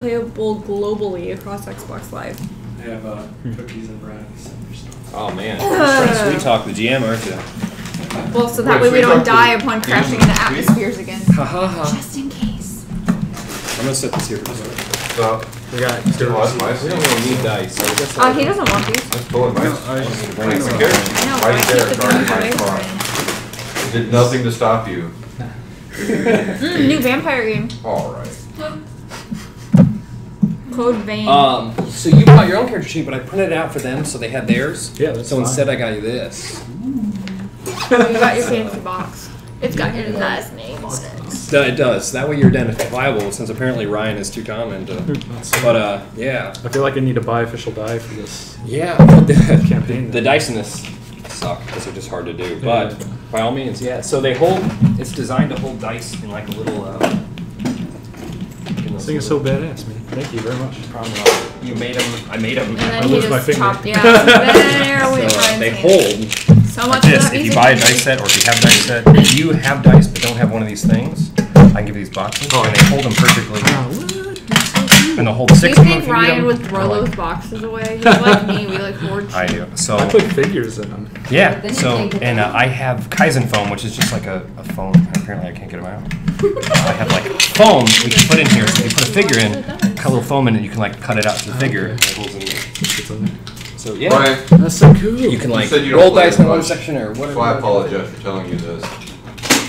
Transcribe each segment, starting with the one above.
playable globally across Xbox Live. I have cookies and brownies and stuff. Oh man, you're trying to sweet talk the GM, aren't you? Well, so that way we don't die upon crashing into atmospheres again. Just in case. I'm gonna set this here for a second. So, We got. we don't really need dice. So I guess He doesn't want these. Let's pull it, No, Mike. I know, Right why there, keep the guarding games my away car. from It did nothing to stop you. New vampire game. Alright. Code Vein. So you bought your own character sheet, but I printed it out for them, so they had theirs. Yeah, that's So fine. instead, I got you this. You got your fancy box. It's got your last name on it. It does. That way you're identifiable, since apparently Ryan is too common to. But yeah. I feel like I need to buy official die for this Yeah. campaign. The dice in this suck because they're just hard to do. But by all means, yeah. So they hold. It's designed to hold dice in like a little. This thing is so badass, man. Thank you very much. You made them. I made them. And then I he lose my just finger. chopped. Yeah. There went So Ryan's they hand. hold. So Like much this, for that if you music. buy a dice set, or if you have dice set, if you have dice but don't have one of these things, I can give you these boxes, and they hold them perfectly. And they'll hold Do 6 you of them think if you need Ryan them. would throw those boxes away? He's like me. We like hoard I shit. do. So I put figures in them. yeah. So and I have Kaizen foam, which is just like a foam. Apparently, I can't get them out. I have like foam we can put in here. So you put a figure in, cut a little foam in, and you can like cut it out to the figure. And it holds in there. It's in there. So yeah. Brian, That's so cool. You can like said you don't roll play dice as in one much, section or whatever. so I apologize for telling you this.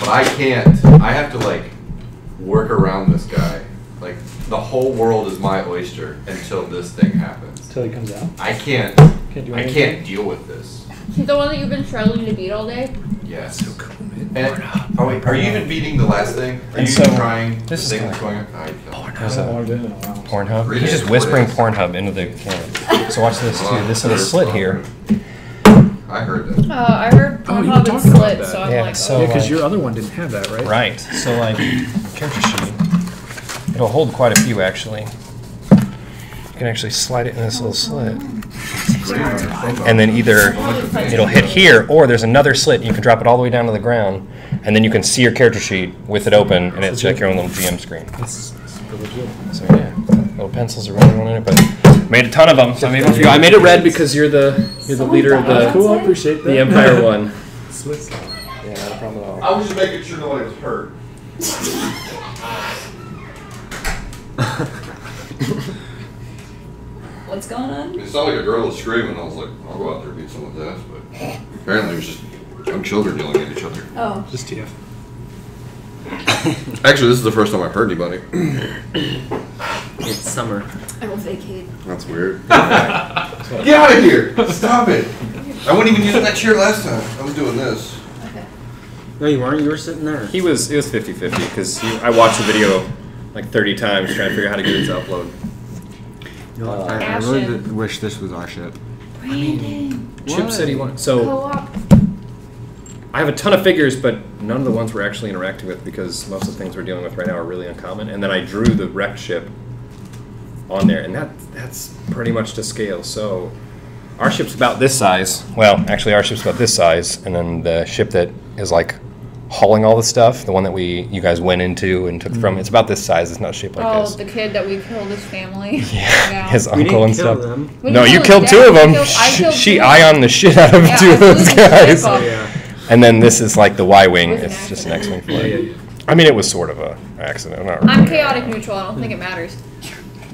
But I can't. I have to like work around this guy. Like the whole world is my oyster until this thing happens. Until he comes out. I can't. Can't do I anything. can't deal with this. He's the one that you've been struggling to beat all day? Yes. So cool, man. And, oh wait, are you even beating the last thing? Are And you so, even trying this is the thing that's kinda going on? I don't. There's I a haven't logged in in a while. Pornhub. Read He's it. just whispering Pornhub into the camera. So watch this too. This little slit here. I heard that. I heard Oh, you were Pornhub and talking about Slit, that. so I'm Yeah, like, so- oh. Yeah, because like- your other one didn't have that, right? Right. So like character sheet. It'll hold quite a few actually. You can actually slide it in this little slit. And then either it'll hit here or there's another slit and you can drop it all the way down to the ground and then you can see your character sheet with it open and it's like your own little GM screen. That's super legit. So yeah, little pencils are running on it, but made a ton of them. So I made a few. I made it red because you're the leader of the Cool, I appreciate that. the Empire one. Swiss. Yeah, not a problem at all. I was just making sure nobody was hurt. What's going on? It sounded like a girl was screaming. I was like, I'll go out there and beat someone's ass. But apparently it was just young children yelling at each other. Oh. Just TF. Actually, this is the first time I've heard anybody. It's summer. I will vacate. That's weird. Get out of here! Stop it! I wasn't even using that chair last time. I was doing this. Okay. No, you weren't. You were sitting there. It was 50-50 because I watched the video like 30 times trying to figure out how to get it to upload. No, I really wish this was our ship. Brandon. Chip said he wanted. So Co-op. I have a ton of figures, but none of the ones we're actually interacting with because most of the things we're dealing with right now are really uncommon. And then I drew the wrecked ship on there, and that's pretty much to scale. So our ship's about this size. Well, actually, our ship's about this size, and then the ship that is like hauling all the stuff, the one that you guys went into and took from, it's about this size. It's not shaped like Oh, this. the kid that we killed his family. Yeah, his We uncle didn't and kill stuff. them. We No, you his killed dad. two of them. I killed She two. ioned the shit out of Yeah, two I of those blew his guys. ship up. Yeah. And then this is like the Y-wing. It was an It's just an accident. X-wing flight. Yeah. I mean, it was sort of a accident. Not really. I'm chaotic neutral. I don't think it matters.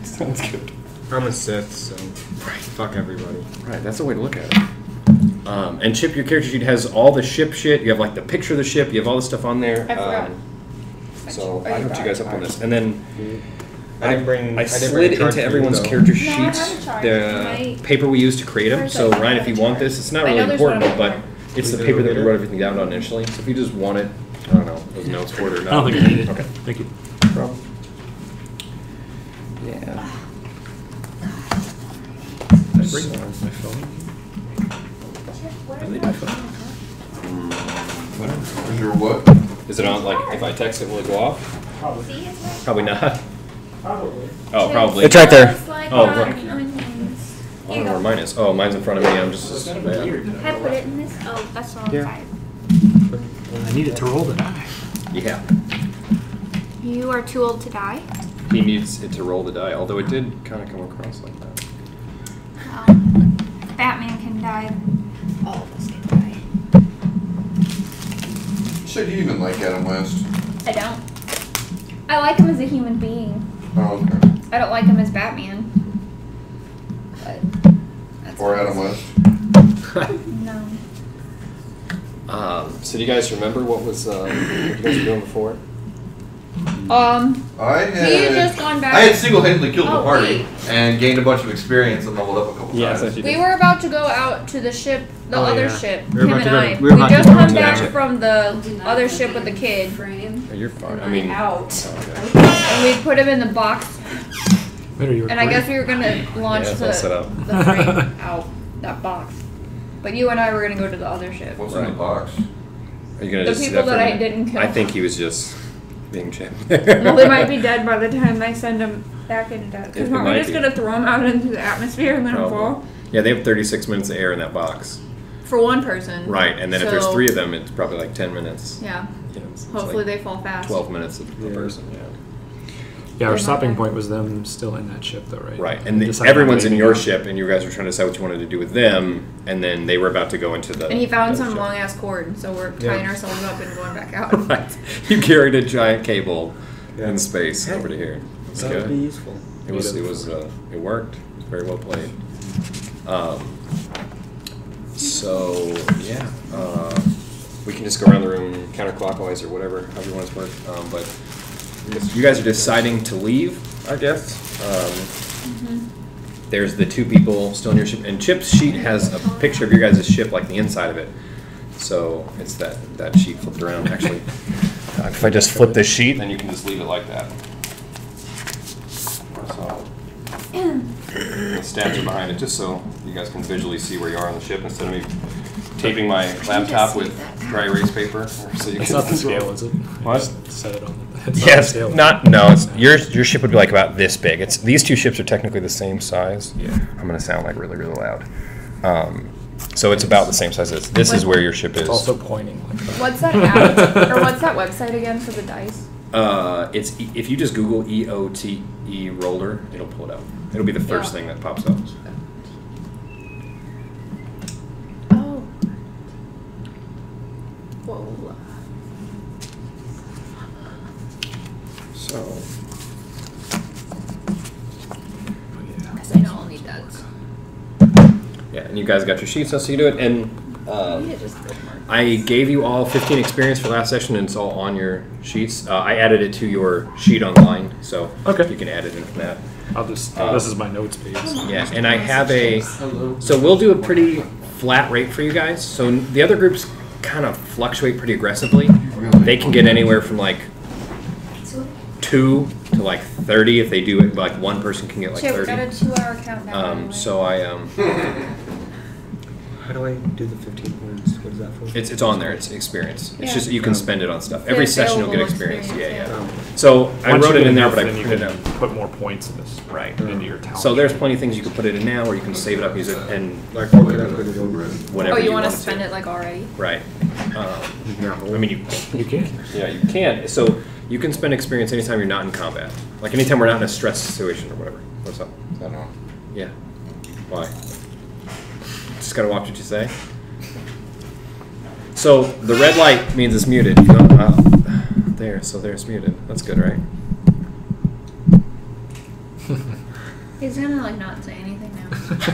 Sounds good. I'm a Sith, so fuck everybody. Right, that's the way to look at it. And Chip, your character sheet has all the ship shit. You have like the picture of the ship. You have all the stuff on there. I forgot. So Oh, I you hooked you got guys it. up on this. And then I didn't bring. I didn't slid bring a charge into for everyone's you, though. character No, I have sheets a chart. the Right. paper we used to create them. Where's So that? Ryan, I if you have a want chart. this, it's not I really know there's important, one but over it's the Leave it paper over that we here. wrote everything down on initially. So if you just want it, I don't know, those notes for it or not. I don't think I need it. Okay. Thank you. No problem. Yeah. Did I bring my phone? I leave my phone. Is your what? Is it on, like, if I text it, will it go off? See, it's right. Probably not. Probably. Oh, probably. It's right there. It's like Oh, that. look. Onions. I Here don't you know where go. mine is. Oh, mine's in front of me. I'm just. Can I put it in this? Oh, that's the wrong Yeah. side. I need it to roll the die. Yeah. You are too old to die. he needs it to roll the die. Although it did kind of come across like that. Batman can die. All of us can die. So do you even like Adam West? I don't. I like him as a human being. Oh, okay. I don't like him as Batman. But that's Or Adam West? No. So do you guys remember what was what you guys were doing before? I He had just gone back. I had single-handedly killed the Oh, party wait. and gained a bunch of experience and leveled up a couple times. We were about to go out to the ship, the Oh, other yeah. ship, We were him about to and go I. to- we were We about to just go come to back that. from the other ship with the kid. Frame. Oh, you're fine. I And mean, out. okay. And we put him in the box. Wait, are you And I guess we were gonna launch Yeah, the that's all set up. frame out that box. But you and I were gonna go to the other ship. What's in the box? Are you gonna The just see people for a that I minute? didn't kill. I think he was just being chipped. Well, they might be dead by the time I send them back into that. It Because we're might just be. gonna throw them out into the atmosphere and let them fall. Probably. Yeah, they have 36 minutes of air in that box. For one person. Right, and then if there's So- 3 of them, it's probably like 10 minutes. Yeah. You know, it's Hopefully like they fall fast. 12 minutes a person, yeah. Yeah, our They're not stopping back. point was them still in that ship, though, right? Right, We and decided everyone's on in your waiting. ship, and you guys were trying to decide what you wanted to do with them, and then they were about to go into the. And he found the some ship. long ass cord, so we're Yeah. tying ourselves up and going back out. Right. You carried a giant cable Yeah. in space Hey, over to here. It's That would be good. useful. It was. It worked. Very well played. So yeah, we can just go around the room counterclockwise or whatever, however you want it to work. But you guys are deciding to leave, I guess. There's the 2 people still in your ship, and Chip's sheet has a picture of your guys' ship, like the inside of it. So it's that sheet flipped around. Actually, if I just flip this sheet, then you can just leave it like that. So the stats are behind it, just so you guys can visually see where you are on the ship instead of me taping my laptop with dry erase paper. So you It's can not the scale, is it? What? Just set it on the. It's not the Yes, scale. It's your ship would be like about this big. It's these 2 ships are technically the same size. Yeah, I'm gonna sound like really loud. So it's about the same size as this is where your ship is. It's also pointing like that. What's that app? Or what's that website again for the dice? It's if you just Google EOTE roller, it'll pull it out. It'll be the first Yeah. thing that pops up. Oh. Whoa. So Because I know I'll need that. yeah, and you guys got your sheets, so you do it. And Maybe it just I gave you all 15 experience for last session, and it's all on your sheets. I added it to your sheet online, so Okay. you can add it in from that. I'll just. This is my notes page. Yeah, and I have so we'll do a pretty flat rate for you guys. So the other groups kind of fluctuate pretty aggressively. They can get anywhere from like 2 to like 30 if they do it. Like one person can get like Shit, we got a 30. 2-hour countdown. anyway. So I How do I do the 15 points? What is that for? it's on there. It's experience. It's Yeah. just you can spend it on stuff. Every The session you'll get available experience. Yeah, experience, yeah. yeah. So I Once wrote you it get in there, enough, but I then you put it can out. put more points in this Right. into your talent. So there's plenty of things you can put it in now, or you can save it up, use it, and Like, what could I put it in? whenever Oh, you want want to spend it like already? Right. No. I mean, You can. yeah, you can. So you can spend experience anytime you're not in combat. Like anytime we're not in a stress situation or whatever. What's up? I don't know. Yeah. Why? Just gotta watch what you say. So the red light means it's muted. If you don't, there, so there's muted. That's good, right? He's gonna like not say anything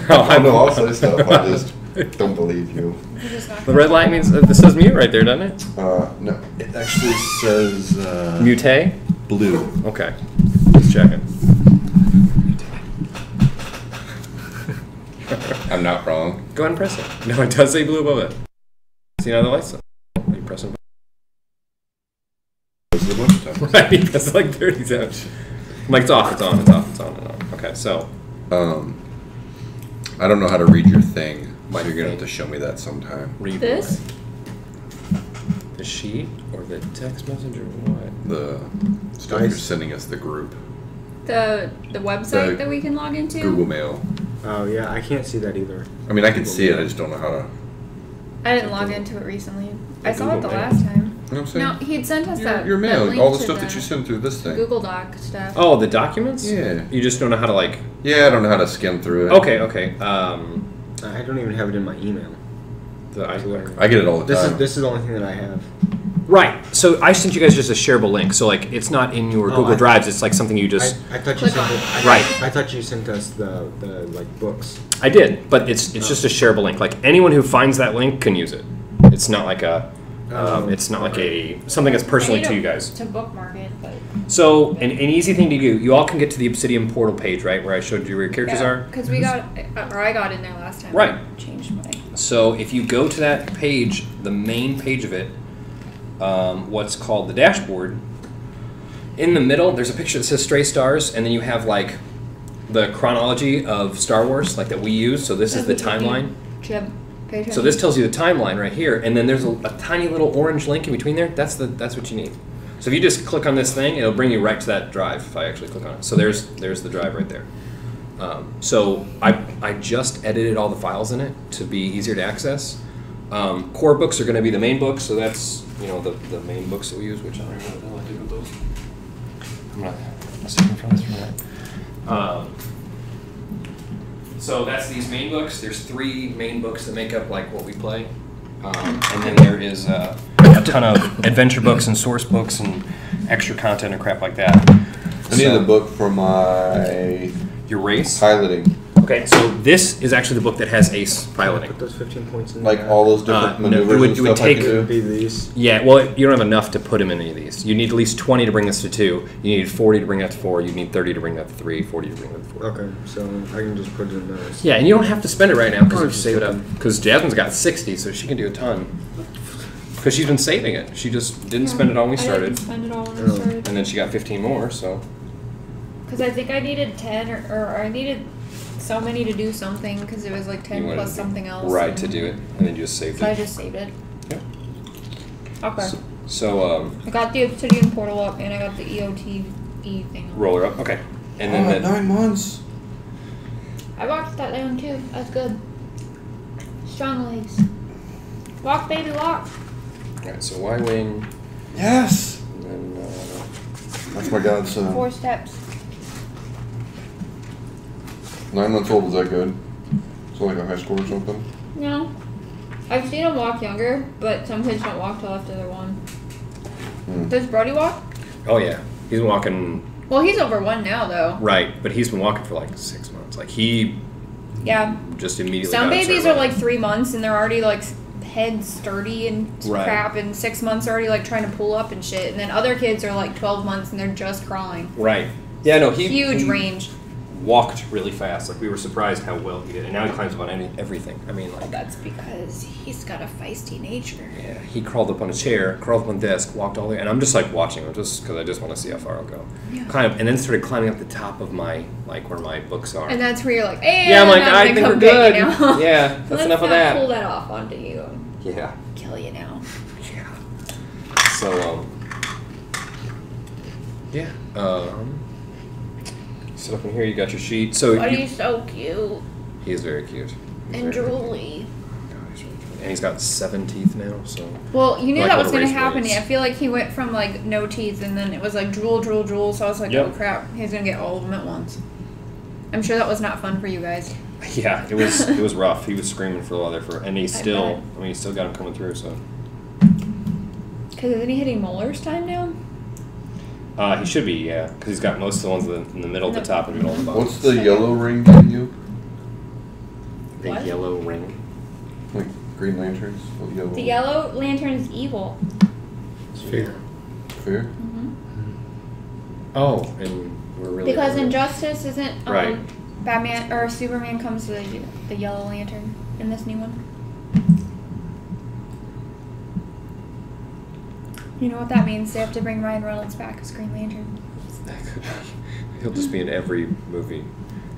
now. I know, I'll say stuff. I just don't believe you. He's just not The red light means this says mute right there, doesn't it? No. It actually says Mute. blue. Okay. Just checking. I'm not wrong. Go ahead and press it. No, it does say blue above it. See now the lights? Are you pressing? This is a bunch of times. Right, you press it like 30 times. I'm like, it's off, it's on, it's off, it's on, and on. Okay, so. I don't know how to read your thing. So you're gonna have to show me that sometime. Read This? the sheet or the text message or what? The stuff you're sending us, the group. The website The that we can log into? Google Mail. Oh, yeah, I can't see that either. I mean, I can see it, I just don't know how to. I didn't log into it recently. I saw it the Google Mail. last time. You know what I'm saying? No, he'd sent us that. Your that mail, link all the to stuff that you send through this thing. Google Doc stuff. Oh, the documents? Yeah. You just don't know how to like. Yeah, I don't know how to skim through it. Okay. I don't even have it in my email. I get it all the time. This is the only thing that I have. Right. So I sent you guys just a shareable link. So like, it's not in your Google Drives. It's like something you just. I thought you sent it. Right. I thought you sent us the like books. I did, but it's just a shareable link. Like anyone who finds that link can use it. It's not like a. It's not like something that's personally to you guys. To bookmark it, but. So an easy thing to do. You all can get to the Obsidian portal page, right, where I showed you where your characters are. Because we got, or I got in there last time. Right. I changed my. So if you go to that page, the main page of it, what's called the dashboard, in the middle there's a picture that says Stray Stars, and then you have like the chronology of Star Wars, like that we use. So this is the timeline. So this tells you the timeline right here, and then there's a tiny little orange link in between there. That's what you need. So if you just click on this thing, it'll bring you right to that drive. If I actually click on it, so there's the drive right there. So I just edited all the files in it to be easier to access. Core books are going to be the main books, so that's the main books that we use, which I don't even know what the hell I did with those. I'm not sitting in front of this for that. So that's these main books. There's 3 main books that make up like what we play, and then there is a ton of adventure books and source books and extra content and crap like that. I need a book for my your race piloting. Okay, so this is actually the book that has ace piloting. Put those 15 points in. Like all those different maneuvers it would and stuff take, I can do? Be these. Yeah, well, you don't have enough to put them in any of these. You need at least 20 to bring this to 2. You need 40 to bring that to 4. You need 30 to bring that to 3. 40 to bring that to 4. Okay, so I can just put it in those. Yeah, and you don't have to spend it right now because you save it up. Because Jasmine's got 60, so she can do a ton. Because she's been saving it. She just didn't spend it all when we started. I didn't spend it all when we started. And then she got 15 more, so. Because I think I needed 10 or I needed so many to do something because it was like 10 plus something else. Right, to do it. And then you just saved it. So I just saved it. Yep. Okay. So I got the Obsidian portal up and I got the EOTE thing up. Roller up, okay. And then 9 months. I walked that down too. That's good. Strong legs. Walk, baby, walk. Alright, so Y-wing. Yes. And then, that's my godson. 4 steps. 9 months old, is that good? So like a high school or something? No. I've seen him walk younger, but some kids don't walk till after they're 1. Does Brody walk? oh yeah, he's been walking. Well, he's over 1 now, though. Right, but he's been walking for like 6 months. Like he Yeah. just immediately. Some got babies started are like running. 3 months and they're already like head sturdy and Right. crap, and 6 months already like trying to pull up and shit. And then other kids are like 12 months and they're just crawling. Right. Yeah, no, he Huge he range. walked really fast. Like we were surprised how well he did, and now he climbs on everything. I mean, like That's because he's got a feisty nature. yeah, he crawled up on a chair, crawled up on a desk, walked all the way, and I'm just like watching him just because I just want to see how far I'll go. Yeah. Kind of, and then started climbing up the top of my like where my books are. And that's where you're like, hey, yeah, I'm like, I'm I gonna think we're come get good. you now. Yeah, that's Let's enough of not that. pull that off onto you. Yeah. Kill you now. Yeah. So yeah. Sit up in here. You got your sheet. So Buddy's so cute. he is very cute. He's And very drooly. God, he's really cute. And he's got 7 teeth now. So Well, you knew Like that was little going to razor happen. blades. I feel like he went from like no teeth and then it was like drool. So I was like, Yep. oh crap, he's going to get all of them at once. I'm sure that was not fun for you guys. yeah, it was rough. He was screaming for a while there and he still. bet. I mean, he still got him coming through. So Because isn't he hitting molars time now? he should be, yeah, because he's got most of the ones in the middle, at the top, and middle, of the bottom. What's the yellow ring give you? The What? yellow ring? Like Green Lanterns? What yellow? The Yellow Lantern is evil. Fear. Fear? Mm-hmm. Oh, and we're really Because Injustice isn't Right. Batman or Superman comes to the Yellow Lantern in this new one. You know what that means? They have to bring Ryan Reynolds back as Green Lantern. That could be. He'll just be in every movie,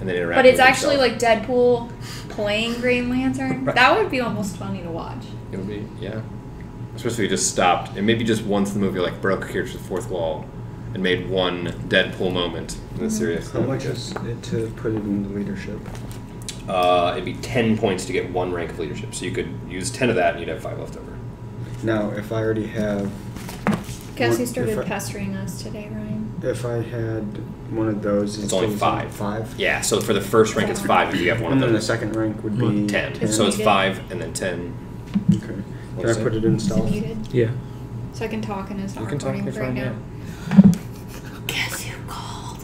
and then interact. But it's with actually himself. like Deadpool playing Green Lantern. Right. That would be almost funny to watch. It would be, yeah. Especially if he just stopped, and maybe just once in the movie, like broke a character's fourth wall, and made one Deadpool moment in the series. How much is it to put it into leadership? It'd be 10 points to get 1 rank of leadership. So you could use 10 of that, and you'd have 5 left over. Now, if I already have, Guess What- you started if I- pestering us today, Ryan. if I had one of those, It's only still 5. 5. Yeah, so for the first rank, it's 5 if you have one And of then the those. second rank would be 10. Is So it it's muted? 5 and then 10. Okay. What Can is I it? put it in Is it stealth? muted? Yeah. So I can talk and it's not You can talk, recording you're right fine, now. Guess who called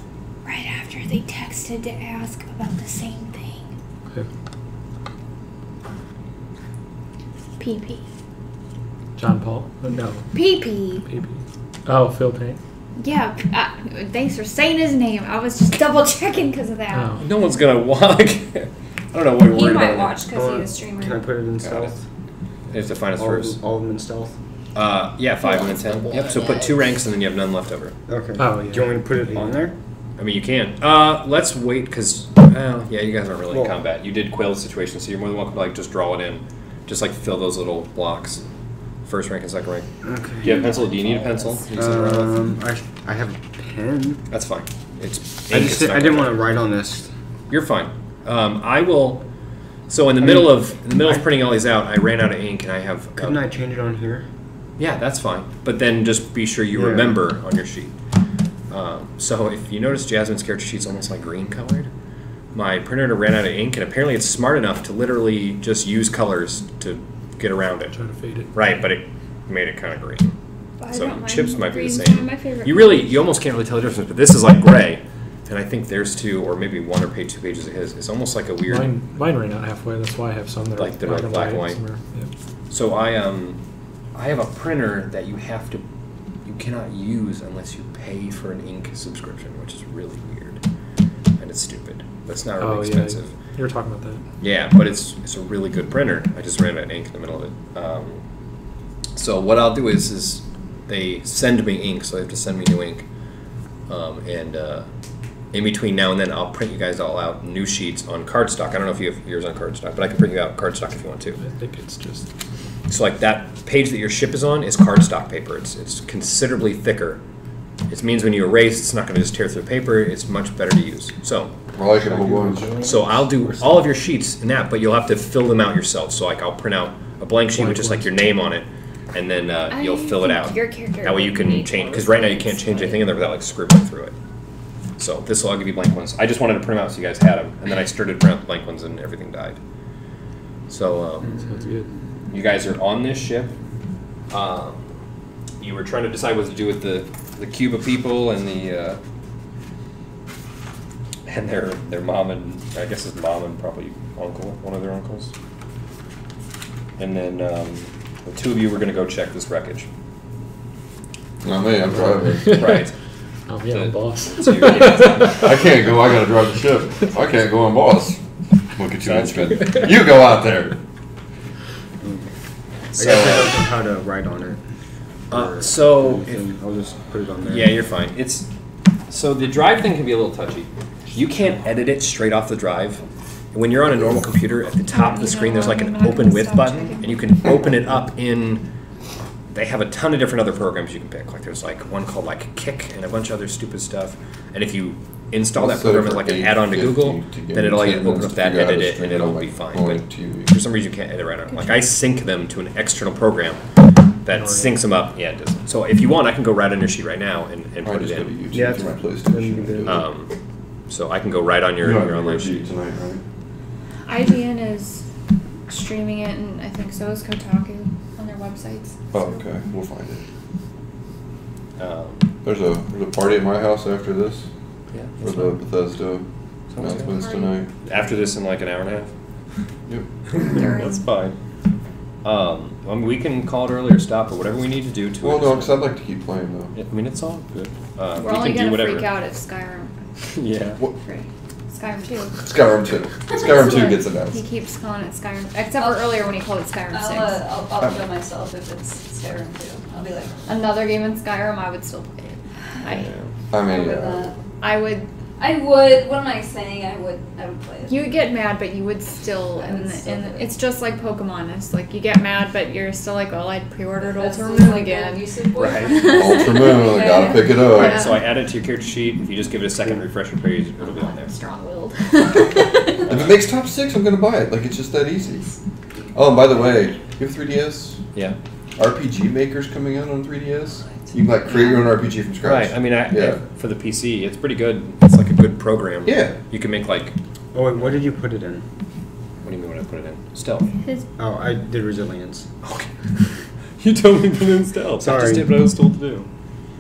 right after they texted to ask about the same thing? Okay. PP. John Paul? No. PP. PP. Oh, Phil Payne. Yeah, thanks for saying his name. I was just double checking because of that. Oh. No one's gonna walk. I don't know what you're He worried might about. watch because Or he's a streamer. Can I put it in Got it. stealth? You have to find us first. All of them in stealth? Yeah, 5 and then 10. Yep, so put 2 ranks and then you have none left over. Okay. Oh, yeah. Do you want me to put it on there? I mean, you can. Let's wait because, yeah, you guys aren't really in Well- combat. You did quail the situation, so you're more than welcome to like just draw it in. Just like fill those little blocks. First rank and second rank. Okay. Do you have a pencil? Do you need a pencil? You sit around with? I have a pen. That's fine. It's I ink, just it's not I didn't gonna- want to write on this. You're fine. I will. So in the middle of printing all these out, I ran out of ink, and I have. Couldn't I change it on here? Yeah, that's fine. But then just be sure you Yeah. remember on your sheet. So if you notice Jasmine's character sheet's almost like green colored, my printer ran out of ink, and apparently it's smart enough to literally just use colors to get around it. Trying to fade it. Right, but it made it kind of green. I So don't mind. chips might be the Green's same. one of my favorite You almost can't really tell the difference, but this is like gray, and I think there's 2 or maybe 1 or 2 pages of his. It's almost like a weird. Mine ran out halfway. That's why I have some that Like are they're like black and white. somewhere. Yep. So I have a printer that you cannot use unless you pay for an ink subscription, which is really weird, and it's stupid. But it's not really expensive. Yeah. You were talking about that. Yeah, but it's a really good printer. I just ran out of ink in the middle of it. So what I'll do is they send me ink, so they have to send me new ink, and in between now and then I'll print you guys all out new sheets on cardstock. I don't know if you have yours on cardstock, but I can print you out cardstock if you want to. I think it's just. So like that page that your ship is on is cardstock paper. It's considerably thicker. It means when you erase, it's not going to just tear through the paper. It's much better to use. So I like it. So I'll do all of your sheets in that, but you'll have to fill them out yourself. So like I'll print out a blank sheet with just like your name on it, and then you'll fill it out. Your character That way you would can need change, those because right now you can't lines, change like- anything in there without like scribbling through it. So this will all give you blank ones. I just wanted to print them out so you guys had them, and then I started to print out the blank ones and everything died. So Sounds good. you guys are on this ship. You were trying to decide what to do with the Cuba people and the and their mom and I guess his mom and probably uncle, one of their uncles. And then the 2 of you were going to go check this wreckage. Not me, I'm driving. Right. Oh yeah, I'm boss. So you- I can't go, I gotta drive the ship. I can't go on boss. Look at you, Sounds Richmond. You go out there. I So, guess I don't know how to write on it. or so anything. I'll just put it on there. yeah, you're fine. So the drive thing can be a little touchy. You can't edit it straight off the drive. When you're on a normal computer, at the top of the screen, there's like an open with button, and you can open it up in. They have a ton of different other programs you can pick. Like there's like one called like Kick and a bunch of other stupid stuff. And if you install that program as like an add-on to Google, then it'll let you open up that, edit it, and it'll be fine. But for some reason, you can't edit right on. Like I sync them to an external program that syncs them up. Yeah, it doesn't. So if you want, I can go right on your sheet right now and I put it just go to in. YouTube Yeah, through my that's fine. PlayStation. So I can go right on your online sheet. tonight, right? IGN is streaming it, and I think so is Kotaku on their websites. Oh, So- okay, we'll find it. Um, There's a party at my house after this yeah, for that's the fine. Bethesda Sounds good. announcements tonight. After this in like an hour and a half. Yep. That's fine. I mean, we can call it early or stop or whatever we need to do to Well, it. no, because I'd like to keep playing though. I mean, it's all good. We're we only can do gonna whatever. freak out if Skyrim Yeah. free. Skyrim 2. Skyrim 2. Skyrim 2 gets He announced. keeps calling it Skyrim, except for earlier when he called it Skyrim 6. I'll kill myself if it's Skyrim too. I'll be like, Another game in Skyrim, I would still play it. I I mean, would yeah. not. I would. I would. What am I saying? I would play it. You would get mad, but you would still. I would still do it. It's just like Pokemon. It's like you get mad, but you're still like, well, I pre-ordered That's Ultra just Moon like again. an abusive boyfriend. Right. Ultra Moon, I gotta pick it up. Yeah. So I add it to your character sheet. If you just give it a second refresher page, it'll be on there. Strong-willed. If it makes top 6, I'm gonna buy it. Like, it's just that easy. Oh, and by the way, you have 3DS? Yeah. RPG makers coming out on 3DS. You can like create your own RPG from scratch. Right. I mean, yeah. for the PC, it's pretty good. It's like a good program. Yeah. You can make like. Oh, wait, what did you put it in? What do you mean when I put it in? Stealth. Oh, I did resilience. Okay. You told me to put it in stealth. I Sorry. just did what I was told to do.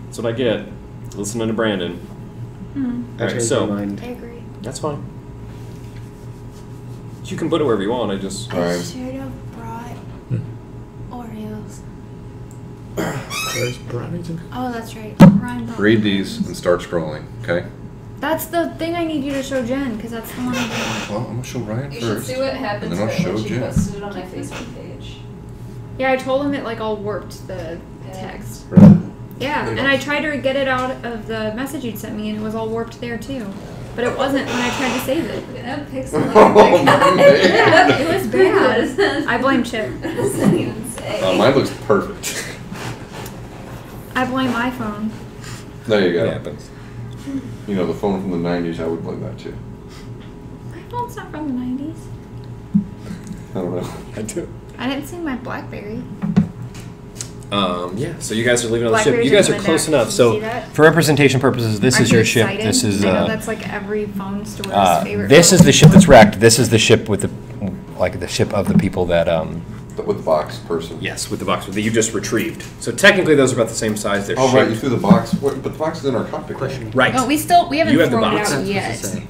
That's what I get. Listening to Brandon. I Alright, changed so- my mind. I agree. That's fine. You can put it wherever you want. I just. I Alright. should have brought Oreos. There's brownies and Oh, that's right. Ryan brought Read these and start scrolling, okay? That's the thing I need you to show Jen, because that's the one I did. Well, I'm gonna show Ryan You should first. see what happened and to then I'll it show when she Jen. posted it on my Facebook page. Yeah, I told him it like all warped the text. Really? Yeah, and I tried to get it out of the message you'd sent me, and it was all warped there too. But it wasn't when I tried to save it. That pixel. Oh, man. Yeah, it was bad. I blame Chip. What does that even say? Mine looks perfect. I blame iPhone. There you go. It happens. You know, the phone from the 90s, I would blame that too. My phone's not from the 90s. I don't know. I do. I didn't see my BlackBerry. Yeah, so you guys are leaving on the ship. BlackBerry's You guys in are my close neck. enough. Did you So, see that? for representation purposes, this Aren't is your you ship. excited? This is I know that's like every phone store's favorite. this is phone. the ship that's wrecked. This is the ship with the like the ship of the people that With the box person. yes, with the box that you just retrieved. So technically, those are about the same size. They're Oh, right, you shaped. threw the box. What, but the box is in our cockpit. Question. Right. Oh, we haven't You have the thrown it box. out What's yet. it say?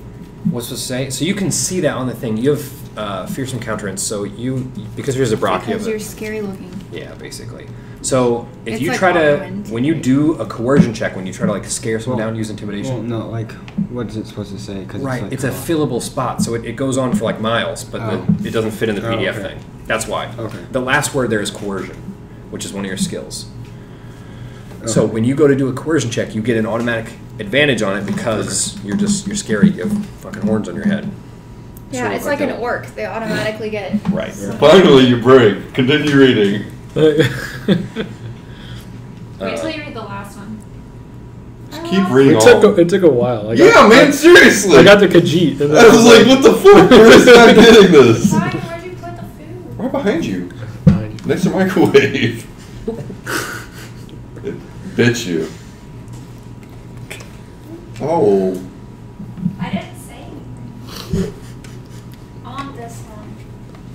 What's to say? So you can see that on the thing. You have fearsome countenance. So because here's a Brock, you Because have you're a, scary looking. yeah, basically. So if It's you like try to Aquaman. when you do a coercion check, when you try to like scare someone Well, down, use intimidation. Well, no, like, what is it supposed to say? Cause Right, it's, it's a like, fillable spot, so it goes on for like miles, but it doesn't fit in the Oh, PDF okay. thing. That's why. Okay. The last word there is coercion, which is one of your skills. So Okay. when you go to do a coercion check, you get an automatic advantage on it because you're scary. You have fucking horns on your head. Yeah, Sort of it's like an that. orc. They automatically get. Right. Finally, you break. Continue reading. Wait till you read the last one. Just keep reading all. It took a while. Yeah, man, seriously. I got to Khajiit. And then I was like, what the fuck? Where is not getting this? Ryan, where'd you put the food? Right behind you. Behind Next to the microwave. It bit you. Oh. I didn't say anything. On this one.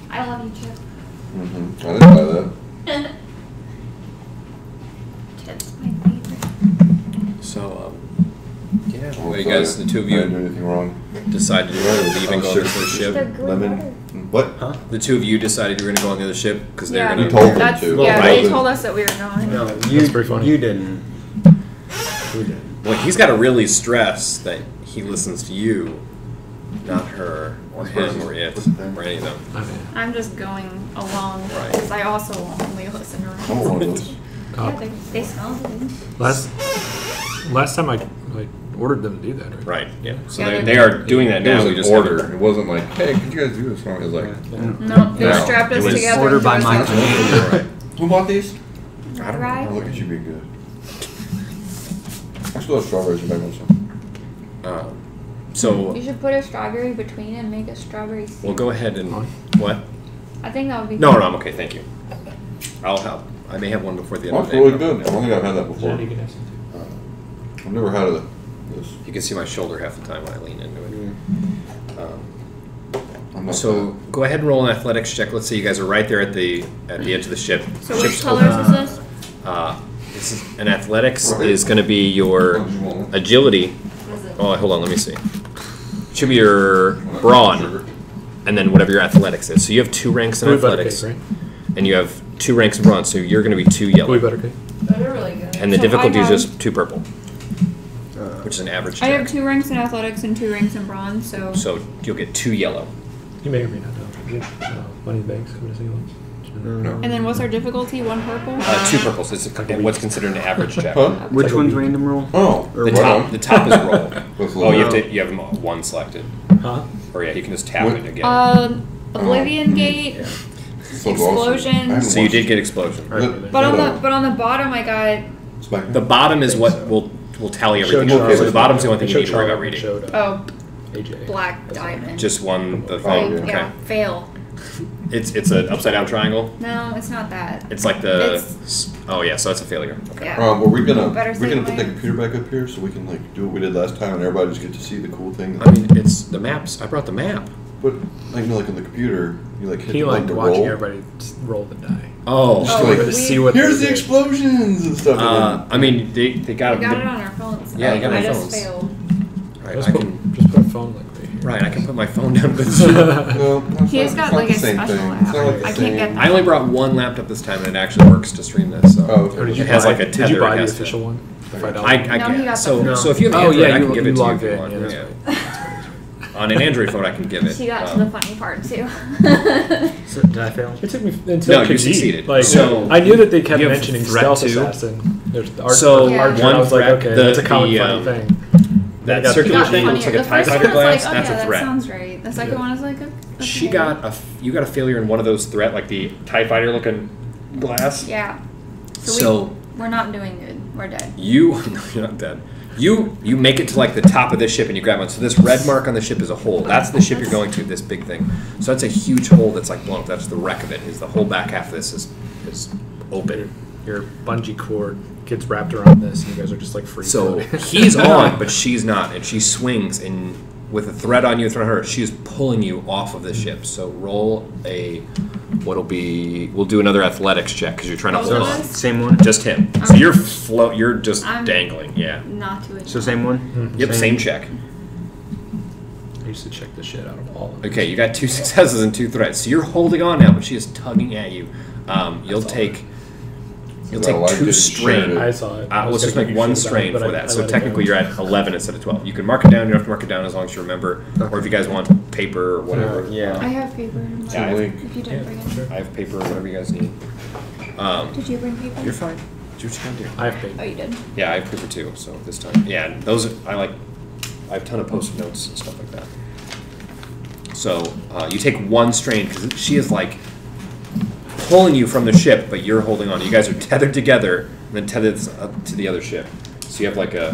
I love you, Chip. Mm-hmm. I didn't buy that. Chip's my favorite. So, yeah. I'll Well, you tell guys, the two of I didn't do you anything wrong. decided you were leaving, Oh, going sure. to the The ship. green Lemon. butter. What? Huh? The two of you decided you were going to go on the other ship because they're Yeah, going You told them that's, to. yeah, Right. they told us that we were going. No, That's you, pretty funny. you didn't. We didn't. Well, he's got to really stress that he listens to you, not her or him or it or any of them. I mean, I'm just going along Right. because I also only listen around. I want one of those. Yeah, they smell good. last time I ordered them to do that, right? Right. Yeah. So Yeah, they are doing that It now. was We an just order. haven't- It wasn't like, hey, could you guys do this? No, it was like, No, they No, strapped us it was together. ordered and by threw my us out. command. Right. who bought these? I don't Right. Oh, look at you being good. I still have strawberries in my some. So You should put a strawberry between and make a strawberry syrup. we'll go ahead and what? I think that would be. No, I'm okay. Thank you. I'll help. I may have one before the end Oh, of it's the day. really but I'll- good. I don't think I've had that before. Jenny can have some too. I've never had this. You can see my shoulder half the time when I lean into it. I'm not So go ahead and roll an athletics check. Let's say you guys are right there at the edge of the ship. So which Ship's colors is this? This is an athletics Right. is going to be your Oh, you want one? agility. Was it? Oh, hold on, let me see. Should be your brawn, Sugar. and then whatever your athletics is. So you have 2 ranks in Gooey butter athletics, cake, and you have 2 ranks in brawn. So you're going to be 2 right? Gooey yellow, butter cake. Oh, they're really good. and the So difficulty I is have- just 2 purple, which is an average I have check. 2 ranks in athletics and 2 ranks in bronze, so. So you'll get 2 yellow. You may or may not know. Money in the banks coming to see once. No. And then what's our difficulty? 1 purple? 2 purples. It's what's considered an average check. Huh? Which like a one's week. random roll? Oh, Or The what? top, the top is roll. What's Oh, you have low? to. You have 1 selected, Huh? or yeah, you can just tap What? it again. Oblivion Gate, Yeah. So awesome. explosion. I haven't So you watched did it. get explosion. Right. but on the bottom I got Smack. The bottom is what will tally everything. Showed else. Charlie. So the bottom's the only thing It you need showed to worry about Charlie, reading. Showed oh AJ. black diamond. Just one the Oh, thing. yeah. Okay. Yeah, fail. It's an upside down triangle. No, it's not that. It's like the. Oh yeah, so that's a failure. Okay. Yeah. Are we gonna Better put save the money. computer back up here so we can like do what we did last time and everybody just get to see the cool thing? I mean, it's the maps. I brought the map. But like like on the computer, you like hit He the button liked to watching roll. everybody roll the die. Oh. Just Oh, like, to see what here's they the did. explosions and stuff. I mean, they got We got it on our phones. Yeah, you got it on I just phones. failed. Right, Just I put, can. just put a phone like right here. Right, I can put my phone down. But No, that's He's not- got it's not like the a same special thing. app. It's not like the I can't same- get I only brought one laptop this time, and it actually works to stream this. So. Oh, okay. Or did you It has buy, like a did tether, you buy it the has to- official one? The $5 I No, he can. got So the- so if you have an Oh Android, yeah, I you, can give you it to you logged if you in. want. Yeah, that's Yeah. right. That's right. On an Android phone, I can give it. She got to the funny part too. So, did I fail? It took me until No, you PG. succeeded. Like, So, I knew that they kept you have mentioning threat stealth two. assassin. There's the art, So, Yeah. Archer, one I was like, threat, okay, the- that's a common the, funny thing. Then I That got circular the- thing Funny. looks like a The TIE first fighter one was glass. like, oh That's yeah, a that threat. sounds right. The second Yeah. one was like, She okay. got you got a failure in one of those threat, like the TIE fighter looking glass. Yeah. So we're not doing good. We're dead. you no, you're not dead. You make it to like the top of this ship and you grab one. So this red mark on the ship is a hole. That's the ship you're going to. This big thing. So that's a huge hole that's like blown up. That's the wreck of it. Is the whole back half of this is open. Your bungee cord gets wrapped around this, and you guys are just like free So floating. he's on, but she's not, and she swings and with a threat on you, a threat on her. She is pulling you off of the ship. So roll a we'll do another athletics check because you're trying to Both hold of on. us? Same one? Just him. So you're you're just I'm- dangling. Yeah. Not to it. So same one? Yep. Same check. I used to check the shit out of all of them. Okay, you got 2 successes and 2 threats. So you're holding on now, but she is tugging at you. You'll take Is that why I 2 didn't strain. share it? I saw it. I was Let's just gonna make make 1 you feel strain bad, but for I that. So let it technically go. you're at 11 instead of 12. You can mark it down. You don't have to mark it down as long as you remember. Or if you guys want paper or whatever. Yeah. I have paper. Yeah, I have- Link. If you didn't bring it. I have paper or whatever you guys need. Did you bring paper? You're fine. Do what you gotta do. I have paid. Oh, you did. Yeah, I have paper too. So this time, yeah, and those I have a ton of post-it notes and stuff like that. So you take 1 strain because she is like pulling you from the ship, but you're holding on. You guys are tethered together and then tethered to the other ship. So you have like a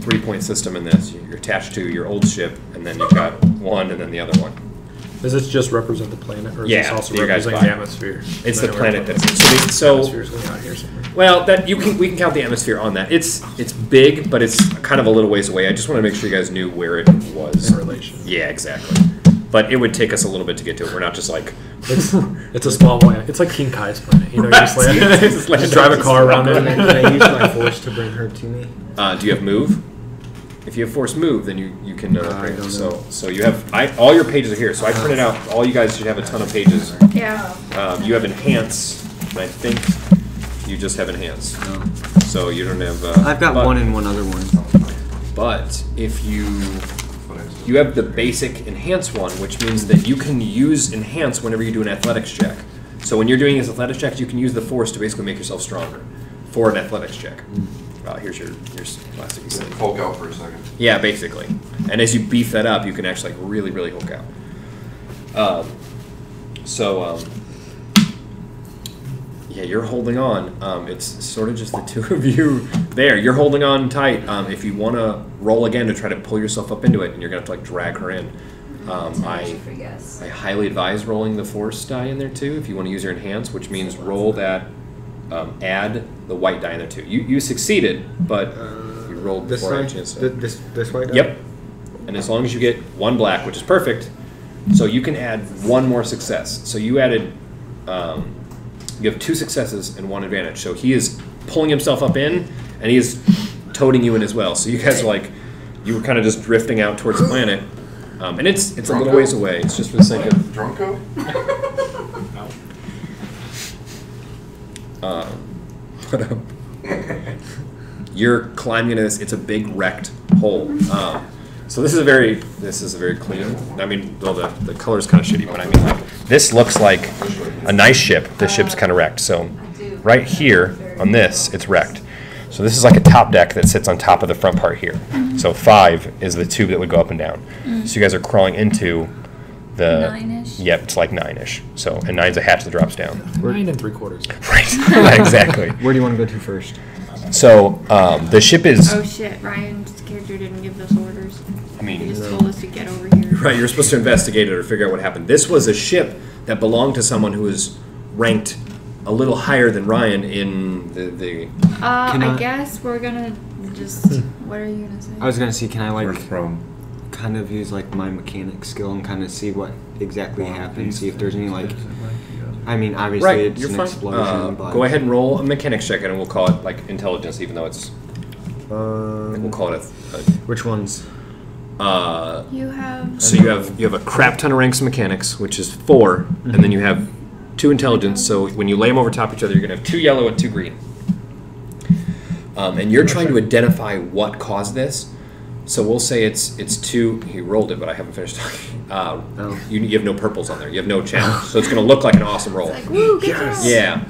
3-point system in this. You're attached to your old ship, and then you've got 1, and then the other one. Does this just represent the planet, or is Yeah, this also your guys' represent the body. atmosphere? It's the Then planet we're- that's so. atmosphere's going out here somewhere. Well, that we can count the atmosphere on that. It's big, but it's kind of a little ways away. I just want to make sure you guys knew where it was. In relation. Yeah, exactly. But it would take us a little bit to get to it. We're not just like It's a small planet. It's like King Kai's planet. You know, you just land, Just land- just drive a car around Can I it. use my force to bring her to me? do you have move? If you have force move, then you can I bring it. don't So you have all your pages are here. So I printed out. All you guys should have a ton of pages. Yeah. You have enhance, and I think you just have enhance. No. So you don't have. I've got but- one and one other one. But if you have the basic enhance one, which means that you can use enhance whenever you do an athletics check. So when you're doing these athletics checks, you can use the force to basically make yourself stronger for an athletics check. Here's your plastic. Just poke out for a second. Yeah, basically. And as you beef that up, you can actually like really, really hook out. Yeah, you're holding on. It's sort of just the 2 of you there. You're holding on tight. If you want to roll again to try to pull yourself up into it, and you're going to have to like drag her in. I highly advise rolling the force die in there too if you want to use your enhance, which means roll that, add the white die in there too. You succeeded, but you rolled This before I one? had a chance to. This white die? Yep. And as long as you get 1 black, which is perfect, so you can add 1 more success. So you added, you have 2 successes and 1 advantage. So he is pulling himself up in, and he is toting you in as well. So you guys are like, you were kind of just drifting out towards the planet. And it's a little ways away. It's just for the sake of. Drunko? You're climbing into this. It's a big wrecked hole. So this is a very clean. I mean, well, the color's kind of shitty, but I mean, like, this looks like a nice ship. This ship's kind of wrecked. So right here on this, it's wrecked. So this is like a top deck that sits on top of the front part here. So 5 is the tube that would go up and down. So you guys are crawling into the 9-ish? Yep, it's like 9-ish. So and 9's a hatch that drops down. 9 3/4. Right. Exactly. Where do you want to go to first? So the ship is. Oh shit! Ryan's character didn't give us orders. I mean, He just told us to get over here. right? You're supposed to investigate it or figure out what happened. This was a ship that belonged to someone who was ranked a little higher than Ryan in the. I guess we're gonna just. What are you gonna say? I was gonna see, can I like Where's from? kind of use like my mechanic skill and kind of see what exactly happened, see if there's any like. I mean, obviously Right, it's you're an fine. explosion, but Go ahead and roll a mechanics check, and we'll call it like intelligence, even though it's. We'll call it which ones? You have. So you have a crap ton of ranks in mechanics, which is 4, and then you have 2 intelligence. So when you lay them over top of each other, you're gonna have 2 yellow and 2 green. And you're trying to identify what caused this. So we'll say it's 2. He rolled it, but I haven't finished talking. You have no purples on there. You have no challenge, so it's gonna look like an awesome roll. Like, woo, good job. Yeah.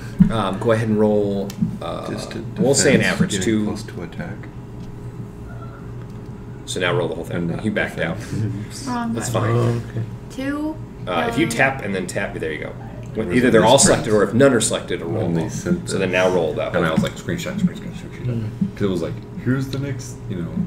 Go ahead and roll. We'll say an average 2. Close to attack. So now roll the whole thing. He backed out. Wrong That's button. fine. 2. If you tap and then tap, there you go. Either they're all selected, or if none are selected, a roll. When they sent So then now roll that And one. I was like, screenshot. Because it was like, here's the next,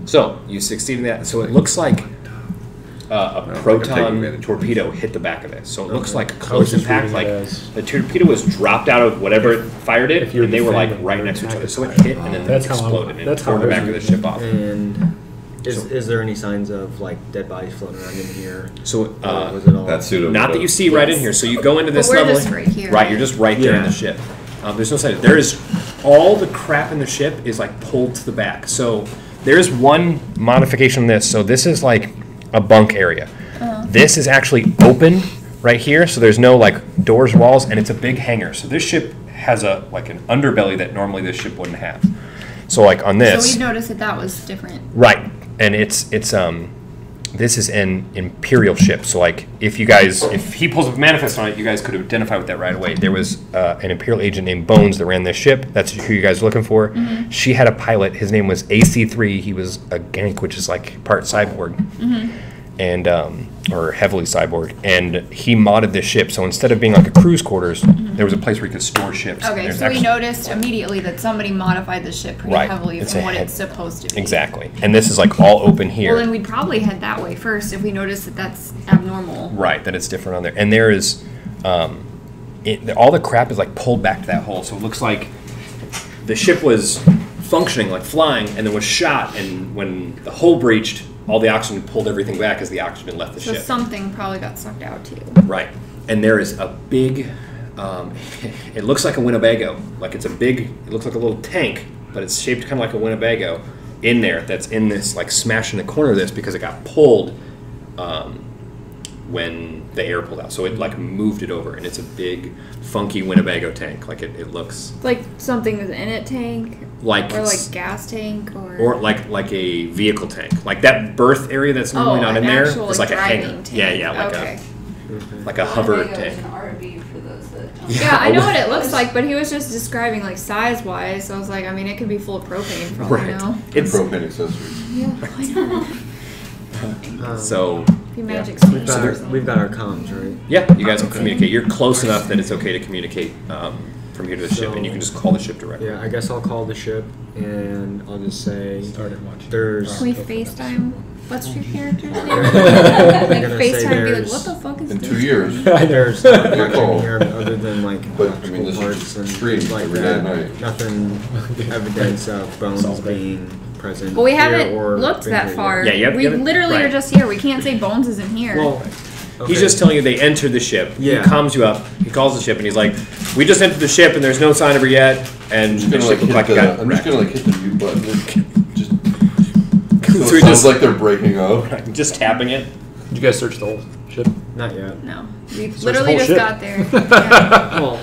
So you succeed in that. So it looks like a think I'm taking proton advantage. torpedo hit the back of this. So it looks like a close just impact. reading Like it as- the torpedo was dropped out of whatever fired it, If you're and they were like defending, right you're next to each other. attacking. So it hit and then That's how exploded and that's tore how the I back of the was ship off. And is So- is there any signs of like dead bodies floating around in here? So Or was it all? That pseudo. not that you see right in here. So you go into this we're level. just right here. Right, you're just right there in Yeah. the ship. There's no sign. There is all the crap in the ship is like pulled to the back. So there is one modification on this. So this is like a bunk area. This is actually open right here. So there's no like doors, walls, and it's a big hangar. So this ship has a like an underbelly that normally this ship wouldn't have. So like on So this, we noticed that was different. right, and it's this is an Imperial ship. So like if he pulls up a manifest on it, you guys could identify with that right away. There was an Imperial agent named Bones that ran this ship. That's who you guys are looking for. She had a pilot. His name was AC3. He was a gank, which is like part cyborg, and or heavily cyborg. And he modded this ship. So instead of being like a cruise quarters, there was a place where you could store ships. Okay, There's so we actually- noticed immediately that somebody modified the ship pretty Right, heavily it's from a what head- it's supposed to be. Exactly. And this is like all open here. Well, then we'd probably head that way first if we noticed that that's abnormal. Right, that it's different on there. And there is, all the crap is like pulled back to that hole. So it looks like the ship was functioning, like flying, and then was shot. And when the hole breached, all the oxygen pulled everything back as the oxygen left the So ship. something probably got sucked out too. Right. And there is a big, it looks like a Winnebago. Like it's a big, it looks like a little tank, but it's shaped kind of like a Winnebago in there that's in this, like smashed in the corner of this because it got pulled when the air pulled out. So it like moved it over, and it's a big, funky Winnebago tank. Like it looks Like something was in it tank, like or like gas tank, or like a vehicle tank. Like that berth area that's normally not an in there actual, is like a driving hangar. tank. Yeah, like okay. a hover Winnebago is tank. an RV for those that don't Yeah, I know what it looks like, but he was just describing like size-wise. So I was like, I mean, it could be full of propane for all we Right. know. And It's propane accessories. Yeah, why not? so. Be magic Yeah. speed. We've got our comms, right? Yeah, you guys can communicate. You're close enough that it's okay to communicate from here to the ship, and you can just call the ship directly. Yeah, I guess I'll call the ship and I'll just say Started watching. there's. Can we FaceTime? What's your character's name? I'm Like gonna say FaceTime and be like, there's- what the fuck is In this? 2 years. There's not much call. in here other than like But, I mean, this is parts and streamed things like every day that. at night. Nothing evidence of bones all there. being present. Well, we here haven't or looked been that here far. yet. Yeah, you have- we you haven't- literally right. are just here. We can't say Bones isn't here. Well, He's okay. just telling you they entered the ship. Yeah. He calms you up. He calls the ship, and he's like, "We just entered the ship, and there's no sign of her yet." And I'm just the gonna ship like looked like hit it got the. I'm just gonna like hit the mute button. Just. So So it he sounds just like they're breaking up. just tapping it. Did you guys search the whole ship? Not yet. No, we the literally whole just ship. got there. Yeah. Well,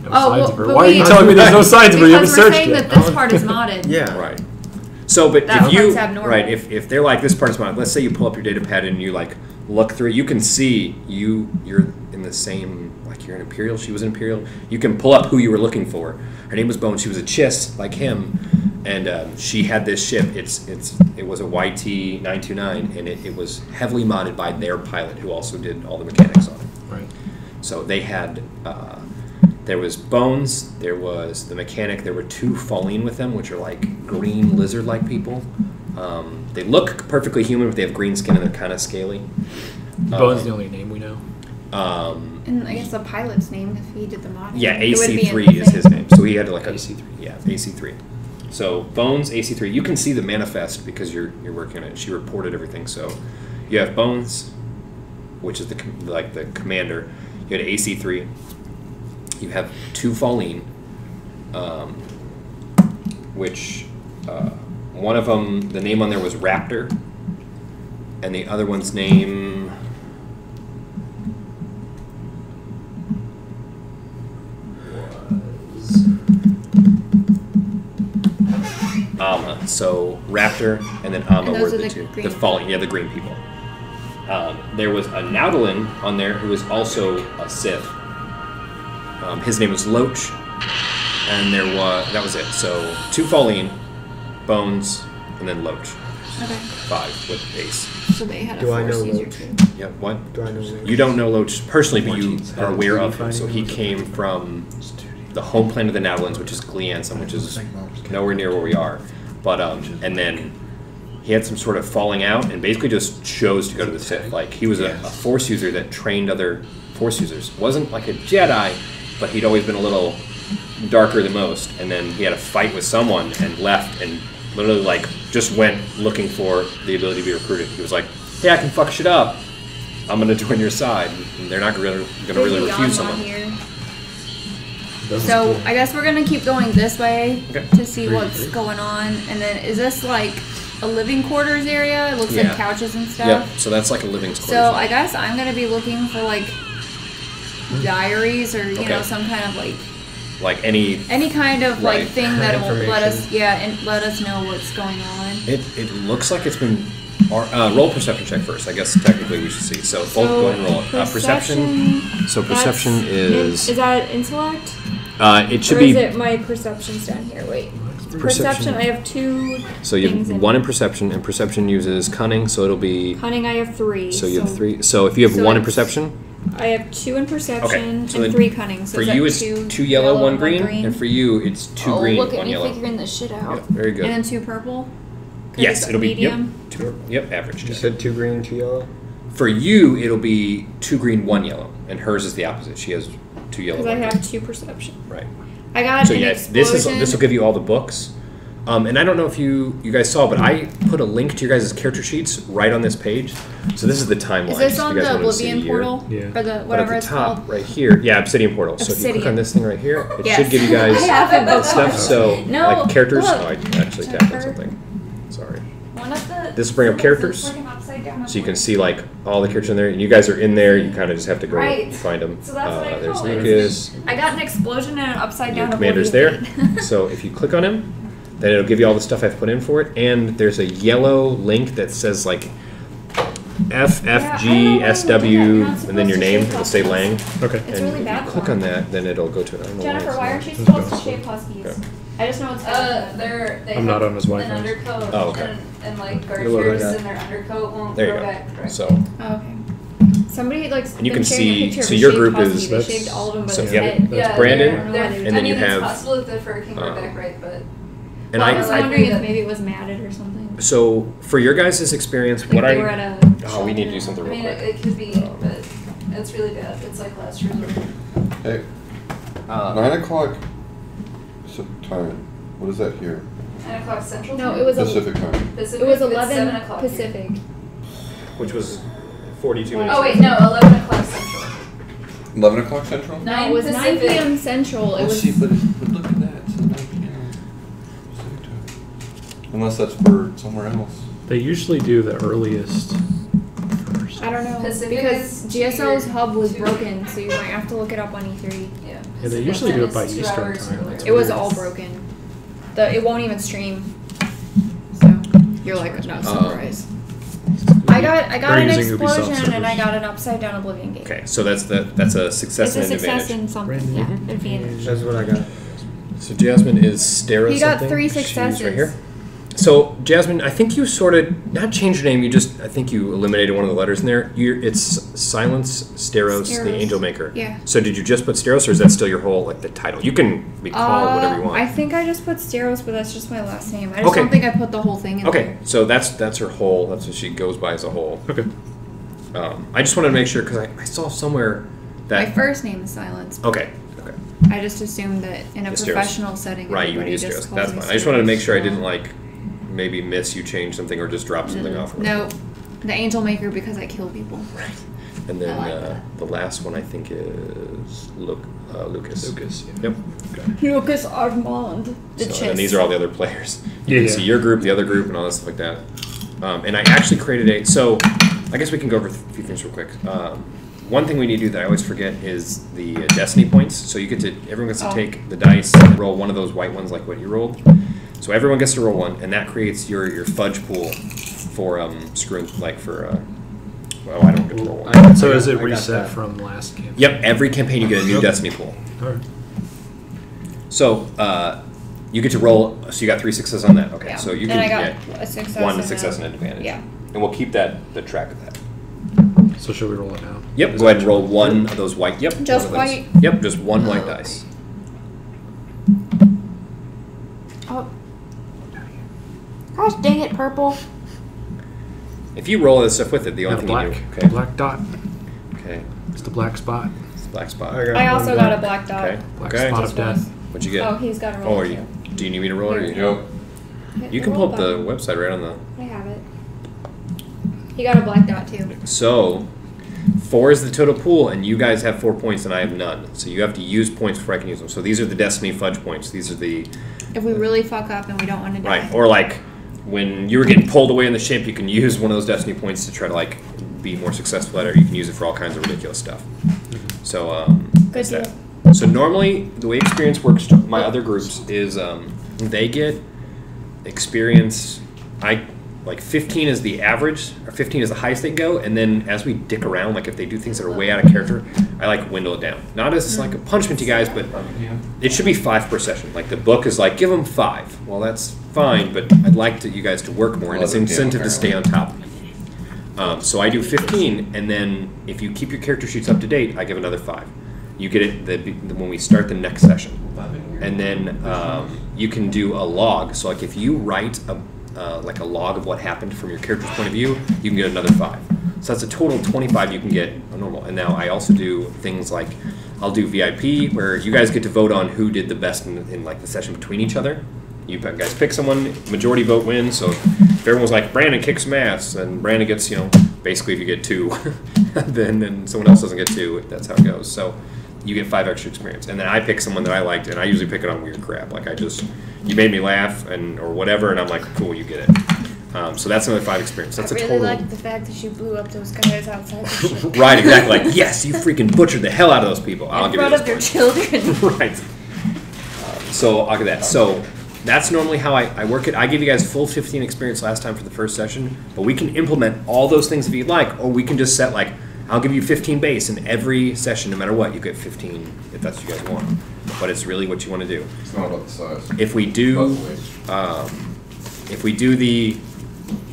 No Oh, signs well, of her. but Why are you we- telling me there's no signs of her? You haven't Because we're searched saying yet. that this part is modded. yeah. Right. So, but That if you part's abnormal. right, if they're like this part's mine, let's say you pull up your data pad and you like look through it, you can see you're in the same, like you're an Imperial. She was an Imperial. You can pull up who you were looking for. Her name was Bones. She was a Chiss like him, and she had this ship. It was a YT 929, and it was heavily modded by their pilot, who also did all the mechanics on it. Right. So they had There was Bones. There was the mechanic. There were 2 Falleen with them, which are like green lizard-like people. They look perfectly human, but they have green skin and they're kind of scaly. Bones the only name we know. And I guess the pilot's name, if he did the modeling. Yeah, it would be in AC3 the is his thing. name. So he had like a AC3. Yeah, AC3. So Bones, AC3. You can see the manifest because you're working on it. She reported everything. So you have Bones, which is the commander. You had AC3. You have 2 Falleen, which one of them, the name on there was Raptor, and the other one's name was Amma. So Raptor and then Amma And were those are the the 2. green The Falleen, yeah, the green people. There was a Nautilin on there who was also a Sith. His name was Loach, and that was it. So 2 Falleen, Bones, and then Loach. Okay. 5 with Ace. So they had a Do I force know user Loach? too. Yep. What? Do I know Loach? You don't know Loach personally, but you 14th are aware of him. fighting So he was it? came from the home planet of the Nautilins, which is Gleansum, which is nowhere near where we are. But and then he had some sort of falling out, and basically just chose to go to the Sith. Like he was a Force user that trained other Force users. Wasn't like a Jedi, but he'd always been a little darker than most. And then he had a fight with someone and left, and literally like just went looking for the ability to be recruited. He was like, "Hey, I can fuck shit up. I'm gonna join your side." And they're not gonna really refuse someone. Here. So I guess we're gonna keep going this way Okay. to see what's going on. And then is this like a living quarters area? It looks Yeah. like couches and stuff. Yep. So that's like a living quarters. So I guess I'm gonna be looking for like diaries or you Okay. know some kind of like any. kind of Right. like thing that will let us Information. and let us know what's going on. It looks like it's been. Roll perception check first. I guess technically we should see. So both go ahead and roll it. Perception. So perception is. Is that intellect? It should Or be. is it my perception's down here? Wait. Perception, I have 2 So you things have in 1 in perception, and perception uses cunning, so it'll be. Cunning, I have 3. So you have 3. So if you have So 1 in it's- perception, I have 2 in perception so then and 3 cunning. So for is you that it's 2 yellow, 1 and green, one green? and for you it's 2 Oh, green, look at 1 me yellow. figuring this shit out. Yep, very good. And then 2 purple. 'Cause Yes, it's it'll be medium. Yep, average. You Check. said 2 green, 2 yellow? For you, it'll be 2 green, 1 yellow, and hers is the opposite. She has 2 yellow. Because I 1 have green. 2 perception. Right. I got So an yeah, explosion. this will give you all the books. And I don't know if you guys saw, but I put a link to your guys' character sheets right on this page. So this is the timeline. Is this if on you guys the wanted to see Oblivion a year. portal? Yeah. Or the But whatever at it's the top, called? right here, yeah, Obsidian portal. So if you click Obsidian. on this thing right here, it Yes. should give you guys I have it before. stuff. So No, like characters. look. Oh, I actually tapped on something. Sorry. One of the This will bring up characters. looks like an upside down So you can see like all the characters in there, and you guys are in there. You kind of just have to go Right. find them. So that's what I There's call it. Lucas. I got an explosion and an upside Your down. commander's Oblivion there. gate. So if you click on him, then it'll give you all the stuff I've put in for it. And there's a yellow link that says like FFGSW and then your name. It'll say Lang. Okay. It's And really if bad you click for on them. that, then it'll go to it. I don't know why Jennifer, it's why not. aren't you supposed to shape huskies? Okay. I just know it's bad. they I'm have not on his an Wi-Fi. undercoat Oh, okay. and like guard It'll look like hairs that. and their undercoat won't There you grow go. back correctly. So Oh, okay. Somebody like And you been can sharing a see- picture of so a your shaved group husky. is- They that's- shaved all of them but so his yeah, head. that's Brandon, They're, and then you it's have, possible that the fur can grow back right, but and Well, I was I wondering if maybe it was matted or something. so for your guys' experience, Like what they I were at a oh we need to do shelter. something I real mean quick. it could be, but it's really bad. It's like last resort. Hey, 9 o'clock time. What is that here? 9 o'clock Central. No, Time? it was Pacific time. Pacific. it was It's 11 7 o'clock here. Pacific. Which was 42 minutes. Oh wait, no, 11 o'clock Central. 11 o'clock central? No, it was 9 Pacific. p.m. Central. It Oh, was see, but look at that. It's 9 p.m. Pacific time. Unless that's for somewhere else. They usually do the earliest first. I don't know Pacific because is GSL's two- hub was two- broken, so you might have to look it up on E3. Yeah. Yeah, they usually do it by It's 2 Eastern hours time. earlier. It's It was weird. all broken. It won't even stream. So you're like no surprise. I got They're an using Ubisoft explosion and I servers. got an upside down Oblivion gate. Okay, so that's a success It's a and an success advantage. in something. Brandon. Yeah, advantage. That's what I got. So Jasmine is Stera He got something. 3 She's successes. right here. So, Jasmine, I think you sort of not changed your name. I think you eliminated one of the letters in there. It's Silence Steros, the Angel Maker. Yeah. So, did you just put Steros, or is that still your whole the title? You can be called whatever you want. I think I just put Steros, but that's just my last name. I just Okay. don't think I put the whole thing in there. Okay, so that's her whole. That's what she goes by as a whole. Okay. I just wanted to make sure because I saw somewhere My that. first name is Silence. Okay. I just assumed that in a Steros. professional setting, Right, you would everybody use just Steros. calls That's me fine. I just wanted to make sure I Steros. didn't maybe miss you change something or just drop something off. No, the Angel Maker because I kill people. Right. And then I like that. the last one I think is Lucas. Lucas. Yeah. Yep. Lucas Armand. The So, chess. and then these are all the other players. You Yeah, can yeah. see your group, the other group, and all that stuff like that. And I actually created so I guess we can go over a few things real quick. One thing we need to do that I always forget is the destiny points. So everyone gets to take the dice and roll one of those white ones like what you rolled. So everyone gets to roll one, and that creates your fudge pool for screwing for. Well, I don't get to roll one. So is it I got reset that. from last game? Yep, every campaign you get a new destiny pool. All right. So you get to roll. So you got 3 successes on that. Okay, Yeah. so you And I can got get a success. one and success and an advantage. Yeah. And we'll keep the track of that. So should we roll it now? Yep. Is Go that ahead and roll one of those white. Yep. Just one of those. white? Yep. Just one white dice. Oh. Gosh dang it, purple. If you roll this stuff with it, the only Got a thing black. you do. Okay. Black dot. Okay. It's the black spot. It's a black spot. I also got a black dot. Okay. Black Okay. spot Just of death. once. What'd you get? Oh, he's got a roll. Oh, are you? Do you need me to roll? Or you? Yep. Hit You the can roll pull up the button. website right on the. I have it. He got a black dot too. So, 4 is the total pool, and you guys have 4 points, and I have none. So you have to use points before I can use them. So these are the Destiny Fudge points. These are the If we really fuck up and we don't want to die. right, or when you were getting pulled away in the ship, you can use one of those Destiny points to try to be more successful at it. Or you can use it for all kinds of ridiculous stuff. So Good that's deal. that. So normally the way experience works, my other groups is they get experience. 15 is the average, or 15 is the highest they can go, and then as we dick around, if they do things that are way out of character, I dwindle it down. Not as a punishment to you guys, but it should be 5 per session. The book is give them 5. Well, that's fine, but I'd like you guys to work more, and it's an incentive to stay on top. So I do 15, and then if you keep your character sheets up to date, I give another 5. You get it when we start the next session, and then you can do a log. So if you write a log of what happened from your character's point of view, you can get another 5. So that's a total of 25 you can get a normal. And now I also do things I'll do VIP, where you guys get to vote on who did the best in the session between each other. You guys pick someone, majority vote wins. So if everyone was Brandon kicks some ass, and Brandon gets, basically if you get 2, then someone else doesn't get 2, that's how it goes. So you get 5 extra experience. And then I pick someone that I liked, and I usually pick it on weird crap. You made me laugh or whatever, and I'm cool, you get it. So that's another 5 experience. That's I a really total. liked the fact that you blew up those guys outside the ship. Right, exactly. Yes, you freaking butchered the hell out of those people. I'll In give you front those of your points. children. Right. So I'll get that. So that's normally how I work it. I gave you guys full 15 experience last time for the first session, but we can implement all those things if you'd like, or we can just set I'll give you 15 base, and every session, no matter what, you get 15 if that's what you guys want. But it's really what you want to do. It's not about the size. If we do,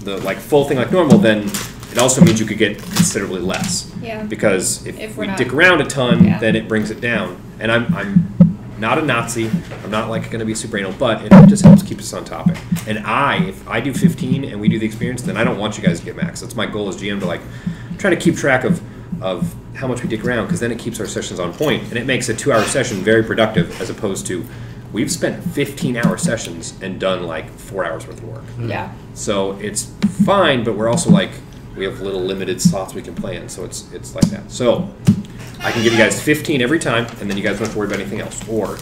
the full thing like normal, then it also means you could get considerably less. Yeah. Because if If we we're not- dick around a ton, Yeah. then it brings it down. And I'm not a Nazi. I'm not going to be super anal, but it just helps keep us on topic. And if I do 15 and we do the experience, then I don't want you guys to get max. That's my goal as GM to try to keep track of how much we dick around, because then it keeps our sessions on point, and it makes a 2-hour session very productive, as opposed to we've spent 15-hour sessions and done 4 hours worth of work. Yeah. So it's fine, but we're also we have little limited slots we can play in, so it's like that. So I can give you guys 15 every time, and then you guys don't have to worry about anything else. Or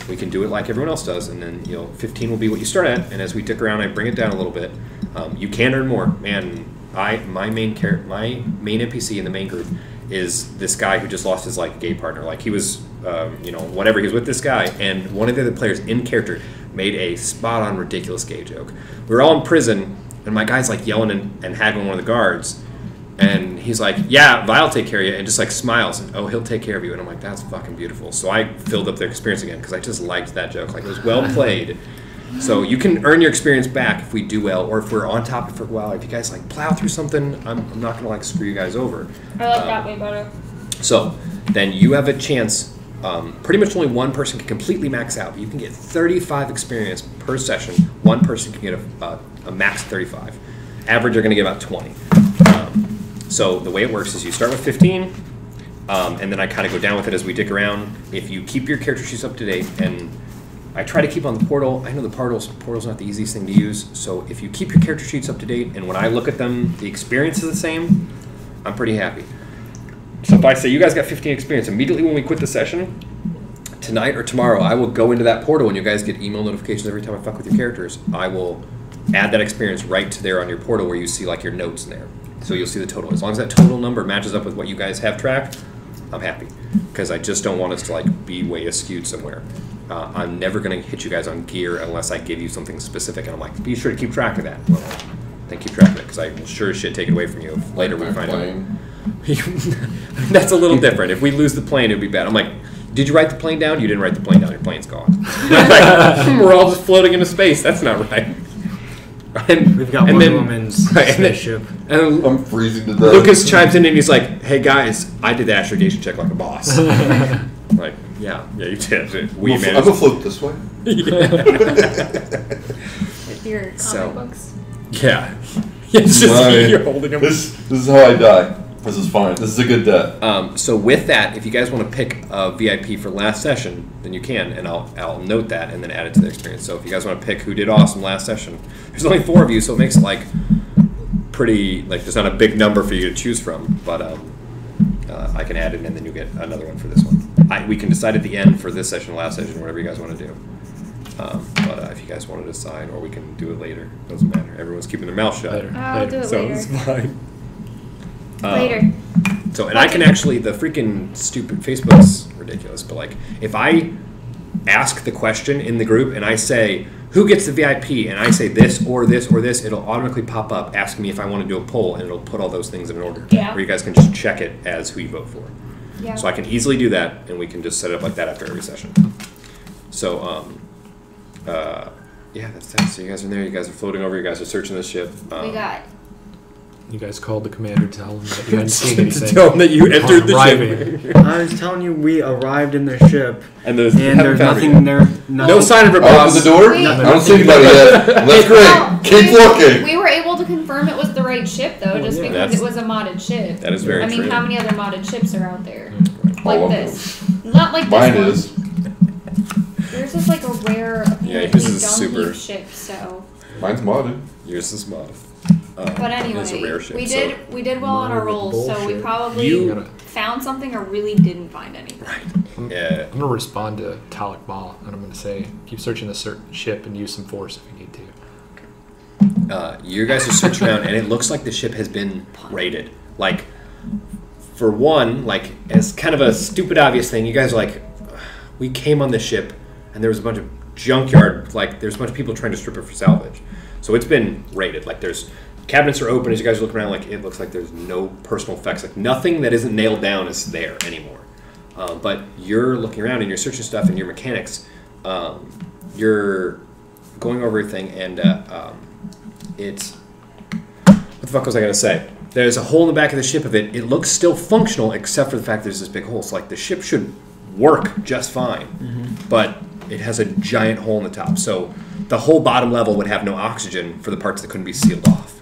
we can do it like everyone else does, and then 15 will be what you start at, and as we dick around, I bring it down a little bit. You can earn more, man. My main NPC in the main group is this guy who just lost his gay partner. He was, whatever. He was with this guy, and one of the other players in character made a spot-on ridiculous gay joke. We were all in prison, and my guy's yelling and haggling one of the guards, and he's "Yeah, Vi'll take care of you," and just smiles, and he'll take care of you, and I'm that's fucking beautiful. So I filled up their experience again because I just liked that joke. It was well played. So you can earn your experience back if we do well, or if we're on top for a while. If you guys like plow through something, I'm not gonna like screw you guys over. I like that way better. So then you have a chance. Pretty much only one person can completely max out. You can get 35 experience per session. One person can get a max 35. Average, you're going to get about 20. So the way it works is you start with 15, and then I kind of go down with it as we dig around. If you keep your character sheets up to date, and I try to keep on the portal. I know the portal's not the easiest thing to use. So if you keep your character sheets up to date, and when I look at them, the experience is the same, I'm pretty happy. So if I say you guys got 15 experience, immediately when we quit the session, tonight or tomorrow, I will go into that portal and you guys get email notifications every time I fuck with your characters. I will add that experience right to there on your portal where you see like your notes in there. So you'll see the total. As long as that total number matches up with what you guys have tracked, I'm happy. Because I just don't want us to like be way askewed somewhere. I'm never going to hit you guys on gear unless I give you something specific. And I'm like, be sure to keep track of that. Well, then keep track of it because I will sure as shit take it away from you if later we find out. That's a little different. If we lose the plane, it would be bad. I'm like, did you write the plane down? You didn't write the plane down. Your plane's gone. Like, we're all just floating into space. That's not right. We've got Wonder Woman's spaceship. And I'm freezing to death. Lucas chimes in and he's like, hey guys, I did the astrogation check like a boss. Like, yeah, you did. I'm gonna float this way. With your comic So, books. Yeah. It's just you're holding them. This is how I die. This is fine. This is a good death. So with that, if you guys want to pick a VIP for last session, then you can, and I'll note that and then add it to the experience. So if you guys want to pick who did awesome last session, there's only 4 of you, so it makes it like pretty like there's not a big number for you to choose from, but I can add it and then you get another one for this one. We can decide at the end for this session, last session, whatever you guys want to do. But if you guys want to decide, or we can do it later, doesn't matter. Everyone's keeping their mouth shut. I'll do it so later. it's fine. Later. So, and I can actually, the freaking stupid Facebook's ridiculous, but like, if I ask the question in the group and I say, who gets the VIP, and I say this or this or this, it'll automatically pop up asking me if I want to do a poll, and it'll put all those things in order. Yeah. Where you guys can just check it as who you vote for. Yeah. So I can easily do that, and we can just set it up like that after every session. So, yeah, that's that. So you guys are there, you guys are floating over, you guys are searching the ship. We got. You guys called the commander to tell him that you hadn't seen anything. To tell him that you entered the Arriving. ship. I was telling you, we arrived in their ship, And there's nothing there. No sign of her Open boss. the door? Wait. I don't see anybody yet. That's great. Keep looking. We were able to confirm it was the right ship, though, just because That's- it was a modded ship. That is very I mean, true. how many other modded ships are out there? All Like of this. Not like Mine this is. one. Yours is like a rare, Yeah, apparently yours is super. don't ship, so. Mine's modded. Yours is mod. But anyway, it's a rare ship, we so- did well on our Mine rolls, with so we bullshit. probably You- found something or really didn't find anything. Yeah. I'm gonna respond to Talik Mal, and I'm gonna say, keep searching the ship and use some force if you need to. You guys are searching around, and it looks like the ship has been raided. Like, for one, like, as kind of a stupid, obvious thing, you guys are like, we came on the ship, and there was a bunch of junkyard, like, there's a bunch of people trying to strip it for salvage. So it's been raided. Like, there's cabinets are open as you guys look around. Like, it looks like there's no personal effects. Like, nothing that isn't nailed down is there anymore. But you're looking around and you're searching stuff and your mechanics. You're going over everything, and it's what the fuck was I gonna say? There's a hole in the back of the ship of it. It looks still functional except for the fact there's this big hole. So like the ship should work just fine, but it has a giant hole in the top. So the whole bottom level would have no oxygen for the parts that couldn't be sealed off.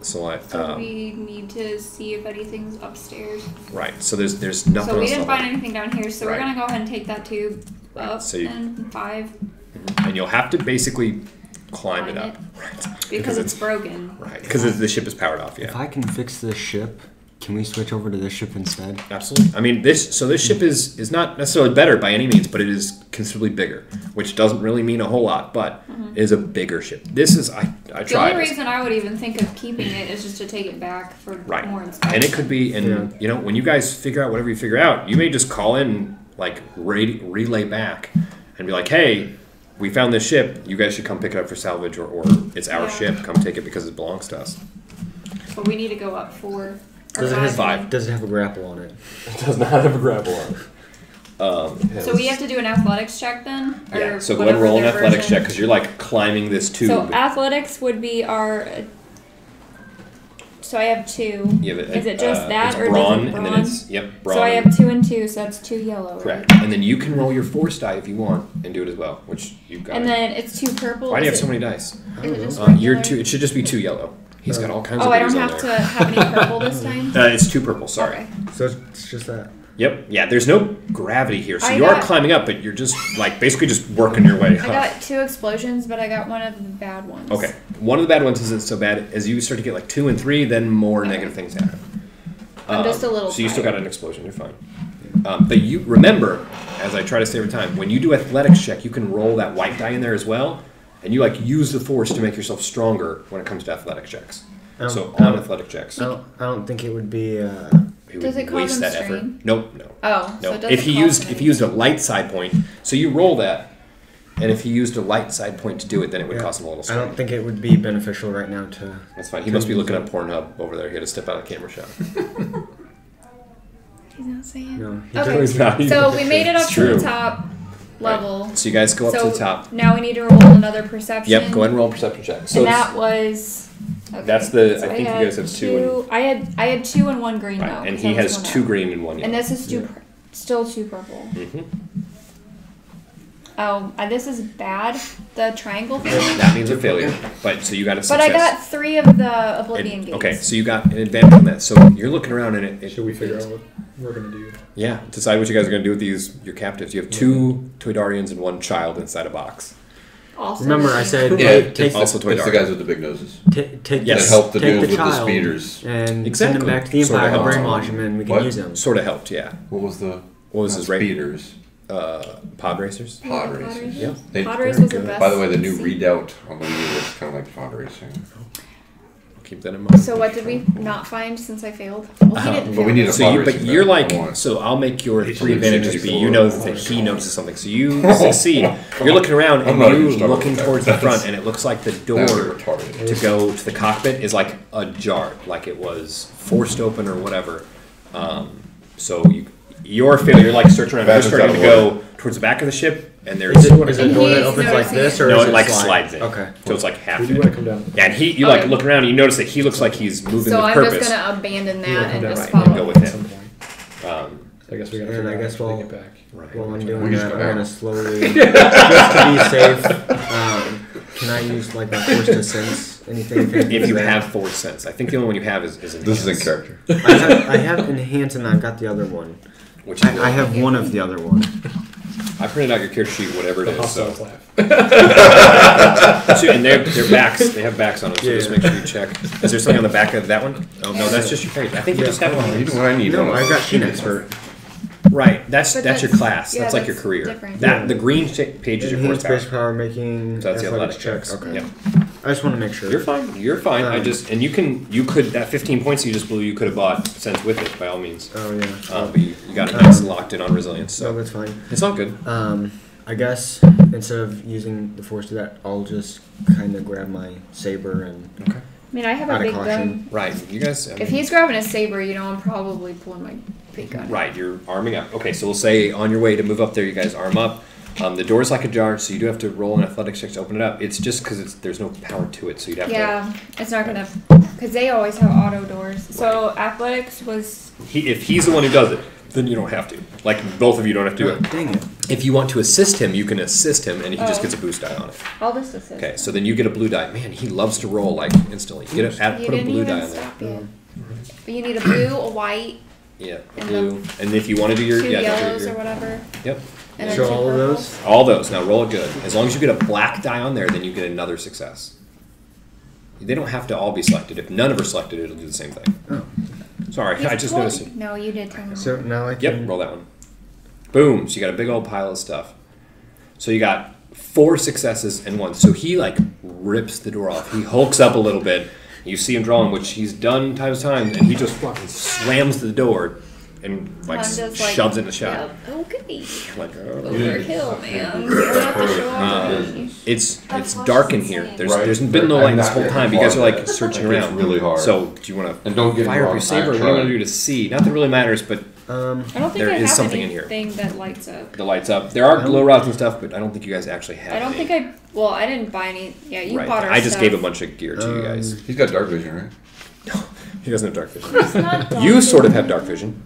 So We need to see if anything's upstairs. right. So there's nothing. So we else didn't level. find anything down here, so Right. we're gonna go ahead and take that tube up So you- and 5 And you'll have to basically climb it Climb up, right? because it's broken. Right, because the ship is powered off. Yeah. If I can fix this ship, can we switch over to this ship instead? Absolutely. I mean, this ship is not necessarily better by any means, but it is considerably bigger, which doesn't really mean a whole lot, but it is a bigger ship. This is I The tried. only reason I would even think of keeping it is just to take it back for Right, more inspection. and it could be, and you know, when you guys figure out whatever you figure out, you may just call in, like relay back, and be like, hey, we found this ship. You guys should come pick it up for salvage, or it's our Yeah. ship. Come take it because it belongs to us. But we need to go up 4. Does it have 5. Does it have a grapple on it? It does not have a grapple on it. So we have to do an athletics check then? Or Yeah, so go ahead and roll an athletics check because you're like climbing this tube. So athletics would be our. So I have 2. Is it just that it's or brawn, does it brawn? and then it's brawn. So I have 2 and 2, so that's 2 yellow. Correct. Right? And then you can roll your force die if you want and do it as well, which you've got. And then it's 2 purple. Why do you Is have so it- many dice? Is it just You're regular? 2. It should just be 2 yellow. He's got all kinds of Oh, I don't things on have there. to have any purple this time? It's 2 purple. Sorry. Okay. So it's just that. Yep. Yeah. There's no gravity here, so I you are got- climbing up, but you're just like basically just working your way I up. got 2 explosions, but I got one of the bad ones. Okay. One of the bad ones isn't so bad. As you start to get like 2 and 3, then more negative things happen. I'm just a little So you still tired. got an explosion. You're fine. But you remember, as I try to say every time, when you do athletics check, you can roll that white die in there as well, and you like use the force to make yourself stronger when it comes to athletic checks. So on athletic checks, I don't think it would be. he Does would it cause waste him that strain? effort. Nope. No. Oh, No. so it doesn't If he cost used any. a light side point, so you roll that, and if he used a light side point to do it, then it would cost him a little I strain. don't think it would be beneficial right now to. That's fine. He must be looking at Pornhub over there. He had to step out of the camera shot. He's not saying. No, he Okay. He's not. So we made it up It's to the true. top level. So you guys go up So to the top. now we need to roll another perception. Yep. Go ahead and roll a perception check. So And it's- that was. Okay. That's the- So I think you had guys have 2 I had 2 and 1 green though. right, and 'cause he that was has one 2 up. green and 1 yellow. And this is still 2 purple. Mhm. Oh, this is bad. The triangle thing. That means a failure. But so you got a But success. I got 3 of the Oblivion gates. Okay, so you got an advantage on that. So you're looking around and it Should we figure out what we're gonna do? yeah, decide what you guys are gonna do with your captives. You have 2 Toydarians and 1 child inside a box. Also Remember, I said Yeah, take also it's the guys with the big noses. take Yes. That help to take deal the with the child speeders. and send Exactly. him back to the Sorta Empire. helped. Brainwash him, and we can What? use him. Sort of helped, yeah. What was the What was not his rate? speeders? Pod racers. Pod racers. Yeah. They- Pod race was the good. best. By the way, the new scene. readout on the Wii was kind of like pod racing. Keep that in mind. So what did we not find since I failed? Well, he didn't but we fail. need a So you, pod but racing you're guy. like, I want. so I'll make your Each 3 of the advantages be. You 64. know that he notices something, so you succeed. You're looking around and I'm not even you're starting looking with that. towards the front, and it looks like the door Now you're retarded. to go to the cockpit is like ajar, like it was forced open or whatever. So your failure, you're like searching around, you're Backwards starting to out of go towards the back of the ship, and there's Is it a And door that he's opens like noticing this, it. or no, is it it like slide? slides in. Okay. So it's like half We do in. want to come down. Yeah, and you like Okay. look around and you notice that he looks like he's moving So with I'm purpose. just gonna abandon that Yeah, and come just down, follow. and go with At some him. point. Um, So I guess we gotta And figure I out guess how to we'll- get back. right. While I'm We doing just that, go I'm gonna out. slowly, just to be safe. Can I use like my force to sense anything? If you have force sense, I think the only one you have is enhance. This is in character. I have enhance, and I've got the other one. Which is I have one of the other one. I printed out your character sheet, whatever it The is. hostiles So, laugh. and their backs, they have backs on them. So just Yeah. make sure you check. Is there something on the back of that one? Oh no, that's just your character. I think you just have it on. You know what I need? No, one of I've got those. Keen Expert. Right, that's But your that's- class. yeah, that's like your that's career. different. That the green page is your Enhanced horsepower. base power making So that's the athletics athletic checks. Okay. Yep. I just want to make sure. You're fine. You're fine. I Um, just and you could that 15 points you just blew. You could have bought sense with it by all means. Oh yeah. But you got it nice and locked in on resilience. So So that's fine. it's all good. I guess instead of using the force to that, I'll just kind of grab my saber and Okay. I mean, I have a out of big gun. caution. Right. You guys. I If mean, he's grabbing a saber, I'm probably pulling my big gun. Right, you're arming up. Okay, so we'll say on your way to move up there, you guys arm up. The door's like ajar, so you do have to roll an athletics check to open it up. It's just because there's no power to it, so you'd have Yeah, it's not gonna, because they always have auto doors. So athletics was. to. If he's the one who does it, then you don't have to. Like both of you don't have to do it. Dang it. If you want to assist him, you can assist him, and he just Oh. gets a boost die on it. I'll just assist. Okay, so then you get a blue die. Man, he loves to roll like instantly. You get You put a didn't blue even die on there. stop yet. But you need a blue, a white, Yeah, And blue. And if you want to do your 2 yeah, yellows your, or whatever. yep. And then So 2 all of purples. those? All those. Now roll it good. As long as you get a black die on there, then you get another success. They don't have to all be selected. If none of are selected, it'll do the same thing. Oh. Sorry, He's I just told noticed you- it. No, you did tell me. So now I can. Yep, roll that one. Boom. So you got a big old pile of stuff. So you got 4 successes and 1. So he like rips the door off. He hulks up a little bit. You see him drawing, which he's done times, and he just fucking slams the door. and I'm like just like, shoves it in the shot. yeah, okay. Like, Overkill, man. You don't have to show off. it's dark in here. There's Right. been no light this whole Not time. You getting guys are like far. searching Like, it's around. really hard. So do you want to And don't get me fire up wrong, your saber? Or I've what do you want to tried. do to see? Not that it really matters, but I don't think There I is have something in here. anything that lights up. the lights up. There are glow rods and stuff, but I don't think you guys actually have. I don't any. think well, I didn't buy any. Yeah, you Right. bought our I just stuff. gave a bunch of gear to you guys. He's got dark vision, right? He doesn't have dark vision. It's not dark You sort of vision. have dark vision,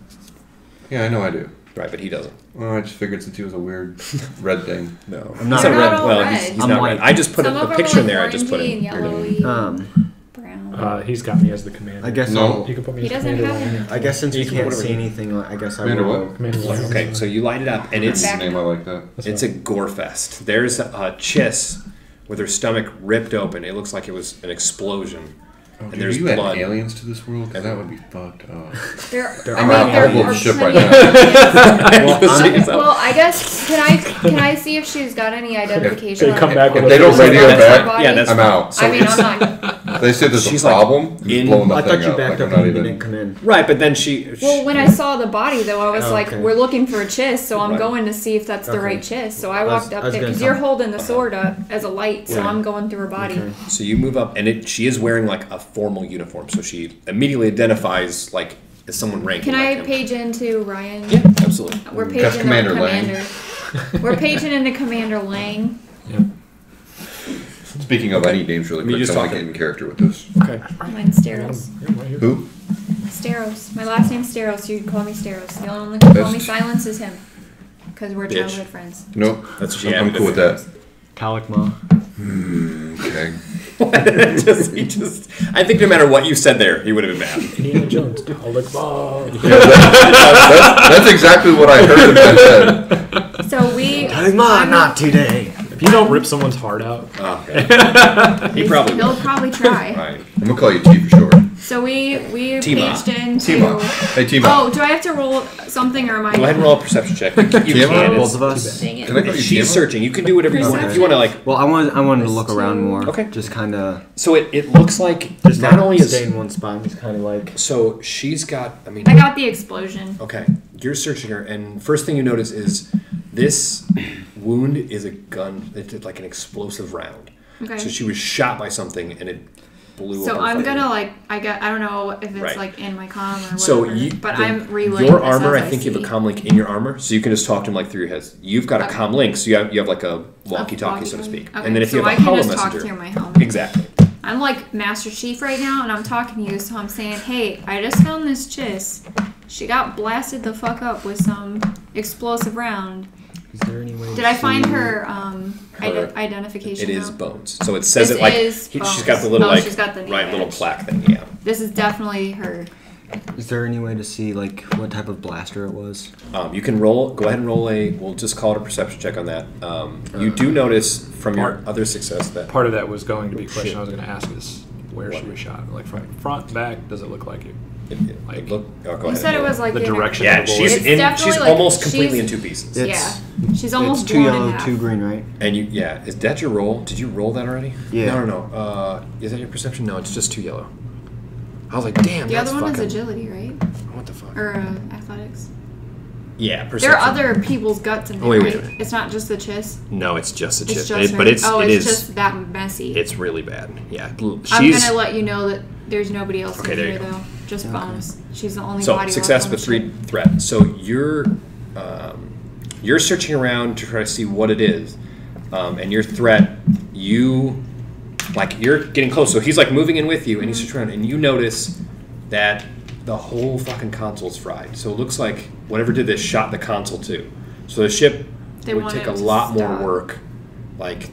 Yeah, I know I do. right? But he doesn't. Well, I just figured since he was a weird red thing. No, I'm not he's They're red. not all Well, red. he's I'm not white. red. I just put Some a of them picture are in there. I like just put orangey in. and yellowy, brown. He's got me as the commander. I guess No. I'll- You can put me He as doesn't commander. have Lion. I guess since we You can can't whatever see you- anything, I guess I Commander will. what? Commander Lion. Okay, so you light it up, and it's Back. Name I like that. it's a gore fest. There's a chiss with her stomach ripped open. It looks like it was an explosion, and Dude, there's you add blood. aliens to this world? Because that would be fucked up. I'm out. I'll blow the ship right now. Well, I guess can I see if she's got any identification? They on come her- back with If they don't a- radio on her back, body? yeah, that's I'm out. I mean, I'm not. They said there's a She's like problem. in- blowing the I thing thought you out. backed Like, up I'm not and you even. didn't come in. Right, but then she. Well, when I saw the body, though, I was Oh, like, okay. we're looking for a chiss, so I'm Right. going to see if that's the Okay. right chiss. So I I was- walked I up was there gonna because you're come. holding the sword up as a light, so Yeah. I'm going through her body. Okay. So you move up, and she is wearing like a formal uniform, so she immediately identifies like as someone ranking. Can I like him. page into Ryan? Yeah, absolutely. We're That's paging into Commander Lang. Commander. We're paging into Commander Lang. Speaking of, I need names really I mean, quick. you just So I talk get in character with this. Okay. Mine's Steros. Yeah, right here. Who? Steros. My last name's Steros. You can call me Steros. The only one that can call me That's- Silence is him. Because we're Bitch. childhood friends. Nope. That's what she I'm added. cool with that. Talikma. Okay. I think no matter what you said there, he would have been mad. Indiana Jones. Alec Ball. That's exactly what I heard in that head. So we. Talikma, not today. If you don't rip someone's heart out, Oh, okay. He probably He'll will. probably try. Right. I'm gonna call you T for short. So we T-Ma. paged into. T-Ma. Hey, T-Ma. Oh, do I have to roll something or am I? Go ahead and roll a perception check. You T-Ma? can. Both It's, of us. Dang it. Can I call you she's T-Ma? searching. You can do whatever you want. If you want to like. Well, I wanted to look around more. Okay. Just kind of. So it looks like just not only stay is in one spot, just kind of like. so she's got. I mean. I got the explosion. Okay, you're searching her, and first thing you notice is this wound is a gun. It's like an explosive round. Okay. So she was shot by something, and it blew. So up her I'm fucking- gonna I don't know if it's Right. like in my comm or whatever. So you, but the- I'm relaying your this armor. as I think you have a see. comm link in your armor, so you can just talk to him like through your head. You've got a Okay. comm link, so you have like a walkie-talkie, so to walkie-talkie. speak. Okay, And then if so you have I a can hollow just talk messenger, through my helmet. exactly. I'm like Master Chief right now, and I'm talking to you, so I'm saying, hey, I just found this chiss. She got blasted the fuck up with some explosive round. Is there any way? Did I find to- her Her- identification? It is though? bones. So it says This it like is she's bones. got the little Oh, like she's got the name right little badge. plaque thing. Yeah. This is definitely her. Is there any way to see like what type of blaster it was? You can roll. Go ahead and roll a. We'll just call it a perception check on that. You do notice from your Part- other success that Part of that was going to be a question Shit. I was going to ask is where What? she was shot. Like front, back, does it look like it? it look. Oh, go You ahead said and it roll. was like The in her- direction. Yeah, It's she's in. definitely She's like- almost completely in she's- two pieces. It's She's almost it's two blown in yellow, half. two green, right? And you, yeah, is that your roll? Did you roll that already? Yeah. No. Is that your perception? No, it's just two yellow. I was like, damn. The that's other one fucking, is agility, right? What the fuck? Or athletics. Yeah, There perception. are other people's guts in there, Oh, wait a right? minute. It's not just the chiss. No, it's just a It's chip. just her. But it's oh, it it's is. just that messy. It's really bad. Yeah. I'm She's gonna let you know that there's nobody else Okay, in there here you go. though. Just bones. She's the only so body success left on with the 3 ship. threat. So you're searching around to try to see what it is, and your threat. You're getting close. So he's like moving in with you, and he's just around, and you notice that the whole fucking console's fried. So it looks like whatever did this shot the console too. So the ship They would want take it a to lot more stop. work,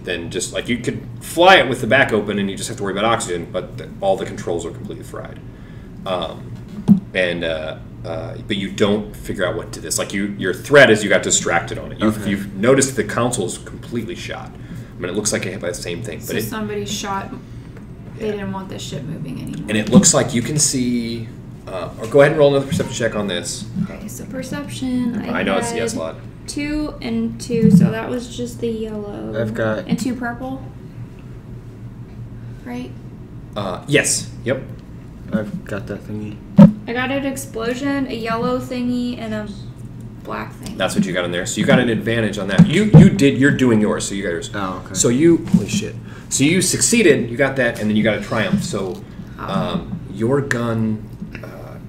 than just like you could fly it with the back open and you just have to worry about oxygen, but all the controls are completely fried. But you don't figure out what did this. Like your threat is you got distracted on it. You've noticed the console's completely shot. I mean, it looks like it hit by the same thing, So but somebody shot. They Yeah. didn't want this ship moving anymore. and it looks like you can see. Or go ahead and roll another perception check on this. Okay, so perception. I know it's had yes, lot. 2 and 2, so that was just the yellow. I've got- and 2 purple. Right. Yes. Yep. I've got that thingy. I got an explosion, a yellow thingy, and a black thing. That's what you got in there. So you got an advantage on that. You're doing yours, so you got yours. Oh, okay. So holy shit. So you succeeded, you got that, and then you got a triumph. So your gun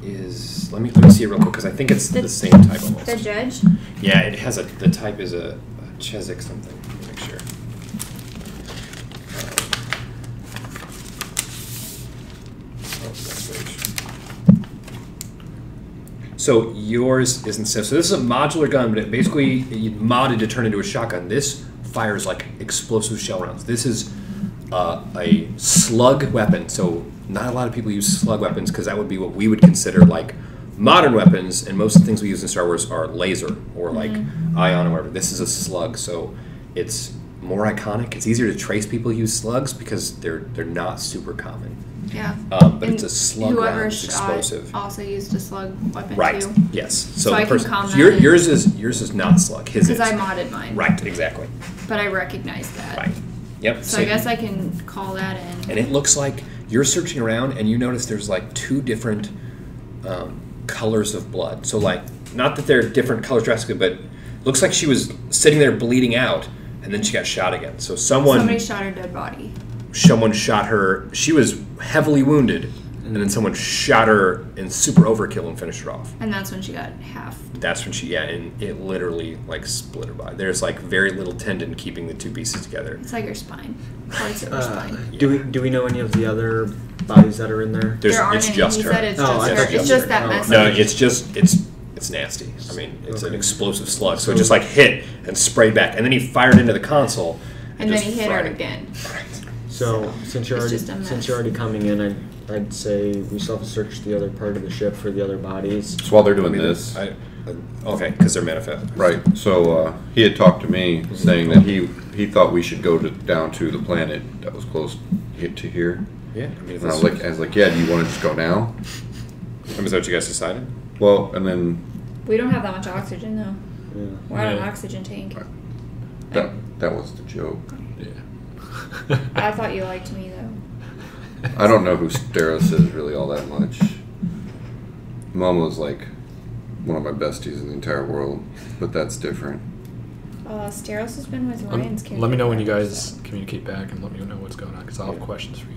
is, let me see it real quick, because I think it's the same type almost. The judge? Yeah, it has the type is a Chezik something. Let me make sure. So yours isn't so. So this is a modular gun, but it basically you modded to turn into a shotgun. This fires like explosive shell rounds. This is a slug weapon. So not a lot of people use slug weapons because that would be what we would consider like modern weapons. And most of the things we use in Star Wars are laser or like ion or whatever. This is a slug, so it's more iconic. It's easier to trace people who use slugs because they're not super common. Yeah. But And it's a slug whoever round. It's shot explosive. also used a slug weapon Right. too. Yes. So the I can person, calm that yours is not slug. His is. Because I modded mine. Right. Exactly. But I recognize that. Right. Yep. So I guess I can call that in. And it looks like you're searching around, and you notice there's like two different colors of blood. So like, not that they're different colors drastically, but it looks like she was sitting there bleeding out, and then she got shot again. So Somebody shot her dead body. someone shot her. She was heavily wounded, and then someone shot her in super overkill and finished her off. And that's when she got half. That's when and it literally like split her body. There's like very little tendon keeping the two pieces together. It's like her spine. Parts of her spine. Do we know any of the other bodies that are in there? There aren't It's any. just He her. said it's Oh, just I her. thought It's just just her. that Oh. message. No, it's nasty. I mean, it's an Okay. explosive slug. So it just like hit and sprayed back, and then he fired into the console. And then just he hit her fried it. again. So since you're It's already just a mess. since you're already coming in, I'd say we still have to search the other part of the ship for the other bodies. So while they're doing I mean, this, okay, because they're manifest. right? So he had talked to me saying that he thought we should go down to the planet that was close to here. Yeah, I mean, if And I that's- was like, yeah. Do you want to just go now? is that what you guys decided? Well, and then We don't have that much oxygen though. Yeah. We're on an Yeah. oxygen tank. that was the joke. Yeah. I thought you liked me though. I don't know who Steros is really all that much. Momo's like one of my besties in the entire world, but that's different. Steros has been with Ryan's character. Let me know when you forever, guys so. communicate back and let me know what's going on because I'll have questions for you.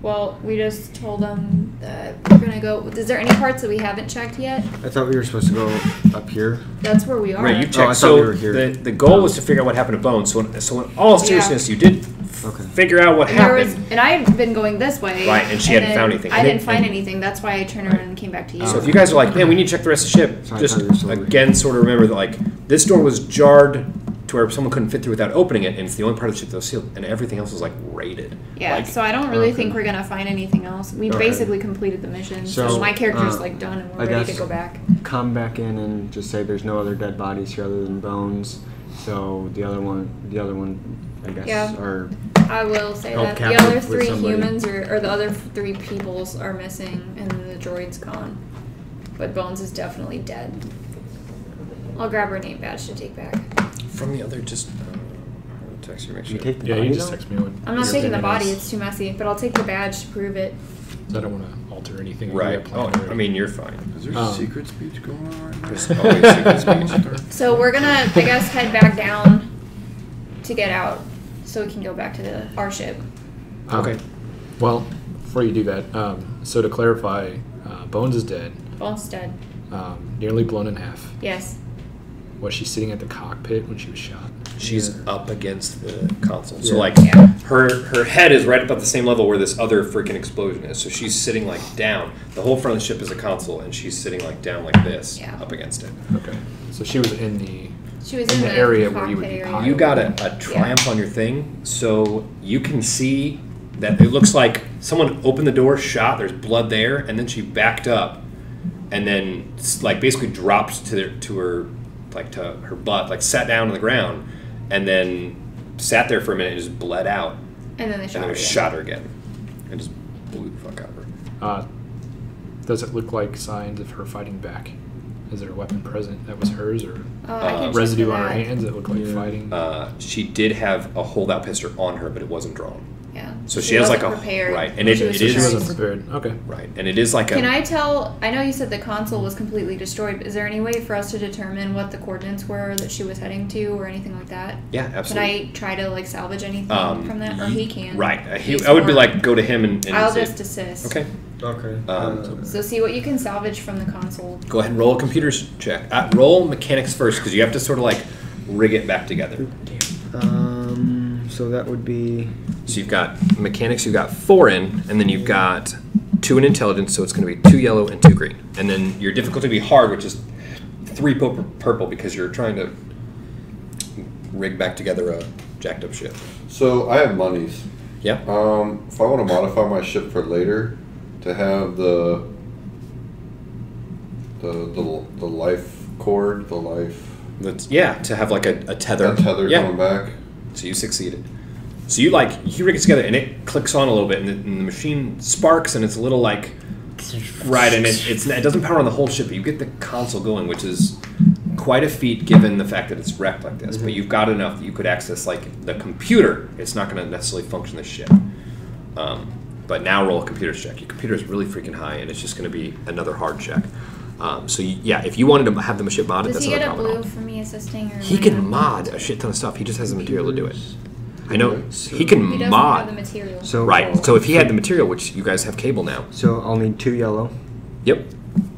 Well, we just told them that we're gonna go. Is there any parts that we haven't checked yet? I thought we were supposed to go up here. That's where we are. Right, you Oh, I checked. thought So we were here. the goal was to figure out what happened to Bones. So in all seriousness, you did Okay. figure out what And there happened. was, and I had been going this way. Right, and she hadn't then found anything. I And didn't it- find and- anything. That's why I turned around and came back to you. So if you guys are like, man, we need to check the rest of the ship, So I just thought you were still over again, sort of remember that like this door was jarred to where someone couldn't fit through without opening it, and it's the only part of the ship that was sealed, and everything else was like raided. yeah, Like, so I don't really okay. think we're gonna find anything else. We Okay. basically completed the mission, so, So, my character's uh, like done and we're I ready guess- to go back. Come back in and just say there's no other dead bodies here other than Bones. So the other one, I guess, Yeah. are I will say Held that the captive other with three somebody. humans or the other three peoples are missing, and then the droid's gone. But Bones is definitely dead. I'll grab her name badge to take back. from the other, just text you, make Do you sure. take the Yeah, you bodies just out? text me when. I'm not you're taking the thinking body; this. it's too messy. But I'll take the badge to prove it. 'Cause I don't want to alter anything. we Right. have Oh, planned I mean, you're fine. Is there Um, secret speech going on right now? There's always secret speech. So we're gonna, I guess, head back down to get out, so we can go back to our ship. Okay. Well, before you do that, so to clarify, Bones is dead, Bones dead. nearly blown in half. Yes. Was she sitting at the cockpit when she was shot? She's up against the console. So Yeah. like Yeah. her head is right up at the same level where this other freaking explosion is. So she's sitting like down. The whole front of the ship is a console, and she's sitting like down like this, Yeah. up against it. Okay. So she was in the. She was In in the the area where you would cockpit be area. pilot. You got a triumph on your thing, so you can see that it looks like someone opened the door, shot. There's blood there, and then she backed up, and then like basically dropped to her butt, like sat down on the ground, and then sat there for a minute and just bled out, And then they shot and her. then again. shot her again, and just blew the fuck out of her. Does it look like signs of her fighting back? Is there a weapon present that was hers, or I can check residue for on her that. hands that look like Yeah. fighting? She did have a holdout pistol on her, but it wasn't drawn. Yeah. So She she has like wasn't a prepared. right, and it, She was it She is wasn't prepared. Okay. right, and it is like Can a. I tell? I know you said the console was completely destroyed, but is there any way for us to determine what the coordinates were that she was heading to, or anything like that? Yeah, absolutely. Can I try to like salvage anything from that, or he can? Right. He's I would be more- like, go to him and I'll say, just assist. okay. Okay. So see what you can salvage from the console. Go ahead and roll a computer's check. Roll mechanics first because you have to sort of like rig it back together. So that would be. So you've got mechanics, you've got 4 in, and then you've got 2 in intelligence, so it's going to be 2 yellow and 2 green. And then your difficulty will be hard, which is 3 purple because you're trying to rig back together a jacked up ship. So I have monies. Yeah. If I want to modify my ship for later, to have the life cord, the life To have like a tether. that tether Yeah. coming back. So you succeeded. So you rig it together and it clicks on a little bit and the machine sparks and it's a little like right and it doesn't power on the whole ship, but you get the console going, which is quite a feat given the fact that it's wrecked like this. But you've got enough that you could access like the computer. It's not going to necessarily function the ship. But now roll a computer's check. Your computer is really freaking high and it's just going to be another hard check. If you wanted to have the ship modded, Does that's he not get a a problem at blue all. for me assisting? Or He can mod a shit ton of stuff. He just has the material to do it. I know he can He doesn't mod. have the material. So Right. So if he had the material, which you guys have cable now. So I'll need 2 yellow. Yep.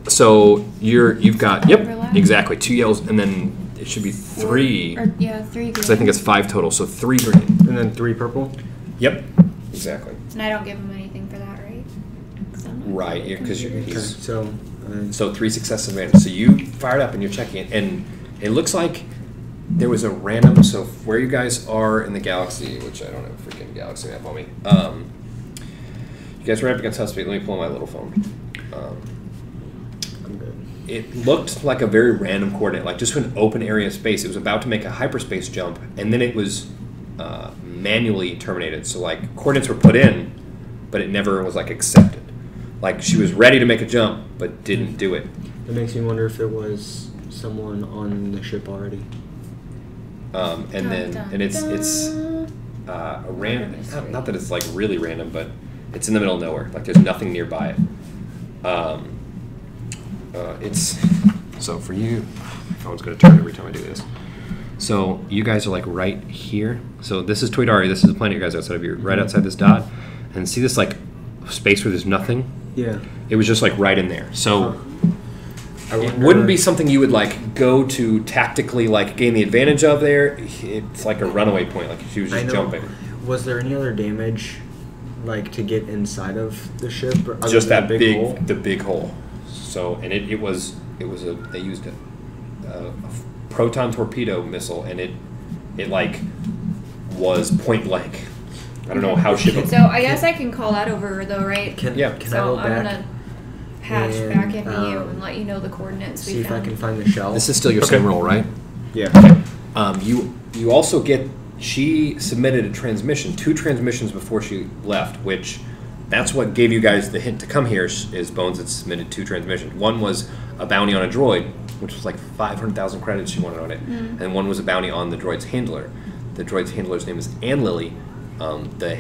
So you've got Overlap. exactly 2 yellows, and then it should be 3 Or, yeah, 3 green. because I think it's 5 total. So 3 green. And then 3 purple. Yep. Exactly. And I don't give him anything for that, right? 'Cause I'm not Right. good at Because computers. Okay. he's So 3 successes advantage. So you fired up and you're checking it, and it looks like there was a random. So where you guys are in the galaxy, which I don't have a freaking galaxy map on me. You guys were up against us. Let me pull my little phone. I'm good. It looked like a very random coordinate, like just an open area of space. It was about to make a hyperspace jump, and then it was manually terminated. So like coordinates were put in, but it never was like accepted. Like she was ready to make a jump, but didn't do it. It makes me wonder if there was someone on the ship already. And it's a random. Not that it's like really random, but it's in the middle of nowhere. Like there's nothing nearby it. It's so for you. My phone's gonna turn every time I do this. So you guys are like right here. So this is Toydari. This is the planet you guys are outside of. You're right outside this dot, and see this like space where there's nothing. Yeah. It was just like right in there. So I it wonder- wouldn't be something you would like go to tactically like gain the advantage of there. It's like a runaway point. Like she was I just know. jumping. Was there any other damage, like to get inside of the ship? Or other Just than that the hole? the big hole. So and it was they used a proton torpedo missile and it like was point blank. I don't know how ship. So I guess I can call that over though, right? Can Yeah. Can I So go I'm back gonna patch and, back into you and let you know the coordinates we see if I found. can find the shell? This is still your same roll, right? Yeah. You also get. She submitted a transmission, 2 transmissions before she left, which that's what gave you guys the hint to come here. Is Bones had submitted 2 transmissions. One was a bounty on a droid, which was like 500,000 credits she wanted on it, and one was a bounty on the droid's handler. The droid's handler's name is Ann Lily. The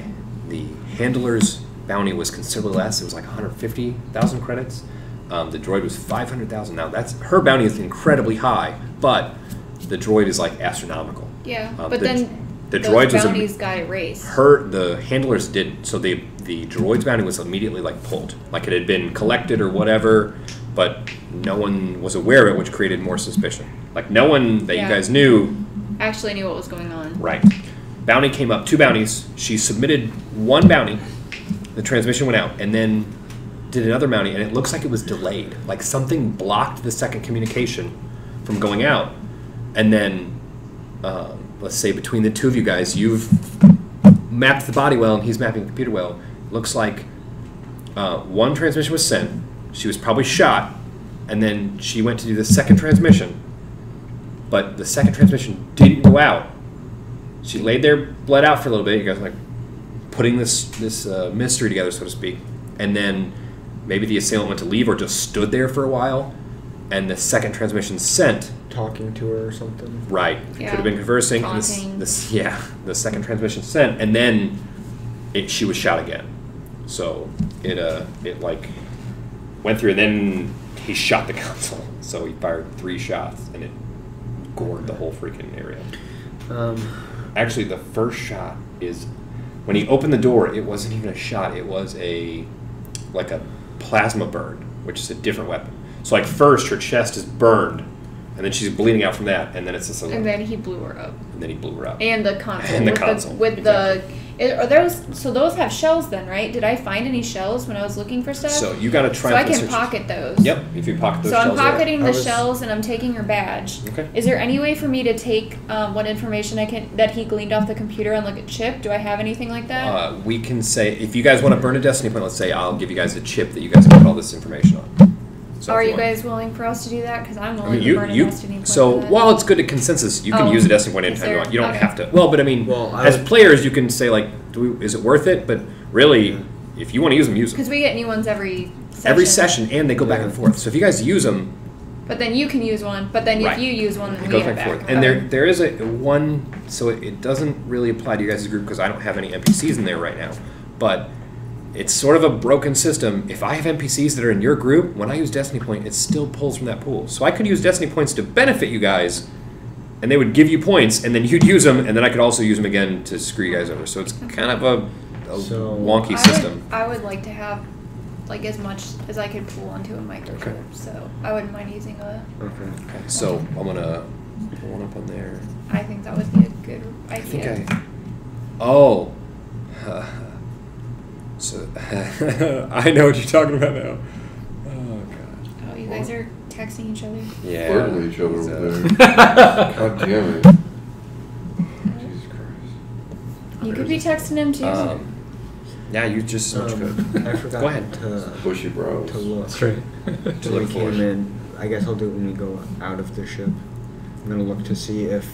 handler's bounty was considerably less. It was like 150,000 credits. The droid was 500,000. Now that's her bounty is incredibly high, but the droid is like astronomical. Yeah, Um, but the- then the those droids was bounties got erased. the handlers didn't. So the droid's bounty was immediately like pulled, like it had been collected or whatever, but no one was aware of it, which created more suspicion. Like no one that Yeah. you guys knew. Actually knew what was going on. Right. Bounty came up, 2 bounties. She submitted 1 bounty. The transmission went out, and then did another bounty, and it looks like it was delayed. Like something blocked the second communication from going out, and then let's say between the 2 of you guys, you've mapped the body well, and he's mapping the computer well. Looks like 1 transmission was sent. She was probably shot, and then she went to do the second transmission, but the second transmission didn't go out. She laid there, bled out for a little bit. You guys are like putting this mystery together, so to speak, and then maybe the assailant went to leave or just stood there for a while, and the second transmission sent. Talking to her or something. Right. Yeah. Could have been conversing. And Taunting. the second transmission sent, and then she was shot again. So it like went through, and then he shot the console. So he fired 3 shots, and it gored the whole freaking area. Actually, the first shot is when he opened the door. It wasn't even a shot. It was like a plasma burn, which is a different weapon. So like first her chest is burned, and then she's bleeding out from that, and then it's just And then he blew her up. And then he blew her up. And the console. And the console. With exactly. are those, so those have shells then, right? Did I find any shells when I was looking for stuff? So you got to try. So I can pocket those. Yep, if you pocket those so shells. I'm pocketing there. the shells and I'm taking her badge. Okay. Is there any way for me to take what information that he gleaned off the computer and look at chip? Do I have anything like that? We can say, if you guys want to burn a Destiny point, let's say I'll give you guys a chip that you guys can put all this information on. So Are if you want- guys willing for us to do that? Because I'm I willing mean, to burn a Destiny point. so for that. while it's good to consensus, you can Oh, use a Destiny point is anytime you there- want. You don't okay. have to. Well, but I mean, Well, as players, you can say like, is it worth it? But really, if you want to use them, use them. Because we get new ones every session. Every session, and they go back and forth. So if you guys use them, But then you can use one. But then Right. if you use one, then it we goes get back it and back. forth. And Okay. there is a one, so it doesn't really apply to you guys' group because I don't have any NPCs in there right now. But it's sort of a broken system. If I have NPCs that are in your group, when I use Destiny Point, it still pulls from that pool. So I could use Destiny Points to benefit you guys, and they would give you points, and then you'd use them, and then I could also use them again to screw you guys over. So it's kind of a wonky system. I would like to have like as much as I could pull onto a microchip. Okay. So I wouldn't mind using a. Okay. So I'm gonna put one up on there. I think that would be a good I idea. think Oh. So I know what you're talking about now. Oh god. Oh, you guys are texting each other. Yeah. Flirting with each other he's, over there. God damn it. Jesus Christ. You could be texting him too. Yeah, you just so much good. I forgot Go ahead. to Bushy brows. to look. That's right. To look him in. I guess I'll do it when we go out of the ship. I'm gonna look to see if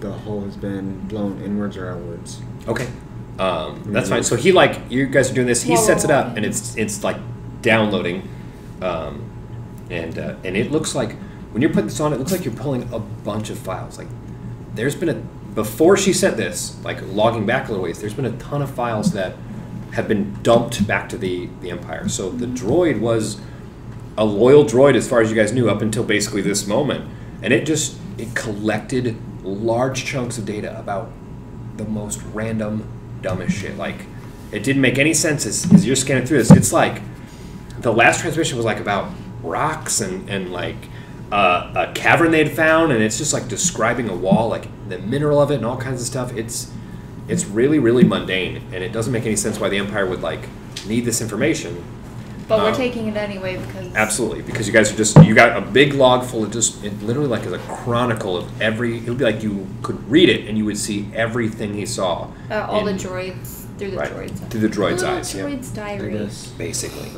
the hull has been blown inwards or outwards. Okay. That's fine. So he you guys are doing this. He While sets we're it up, walking. and it's like downloading, and it looks like when you're putting this on, it looks like you're pulling a bunch of files. Like there's been before she sent this, like logging back a little ways. There's been a ton of files that have been dumped back to the Empire. So the droid was a loyal droid as far as you guys knew up until basically this moment, and it collected large chunks of data about the most random, dumbest shit. Like, it didn't make any sense as you're scanning through this. It's like, the last transmission was like about rocks and like a cavern they'd found, and it's just like describing a wall, like the mineral of it and all kinds of stuff. It's really, really mundane, and it doesn't make any sense why the Empire would like need this information. But we're taking it anyway because. Absolutely, because you guys you got a big log full of it literally like is a chronicle of it would be like you could read it and you would see everything he saw. All the droids, through the droids' eyes. Through the droid's Little eyes, yeah. droid's I diary. guess. Basically.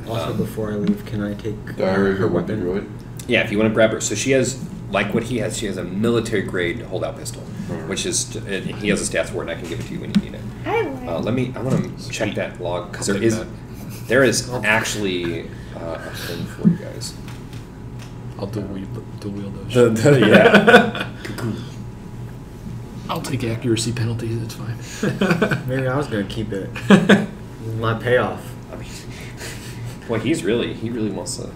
Also, before I leave, can I take Diary of her a weapon weapon? droid. Yeah, if you want to grab her. So she has, like what he has, she has a military grade holdout pistol, which is, he has a stats for it, and I can give it to you when you need it. I like. I want to check that log, because I'll take that. there is actually a thing for you guys. I'll dual wield those. Yeah. I'll take accuracy penalties. It's fine. Maybe I was gonna keep it. My payoff. I mean, boy, he really wants to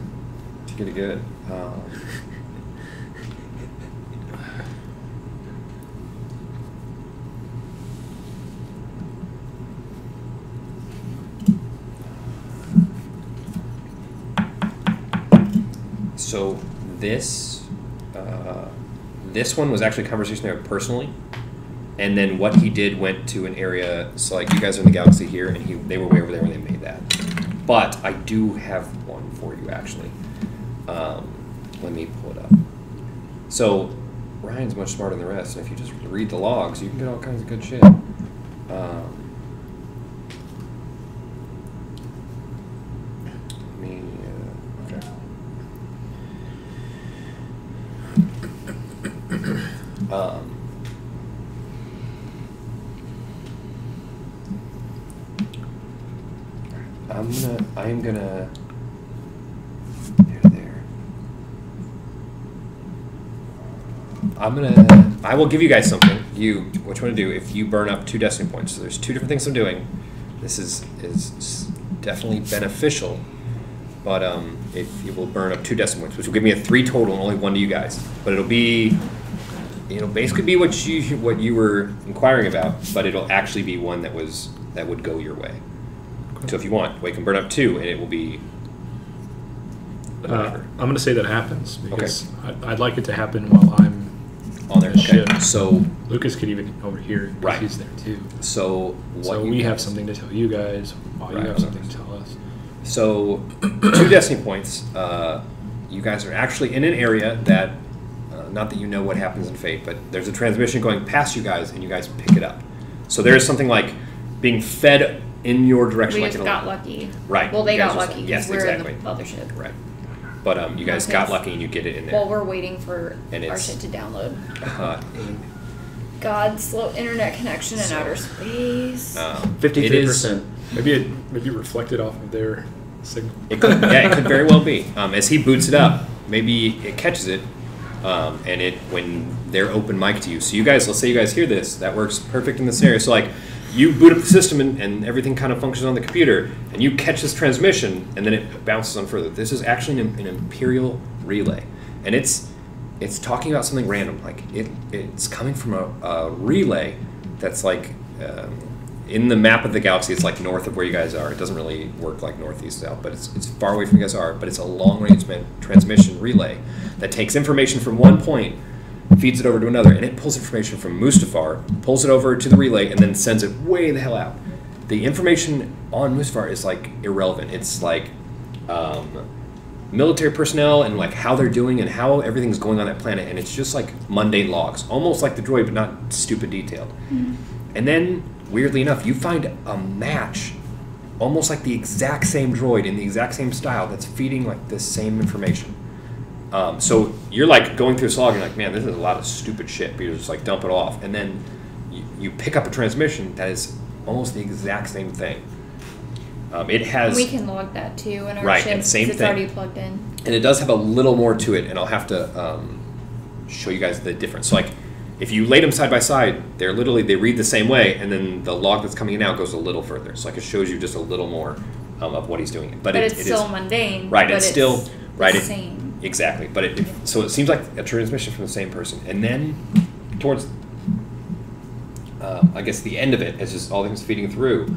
get it good. So this one was actually a conversation there personally, and then what he did went to an area. So like you guys are in the galaxy here, and they were way over there when they made that. But I do have one for you actually. Let me pull it up. So Ryan's much smarter than the rest, and if you just read the logs, you can get all kinds of good shit. Okay. I am gonna there. I will give you guys something. What you want to do if you burn up 2 destiny points. So there's 2 different things I'm doing. This is definitely beneficial, but if you will burn up 2 destiny points, which will give me a 3 total and only 1 to you guys. But it'll basically be what you were inquiring about, but it'll actually be one that would go your way. So if you want, we can burn up 2, and it will be. I'm going to say that happens because I'd like it to happen while I'm on there. the ship. So Lucas could even overhear. Right. He's there too. So we have something to tell you guys while you have something to tell us. So 2 destiny points. You guys are actually in an area that, not that you know what happens in Fate, but there's a transmission going past you guys, and you guys pick it up. So there is something like being fed in your direction. We like just got lucky. Right. Well, they You guys got just- lucky yes, because we're exactly. in the other ship. Right. But you guys got lucky, and you get it in there. While we're waiting for And our it's- shit to download. Uh, Slow internet connection in outer space. 53%. Maybe it reflected off of their signal. It could, it could very well be. As he boots it up, maybe it catches it, and when they're open mic to you. So you guys, let's say you guys hear this, that works perfect in this area. So like, you boot up the system and everything kind of functions on the computer, and you catch this transmission, and then it bounces on further. This is actually an Imperial relay, and it's talking about something random. Like it's coming from a relay that's like. In the map of the galaxy, it's like north of where you guys are. It doesn't really work like northeast south, but it's far away from where you guys are. But it's a long-range transmission relay that takes information from one point, feeds it over to another, and it pulls information from Mustafar, pulls it over to the relay, and then sends it way the hell out. The information on Mustafar is like irrelevant. It's like military personnel and like how they're doing and how everything's going on that planet, and it's just like mundane logs, almost like the droid, but not stupid detailed. Mm-hmm. And then, weirdly enough, you find a match, almost like the exact same droid in the exact same style that's feeding like the same information. So you're like going through this log and you're like, man, this is a lot of stupid shit, but you just like dump it off. And then you pick up a transmission that is almost the exact same thing. It has... We can log that too in our right, ship and same because it's thing. already plugged in. And it does have a little more to it, and I'll have to show you guys the difference. So like, if you lay them side by side, they read the same way, and then the log that's coming in now goes a little further. So like it shows you just a little more of what he's doing. But it's still mundane. Right, but it's still the same. Exactly. But so it seems like a transmission from the same person. And then towards I guess the end of it, as just all things feeding through,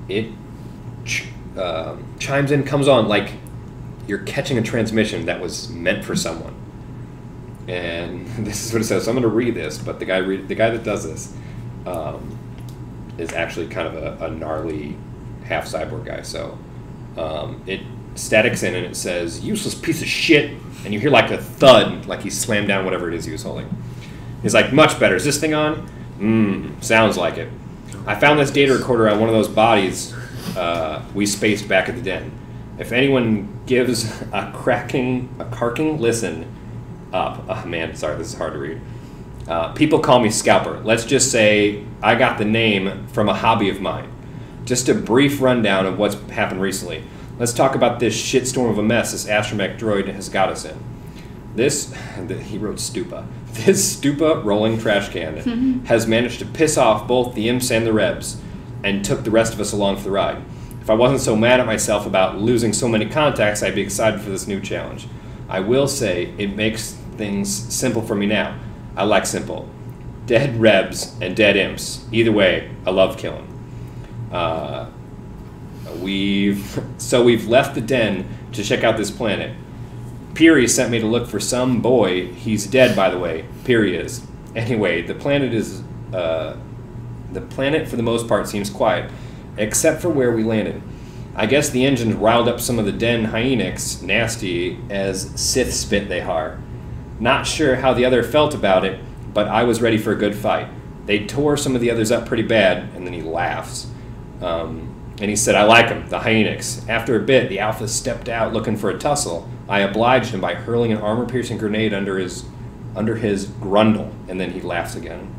it chimes in, comes on like you're catching a transmission that was meant for someone. And this is what it says. So I'm going to read this, but the guy that does this is actually kind of a gnarly half cyborg guy. So it statics in and it says, "Useless piece of shit," and you hear like a thud, like he slammed down whatever it is he was holding. He's like, "Much better. Is this thing on?" Sounds like it. I found this data recorder on one of those bodies we spaced back at the den. If anyone gives a carking listen up. Oh man, sorry, this is hard to read. People call me Scalper. Let's just say I got the name from a hobby of mine. Just a brief rundown of what's happened recently. Let's talk about this shitstorm of a mess this astromech droid has got us in. He wrote Stupa. This Stupa rolling trash can has managed to piss off both the imps and the rebs and took the rest of us along for the ride. If I wasn't so mad at myself about losing so many contacts, I'd be excited for this new challenge. I will say it makes things simple for me now. I like simple. Dead rebs and dead imps. Either way, I love killing. We've left the den to check out this planet. Peary sent me to look for some boy. He's dead, by the way. Peary is. Anyway, the planet for the most part seems quiet, except for where we landed. I guess the engines riled up some of the den hyenics, nasty as Sith spit they are. Not sure how the other felt about it, but I was ready for a good fight. They tore some of the others up pretty bad, and then he laughs. And he said, I like them, the hyenics. After a bit, the Alpha stepped out looking for a tussle. I obliged him by hurling an armor-piercing grenade under his grundle, and then he laughs again.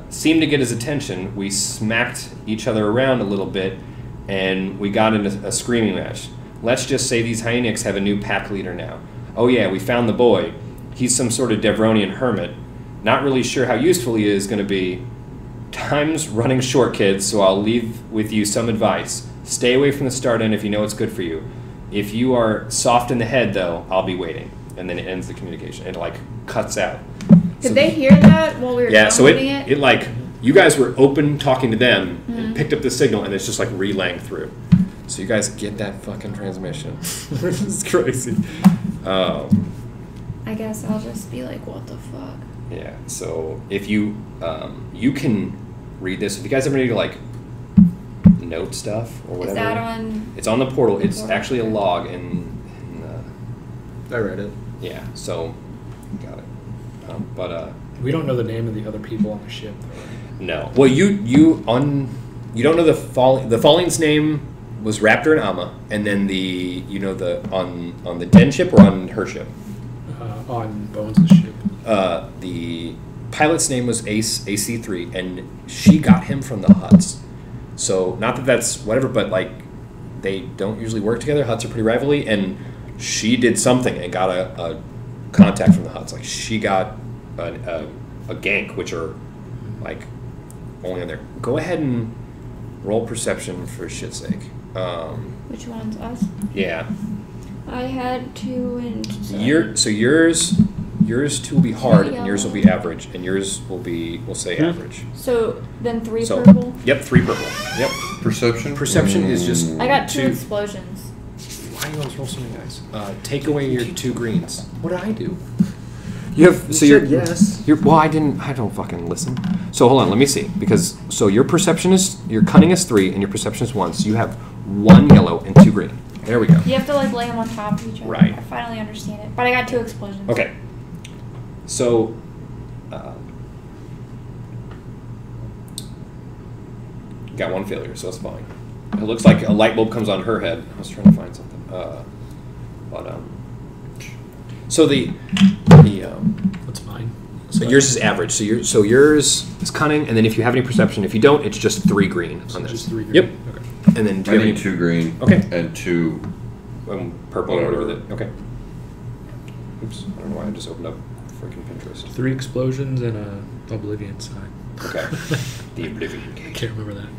Seemed to get his attention. We smacked each other around a little bit, and we got into a screaming match. Let's just say these hyenics have a new pack leader now. Oh yeah, we found the boy. he's some sort of Devronian hermit. Not really sure how useful he is going to be. Time's running short, kids, so I'll leave with you some advice. Stay away from the start end if you know what's good for you. If you are soft in the head, though, I'll be waiting. And then it ends the communication. It, like, cuts out. Did they hear that while we were downloading it? It, like, you guys were open talking to them and picked up the signal, and it's just, like, relaying through. So you guys get that fucking transmission. This is crazy. I guess I'll just be like, what the fuck? Yeah, so if you, you can read this. If you guys ever need to, like, note stuff or whatever. Is that on? It's on the portal. It's Portal. actually a log in I read it. yeah, so you got it. We don't know the name of the other people on the ship, though, right? No. Well, you don't know the Falling's name was Raptor and Amma, and then on the Den ship or on her ship. On Bones' ship. The pilot's name was AC3, and she got him from the Hutts. So not that that's whatever, but like they don't usually work together. Hutts are pretty rivalry, and she did something and got a contact from the Hutts. Like she got a gank, which are like only on there. Go ahead and roll perception for shit's sake. Which one's us? Yeah. I had 2 and 7. Yours two will be hard, and yours will be average, and yours will be, we'll say average. So then 3 So, purple. Yep, 3 purple. Yep. Perception? Perception is just I got 2 two. explosions. Why do you always roll so many dice? Take away your 2 greens. What did I do? You have so you're yes. Well, I don't fucking listen. So hold on, let me see. Because so your cunning is 3 and your perception is 1. So you have 1 yellow and 2 green. There we go. You have to like lay them on top of each other. Right. I finally understand it. But I got 2 explosions. Okay. So got 1 failure, so that's fine. It looks like a light bulb comes on her head. I was trying to find something. So That's fine. so yours is average. So yours is cunning, and then if you have any perception, if you don't, it's just 3 green So on this. just 3 green. Yep. Okay. And then do I you have need any 2 green. Okay. And 2. Purple or whatever Whatever. that. Okay. Oops. I don't know why I just opened up freaking Pinterest. 3 explosions and a Oblivion sign. Okay. The Oblivion I cake. can't remember that.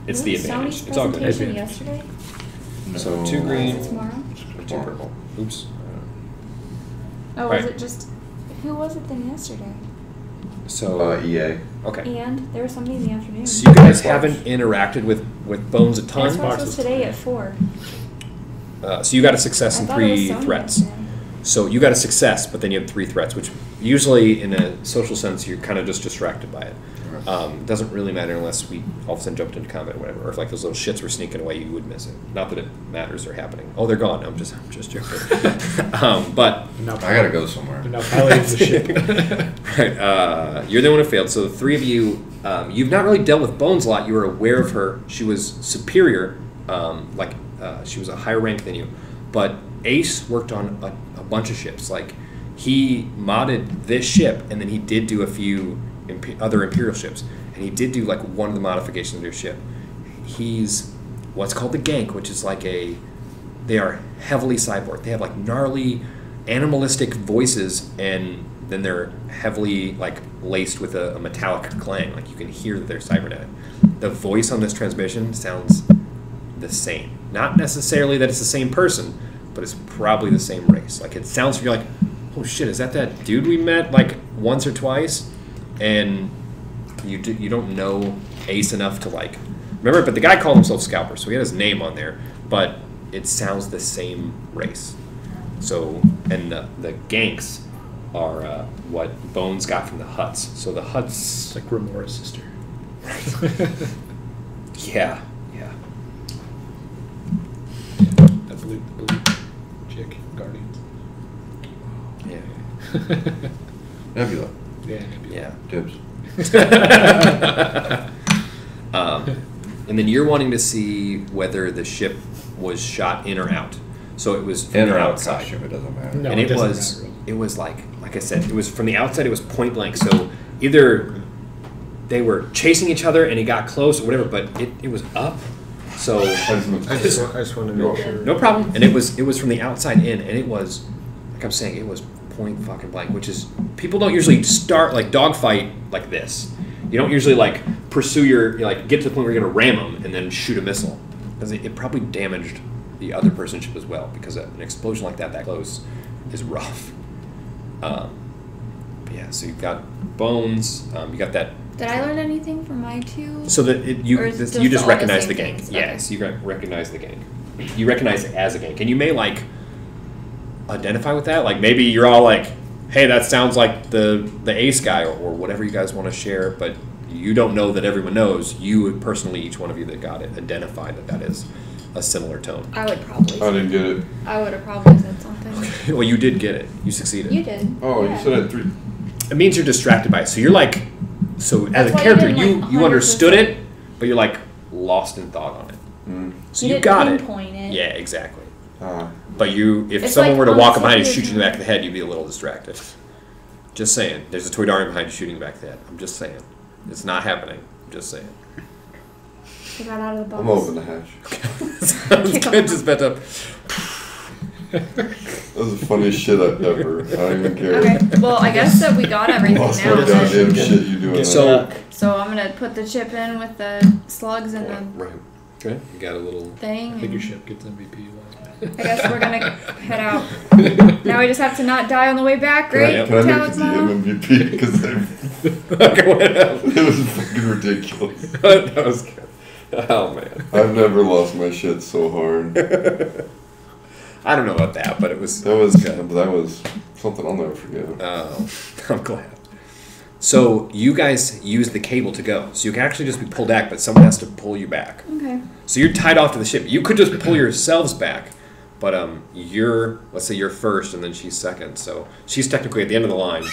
It's the Wasn't advantage. Sony's It's all good. presentation Advantage. yesterday? So 2 green, Is it tomorrow? or 2 purple. Oops. Oh, Right. was it just... Who was it then yesterday? So EA. okay. And there was somebody in the afternoon. So you guys haven't interacted with Bones a ton. Xbox was today at 4. So you got a success I and thought it was 3 Sony threats. yesterday. So you got a success, but then you have 3 threats, which usually in a social sense you're kind of just distracted by it. Doesn't really matter unless we all of a sudden jumped into combat or whatever, or if like those little shits were sneaking away, you would miss it. Not that it matters; they're happening. Oh, they're gone. I'm just joking. But Now I gotta go somewhere. Now piloting the ship. right, you're the one who failed. So the 3 of you, you've not really dealt with Bones a lot. You were aware of her. She was superior, she was a higher rank than you. But Ace worked on a bunch of ships. Like he modded this ship, and then he did do a few other Imperial ships, and he did do like one of the modifications of your ship. He's what's called the Gank, which is like they are heavily cyborg. They have like gnarly animalistic voices, and then they're heavily like laced with a metallic clang. Like you can hear that they're cybernetic. The voice on this transmission sounds the same. Not necessarily that it's the same person, but it's probably the same race. Like it sounds, you're like, oh shit, is that dude we met like once or twice? And you don't know Ace enough to like remember, but the guy called himself Scalper, so he had his name on there, but it sounds the same race. So, and the Ganks are what Bones got from the Hutts. So the Hutts, It's like Remora's sister. yeah. That blue chick, Guardians. Yeah. Nebula. Yeah, maybe. Yeah. Dibs. And then you're wanting to see whether the ship was shot in or out. So it was from In the or out outside. costume, it doesn't matter. No, And it it doesn't was matter. it was like I said, it was from the outside. It was point blank. So either they were chasing each other and he got close or whatever, but it was up. So I just want to make sure. no problem. And it was from the outside in, and it was like I'm saying, it was point fucking blank, which is people don't usually start like dogfight like this. You don't usually like pursue you like get to the point where you're gonna ram them and then shoot a missile, because it probably damaged the other person's ship as well, because an explosion like that close is rough. But yeah, so you've got bones. You got that. Did I learn anything from my two? So that you Or is it you just just all the recognize same the gang. things? Yes, you recognize the gang. You recognize it as a gang, and you may like identify with that. Like maybe you're all like, "Hey, that sounds like the ace guy," or whatever you guys want to share. But you don't know that everyone knows. You personally, each one of you that got it, identified that is a similar tone. I would probably. I didn't get it. I would have probably said something. Well, you did get it. You succeeded. You did. Oh, Yeah. you said it 3. It means you're distracted by it. So you're like, so That's as a why you character, didn't, like, you understood 100%. it, but you're like lost in thought on it. So You you didn't got it. pinpoint it. Yeah, exactly. Ah. But if It's someone like were to on the walk up behind you, tip of shoot your you in the back of the head, you'd be a little distracted. Just saying. There's a Toydarian behind you shooting in the back of the head. I'm just saying. It's not happening. I'm just saying. You got out of the box. I'm open the hatch. Sounds good. Just bet up. That was the funniest shit I've ever. I don't even care. Okay. Well, I guess that we got everything Lost now. my goddamn then. shit you doing So, So I'm gonna put the chip in with the slugs and the right. Okay. You got a little. thing. I think your And ship gets MVP. I guess we're gonna head out. Now we just have to not die on the way back. Great. Can I make Talik's it the mom. MVP? Because it was fucking ridiculous. That was good. Oh man. I've never lost my shit so hard. I don't know about that, but it was. That was good. that was something I'll never forget. Oh, I'm glad. So you guys use the cable to go. So you can actually just be pulled back, but someone has to pull you back. Okay. So you're tied off to the ship. You could just pull yourselves back, but let's say you're first and then she's second. So she's technically at the end of the line,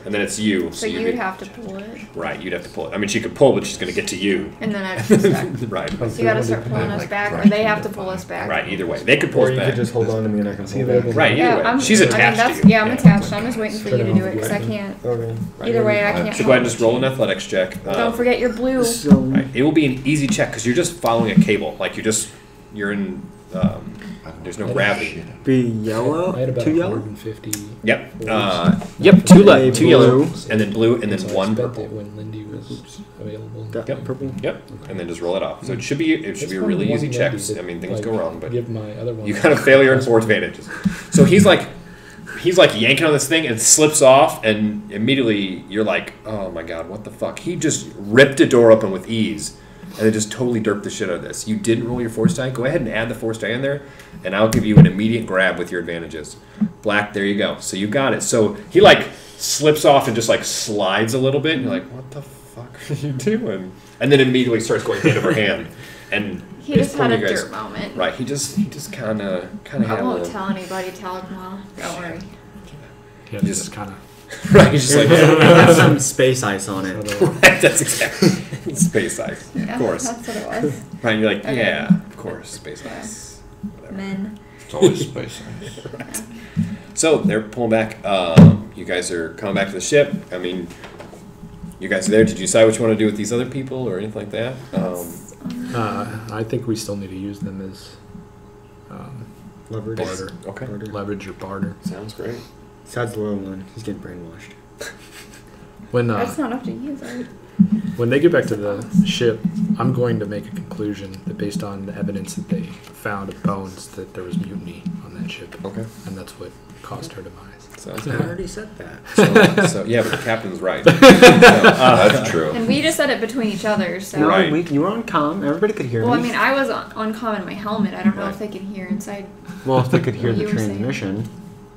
and then it's you. So you'd have to pull it, Right, you'd have to pull it. I mean, she could pull, but she's going to get to you. and then I'd pull back. Right. So you gotta start pulling us back, or they have to pull us back. Right, either way. They could pull Or us you back. could just hold on to me and I can pull back. Right, either Yeah, way. She's attached to you. Yeah, I'm attached. I'm just waiting for you to do it because I can't. Okay. Either way, I can't. So go ahead and just roll an athletics check. Don't forget your blue. So, Right. It will be an easy check because you're just following a cable. Like you're in. There's no gravity. be yellow? I had about 2 yellow? 150. Yep. Fours. Yep. Two Okay, two yellow, blue. and then blue, and then So I one spent purple. it when Lindy was available. That Yep. purple? Yep. And then just roll it off. So it should be a It's really from easy one check. Lindy that, I mean, things like, go wrong, but give my other one. you got a failure and 4 advantages. So he's like yanking on this thing and slips off, and immediately you're like, oh my god, what the fuck? He just ripped a door open with ease, and then just totally derped the shit out of this. You didn't roll your force die. Go ahead and add the force die in there, and I'll give you an immediate grab with your advantages. Black, there you go. So you got it. So he like slips off and just like slides a little bit, and you're like, what the fuck are you doing? And then immediately starts going hand over hand, and He it's just had a pulling you guys- dirt moment. Right, he just kind of I had won't a tell anybody. Talik mom. Don't worry. Yeah, Just- just kind of. right. He's just like It has some space ice on it. right. That's exactly space ice, Yeah, of course. That's what it was. Right, you're like Okay. yeah, of course, space Yeah. ice. Whatever. Men. It's always space ice. Right. So they're pulling back. You guys are coming back to the ship. I mean, you guys are there. Did you decide what you want to do with these other people or anything like that? I think we still need to use them as Leverage. barter, Okay, leverage or barter. sounds great. Besides the little one, he's getting brainwashed. When That's not enough to use. Right? when they get back to the ship, I'm going to make a conclusion that based on the evidence that they found of bones, that there was mutiny on that ship, Okay, and that's what caused her demise. sounds I good. already said that. So yeah, but the captain's right. That's true. And we just said it between each other. So. No, Right. you were on comm. Everybody could hear Well, I me. mean, I was on comm in my helmet. I don't know Right. if they can hear inside. Well, if they could hear What the you were saying. transmission.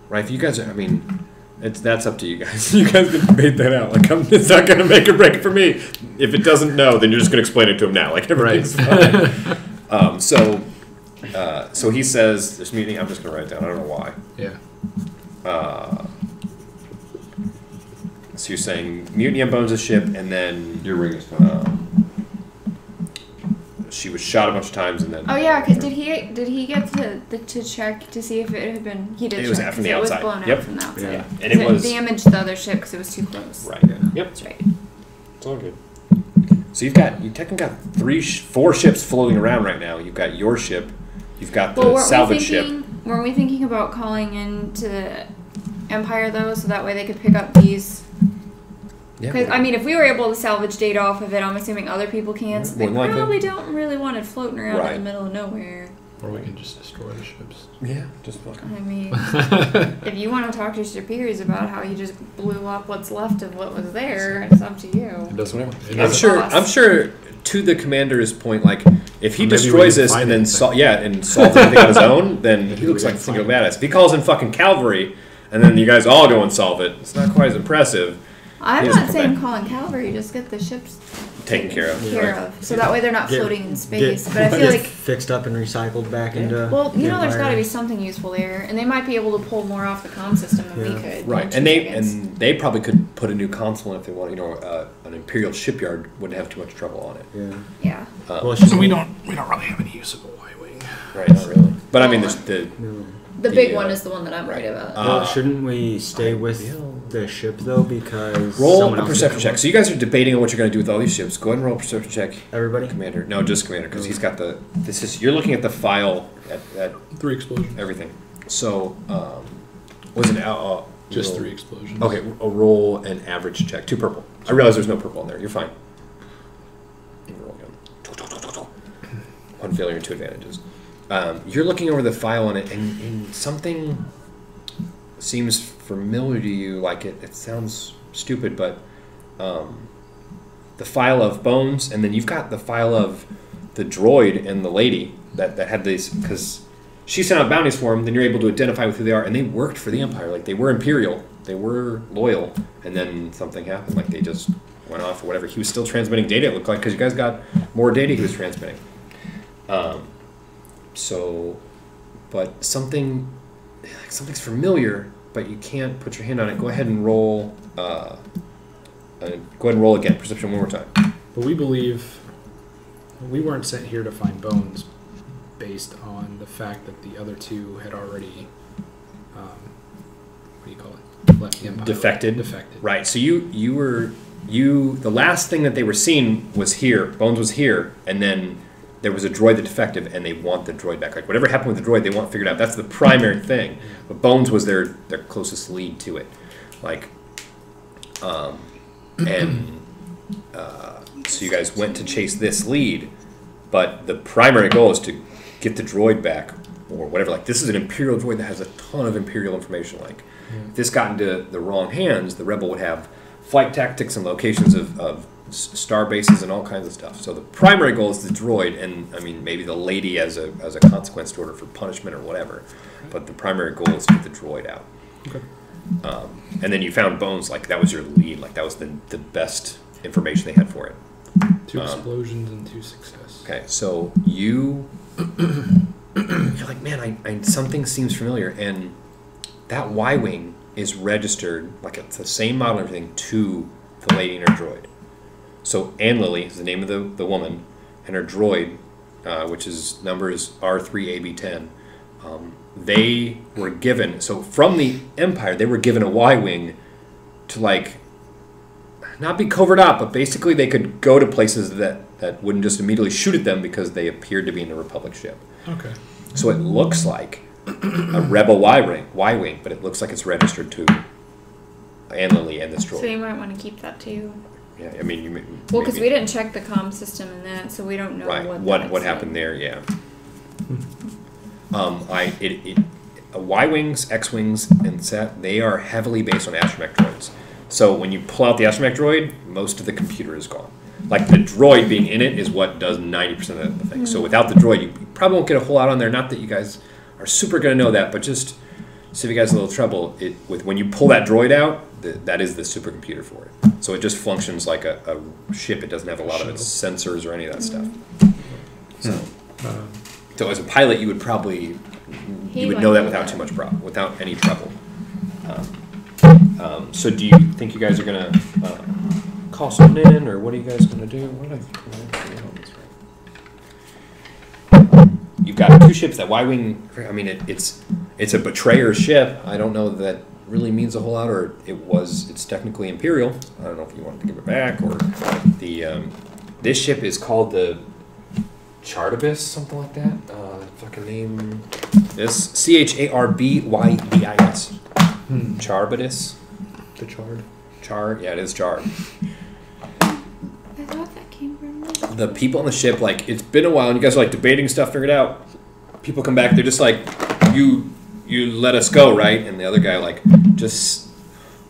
Right, if you guys are, I mean, that's up to you guys. You guys can debate that out. Like, it's not going to make or break for me. If it doesn't know, then you're just going to explain it to him now. Like, everything's fine. So he says, this meeting, I'm just going to write it down. I don't know why. Yeah. So you're saying mutiny on Bones' ship, and then Your ring is fine. she was shot a bunch of times, and then... Oh yeah, because did he get to check to see if it had been? He did. It was check, out from 'cause the it was outside. blown Yep. out from the outside. Yeah. And it was... damaged the other ship because it was too close. Right. Yep. That's right. It's all good. So you technically got 4 ships floating around right now. You've got your ship, you've got the Well, salvage ship. weren't we thinking about calling in to Empire though, so that way they could pick up these. Because Yeah. I mean, if we were able to salvage data off of it, I'm assuming other people can. So they More likely. probably don't really want it floating around Right. in the middle of nowhere. Or we can just destroy the ships. Yeah, just fucking. I mean, if you want to talk to your superiors about how you just blew up what's left of what was there, it's up to you. It doesn't. It I'm doesn't- sure. Boss. I'm sure. To the commander's point, like if he Maybe we destroys can this find and then anything. and solves everything on his own, then he Maybe looks we like a can single find badass. If he calls in fucking cavalry and then you guys all go and solve it, it's not quite as impressive. I'm He doesn't not come saying back. calling cavalry, just get the ships Taken care of. care of. So that way they're not Get- floating in space. Get- But I feel get like, fixed up and recycled back into. well, you know, there's got to Empire. be something useful there, and they might be able to pull more off the comm system than we Yeah. could. Right, in and 2 they seconds. probably could put a new console in if they want. You know, an Imperial shipyard wouldn't have too much trouble on it. Yeah. Yeah. Well, So we don't really have any use of a Y-wing. Right, not really. But I mean, the No. The big The, one is the one that I'm worried about. Well, shouldn't we stay with the ship though? Because roll someone a else perception could check. come So you guys are debating on what you're going to do with all these ships. Go ahead and roll a perception check. up. Everybody. Commander. No, just Commander, because he's got the. This is you're looking at the file at 3 explosions. everything. So was it Just roll- 3 explosions. Okay, a roll an average check. 2 purple. I realize there's no purple in there. You're fine. You roll again. 1 failure and 2 advantages. You're looking over the file on it, and something seems familiar to you. Like it sounds stupid, but the file of bones, and then you've got the file of the droid and the lady that had these, because she sent out bounties for them. Then you're able to identify with who they are, and they worked for the Empire. Like they were Imperial, they were loyal, and then something happened. Like they just went off or whatever. He was still transmitting data. It looked like, because you guys got more data he was transmitting. But something's familiar, but you can't put your hand on it. Go ahead and roll. Go ahead and roll again. Perception one more time. But we believe we weren't sent here to find bones based on the fact that the other 2 had already, what do you call it? Left the Empire. Defected. Defected. Right. So the last thing that they were seeing was here. Bones was here, and then there was a droid that defected, and they want the droid back. Like whatever happened with the droid, they want figured out. That's the primary thing. But Bones was their closest lead to it. Like, so you guys went to chase this lead, but the primary goal is to get the droid back or whatever. Like this is an Imperial droid that has a ton of Imperial information. Like if this got into the wrong hands, the Rebel would have flight tactics and locations of star bases and all kinds of stuff. So the primary goal is the droid, and I mean maybe the lady as a consequence to order for punishment or whatever. But the primary goal is to get the droid out. Okay. And then you found Bones. Like that was your lead. Like that was the best information they had for it. 2 explosions and 2 success. Okay, so you're like, man, I something seems familiar, and that Y-wing is registered, like it's the same model and everything, to the lady and her droid. So Anne Lily is the name of the woman, and her droid, which is number is R3AB10. They were given, so from the Empire, they were given a Y-wing to like not be covert op, but basically they could go to places that wouldn't just immediately shoot at them because they appeared to be in a Republic ship. Okay. So it looks like a Rebel Y-wing, but it looks like it's registered to Anne Lily and this droid. So you might want to keep that too. Yeah, I mean, Well, because we didn't check the comm system in that, so we don't know right what happened there. Yeah. Y-wings, X-wings, and set, they are heavily based on astromech droids. So when you pull out the astromech droid, most of the computer is gone. Like the droid being in it is what does 90% of the thing. So without the droid, you probably won't get a whole lot on there. Not that you guys are super going to know that, but just save you guys a little trouble. When you pull that droid out, that is the supercomputer for it. So it just functions like a ship. It doesn't have a lot of its sensors or any of that stuff. So as a pilot, you would probably know that without too much problem, without any trouble. So do you think you guys are gonna call something in, or what are you guys gonna do? You've got 2 ships. That Y-wing. I mean, it's a betrayer ship. I don't know that really means a whole lot, or it's technically Imperial. I don't know if you wanted to give it back, or this ship is called the Chartibus, something like that. Fucking name. This Charbydis. Charbadis. The Chard. Yeah, it is Char. I thought that came from The people on the ship, like, it's been a while, and you guys are like debating stuff, figured out. People come back, they're just like, you let us go, right? And the other guy, like, just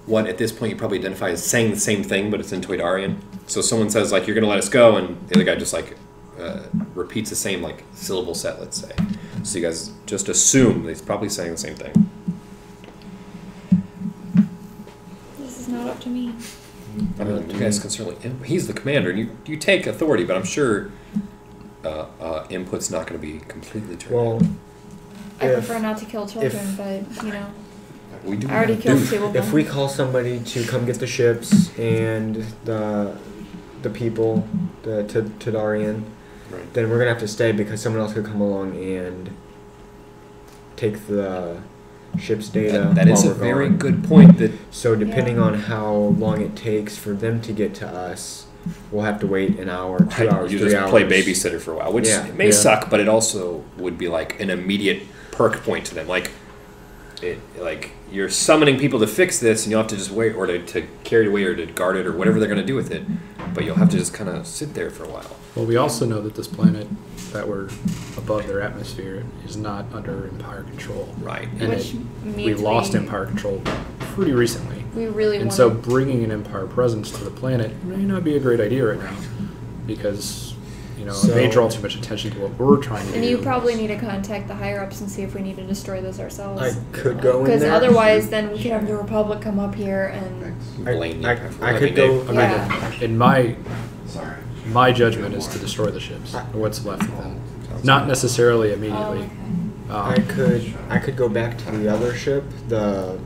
what at this point you probably identify as saying the same thing, but it's in Toydarian. So someone says, like, you're gonna let us go, and the other guy just like repeats the same like syllable set, let's say. So you guys just assume he's probably saying the same thing. This is not up to me. I mean, you guys can certainly. He's the commander, and you take authority, but I'm sure input's not going to be completely turned. Well, I prefer not to kill children, but you know, we do. I already killed 2 of them. if we call somebody to come get the ships and the people, the Tadarian, Right. then we're gonna have to stay because someone else could come along and take the ship's data. That is while a we're very gone. good point. That So depending on how long it takes for them to get to us, we'll have to wait an hour, 2 hours, you 3 just hours. play babysitter for a while, which Yeah. may Yeah. suck, but it also would be like an immediate perk point to them. Like you're summoning people to fix this, and you'll have to just wait, or to carry it away, or to guard it, or whatever they're going to do with it. But you'll have to just kind of sit there for a while. Well, we also know that this planet, that we're above their atmosphere, is not under Empire control. Right. And Which we means lost Empire control pretty recently. We really And want. so bringing an Empire presence to the planet may not be a great idea right now, because it may draw too much attention to what we're trying to And do. you probably need to contact the higher ups and see if we need to destroy this ourselves. I could go in Because there. otherwise, then we could have the Republic come up here and. Blame the I Empire. could go. Yeah. In my Sorry. judgment is to destroy the ships, or what's left of them. Not necessarily immediately. I could go back to the other ship, the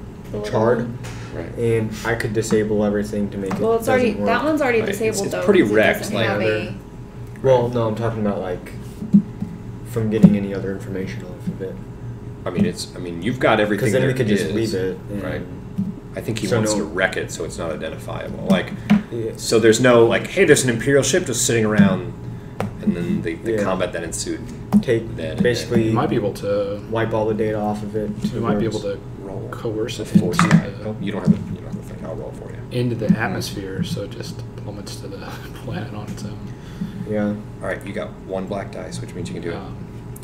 Chard, Right. and I could disable everything to make it. Well, it's already doesn't that work. one's already Right, disabled it's though. pretty 'cause it wrecked, doesn't like have other- Well, no, I'm talking about like from getting any other information off of it. I mean, you've got everything. Because then we there could just is. leave it. And Right. I think he So wants no- to wreck it so it's not identifiable. Like, Yeah. so there's no like, hey, there's an Imperial ship just sitting around, and then the Yeah. combat that ensued. Take Then- basically You might be able to. wipe all the data off of it. You might be able towards- to Roll coerce it force. into You don't have the thing. I'll roll for you. into the atmosphere, so it just plummets to the planet on its own. Yeah. All right, you got 1 black dice, which means you can do it.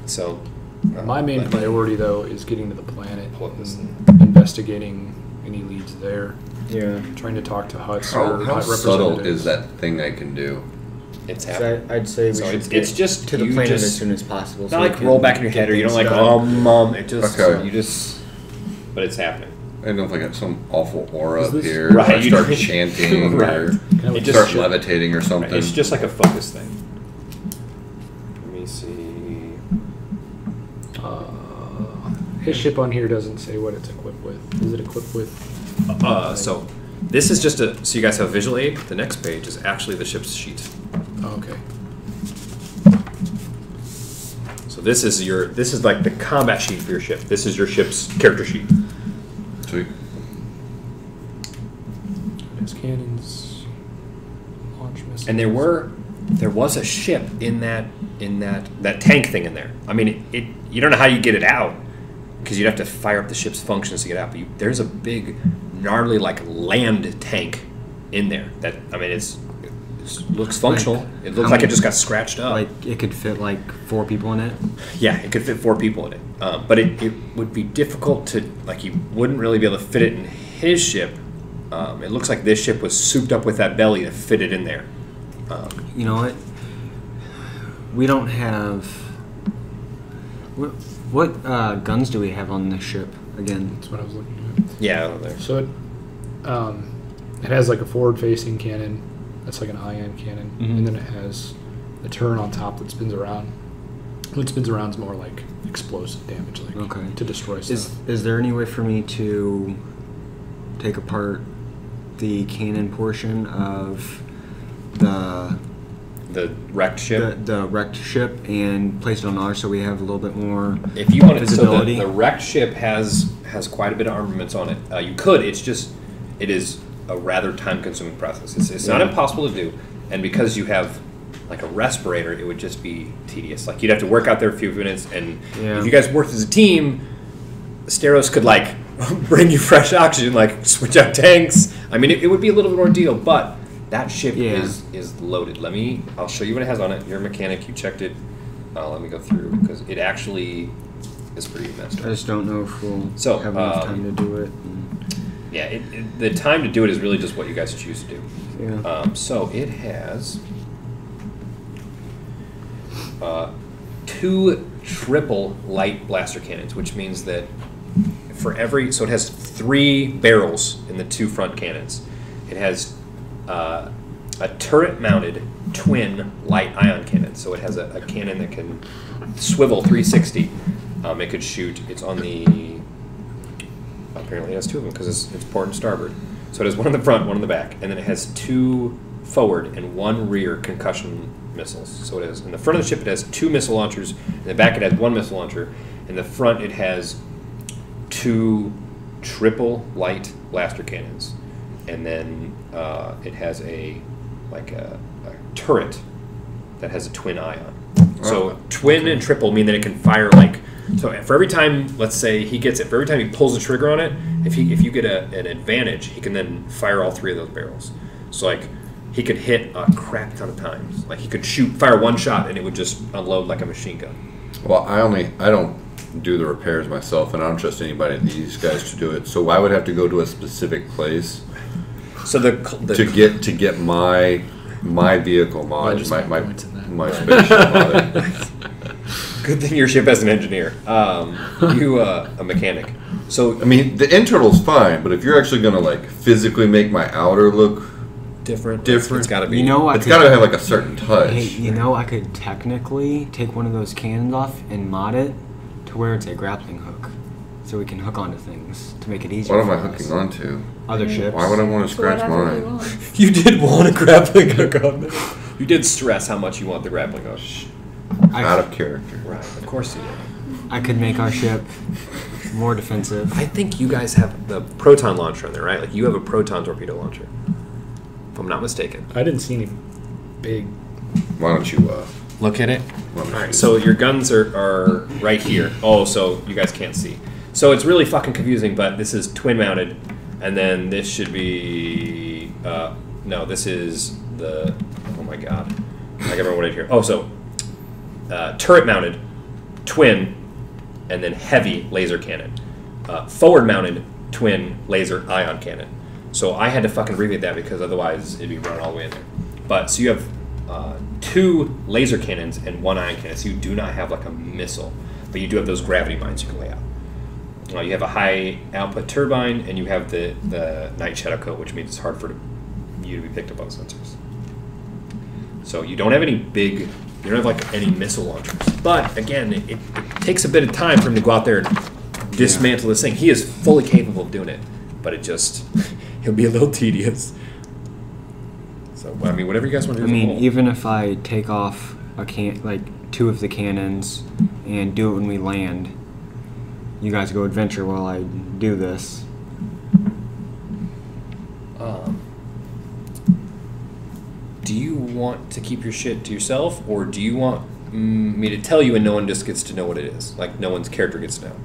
So, My main let me- priority, though, is getting to the planet Pull up this and investigating any leads there. Yeah. Trying to talk to Huts How or Hut subtle representatives. is that thing I can do? It's So happening. I'd say we So should it's get just to the you planet just- as soon as possible. so Not we like can roll back in your get head, or you don't things like, done. it just, Okay. you just, but it's happening. I don't know if I got some awful aura Is up this- here. Right, Or I you start don't- chanting Right. or Kind It of start just- levitating or Right, something. it's just like a focus thing. Let me see. his ship on here doesn't say what it's equipped with. Is it equipped with? So this is just so you guys have a visual aid. The next page is actually the ship's sheet. Oh, okay. So this is like the combat sheet for your ship. This is your ship's character sheet. Sweet. His cannons, launch missiles. And there was a ship in that tank thing in there. I mean, you don't know how you get it out because you'd have to fire up the ship's functions to get out. But there's a big, gnarly like land tank in there. That I mean, it looks functional. Like, It looks how like it many- just got scratched up. Like it could fit like 4 people in it. Yeah, it could fit 4 people in it. But it would be difficult to, like, you wouldn't really be able to fit it in his ship. It looks like this ship was souped up with that belly to fit it in there. You know what? We don't have. What guns do we have on this ship again? That's what I was looking Yeah, over there. at. So it has like a forward-facing cannon. That's like an ion cannon, Mhm. and then it has a turn on top that spins around. What spins around is more like explosive damage, like Okay. to destroy stuff. Is there any way for me to take apart the cannon portion of the The wrecked ship. the wrecked ship and place it on ours so we have a little bit more If you wanted, visibility? so the wrecked ship has quite a bit of armaments on it. You could. It is a rather time-consuming process. It's not Yeah. impossible to do, and because you have like a respirator, it would just be tedious. Like you'd have to work out there a few minutes, and Yeah. if you guys worked as a team, Steros could like bring you fresh oxygen, like switch out tanks. I mean, it would be a little bit more deal, but that ship is loaded. I'll show you what it has on it. You're a mechanic. You checked it. Let me go through because it actually is pretty messed up. I just don't know if we'll have enough time to do it. Yeah, the time to do it is really just what you guys choose to do. Yeah. So it has 2 triple light blaster cannons, which means that so it has 3 barrels in the 2 front cannons. It has a turret-mounted twin light ion cannon. So it has a cannon that can swivel 360. It could shoot. It's on the. Apparently, it has 2 of them because it's port and starboard. So it has 1 in the front, 1 in the back, and then it has 2 forward and 1 rear concussion missiles. So it has in the front of the ship it has 2 missile launchers. In the back it has 1 missile launcher. In the front it has 2 triple light blaster cannons, and then it has a turret that has a twin ion. So twin and triple mean that it can fire so for every time, let's say he gets it, for every time he pulls the trigger on it, if you get an advantage, he can then fire all 3 of those barrels. So he could hit a crap ton of times. Like he could fire 1 shot and it would just unload like a machine gun. Well, I don't do the repairs myself, and I don't trust anybody, these guys, to do it. So I would have to go to a specific place. So to get my vehicle modded, my spaceship modded. Good thing your ship has an engineer. You a mechanic. So I mean, the internal's fine, but if you're actually gonna physically make my outer look different, it's got to be. It's got to have a certain touch. Hey, I could technically take one of those cannons off and mod it to where it's a grappling hook, so we can hook onto things to make it easier. What am I hooking onto? Other ships. Why would I want to scratch mine? You did want a grappling hook on there. You did stress how much you want the grappling hook. Out of character. Right, of course you did. I could make our ship more defensive. I think you guys have the proton launcher on there, right? You have a proton torpedo launcher, if I'm not mistaken. I didn't see any big. Why don't you look at it? All right, so your guns are right here. Oh, so you guys can't see. So it's really fucking confusing, but this is twin mounted, and then this should be no, this is the. Oh my god, I can't remember what I did here. Oh, so. Turret mounted, twin, and then heavy laser cannon. Forward mounted, twin laser ion cannon. So I had to fucking abbreviate that because otherwise it'd be running all the way in there. But so you have 2 laser cannons and 1 ion cannon. So you do not have a missile, but you do have those gravity mines you can lay out. You have a high output turbine, and you have the night shadow coat, which means it's hard for you to be picked up on sensors. So you don't have any big. You don't have any missile launchers. But again, it takes a bit of time for him to go out there and dismantle this thing. He is fully capable of doing it, but he'll be a little tedious. So I mean, whatever you guys want to do. Even if I take off 2 of the cannons and do it when we land, you guys go adventure while I do this. Do you want to keep your shit to yourself, or do you want me to tell you and no one just gets to know what it is? No one's character gets to know.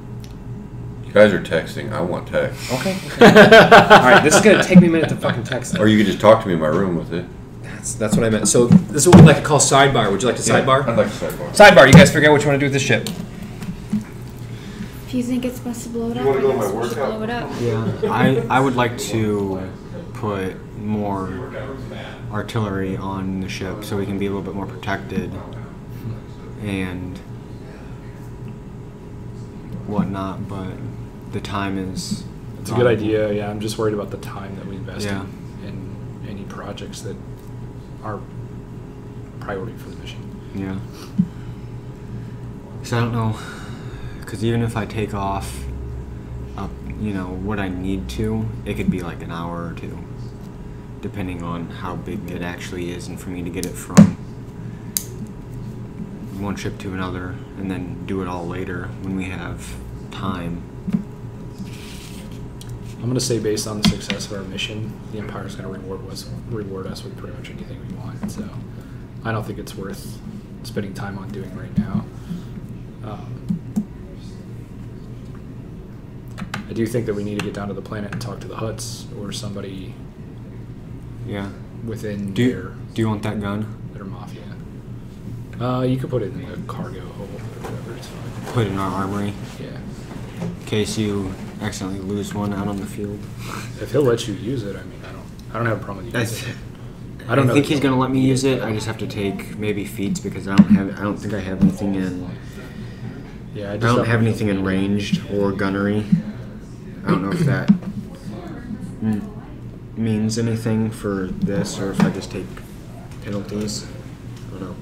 You guys are texting. I want text. Okay. Alright, this is going to take me a minute to fucking text. Or you could just talk to me in my room with it. That's what I meant. So this is what we'd like to call sidebar. Would you like to sidebar? I'd like to sidebar. Sidebar, you guys figure out what you want to do with this ship. If you think it's supposed to blow it up, You wanna go to I guess my we should workout? blow it up. Yeah, I would like to put more artillery on the ship so we can be a little bit more protected and whatnot, but the time is... It's a good idea, yeah. I'm just worried about the time that we invest Yeah. in any projects that are priority for the mission. Yeah. So I don't know, because even if I take off, what I need to, it could be an hour or 2, depending on how big it actually is, and for me to get it from one ship to another, and then do it all later when we have time. I'm going to say based on the success of our mission, the Empire's going to reward us with pretty much anything we want. So I don't think it's worth spending time on doing right now. I do think that we need to get down to the planet and talk to the Hutts or somebody Yeah. within Do you want that gun? their mafia. You could put it in the cargo hold or whatever. It's fine. Put it in our armory Yeah. in case you accidentally lose one out on the field. If he'll let you use it, I mean, I don't have a problem with you using it. I don't think he's gonna let me use it. I just have to take maybe feats because I don't think I have anything in. Yeah, I don't have anything in ranged or gunnery. I don't know if that means anything for this or if I just take penalties. I don't know.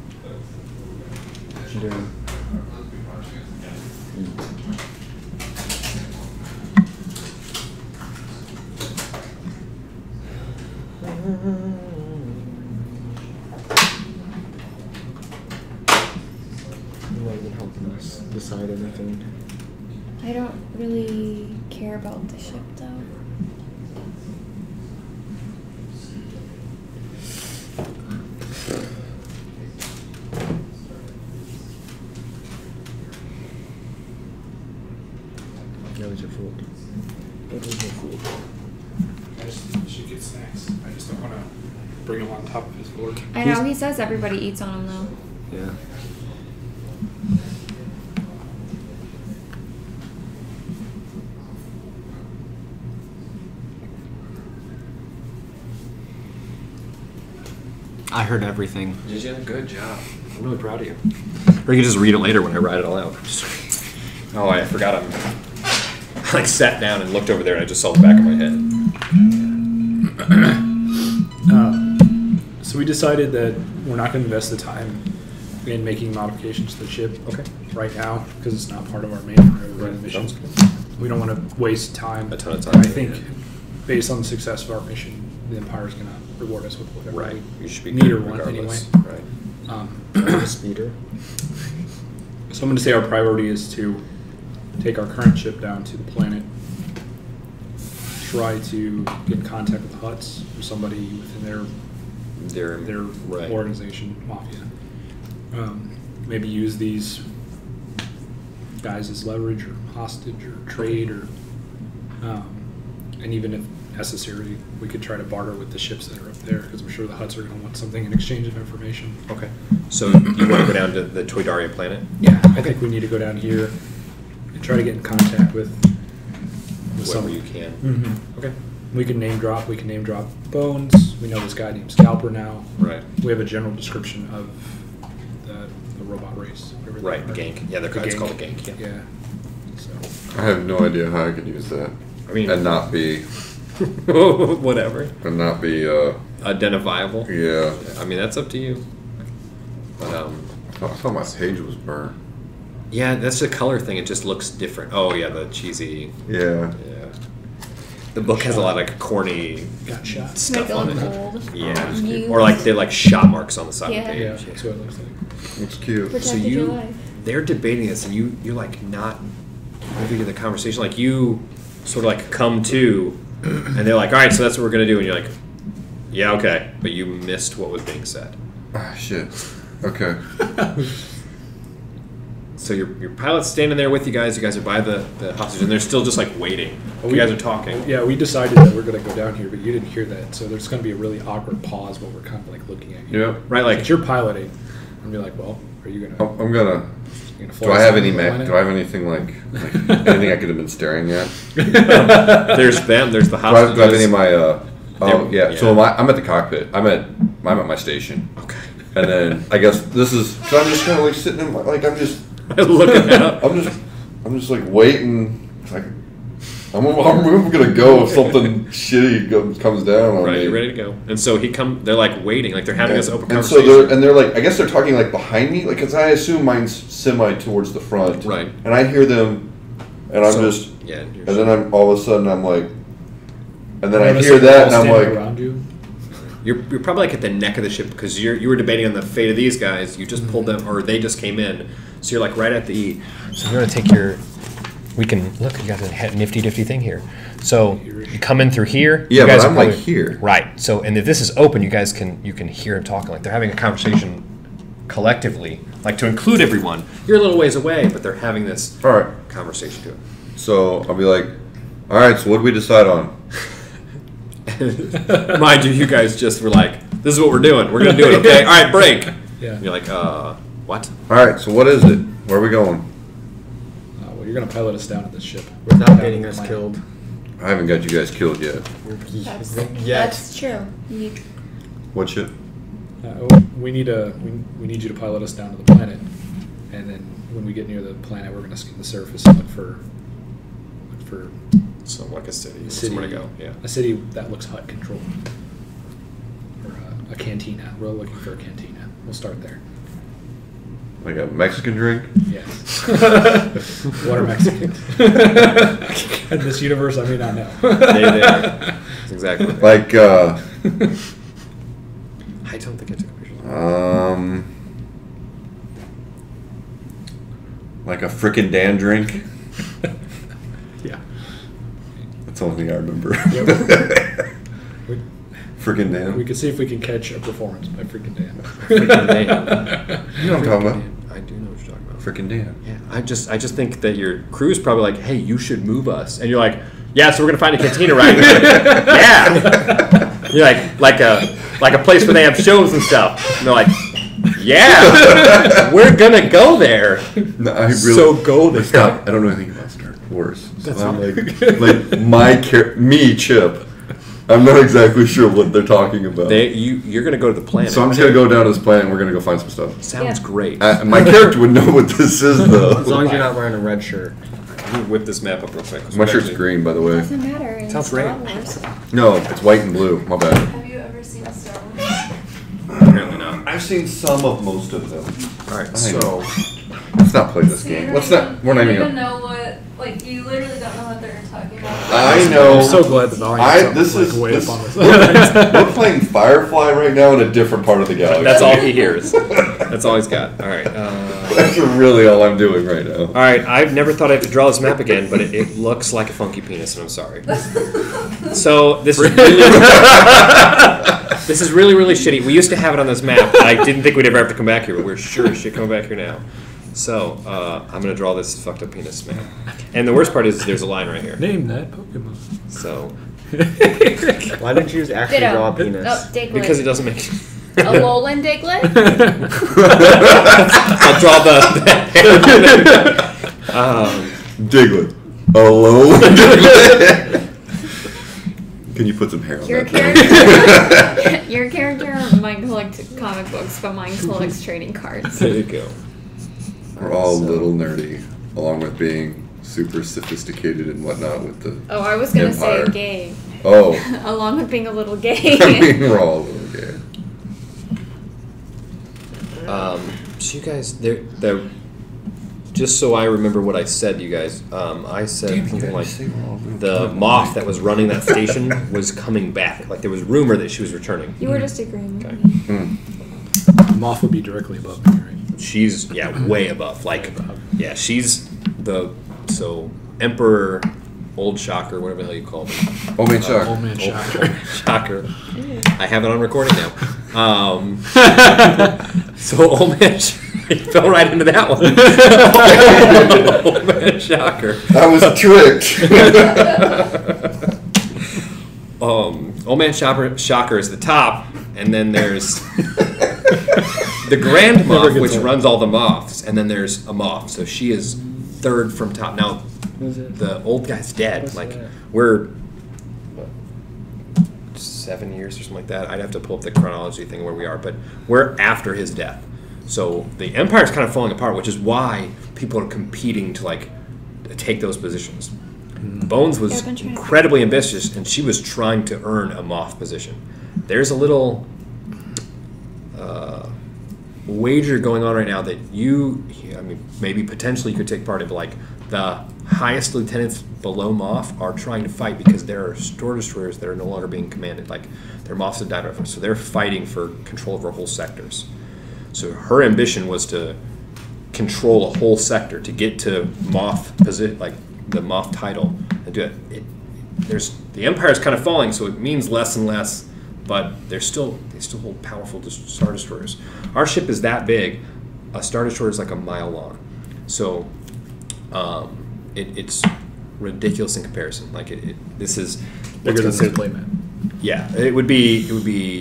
What you doing? You might be helping us decide anything. I don't really care about the ship though. That was your fault. That was your fault. I just should get snacks. I just don't want to bring them on top of his board. I know, he says everybody eats on them though. Yeah. I heard everything. Did you? Good job. I'm really proud of you. Or you can just read it later when I write it all out. Oh, I forgot I like sat down and looked over there and I just saw the back of my head. So we decided that we're not going to invest the time in making modifications to the ship right now because it's not part of our main priority of the mission. We don't want to waste time. A ton of time. I think based on the success of our mission, the Empire's going to reward us with whatever You should be we need or good want anyway. Right. Speeder. So I'm going to say our priority is to take our current ship down to the planet, try to get in contact with the Hutts or somebody within their right. organization, mafia. Maybe use these guys as leverage or hostage or trade or and even if necessary, we could try to barter with the ships that are up there because I'm sure the Hutts are going to want something in exchange of information. Okay. So you want to go down to the Toydaria planet? Yeah, I think we need to go down here and try to get in contact with Whoever someone. you can. Mm-hmm. Okay. We can name drop. We can name drop Bones. We know this guy named Scalper now. Right. We have a general description of the robot race. whatever they Right. are. Gank. Yeah, it's called a gank. Yeah. Yeah. So I have no idea how I could use that. I mean, And not be whatever. Yeah. Identifiable. I mean, that's up to you. But I thought my page was burnt. yeah, that's the color thing. It just looks different. Oh yeah, the cheesy. Yeah. Yeah. The book has a lot of corny got shot. Make stuff it on look it. old. Yeah. Used. Or like they're like shot marks on the side of Yeah. the Yeah, page. that's what it looks like. It's cute. Protected So your life. they're debating this, and you're like not moving to the conversation. Like you sort of like come to, and they're like, all right, so that's what we're gonna do, and you're like, yeah, okay, but you missed what was being said. Ah, shit. Okay. So your pilot's standing there with you guys. You guys are by the hostage, and they're still just like waiting. You guys are talking. Yeah, we decided that we're going to go down here, but you didn't hear that. So there's going to be a really awkward pause while we're kind of like looking at you. Yep. Right, like Since you're piloting, and be like, well, are you going to? I'm gonna. Do I have any Do I have anything like anything I could have been staring at? there's them. There's the Do I hostages. have any of my? Oh Yeah. yeah. So I'm at the cockpit. I'm at my station. Okay. And then I guess this is. So I'm just kind of like sitting in my, like I'm just. Looking out. I'm just like waiting. Like, I'm gonna go if something shitty comes down on Right, me. you're ready to go. And so they're like waiting, like they're having this open And so conversation. they're like, I guess they're talking like behind me, like, cause I assume mine's semi towards the front. Right. And I hear them, and I'm So, just, yeah. and then I'm all of a sudden I'm like, and then I Notice hear they're that all and I'm standing like, around you. You're probably like at the neck of the ship because you were debating on the fate of these guys. You just pulled them, or they just came in. So you're like right at the E. So you're gonna take we can look. You got a nifty thing here. So you come in through here. yeah, you guys but I'm are like here. Right. So and if this is open, you can hear them talking. Like they're having a conversation collectively, like to include everyone. You're a little ways away, but they're having this All right. conversation to it. So I'll be like, All right, so what did we decide on? Mind you, you guys just were like, "This is what we're doing. We're gonna do it, okay? All right, break." Yeah. And you're like, what?" All right, so what is it? Where are we going? Well, you're gonna pilot us down to this ship Without getting us killed. I haven't got you guys killed yet. That's true. What ship? We need you to pilot us down to the planet, and then when we get near the planet, we're gonna scan the surface and look for So like a city, a city, somewhere to go. Yeah. a city that looks hut controlled, or a cantina. We're looking for a cantina. We'll start there. Like a Mexican drink? Yes. What are Mexican? In this universe, I may not know. They there. That's exactly. Like, I don't think I took a picture. like a frickin' Dan drink? Yeah. That's the only thing I remember. We, Frickin' Dan. we could see if we can catch a performance by freaking Dan. Freaking Dan. You know what I'm talking about? I do know what you're talking about. Frickin' Dan. Yeah, I just think that your crew's probably like, "Hey, you should move us," and you're like, "Yeah, so we're gonna find a cantina, right?" And you're like, yeah. You're like a place where they have shows and stuff. And they're like, "Yeah, we're gonna go there." No, I really. So go there. Stop. I don't know anything about Star Wars. So That's I'm fine. like me, Chip. I'm not exactly sure what they're talking about. You're gonna go to the planet. So I'm just gonna go down to this planet and we're gonna go find some stuff. Sounds great. My character would know what this is, though. As long as you're not wearing a red shirt. Let me whip this map up real quick. My shirt's green, by the way. Doesn't matter. In Sounds Star great. Wars. No, it's white and blue. My bad. Have you ever seen Star Wars? Apparently not. I've seen some of most of them. All right, I so Let's not play this So you game. don't Let's even- not. We're not you even. don't know what, like, you literally don't know what they're talking about. I know. I'm so glad the volume This like, is way this, up on this. we're playing Firefly right now in a different part of the galaxy. that's all he hears. That's all he's got. All right. That's really all I'm doing right now. All right, I've never thought I had to draw this map again, but it looks like a funky penis, and I'm sorry. So this is really, really shitty. We used to have it on this map, and I didn't think we'd ever have to come back here, but we're sure as shit coming back here now. So I'm gonna draw this fucked up penis map, and the worst part is there's a line right here. Name that Pokemon. So Why didn't you just actually Ditto. draw a penis? Oh, Diglett. because it doesn't make. A Alolan Diglett? I'll draw the. Diglett. Alone. Diglett. Can you put some hair on Your that? character, your character might collect comic books, but mine collects trading cards. There you go. We're all a little nerdy, along with being super sophisticated and whatnot with the. Oh, I was gonna Empire. say gay. Oh. Along with being a little gay. I mean, we're all a little gay. So you guys, just so I remember what I said, you guys, I said something like the moth that was running that station was coming back. Like there was rumor that she was returning. You were just agreeing with Okay. me. Moth would be directly above me, right? She's way above. Like yeah, she's so Emperor, Old Shocker, whatever the hell you call him. Oh, man, Chuck. Old man shocker. Shocker. I have it on recording now. So Old Man he fell right into that one. Old Man Shocker. I was tricked. Old Man Shocker is the top, and then there's the Grand Moth, gets which old. runs all the moths, and then there's a moth. So she is third from top. Now, the old guy's dead. We're 7 years or something like that. I'd have to pull up the chronology thing where we are, but we're after his death. So the Empire's kind of falling apart, which is why people are competing to take those positions. Bones was incredibly ambitious, and she was trying to earn a moth position. There's a little wager going on right now that maybe potentially you could take part in, but the highest lieutenants below Moff are trying to fight because there are Star Destroyers that are no longer being commanded. Their Moffs have died off, so they're fighting for control over whole sectors. So her ambition was to control a whole sector, to get to Moff position, the Moff title, and do it. The Empire's kind of falling, so it means less and less, but they still hold powerful Star Destroyers. Our ship is that big. A Star Destroyer is like a mile long, so it's ridiculous in comparison. Like this is Bigger than what's this considered- playmat. Yeah, it would be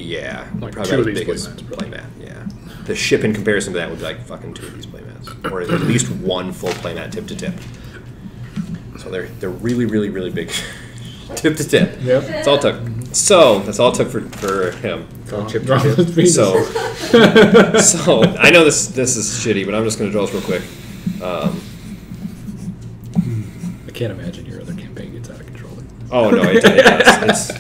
yeah, Like probably two of the these biggest playmats, probably. playmat. Yeah, the ship in comparison to that would be like fucking 2 of these playmats, or at least 1 full playmat tip to tip. So they're really big, tip to tip. Yep. That's all it took. So that's all it took for him. Chip So I know this is shitty, but I'm just gonna draw this real quick. I can't imagine your other campaign gets out of control. Oh no, it does.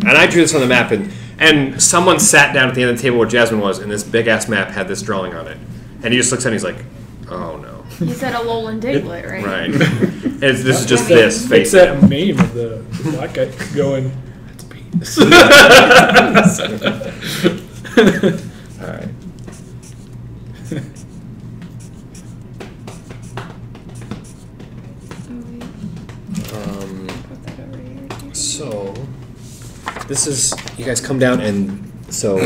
And I drew this on the map, and someone sat down at the end of the table where Jasmine was, and this big ass map had this drawing on it, and he just looks at it and he's like, "Oh no." You said a Alolan Diglett, right? Right. This is just this face. It's that meme of the black guy going, "That's a penis." All right. So, this is, you guys come down and, so,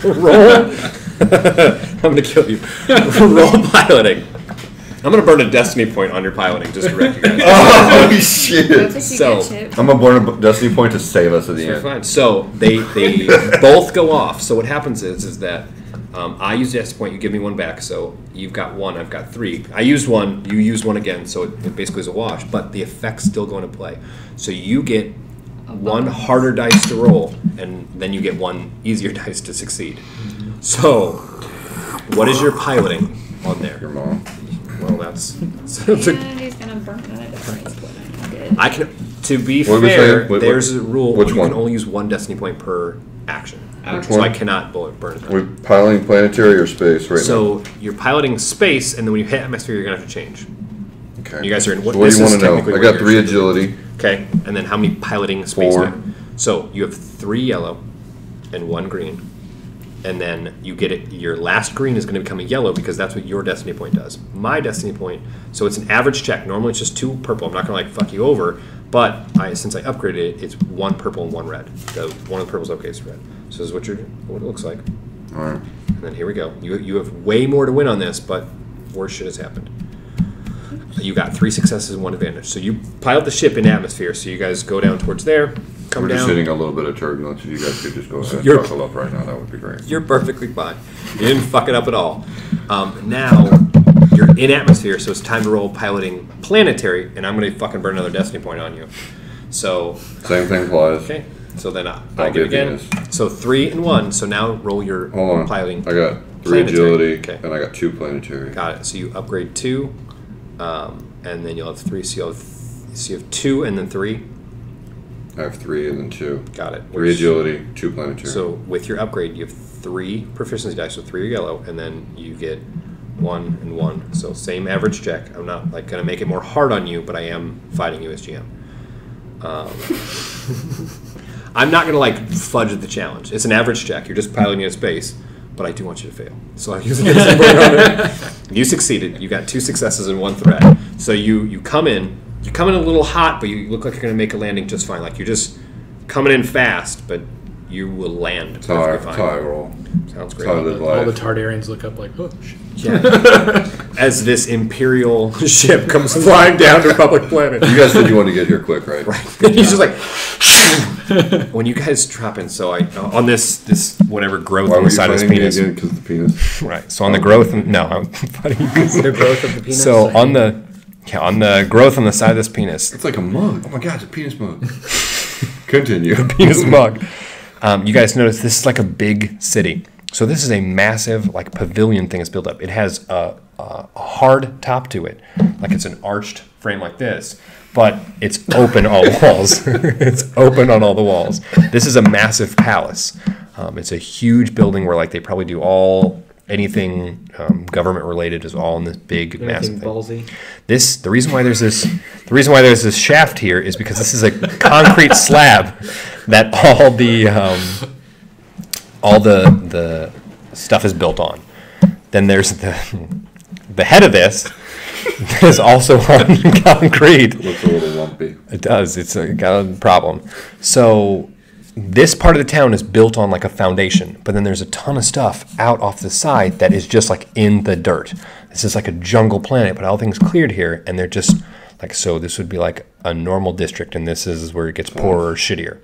roll, I'm going to kill you, roll piloting. I'm going to burn a destiny point on your piloting just to wreck you guys. Oh That's shit! if you So- get chipped. I'm gonna burn a destiny point to save us at the You're end. fine. So they both go off. So what happens is that I use the destiny point. You give me 1 back. So you've got 1. I've got 3. I used 1. You use 1 again. So it basically is a wash. But the effects still go into play. So you get 1 harder dice to roll, and then you get 1 easier dice to succeed. So what is your piloting on there? Your mom. Well, that's And he's gonna burn that difference. I can. To be What did we fair, say? Wait, there's a rule. which you one? can only use 1 destiny point per action. Which So one? I cannot burn it. We're piloting planetary or space right So you're piloting space, and then when you hit atmosphere, you're gonna have to change. now. Okay. You guys are in. So what do this you is want to know? technically I what got you're 3 shooting. agility. Okay, and then how many piloting space? 4. do you have? So you have 3 yellow and 1 green, and then you get it. Your last green is going to become a yellow because that's what your destiny point does. My destiny point. So it's an average check. Normally it's just 2 purple. I'm not going to like fuck you over, but since I upgraded it, it's 1 purple and 1 red. So one of the purples okay, it's red. So this is what it looks like. All right. And then here we go. You have way more to win on this, but worse shit has happened. You got 3 successes and 1 advantage. So you pilot the ship in atmosphere. So you guys go down towards there, come We're down. just hitting a little bit of turbulence. If you guys could just go ahead and You're- buckle up right now, that would be great. You're perfectly fine. You didn't fuck it up at all. Now you're in atmosphere, so it's time to roll piloting planetary, and I'm gonna fucking burn another destiny point on you. So Same thing applies. okay. So then I I'll get it get again. these. So 3 and 1. So now roll your Hold on. piloting. I got 3 planetary. agility, Okay. and I got 2 planetary. Got it. So you upgrade 2, and then you'll have 3. So you have 2 and then 3. I have 3 and then 2. Got it. 3 agility, 2 planetary. So with your upgrade, you have 3 proficiency dice, so 3 are yellow, and then you get 1 and 1. So same average check. I'm not like gonna make it more hard on you, but I am fighting you as GM. I'm not gonna like fudge the challenge. It's an average check. You're just piloting in space, but I do want you to fail. So I use it. You succeeded. You got 2 successes and 1 threat. So you come in. You come in a little hot, but you look like you're gonna make a landing just fine. Like you're just coming in fast, but you will land That's how I perfectly fine. roll. Sounds That's how I great. live All the life. Targaryens look up like, oh shit. Yeah. As this Imperial ship comes flying down to Republic Planet. You guys said you wanted to get here quick, right? He's just like, when you guys drop in, so on this whatever growth Why on were the you side of this fighting me penis. again? Because the penis. Right. So on the growth, no, I'm fighting you 'cause- The growth of the penis. So on the growth on the side of this penis, It's like a mug. Oh my god, it's a penis mug. Continue. penis mug. You guys notice this is like a big city. So this is a massive like pavilion thing that's built up. It has a hard top to it, like it's an arched frame like this, but it's open all walls. It's open on all the walls. This is a massive palace. It's a huge building where like they probably do anything government related is all in this big massive thing. ballsy. The reason why there's this shaft here is because this is a concrete slab that all the stuff is built on. Then there's the head of this is also on concrete. Looks a little lumpy. It does. It's got a problem. So this part of the town is built on like a foundation, but then there's a ton of stuff out off the side that is just like in the dirt. This is like a jungle planet, but everything's cleared here, and they're just like, so this would be like a normal district, and this is where it gets poorer or shittier.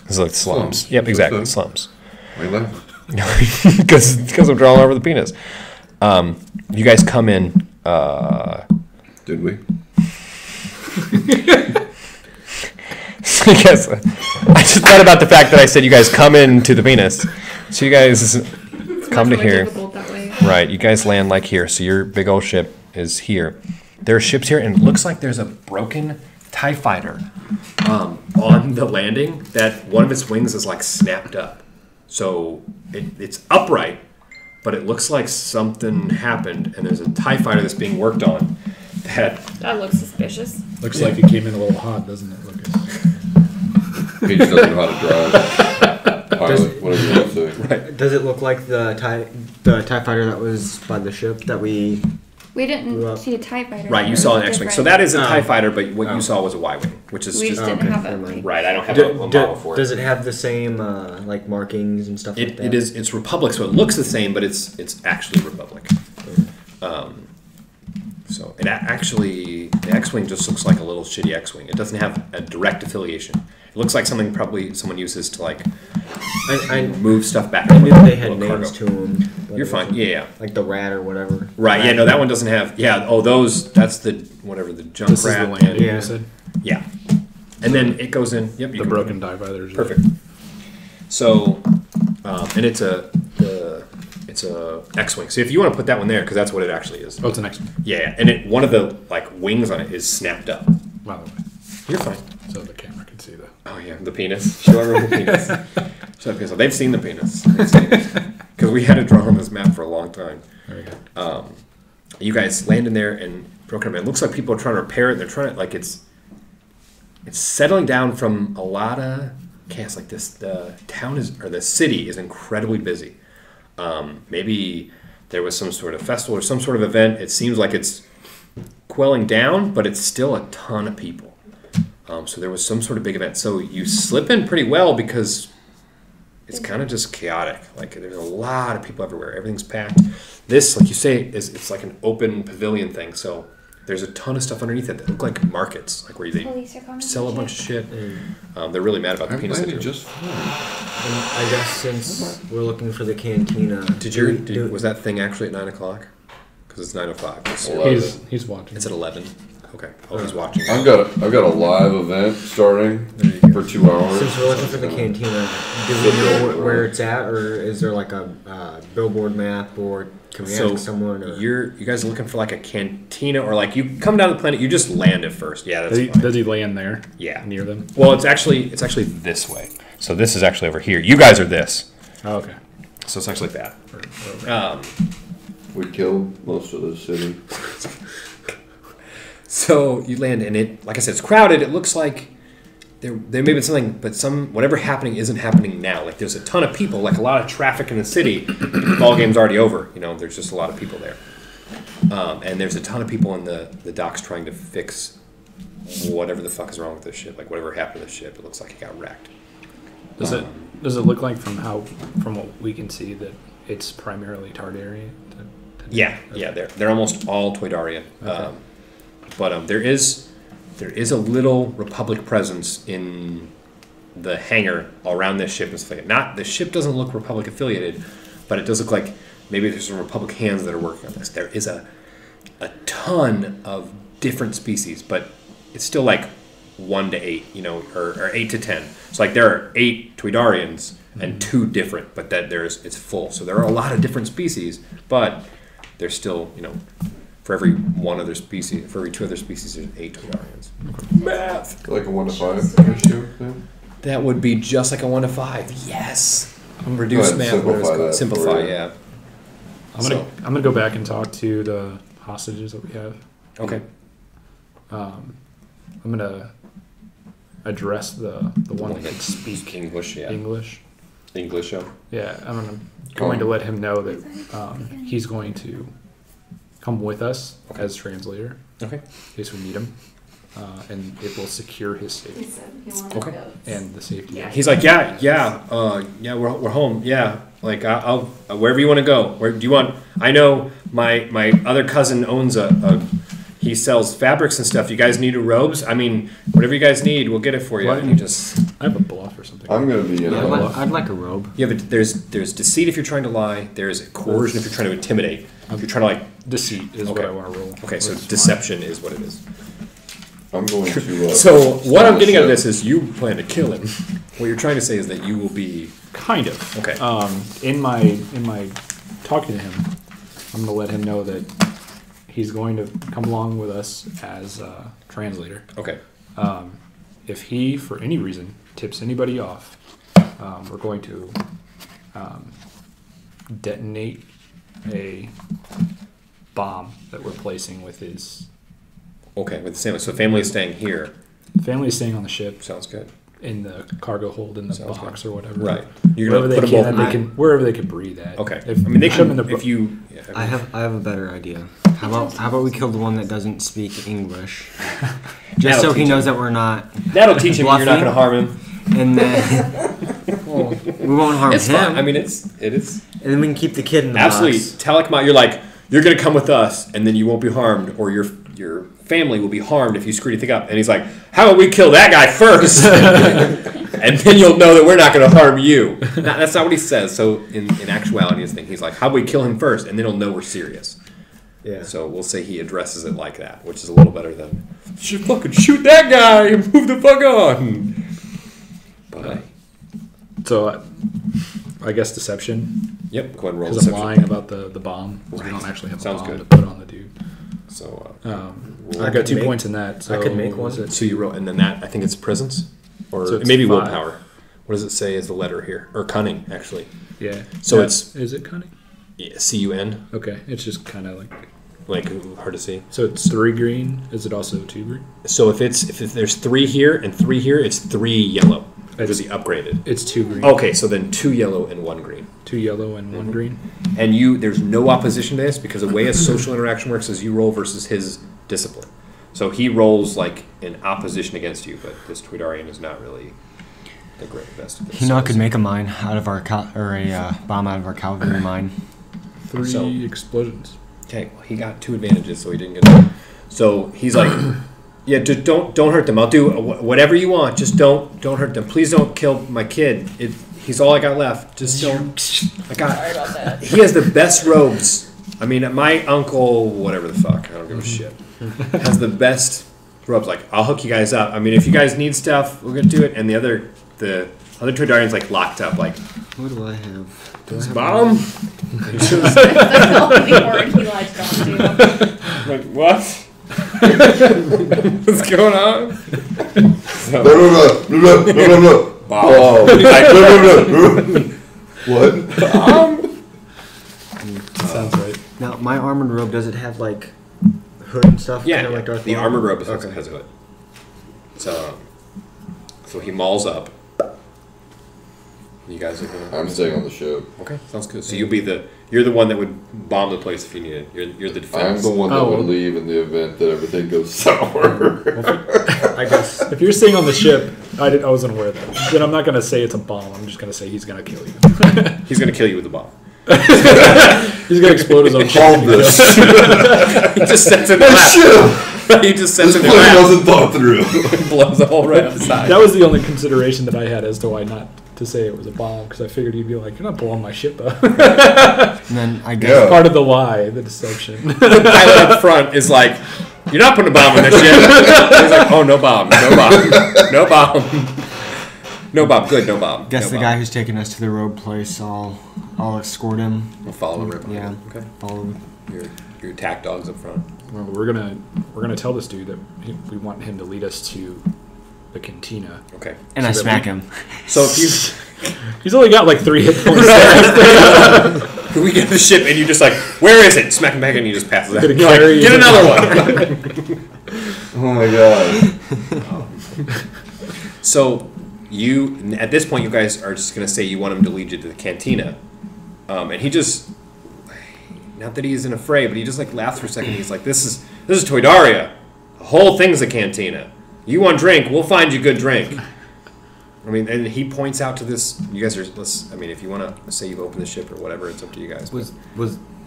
This is like slums. Slums. Yep, exactly, Okay. slums. Why you laughing? Because I'm drawing over the penis. You guys come in. Did we? Yes, I just thought about the fact that I said you guys come into the penis. So you guys come to Much more here. difficult that way. Right, you guys land like here. So your big old ship is here. There are ships here, and it looks like there's a broken TIE fighter on the landing that one of its wings is like snapped up. So it's upright, but it looks like something happened, and there's a TIE fighter that's being worked on That looks suspicious. Looks like it came in a little hot, doesn't it, Lucas? He just doesn't know how to drive. Pilot, whatever you want to say. Right. Does it look like the TIE fighter that was by the ship that we... We didn't Well, see a TIE fighter. Right, you It saw was an X-wing. different. So that is a TIE Oh. fighter, but what Oh. you saw was a Y-wing, which is We just... just didn't okay, have never it. mind. Right, I don't have a model for it. Does it have the same like markings and stuff like that? It's Republic, so it looks the same, but it's actually Republic. So it actually, the X-Wing just looks like a little shitty X-Wing. It doesn't have a direct affiliation. It looks like something probably someone uses to like I move stuff back. I knew from a they had little names cargo. to them. You're fine. Yeah. Like the rat or whatever. Right. Yeah. No, that one doesn't have. Yeah. Oh, those. That's the whatever the junk This is the rat. landing, Yeah. you said? Yeah. And then it goes in. Yep. You The can- broken TIE fighters. Perfect. So, and it's a X-wing. So if you want to put that one there, because that's what it actually is. Oh, it's an X-wing, Yeah, and one of the like wings on it is snapped up. by the way. You're fine. So the camera can see that. Oh yeah, the penis. Show everyone the penis. Show the penis. They've seen the penis. Because we had it drawn on this map for a long time. There we go. You guys land in there and broken up. It looks like people are trying to repair it. They're trying to like it's settling down from a lot of chaos like this. The town the city is incredibly busy. Maybe there was some sort of festival or some sort of event. It seems like it's quelling down, but it's still a ton of people. So there was some sort of big event. So you slip in pretty well because it's kind of just chaotic. Like there's a lot of people everywhere. Everything's packed. This, like you say, it's like an open pavilion thing. So there's a ton of stuff underneath it that look like markets, like where they Police are coming. sell a bunch of shit. They're really mad about the I'm penis. landing syndrome. just fine. And I guess since we're looking for the cantina, Was that thing actually at 9 o'clock? Because it's 9:05. It's, 11. He's watching. it's at 11. Okay. Oh, he's watching. I've got a live event starting for 2 hours. since we're looking for the cantina, do we know where it's at, or is there like a billboard map, or can we So ask someone? Or? you guys are looking for like a cantina, or like you come down the planet, you just land at first. Yeah, that's fine. Does he land there? Yeah. Near them? Well, it's actually this way. So this is actually over here. You guys are this. Oh, okay. So it's actually that. We killed most of the city. So you land, and it, like I said, it's crowded. It looks like there may be something, but whatever happening isn't happening now. Like there's a ton of people, like a lot of traffic in the city. The ball game's already over. You know, there's just a lot of people there, and there's a ton of people in the docks trying to fix whatever the fuck is wrong with this ship. Like whatever happened to the ship, it looks like it got wrecked. Does it look like from what we can see that it's primarily Targaryen? Yeah, they're almost all Toydaria. Okay. But there is a little Republic presence in the hangar around this ship. And stuff like that. Not the ship doesn't look Republic affiliated, but it does look like maybe there's some Republic hands that are working on this. There is a ton of different species, but it's still like 1 to 8, you know, or 8 to 10. So like there are 8 Toydarians and 2 different, but it's full. So there are a lot of different species, but there's still, you know, for every 2 other species, there's 8 Toydarians. Math. Like a 1 to 5 ratio thing? That would be just like a 1 to 5. Yes. Reduce Go math. ahead, Whatever it's simplify called. that Simplify. for you. Yeah. I'm gonna go back and talk to the hostages that we have. Okay. I'm gonna address the one that can speak English. Yeah. English. English. Yeah. Yeah, I'm going to let him know that he's going to come with us as translator Okay. in case we need him. and it will secure his safety He said he wanted Okay. goats. and the safety. Yeah. He's like, we're home. Yeah, like I'll wherever you want to go. Where do you want? I know my other cousin owns he sells fabrics and stuff. You guys need robes? I mean, whatever you guys need, we'll get it for you. Why And don't you just I have a bluff or something. I'm gonna be in Yeah, a I'd like a robe. there's deceit if you're trying to lie. There's coercion if you're trying to intimidate. If you're trying to Deceit is what Okay. I want to roll. okay, so That's deception is what it is. I'm going to. So what I'm getting out of this is you plan to kill him. What you're trying to say is that you will be fine. Kind of. okay. In my talking to him, I'm gonna let him know that he's going to come along with us as a translator. Okay. If he, for any reason, tips anybody off, we're going to detonate a bomb that we're placing with his Okay. With the same. So family is staying here. family is staying on the ship Sounds good. in the cargo hold in the Sounds box or whatever. Right. You're Wherever gonna they put them can, both. they can wherever they can breathe at. Okay. If, I mean, they put 'em can. in the If you. Yeah, I have a better idea. How about we kill the one that doesn't speak English, just That'll so he teach knows that we're not, That'll teach him you're not Bluffing. going to harm him. and then we won't harm It's him. fine. I mean, it is and then we can keep the kid in the absolutely. box. Tell him you're like you're going to come with us, and then you won't be harmed, or your family will be harmed if you screw anything up. And he's like, how about we kill that guy first, and then you'll know that we're not going to harm you. That's not what he says. So in actuality, he's like, how about we kill him first, and then he'll know we're serious. Yeah. So we'll say he addresses it like that, which is a little better than should fucking shoot that guy and move the fuck on. But So I guess deception, yep, go ahead and roll because I'm deception. lying about the bomb. 'Cause we Right. don't actually have Sounds a bomb good. to put on the dude. So I got could 2 make- points in that. So I could make what one. was it? so you roll, and then that I think it's presence, or So it's maybe 5. willpower. What does it say as the letter here, or cunning actually? Yeah. So Yeah. it's- is it cunning? Yeah, CUN, Okay, it's just kind of like hard to see. so. It's 3 green. Is it also 2 green? So if there's 3 here and 3 here, it's 3 yellow. Because he upgraded. It's 2 green. Okay, so then 2 yellow and 1 green. 2 yellow and 1 green. And there's no opposition to this because the way a social interaction works is you roll versus his discipline. So he rolls like in opposition against you, but this Tweedarian is not really the great best of this. He know I could make a mine out of our bomb out of our cavalry mine. 3 So- explosions. Okay, well, he got 2 advantages, so he didn't get that. So he's like, yeah, just don't hurt them. I'll do whatever you want. Just don't hurt them. Please don't kill my kid. He's all I got left. Just don't. Sorry about that. He has the best robes. I mean, my uncle, whatever the fuck, I don't give a shit, has the best robes. Like, I'll hook you guys up. I mean, if you guys need stuff, we're gonna do it. And the other Tridarian's like locked up. Like, What do I have? Do I have bomb. That's the only word he likes on to. Like, what? What's going on? No, no, no, no, no, no, no. Bomb. He's like, no, no, no, no. What? Sounds right. Now, my armored robe, does it have like hood and stuff? Yeah, Kinda like Darth the Maul? armored robe Okay. has a hood. So he mauls up. You guys are gonna. I'm staying on the ship. Okay, sounds good. So you're the one that would bomb the place if you need it. You're the I'm defense. the one that Oh. would leave in the event that everything goes sour. I guess. If you're staying on the ship, I wasn't aware of that. Then I'm not gonna say it's a bomb. I'm just gonna say he's gonna kill you. He's gonna kill you with a bomb. He's gonna explode his own ship. Hold this. He just sets it in the lap. Shit. He just sets This it in plan the lap. wasn't thought through. Blows the hole right up the side. That was the only consideration that I had as to why not to say it was a bomb, because I figured he'd be like, "You're not blowing my ship up." And then I guess Yeah. Part of the lie, the deception. The pilot up front is like, "You're not putting a bomb in this ship." He's like, "Oh, no bomb, no bomb, no bomb, no bomb. Good, no bomb." guess no the bomb. guy who's taking us to the road place, I'll escort him. We'll follow him right behind Yeah. him. Okay. Follow. Your attack dogs up front. Well, we're gonna tell this dude that we want him to lead us to the cantina. Okay. And I So that smack we- him. So if you He's only got like 3 hit points. we get the ship and you just like, where is it? Smack him back and you just pass it. Gonna You're like, carry get you. another one. Oh my god. So you at this point you guys are just gonna say you want him to lead you to the cantina, and he just not that he isn't afraid, but he just like laughs for a second. He's like, "This is Toydaria, a whole thing's a cantina. You want drink, we'll find you good drink. I mean, and he points out to this. You guys are. I mean, if you want to say you've opened the ship or whatever, it's up to you guys. Was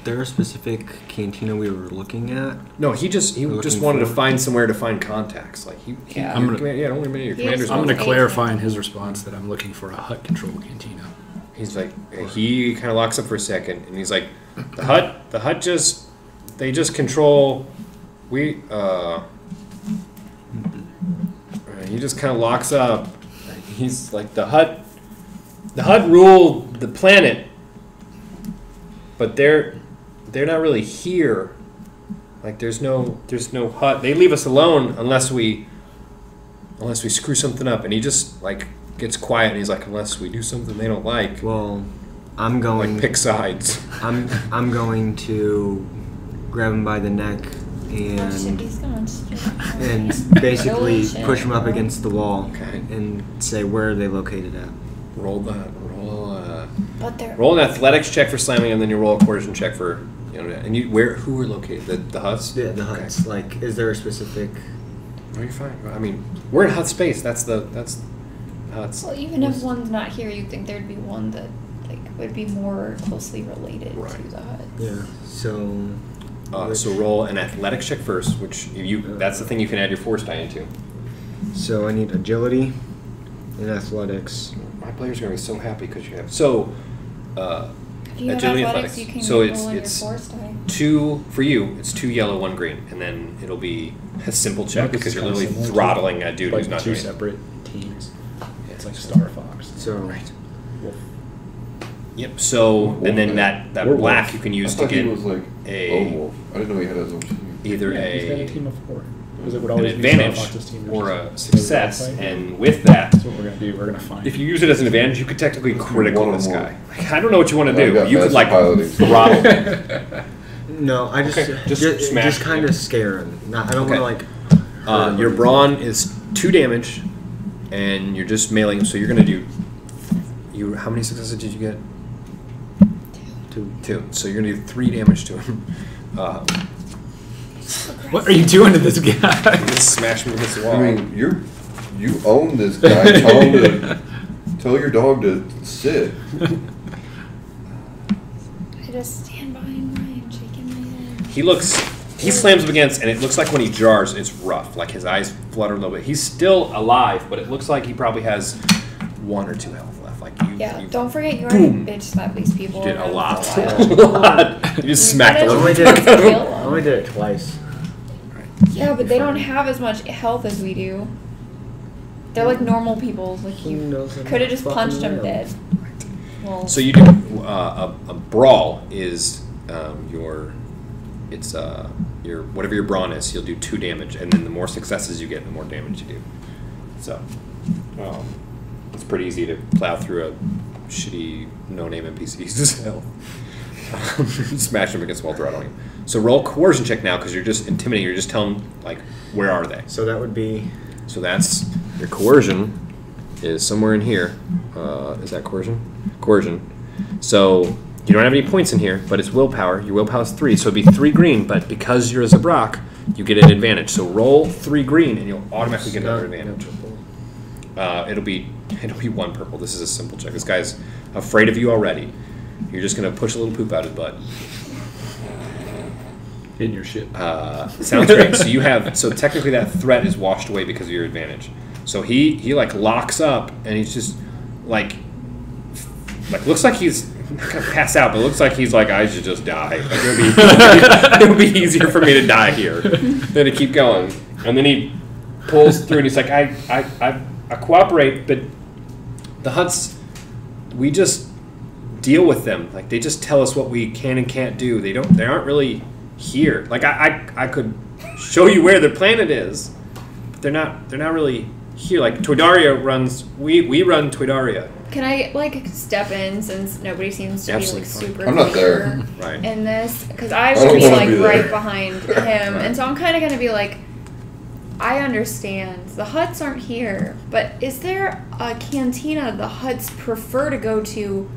there a specific cantina we were looking at? No, he just wanted to find somewhere to find contacts. Like Yeah. I'm gonna- don't remember your He commanders. just I'm going to Eight. clarify in his response that I'm looking for a hut control cantina. He's like, he kind of locks up for a second, and he's like, the hut they just control. He just kind of locks up. He's like, the hut rule the planet, but they're not really here. Like there's no hut. They leave us alone unless we screw something up. And he just like gets quiet and he's like, unless we do something they don't like. Well, I'm going. Like pick sides. I'm going to grab him by the neck Oh shit, and he's going straight. and basically Holy shit. push him up against the wall Okay. and say where are they located at. Roll But they're an athletics check for slamming, and then you roll a coercion check for and you who are located the huts. Yeah, the huts. Okay. Like, is there a specific? No, you're fine. I mean, we're in hut space. That's huts. Well, even if one's not here, you'd think thered be one that like would be more closely related Right. to the hut. Yeah. So. So roll an athletics check first, which that's the thing you can add your force die into. So I need agility and athletics. My players are going to be so happy because you have If you have agility, athletics, you can So roll it's in your force die. 2 for you. It's 2 yellow, 1 green, and then it'll be a simple check Like, because it's you're literally kinda similar to, throttling a dude like who's not two doing it. separate teams. Yeah, It's like Star Fox. So. Right. Wolf. Yep. So and then that Werewolf. black you can I use to thought get he was like a- lone wolf. I didn't know he had his own team. either Yeah, he's got a team of 4. Because it would an always be advantage Star Fox's team or versus a the success, fight. and with that, That's what we're gonna do. We're gonna find. if you use it as an advantage, you could technically critical one or this more. guy. Like, I don't know what you want to Yeah, I do. got You could massive like piloting. throttle. No, I just Okay, just smash just him. kind of scare him. Not, I don't Okay. want to like. Your brawn is 2 damage, and you're just mailing him. So you're gonna do. How many successes did you get? 2. So you're gonna do 3 damage to him. What are you doing to this guy? You just smash him against the wall. I mean, you own this guy. Tell your dog to sit. I just stand behind Ryan, shaking my head. He slams him against, and it looks like when he jars, it's rough. Like his eyes flutter a little bit. He's still alive, but it looks like he probably has 1 or 2 health left. Like Yeah, don't forget you already Boom. bitch slapped these people. You did a around lot. for a A while. lot. You just smacked the I living only did fuck out of him. Kill I them. only did it twice. Yeah, but they don't have as much health as we do. They're like normal people. Like Who you knows could have just fucking punched them real. dead. Well, So you do a brawl is your whatever your brawn is. You'll do 2 damage, and then the more successes you get, the more damage you do. So it's pretty easy to plow through a shitty no-name NPC's health. Smash them against the wall, throttling him. So roll coercion check now because you're just intimidating. You're just telling them like where are they. So that would be. So that's your coercion is somewhere in here. Is that coercion? Coercion. So you don't have any points in here, but it's willpower. Your willpower is 3, so it'd be 3 green. But because you're a Zabrak, you get an advantage. So roll 3 green, and you'll automatically get another advantage. It'll be 1 purple. This is a simple check. This guy's afraid of you already. You're just gonna push a little poop out his butt. In your ship. Sounds great. So technically that threat is washed away because of your advantage. So he like locks up and he's just like looks like he's not gonna pass out, but it looks like he's like, I should just die. Like, it'll be easier for me to die here than to keep going. And then he pulls through and he's like, I cooperate, but the huts, we just deal with them. Like they just tell us what we can and can't do. They aren't really here. Like I could show you where the planet is, but they're not really here. Like Toydaria runs, we run Toydaria. can I like step in since nobody seems to Absolutely be fine. like super I'm not clear there. Right. in this? Because I don't would be wanna like be there. right behind him, and so I'm kind of gonna be like, I understand the huts aren't here, but is there a cantina the huts prefer to go to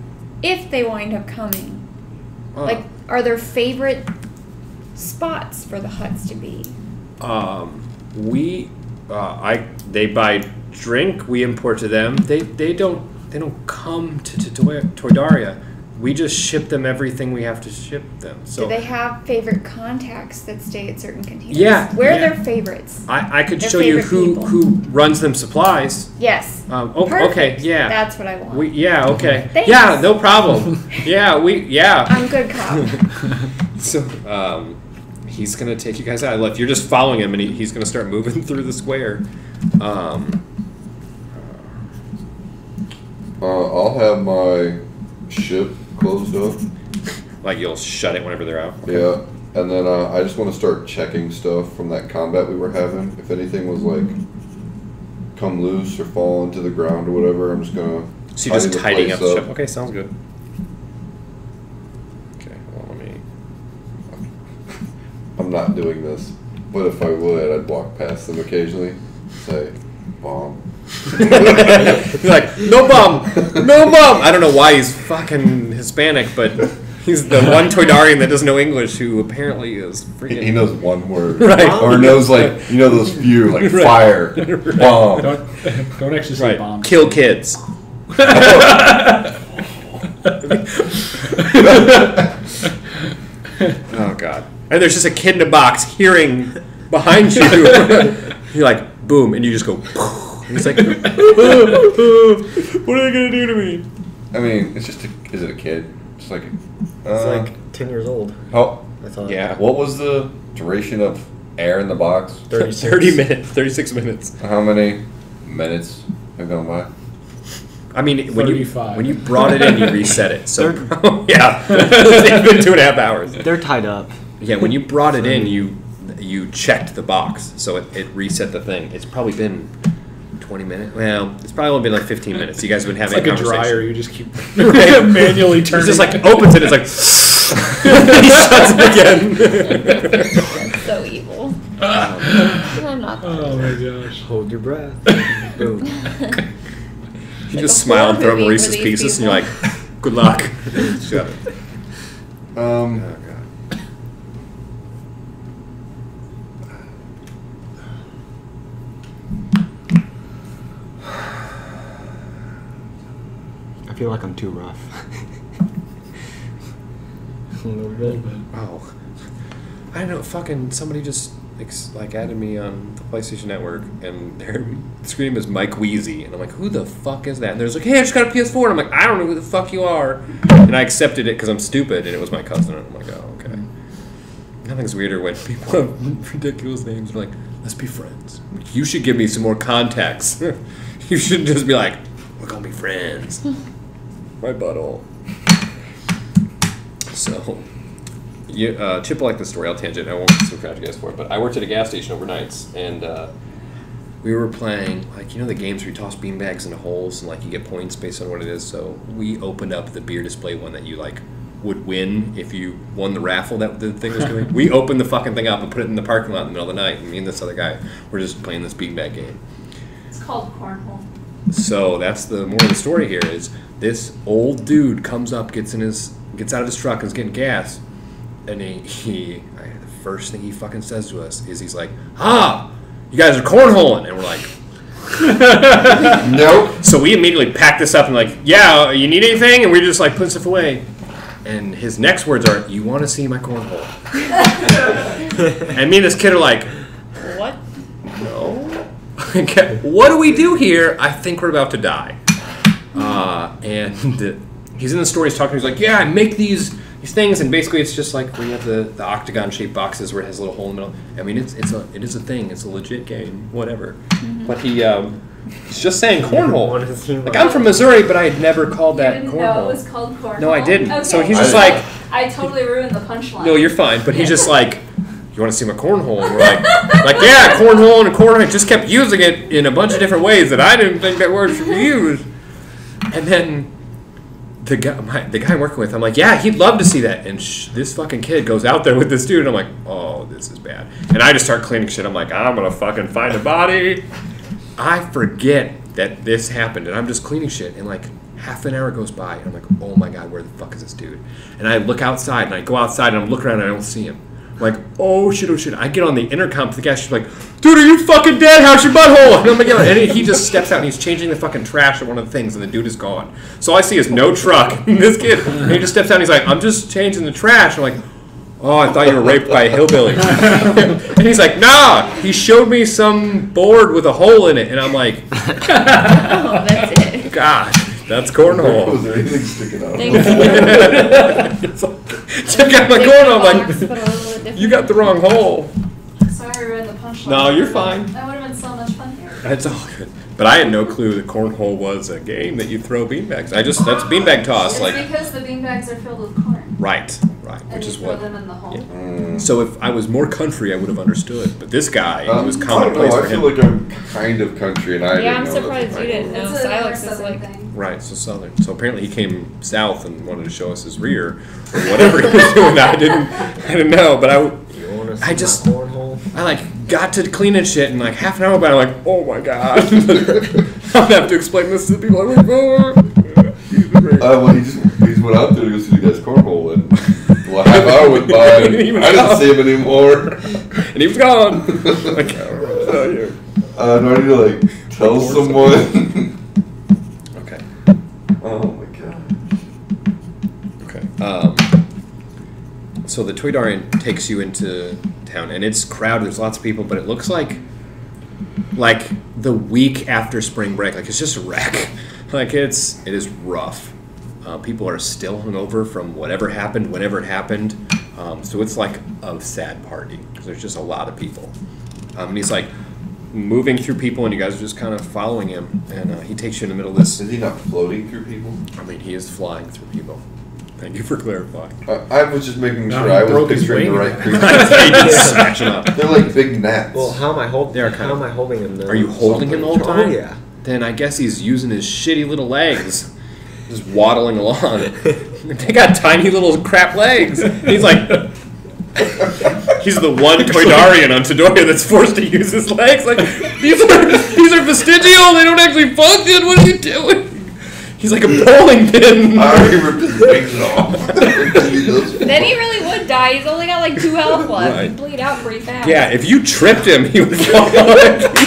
if they wind up coming? Like, are there favorite spots for the huts to be? They buy drink. We import to them. They don't come to Toydaria. We just ship them everything we have to ship them. So do they have favorite contacts that stay at certain containers? Yeah. Where are their favorites? I could Their show you favorite people. who runs them supplies. Yes. Okay. Perfect. Yeah. That's what I want. Okay. Thanks. Yeah. No problem. Yeah. I'm good cop. So, he's gonna take you guys out. Look, you're just following him, and he's gonna start moving through the square. I'll have my ship closed up. Like you'll shut it whenever they're out. Yeah, and then I just want to start checking stuff from that combat we were having. If anything was like come loose or fall into the ground or whatever, I'm just gonna. So you're just tidying up the place ship. Okay, sounds good. Okay, well, let me. I'm not doing this, but if I would, I'd walk past them occasionally, say, bomb. He's like, no bomb. I don't know why he's fucking Hispanic, but he's the one Toydarian that doesn't know English who apparently is freaking. He knows one word, Right. Or knows like those few like Right. fire, bomb. Don't actually say Right. bomb. Kill kids. Oh god. And there's just a kid in a box hearing behind you. You're like, boom, and you just go. And he's like, what are they gonna do to me? I mean, it's just is it a kid? Just like It's like 10 years old. how? I thought. Yeah. What was the duration of air in the box? 36 minutes. How many minutes have gone by? I mean, when 35. you brought it in, you reset it. So yeah, it's been 2.5 hours. They're tied up. Yeah, when you brought it in, you checked the box, so it reset the thing. It's probably been 20 minutes. Well, it's probably only been like 15 minutes. You guys have been having It's like a a conversation. dryer. You just keep manually turning. It's just like opens it. It's like he shuts it again. That's so evil. I'm not. Oh my gosh. Hold your breath. Boom. You Like just a smile and horror throw him movie Reese's for these Pieces, and you're like, good luck. Shut it. Oh, God. I feel like I'm too rough. A little bit. Oh. I don't know, fucking somebody just added me on the PlayStation Network, and their screen is Mike Wheezy, and I'm like, who the fuck is that? And they're like, hey, I just got a PS4, and I'm like, I don't know who the fuck you are. And I accepted it because I'm stupid, and it was my cousin, and I'm like, oh, okay. Nothing's weirder when people have ridiculous names. They're like, let's be friends. You should give me some more contacts. You shouldn't just be like, we're gonna be friends. My butthole. So, Chip will like the story. I'll tangent. I won't subscribe you guys for it. But I worked at a gas station overnights, and we were playing, the games where you toss beanbags into holes, and, you get points based on what it is. So we opened up the beer display one that you, would win if you won the raffle that the thing was doing. We opened the fucking thing up and put it in the parking lot in the middle of the night, and me and this other guy were just playing this beanbag game. It's called cornhole. So that's the moral of the story here is this old dude comes up, gets out of his truck and is getting gas, and the first thing he fucking says to us is he's like, you guys are cornholing, and we're like, Nope. so we immediately pack this up and yeah, you need anything? And we just put stuff away. And his next words are, you want to see my cornhole? And me and this kid are like, What? no. Okay, what do we do here? I think we're about to die. And he's in the store, he's talking, he's like, yeah, I make these things, and basically it's just where you have the octagon-shaped boxes where it has a little hole in the middle. I mean, it is a thing. It's a legit game, whatever. Mm-hmm. But he's just saying cornhole. I'm from Missouri, but I had never called that You didn't cornhole. know it was called cornhole? No, I didn't. Okay. So he's just I totally ruined the punchline. no, you're fine. But he's just you want to see my cornhole? And we're yeah, cornhole and a cornhole. I just kept using it in a bunch of different ways that I didn't think that word should be used. And then the guy I'm working with, I'm like, yeah, he'd love to see that. And this fucking kid goes out there with this dude, and I'm like, oh, this is bad. And I just start cleaning shit. I'm like, I'm going to fucking find a body. I forget that this happened, and I'm just cleaning shit, and half an hour goes by, and I'm like, oh my God, where the fuck is this dude? And I look outside, and I go outside, and I'm looking around, and I don't see him. I'm like, oh shit. I get on the intercom to the guy. She's like, dude, are you fucking dead? How's your butthole? And I'm like, and he just steps out and he's changing the fucking trash at one of the things, and the dude is gone. So all I see is no truck. And this kid, and he just steps out and he's like, I'm just changing the trash. I'm like, oh, I thought you were raped by a hillbilly. And he's like, nah. He showed me some board with a hole in it, and I'm like, Oh, that's it. God, that's cornhole. Was there anything sticking out? It's like, check out my cornhole. I'm like, you got the wrong hole. Sorry, I read the punchline. No, you're fine. That would have been so much fun here. That's all good. But I had no clue that cornhole was a game that you throw beanbags. That's beanbag toss. It's Like, because the beanbags are filled with corn. right, And which you is throw what. them in the hole. Mm. So if I was more country, I would have understood. But this guy, it was I don't commonplace know. for I him. feel like I'm kind of country, and I Yeah, didn't I'm know surprised that. you didn't know. It's another Silex is southern like. thing. Right, so southern. So apparently he came south and wanted to show us his rear or whatever he was doing. I didn't know, but You wanna see I just- my cornhole? I like got to clean and shit, and like half an hour about it, I'm like, oh my god, I'm gonna have to explain this to people. I'm like, oh. Well, he just went out there to go see the guy's cornhole, and well, half hour went by, and He was I didn't gone. see him anymore. And he was gone. Like, oh, yeah. Do I need to like tell someone? Okay. Oh my god. Okay. So the Toydarian takes you into town, and it's crowded. There's lots of people, but it looks like the week after spring break. Like it's just a wreck. Like it is rough. People are still hungover from whatever happened, whenever it happened. So it's like a sad party because there's just a lot of people. And he's like moving through people, and you guys are just kind of following him. And he takes you in the middle of this. Is he not floating through people? I mean, he is flying through people. Thank you for clarifying. I was just making No, sure he I was broke his picturing the wing. right creature. He just smashing up. They're like big gnats. Well, how am I holding? They are kind How of- am I holding him? Then? Are you holding him the whole time? Oh yeah. Then I guess he's using his shitty little legs, just waddling along. They got tiny little crap legs. He's like, he's the one Toydarian on Todoria that's forced to use his legs. Like these are vestigial. They don't actually function. What are you doing? He's like a bowling pin. I already ripped his wings off. Then he really would die. He's only got like 2 health left. Right. He'd bleed out pretty fast. Yeah, if you tripped him, he would fall.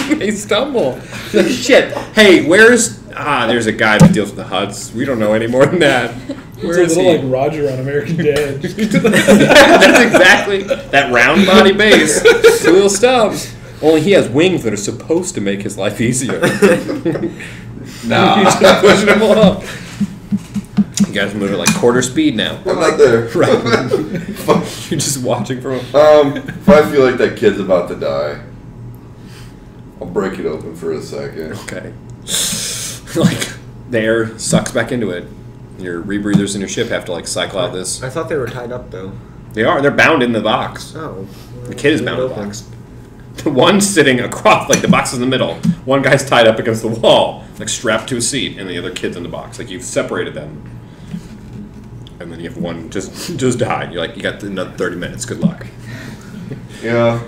He may stumble. He's like, shit. Hey, where's... there's a guy that deals with the HUDs. We don't know any more than that. Where It's is a he? little like Roger on American Dad. That's exactly that round body base. 2 little stubs. Only he has wings that are supposed to make his life easier. Nah. You're just pushing him along. You guys move at like quarter speed now. I'm not there. Right. Fuck. You're just watching from... If I feel like that kid's about to die, I'll break it open for a second. Okay. Like, the air sucks back into it. Your rebreathers in your ship have to, like, cycle out this. I thought they were tied up though. They are. They're bound in the box. Oh. The kid is bound in the Open. box. The one's sitting across, like, the box is in the middle. One guy's tied up against the wall, like, strapped to a seat, and the other kid's in the box. Like, you've separated them. And then you have one just died. You're like, you got another 30 minutes. Good luck. Yeah.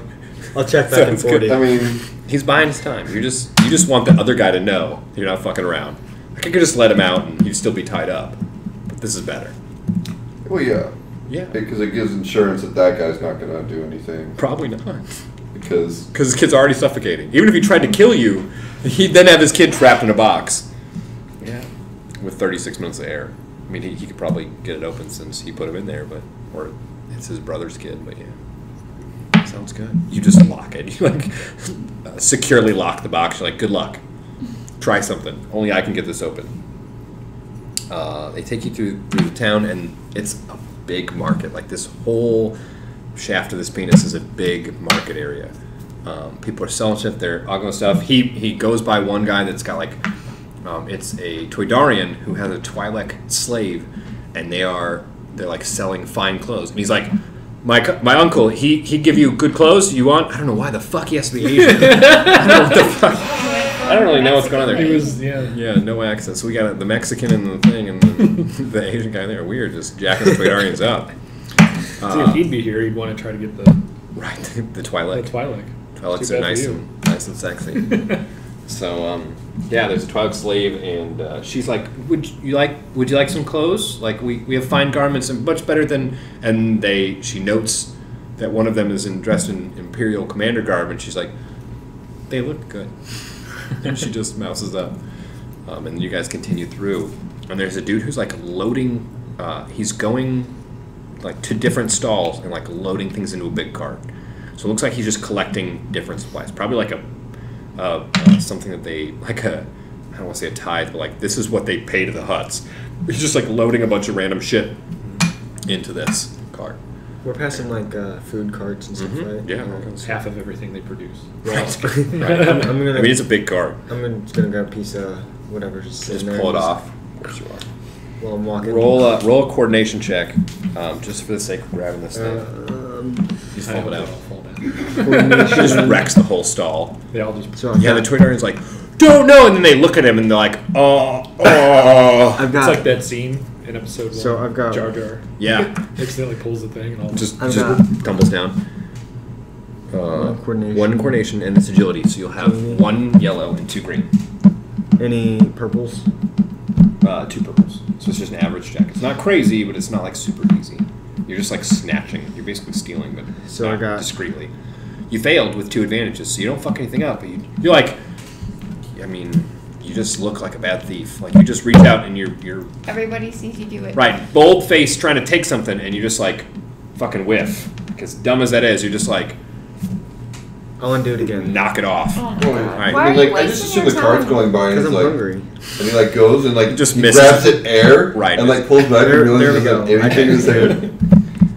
I'll check back in Sounds good. 40. I mean, He's buying his time. You just want the other guy to know you're not fucking around. Like, I could just let him out and he'd still be tied up. But this is better. well, yeah. Yeah. Because it gives insurance that that guy's not going to do anything. Probably not. Because Because his kid's already suffocating. Even if he tried to kill you, he'd then have his kid trapped in a box. Yeah. With 36 minutes of air. I mean, he could probably get it open since he put him in there, or it's his brother's kid, but yeah. Sounds good. You just lock it. You like securely lock the box. You're like, good luck. Try something. Only I can get this open. They take you through the town, and it's a big market. Like this whole shaft of this penis is a big market area. People are selling stuff. They're ogling stuff. He goes by one guy that's got like it's a Toydarian who has a Twi'lek slave, and they're like selling fine clothes. And he's like, my uncle, he give you good clothes. You want? I don't know why the fuck he has to be Asian. I don't know what the fuck. I don't really know what's going on there. He was, yeah. Yeah, no accent. So we got the Mexican and the thing, and the Asian guy there. Weird, just jacking the Toydarians up. See, if he'd be here, he'd want to try to get the Right, the Twi'lek. Twi'lek. Twi'leks Too are bad nice for and sexy. So yeah, there's a Twi'lek slave, and she's like, would you like some clothes? Like we have fine garments and much better than. And she notes that one of them is dressed in Imperial Commander garb, and she's like, "They look good," and she just mouses up. And you guys continue through, and there's a dude who's like loading. He's going like to different stalls and like loading things into a big cart. So it looks like he's just collecting different supplies. Probably like something that they like a. I don't want to say a tithe, but like this is what they pay to the huts. He's just like loading a bunch of random shit into this cart. We're passing like food carts and stuff, right? Yeah, It's half of everything they produce. Right. I'm gonna. I mean, it's a big cart. just gonna grab a piece of whatever. Just Pull it off. Of course you are. While I'm walking. Roll a coordination check, just for the sake of grabbing this thing. Just I fold it out. all fall down. He just wrecks the whole stall. They all just. So Yeah, the Toydarian's like, don't know, and then they look at him and they're like, oh. I've It's got. like that scene in episode 1. So I've got- Jar Jar. Yeah, Accidentally pulls the thing and all. just I've got- tumbles down. One coordination. One coordination and it's agility, so you'll have 1 yellow and 2 green. Any purples? 2 purples. So it's just an average check. It's not crazy, but it's not like super easy. You're just like snatching. You're basically stealing, but So not I got- discreetly. You failed with 2 advantages, so you don't fuck anything up. But you're like, I mean, you just look like a bad thief. Like you just reach out and you're Everybody sees you do it. right, bold face trying to take something, and you just like fucking whiff. Because dumb as that is, you're just like I'll undo it again. knock it off. Oh my Well, god. Alright. Why I are mean, you like, I just wasting assume your the cart's time? going by and Because he's I'm like, hungry. and he like goes and like Just he misses. grabs it air, Right. and like pulls back There- and there realizes we like go. everything is there.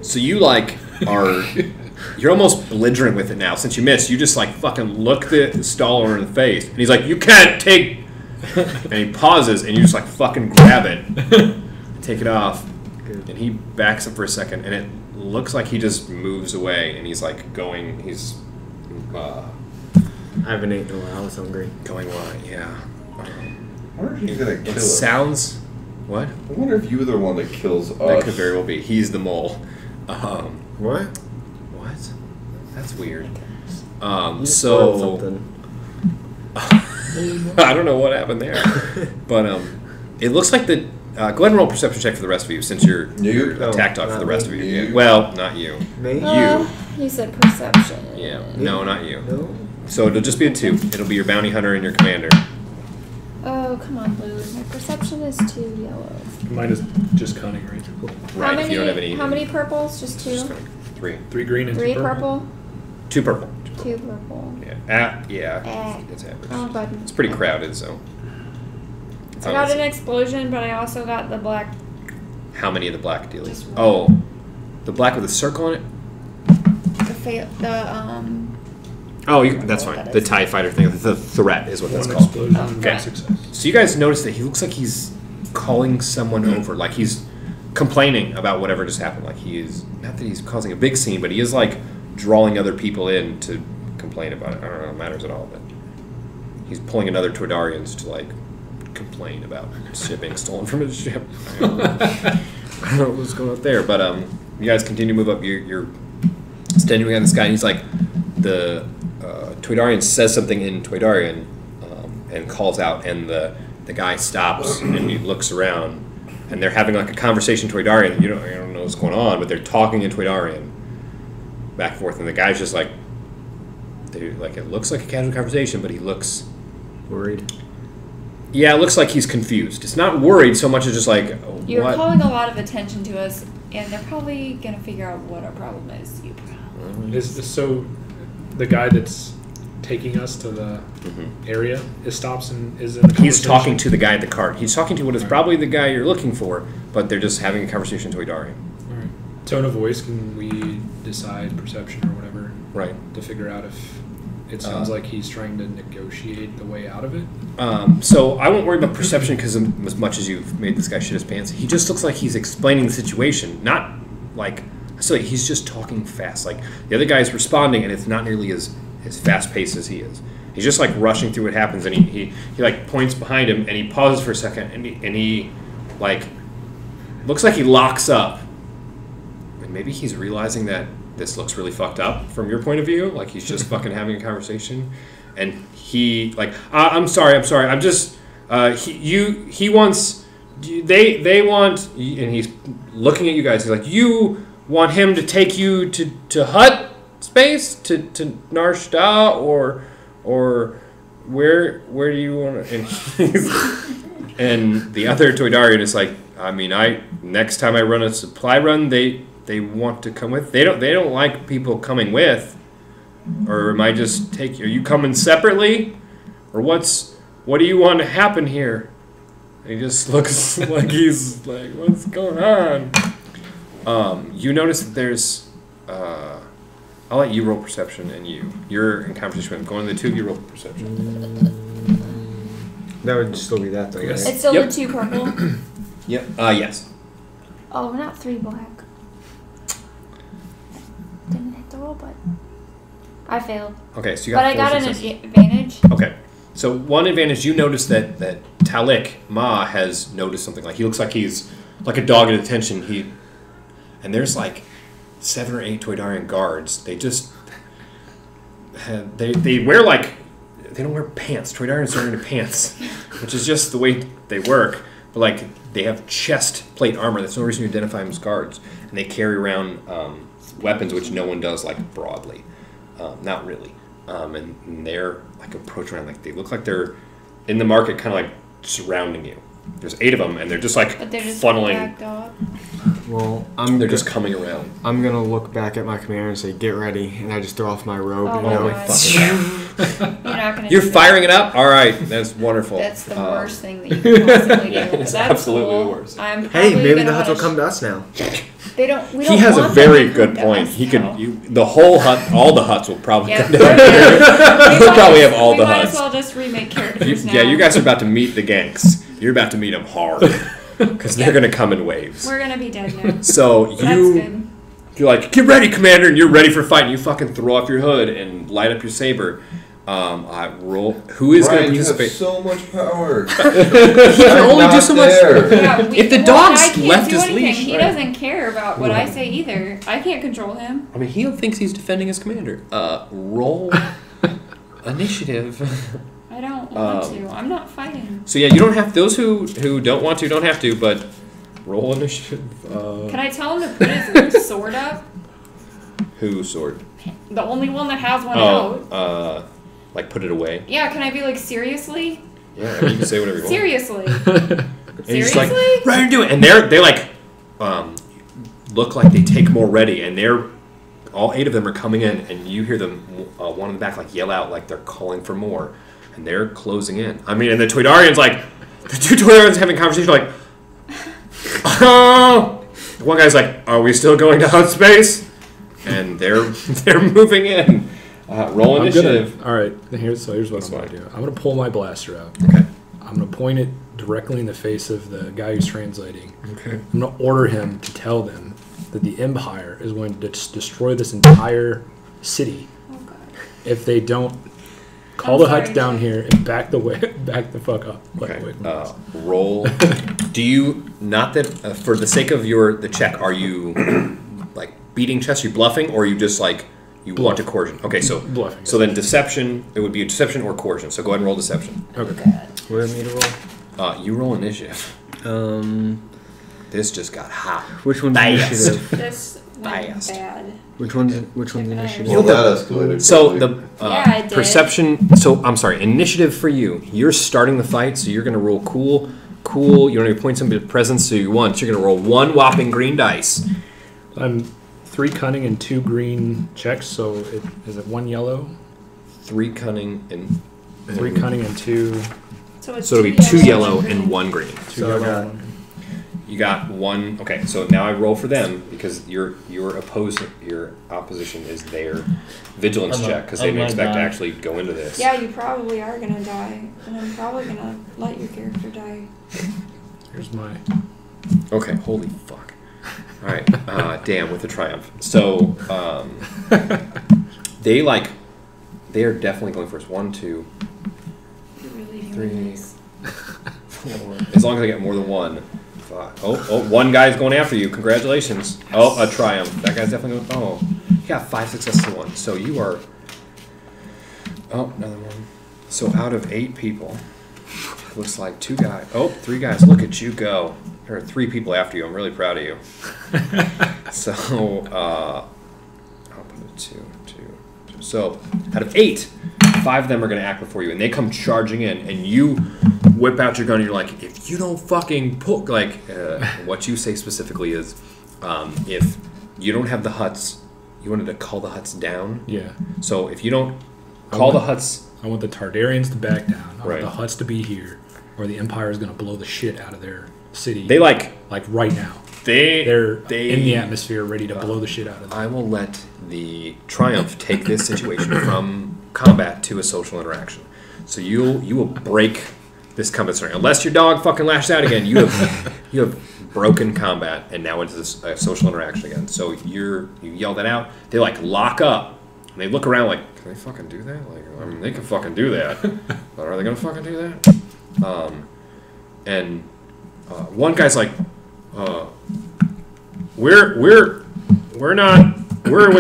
So you like are you're almost belligerent with it now. Since you missed, you just like fucking look the stall owner in the face, and he's like, "You can't take." And he pauses, and you just like fucking grab it, take it off, Good. and he backs up for a second, and it looks like he just moves away, and he's like going. He's I haven't eaten in a while. I was hungry. going wide. Yeah. I wonder if he's gonna It kill us. sounds. What? I wonder if you're the one that kills us. That could very well be. He's the mole. What? What? That's weird. You spoiled So something. I don't know what happened there, but it looks like the. Go ahead and roll a perception check for the rest of you, since you're You? attack dog for not the rest of me. you. You. Yeah. Well, not you. Me? You said perception. Yeah. No, not you. No. So it'll just be a 2. It'll be your bounty hunter and your commander. Oh, come on, Blue. My perception is 2 yellow. Mine is just cunning, right? Right. How if you don't have any. How many purples? Just 2? Just 3. 3 green and 2 3 purple. purple? 2 purple. 2 purple. Yeah. Yeah. Eh. It's average. Oh, button. It's pretty crowded, so. I got an explosion, but I also got the black. How many of the black dealies? Just one. Oh, the black with a circle on it. Oh, that's I don't know what fine. that The is. TIE fighter thing. The threat is what that's One called. explosion Oh, and okay. 1 success. So you guys notice that he looks like he's calling someone over, like he's complaining about whatever just happened. Like he is, not that he's causing a big scene, but he is like drawing other people in to complain about it. I don't know if it matters at all, but he's pulling another Toydarians to like complain about shit being stolen from his ship. I don't know what's going on there, but you guys continue to move up. You're standing behind this guy, and he's like, the Toydarian says something in Toydarian and calls out, and the guy stops and he looks around, and they're having like a conversation in Toydarian. You don't know what's going on, but they're talking in Toydarian back and forth, and the guy's just like, it looks like a casual conversation, but he looks Worried. Yeah, it looks like he's confused. It's not worried so much as just like, You're what? calling a lot of attention to us, and they're probably gonna figure out what our problem is. You probably. So the guy that's taking us to the Mhm. area stops and is in the He's conversation? talking to the guy at the cart. He's talking to what is Right. probably the guy you're looking for, but they're just having a conversation to Idari. All right. Tone of voice, can we decide perception or whatever Right. to figure out if it sounds like he's trying to negotiate the way out of it? So I won't worry about perception because as much as you've made this guy shit his pants, he just looks like he's explaining the situation, not like, so he's just talking fast. Like the other guy's responding, and it's not nearly as fast paced as he is. He's just like rushing through what happens, and he like points behind him, and he pauses for a second, and he like looks like he locks up, and maybe he's realizing that this looks really fucked up from your point of view. Like he's just fucking having a conversation, and he like, I'm sorry. I'm just he wants. They want, and he's looking at you guys. He's like, you want him to take you to hut space to Narshda or where do you want to? And the other Toydarian is like, I mean, next time I run a supply run, they want to come with. They don't like people coming with, or am I just are you coming separately, or what do you want to happen here? He just looks like he's like, what's going on? You notice that there's, I'll let you roll perception, and you're in competition with him. Going to the two of you roll perception. That would still be that, though, right? It's still Yep. the 2 purple. Yep. Yes. Oh, not 3 black. Didn't hit the roll, but I failed. Okay, so you got. But I got an success. advantage. Okay. So one advantage, you notice that Talik Ma has noticed something. Like he looks like he's like a dog at attention. And there's like 7 or 8 Toydarian guards. They just they wear like, they don't wear pants. Toydarians don't wear any pants, which is just the way they work. But like they have chest plate armor. That's no reason to identify them as guards. And they carry around weapons, which no one does like broadly. Not really. And they're like approaching around, like they look like they're in the market, kind of like surrounding you. There's 8 of them, and they're just like But they're just funneling. backed up. Well, They're just coming around. I'm gonna look back at my commander and say, "Get ready," and I just throw off my robe. Oh and my go, God. fucking You're not gonna. You're do that. firing it up? All right, that's wonderful. That's the worst thing that you can possibly do. Yeah, it's That's absolutely cool. the worst. I'm Hey, probably maybe gonna the huts will wanna come to us now. They don't. We He don't has a want very them to good come to point. us, He though. could, the whole hut, all the huts will probably Yeah, come we're down. good. We'll We probably might- have all the We might huts. as well just remake characters now. Yeah, you guys are about to meet the ganks. You're about to meet them hard because they're going to come in waves. We're gonna be dead now. So That's good. you're like, get ready, Commander, and you're ready for fight. And you fucking throw off your hood and light up your saber. I roll. Who is going to Brian, you have participate? so much power. He can only do so much. Yeah, If the dog's I can't left do his anything. leash, He right. doesn't care about what I say either. I can't control him. I mean, he thinks he's defending his commander. Roll initiative. I don't want to. I'm not fighting. So yeah, you don't have those who don't want to don't have to, but roll initiative. Can I tell him to put his sword up? Who sword? The only one that has one out. Like put it away. Yeah, can I be like, seriously? Yeah, I mean, you can say whatever you want. Seriously. And he's just like, Seriously? right, do it. And they like look like they take more ready, and they're all 8 of them are coming in, and you hear them one in the back like yell out like they're calling for more, and they're closing in. I mean, and the Toydarians like the 2 Toydarians having a conversation like, oh. One guy's like, are we still going to hut space? And they're moving in. Roll initiative. All right, here's what That's I'm going fine. to do. I'm going to pull my blaster out. Okay. I'm going to point it directly in the face of the guy who's translating. Okay. I'm going to order him to tell them that the Empire is going to destroy this entire city Oh, God. if they don't call I'm the huts sorry, down Jack. here and back the fuck up. Like, Okay. wait. Roll. Do you not that for the sake of the check? Are you like beating chest? Are you bluffing, or are you just like you want to coercion? Okay, so Bluffing. So then deception. It would be a deception or coercion. So go ahead and roll deception. Okay. What do I need to roll? You roll initiative. This just got hot. Which one's Fast. initiative? This went Fast. bad. Which one's initiative? Well, that escalated. So quickly. the Yeah, it did. perception. So I'm sorry. Initiative for you. You're starting the fight, so you're going to roll cool. You don't even point somebody to presence, so you want. So you're going to roll 1 whopping green dice. I'm 3 cunning and 2 green checks, so is it 1 yellow? 3 cunning and 3 cunning and 2. So it's so it'll be 2 yellow and 1 green. 2 So I yellow. got- one. You got 1. Okay, so now I roll for them because your opposition is their vigilance I'm a- check because they I'm didn't a expect to die. actually go into this. Yeah, you probably are gonna die, and I'm probably gonna let your character die. Here's my. Okay, holy fuck. All right, damn, with the triumph. So they are definitely going first. 1, 2, You're really doing 3, this. 4. As long as I get more than 1. Fuck. Oh, one guy's going after you. Congratulations. Oh, a triumph. That guy's definitely going. Oh, you got 5 successes to 1. So you are. Oh, another one. So out of 8 people, looks like 2 guys. Oh, 3 guys. Look at you go. there are 3 people after you. I'm really proud of you. So, I'll put it 2. So, out of 8, 5 of them are going to act before you, and they come charging in, and you whip out your gun, and you're like, if you don't fucking pull, like, what you say specifically is, if you don't have the huts, you wanted to call the huts down. Yeah. So if you don't call the huts, I want the Targaryens to back down. I Right. want the huts to be here, or the Empire is going to blow the shit out of their city. they like right now. they're in the atmosphere, ready to blow the shit out of them. I will let the Triumph take this situation from combat to a social interaction. So you will break this combat scenario. Unless your dog fucking lashes out again, you have broken combat, and now into this social interaction again. So you yell that out. They like lock up, and they look around like, can they fucking do that? Like, I mean, they can fucking do that, but are they gonna fucking do that? And one guy's like, we're with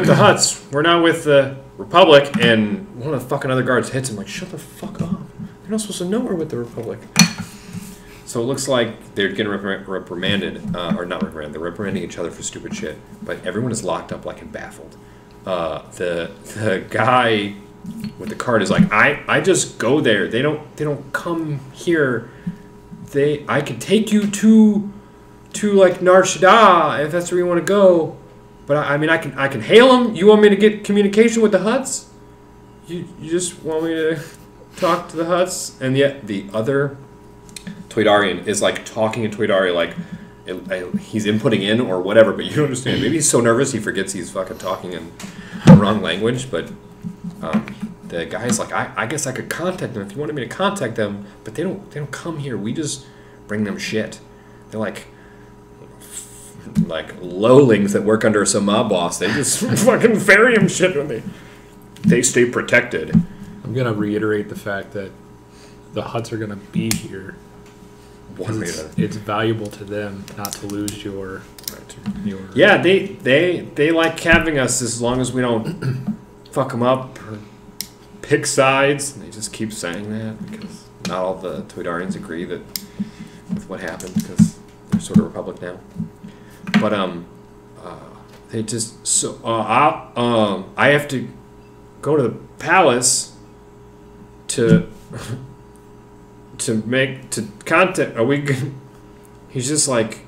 the Huts. We're not with the Republic. And one of the fucking other guards hits him like, shut the fuck up. You're not supposed to know we're with the Republic. So it looks like they're getting reprimanded, or not reprimanded. They're reprimanding each other for stupid shit. But everyone is locked up like and baffled. The guy with the card is like, I just go there. They don't come here. I could take you to like Nar Shaddaa if that's where you want to go. But I mean I can hail them. You want me to get communication with the Huts? You just want me to talk to the Huts? And yet the other Toydarian is like talking in Toydari like he's inputting in or whatever, but you don't understand. Maybe he's so nervous he forgets he's fucking talking in the wrong language. But the guy's like, I guess I could contact them if you wanted me to contact them, but they don't come here. We just bring them shit. They're like lowlings that work under some mob boss. They just fucking ferry them shit when they stay protected. I'm gonna reiterate the fact that the Huts are gonna be here. It's valuable to them not to lose your. Yeah, they like having us as long as we don't fuck them up or pick sides. And they just keep saying that because not all the Toydarians agree with what happened because they're sort of Republic now. But they just I have to go to the palace to contact. Are we? He's just like,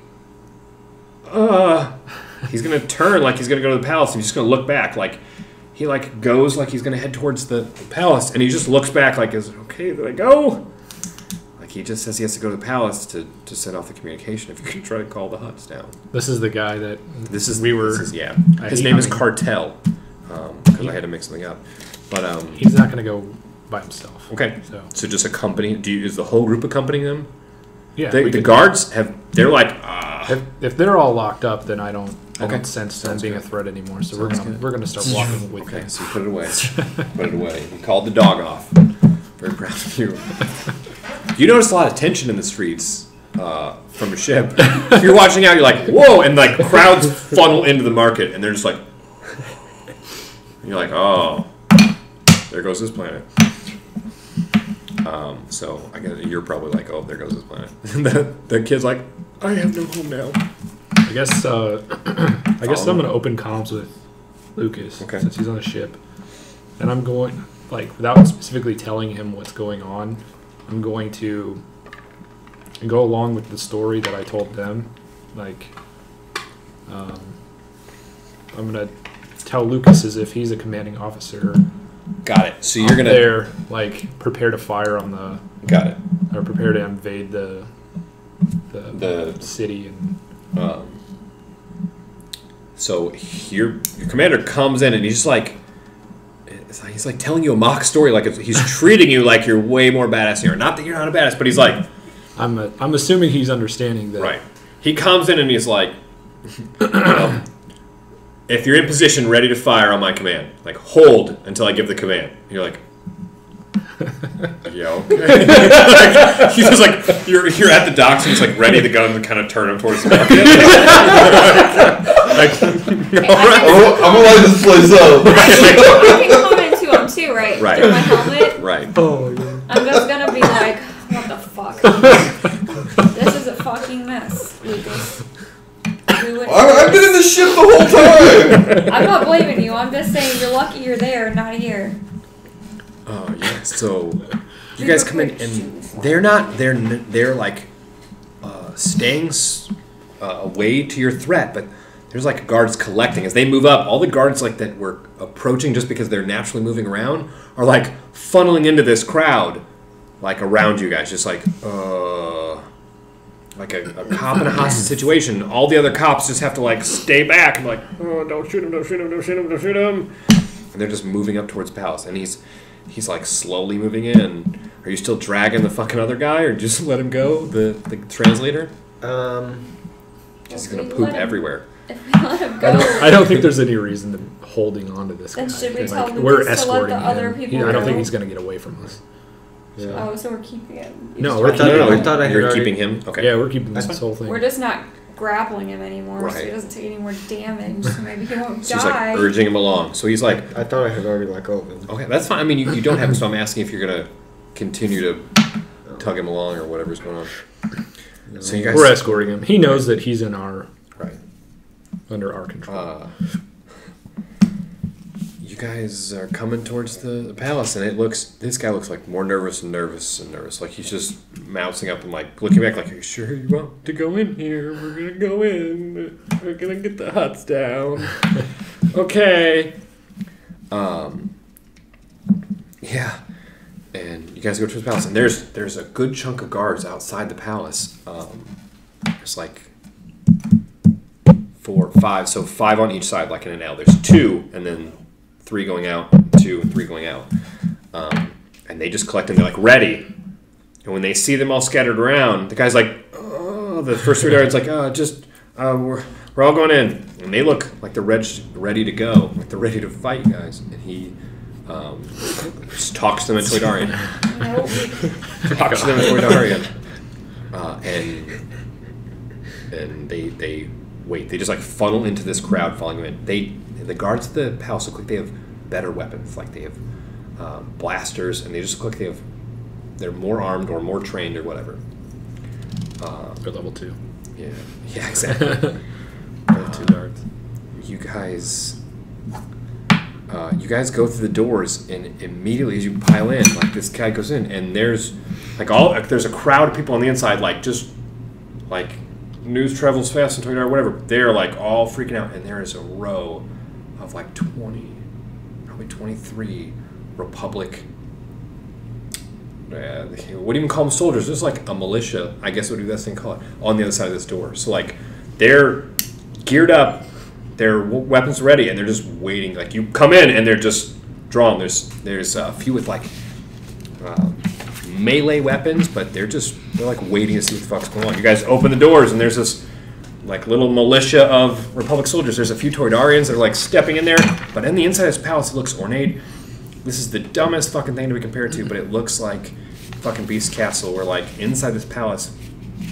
he's gonna turn like he's gonna go to the palace. And he's just gonna look back like he like goes like he's gonna head towards the palace, and he just looks back like, is it okay that I go? Like he just says he has to go to the palace to set off the communication. If you can try to call the Huts down. This is the guy that His name is Cartel. Because I had to mix something up, but he's not gonna go by himself. Okay, so just accompany. Is the whole group accompanying them? Yeah, the guards have. They're like, if they're all locked up, then I don't sense them being a threat anymore. So we're gonna start walking with them. Okay, so you put it away. Put it away. You called the dog off. Very proud of you. You noticed a lot of tension in the streets from a ship. If you're watching out, you're like, whoa, and like crowds funnel into the market, and they're just like, and you're like, oh, there goes this planet. So I guess you're probably like, oh, there goes this planet. the kid's like, I have no home now. I guess I'm gonna open comms with Lucas since he's on a ship, and I'm going like without specifically telling him what's going on. I'm going to go along with the story that I told them. Like, I'm gonna tell Lucas as if he's a commanding officer. Got it. So you're gonna there, like, prepare to fire on the. Got it. Or prepare to invade the city and. So your commander comes in and he's like telling you a mock story, like he's treating you like you're way more badass than you are. Not that you're not a badass, but he's like. I'm assuming he's understanding that. Right. He comes in and he's like, well, if you're in position, ready to fire on my command, like hold until I give the command. And you're like, yeah, okay. Like, he's just like, you're at the docks and he's like ready to go and kind of turn him towards the market. I'm gonna light this place up. I can comment to him too, right? Right. Through my helmet. Right. Oh, yeah. I'm just gonna be like, what the fuck? This is a fucking mess, Lucas. I've been in this ship the whole time. I'm not blaming you. I'm just saying you're lucky you're there, not here. Oh yeah. So you guys come in and they're like staying away to your threat, but there's like guards collecting as they move up. All the guards like that were approaching just because they're naturally moving around are like funneling into this crowd, like around you guys, just like a cop in a hostage situation. All the other cops just have to like stay back and like, oh, don't shoot him, don't shoot him, don't shoot him, don't shoot him. And they're just moving up towards Palace, and he's like slowly moving in. Are you still dragging the fucking other guy, or just let him go, the translator? He's gonna poop everywhere. If we let him go, I don't think there's any reason to holding on to this guy. then should we tell Lucas we're to let escorting the other him. people I don't think go? he's gonna get away from us. Oh, so we're keeping him. No, I we're thought I heard keeping him. Okay. Yeah, we're keeping this whole thing. We're just not grappling him anymore, so Right. he doesn't take any more damage. So maybe he won't So he's die. like urging him along. So he's like, I thought I had already let go of him. okay, that's fine. I mean, you don't have him, so I'm asking if you're gonna continue to tug him along or whatever's going on. So you guys, We're escorting him. He knows that he's in our right under our control. You guys are coming towards the palace, and this guy looks like more nervous and nervous and nervous. Like he's just mousing up and like looking back like, are you sure you want to go in here? We're gonna go in. We're gonna get the huts down. Okay. Yeah. And you guys go towards the palace, and there's a good chunk of guards outside the palace. There's like 4, 5, so 5 on each side, like in an L. There's 2, and then 3 going out, 2 and 3 going out. And they just collect, and they're like ready. And when they see them all scattered around, the guy's like, oh, the first 3 guards like, we're all going in. And they look like they're ready to go, like they're ready to fight, you guys. And he just talks to them in Toydarian. Talks to them in Toydarian. And they wait. They just like funnel into this crowd following them in. The guards at the palace look like they have better weapons. Like they have blasters, and they just look like they're more armed or more trained or whatever. They're level 2. Yeah, exactly. Level 2 guards. You guys go through the doors, and immediately as you pile in, like this guy goes in, and there's a crowd of people on the inside, like just like news travels fast and Twitter or whatever. They're like all freaking out, and there is a row of like 23 Republic. What do you even call them? Soldiers. There's like a militia, I guess would be the best thing to call it, on the other side of this door. So like they're geared up, their weapons ready, and they're just waiting. Like you come in and they're just drawn. There's a few with like melee weapons, but they're like waiting to see what the fuck's going on. You guys open the doors, and there's this like little militia of Republic soldiers. There's a few Toydarians that are like stepping in there, but in the inside of this palace, it looks ornate. This is the dumbest fucking thing to be compared to, but it looks like fucking Beast Castle, where like inside this palace,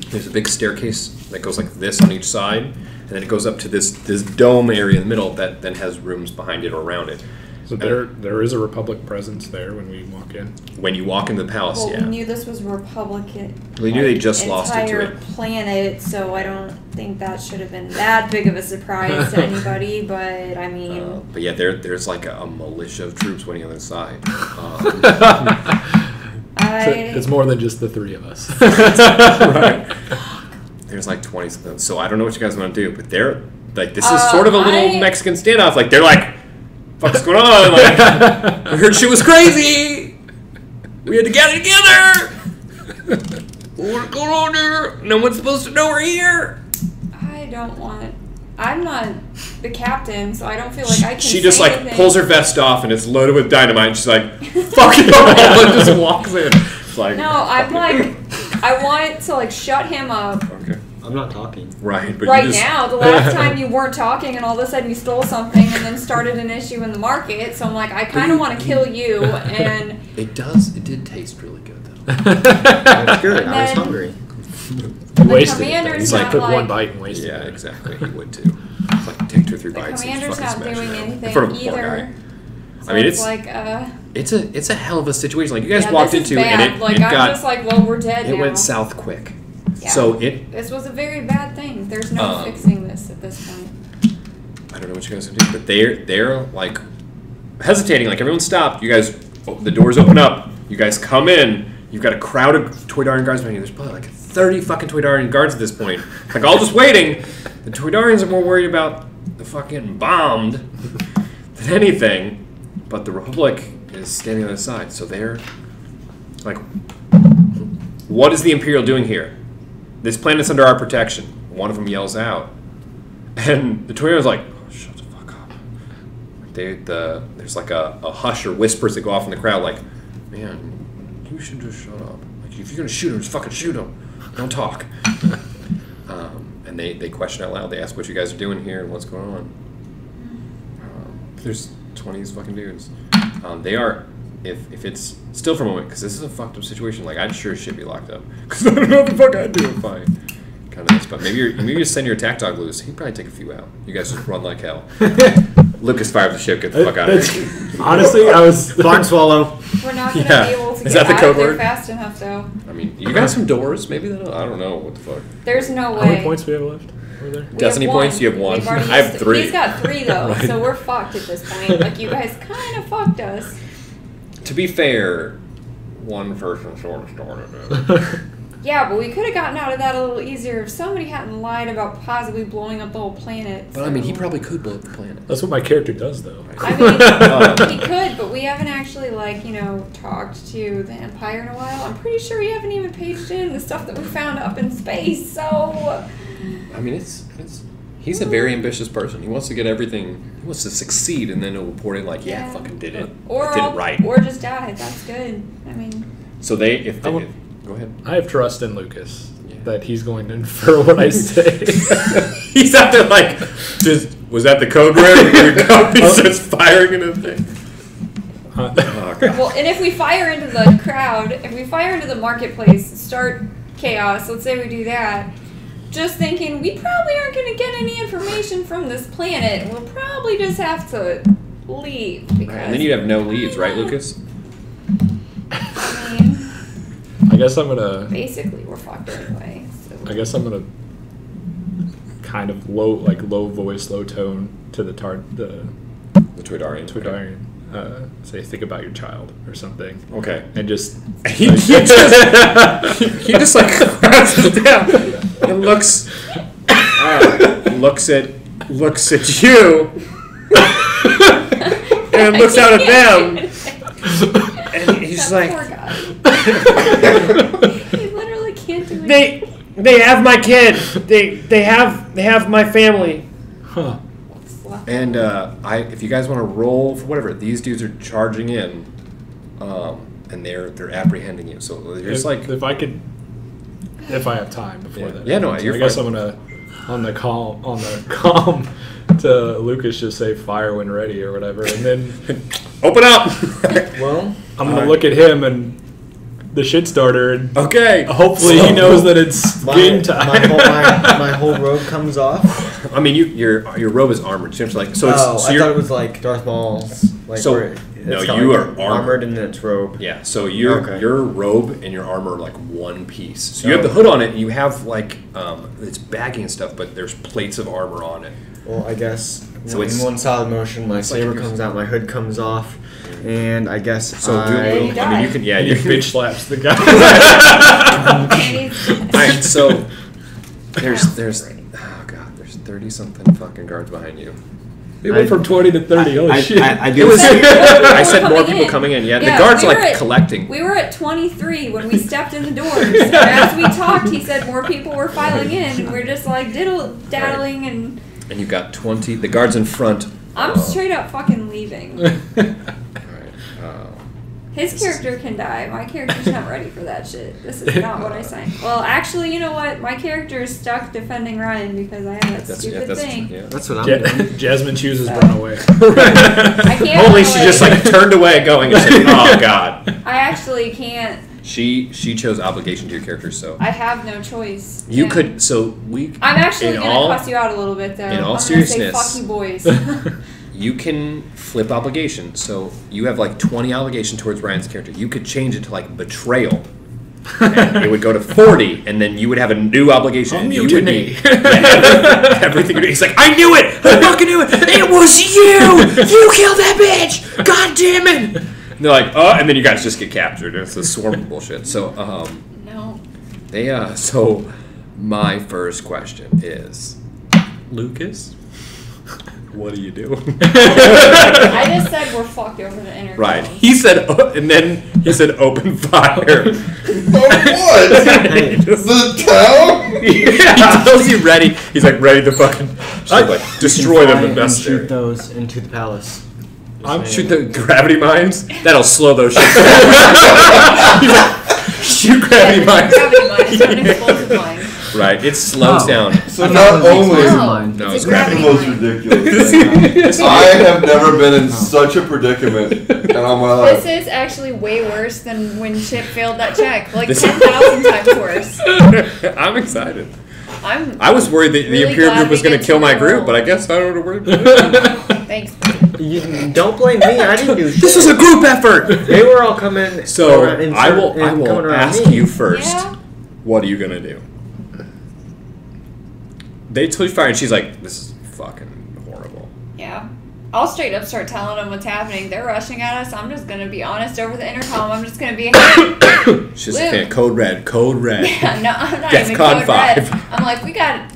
there's a big staircase that goes like this on each side, and then it goes up to this dome area in the middle that then has rooms behind it or around it. So there is a Republic presence there when we walk in. When you walk into the palace, Well, yeah. we knew this was Republican. We knew they just lost it to entire it. planet, so I don't think that should have been that big of a surprise to anybody. But I mean, But yeah, there's like a militia of troops waiting on the side. So it's more than just the 3 of us. Right. There's like 20 of them. So I don't know what you guys want to do, but they're like, this is sort of a little Mexican standoff. Like they're like, "What's going on? Like, I heard she was crazy. We had to gather together. What's going on here? No one's supposed to know we're here." I'm not the captain, so I don't feel like I can. She just say like anything. pulls her vest off and it's loaded with dynamite. And she's like, "Fuck it all!" and just walks in. It's like, No, I'm like, I want to like shut him up. okay, I'm not talking. right, but Right you just, now, the last time you weren't talking, and all of a sudden you stole something, and then started an issue in the market. So I'm like, I kind of want to kill you, and It did taste really good though. That's good. I was then- hungry. He The wasted it. commander's He's like not took like- 1 bite and wasted Yeah, it. exactly. He would too. It's like take 2 or 3 the bites. commander's and not fucking doing smash it out. anything In front of a poor either. guy. So I mean, it's it's like, it's a hell of a situation. Like you guys yeah, walked this is into, bad. and like it I'm got just like, well, we're dead it now. went south quick. Yeah. So it. This was a very bad thing. There's no fixing this at this point. I don't know what you guys are doing, but they're like hesitating. Like everyone stopped. You guys, the doors open up. You guys come in. You've got a crowd of Toydarian guards behind you. There's probably like 30 fucking Toydarian guards at this point. Like all just waiting. The Toydarians are more worried about the fucking bombed than anything. But the Republic is standing on the side. So they're like, what is the Imperial doing here? This planet's under our protection. One of them yells out. And the Toydarian's like, oh, shut the fuck up. There's like a hush or whispers that go off in the crowd like, man, you should just shut up. Like, if you're going to shoot him, just fucking shoot him. Don't talk. And they question out loud. They ask what you guys are doing here and what's going on. There's 20 of these fucking dudes. They are, if it's still for a moment, because this is a fucked up situation, like, I'd sure as shit be locked up. Because I don't know what the fuck I'd do if I kind of this. But maybe you just send your attack dog loose. He'd probably take a few out. You guys just run like hell. Lucas fires the ship. Get the fuck out of here. Honestly, I was... Fog swallow. We're not going to be able to Is get that the out code of there word? fast enough, though. I mean, you got some doors. Maybe I don't know what the fuck. There's no way. How many points do we have left over there? We Destiny have one. points? You have one. We've already I have used- 3. He's got 3, though, Right. so we're fucked at this point. Like, you guys kind of fucked us. To be fair, one person sort of started it. Yeah, but we could have gotten out of that a little easier if somebody hadn't lied about possibly blowing up the whole planet. But I mean, he probably could blow up the planet. That's what my character does, though. I mean, he could, but we haven't actually, like, talked to the Empire in a while. I'm pretty sure we haven't even paged in the stuff that we found up in space, so... I mean, he's a very ambitious person. He wants to get everything, he wants to succeed, and then he'll report it like, yeah, I fucking did it. Or, I did it right. or just die. That's good. I mean... So go ahead. I have trust in Lucas that he's going to infer what I say. He's out there like, was that the code word? He starts firing into the thing. Oh, God. Well, and if we fire into the crowd, if we fire into the marketplace, start chaos, let's say we do that, just thinking, we probably aren't going to get any information from this planet. We'll probably just have to leave. Because, And then you'd have no leads, right, Lucas? I mean, I guess I'm gonna. basically, we're fucked anyway. So. I guess I'm gonna kind of low voice, low tone to the Toydarian. Toydarian. Say, think about your child or something. Okay. And just He just like crouches down and looks at you and looks out at them and he's That like, poor guy. He literally can't do it. they have my kid, they have my family. huh. And if you guys want to roll for whatever, these dudes are charging in, and they're apprehending you. So there's If I have time before that. Yeah, no, happens, you're I guess fine. I'm gonna on the calm to Lucas, just say fire when ready or whatever, and then open up. Well, I'm gonna look at him and the shit starter, and Okay. hopefully he knows that it's game time. my whole robe comes off. I mean, your robe is armored. So you have to like. So it's. Oh, So I you're, thought it was like Darth Maul's. Like So, where no, it's got, you like, are armored. armored and then it's robe. Yeah. So your Okay. robe and your armor are like one piece. So you have the hood on it. And you have like it's baggy and stuff, but there's plates of armor on it. Well, I guess So in it's- one solid motion, my like saber if comes out, my hood comes off, and I guess So I I mean, you can. Yeah. And You he can. bitch slaps the guy. Alright, so there's oh god, there's 30 something fucking guards behind you. It went from 20 to 30. Holy shit! I It do. was. I More said more coming people in. coming in. Yeah, Yeah, the guards we are were like at- collecting. We were at 23 when we stepped in the doors. And as we talked, he said more people were filing in. And we're just like diddle-daddling, and And you got 20. The guards in front. I'm straight up fucking leaving. Alright. His character can die. My character's not ready for that shit. This is not what I signed. Well, actually, you know what? My character is stuck defending Ryan because I have that stupid thing. Yeah. That's what I'm doing. Jasmine chooses run away. I can't. Only run she away. just like turned away, going, and said, "Oh God." I actually can't. She chose obligation to your character, so I have no choice. you Yeah. could. So we. I'm actually in gonna all- cuss you out a little bit though. in all I'm seriousness- gonna say fuck you boys. You can flip obligation. So you have like 20 obligation towards Ryan's character. You could change it to like betrayal, And it would go to 40, and then you would have a new obligation. And you would be everything. He's like, I knew it. I fucking knew it. It was you. You killed that bitch. God damn it. And they're like, oh, and then you guys just get captured. It's a swarm of bullshit. So, No. So my first question is, Lucas, what do you do? I just said we're fucked over the intercom. Right. He said, and then he said, open fire. What? The town? He tells you ready. He's like ready to fucking destroy them if necessary. Shoot those into the palace. Shoot the gravity mines. That'll slow those shit. He's like, shoot gravity mines. Gravity mines, not an explosive mine. Right. It slows down. So not only No, it's it's a gravity. the most ridiculous thing. I have never been in such a predicament in all my life. This is actually way worse than when Chip failed that check. Like 10,000 times worse. I'm excited. I was worried that the really Imperial glad group was we going to get kill to my know. group, but I guess I don't know where. Thanks. You don't blame me. I didn't do shit. This was a group effort. They were all coming. So around- I will coming around ask me. you first. Yeah. What are you gonna do? They told you fire, and she's like, "This is fucking horrible." Yeah. I'll straight up start telling them what's happening. They're rushing at us. I'm just gonna be honest over the intercom. I'm just gonna be, hey, She's a Luke. fan. Code red. Code red. Yeah, no, I'm not DEF even CON code 5. red. I'm like, we got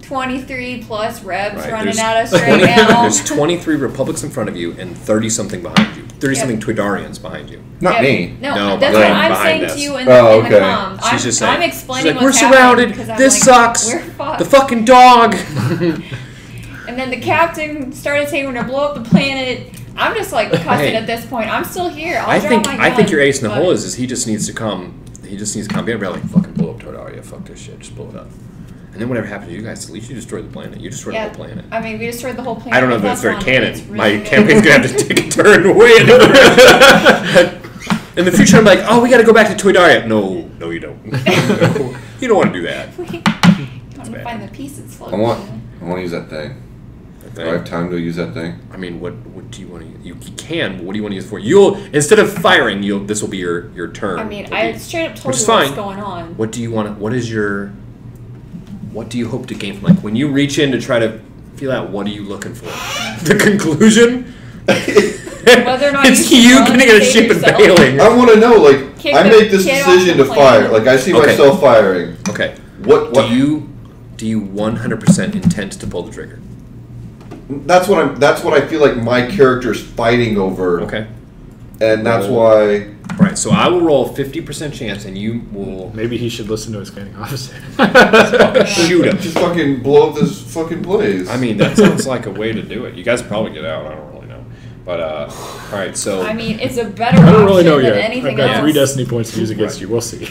23 plus reps Right, running there's at us right now. There's 23 Republics in front of you and 30 something behind you. 30 something Twidarians behind you. Not Yeah. me. No, No, that's behind- what I'm behind saying us. to you in, Oh, in the okay. comm. She's just saying. I'm explaining She's like, what's we're happening surrounded. 'cause I'm This like, sucks. We're fucked. The fucking dog. And then the captain started saying we're gonna blow up the planet. I'm just like cussing Hey. at this point. I'm still here. I'll I draw think my I think gun, your ace in the but- hole is he just needs to come. He just needs to come. Be like, fucking blow up Todaria. Fuck this shit. Just blow it up. And then whatever happens to you guys, at least you destroyed the planet. You destroyed Yeah, the whole planet. I mean, we destroyed the whole planet. I don't know if but that's very on it. canon. It's really My good. campaign's gonna have to take a turn way in the future. I'm like, oh, we got to go back to Toydaria. No, you don't. No, you don't want to do that. I want to bad. find the pieces I floating. want to use that thing. Do I have time to use that thing? I mean, what do you want to use? You can, but what do you want to use it for? You'll instead of firing, this will be your turn. I mean, It'll I be- straight up told which you is what's fine. going on. What do you want? What do you hope to gain from like when you reach in to try to feel out? What are you looking for? The conclusion. Whether or not it's you should you run getting and in a save ship and yourself. bailing. I want to know, like, Kick I the make this kid off decision the to planet. fire. Like, I see Okay. myself firing. Okay. What? Do you 100% intend to pull the trigger? That's what I feel like my character's fighting over. Okay. And that's why. All right. So I will roll 50% chance, and you will Maybe he should listen to his commanding officer. shoot him. Just fucking blow up this fucking place. I mean, that sounds like a way to do it. You guys probably get out. I don't really know. But all right. So I mean, it's a better I don't option really know than yet. anything I've got else. 3 destiny points to use against you. We'll see.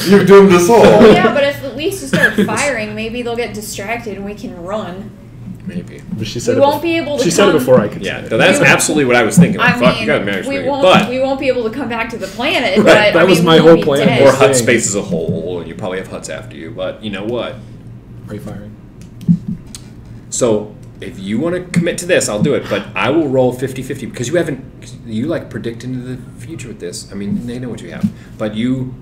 You've doomed us all. Yeah, but if at least you start firing, maybe they'll get distracted and we can run. maybe. But she said We it won't bef- be able to She said it come- before I could. Yeah. say it. No, that's absolutely what I was thinking. Like, I fuck, mean, you gotta manage we it. won't But we won't be able to come back to the planet. Right, But that I was mean, my we'll whole be plan. dead. or Thing. hut space as a whole, and you probably have huts after you. But you know what? Are you firing? So if you want to commit to this, I'll do it. But I will roll 50-50 because you like predict into the future with this. I mean, they know what you have, but you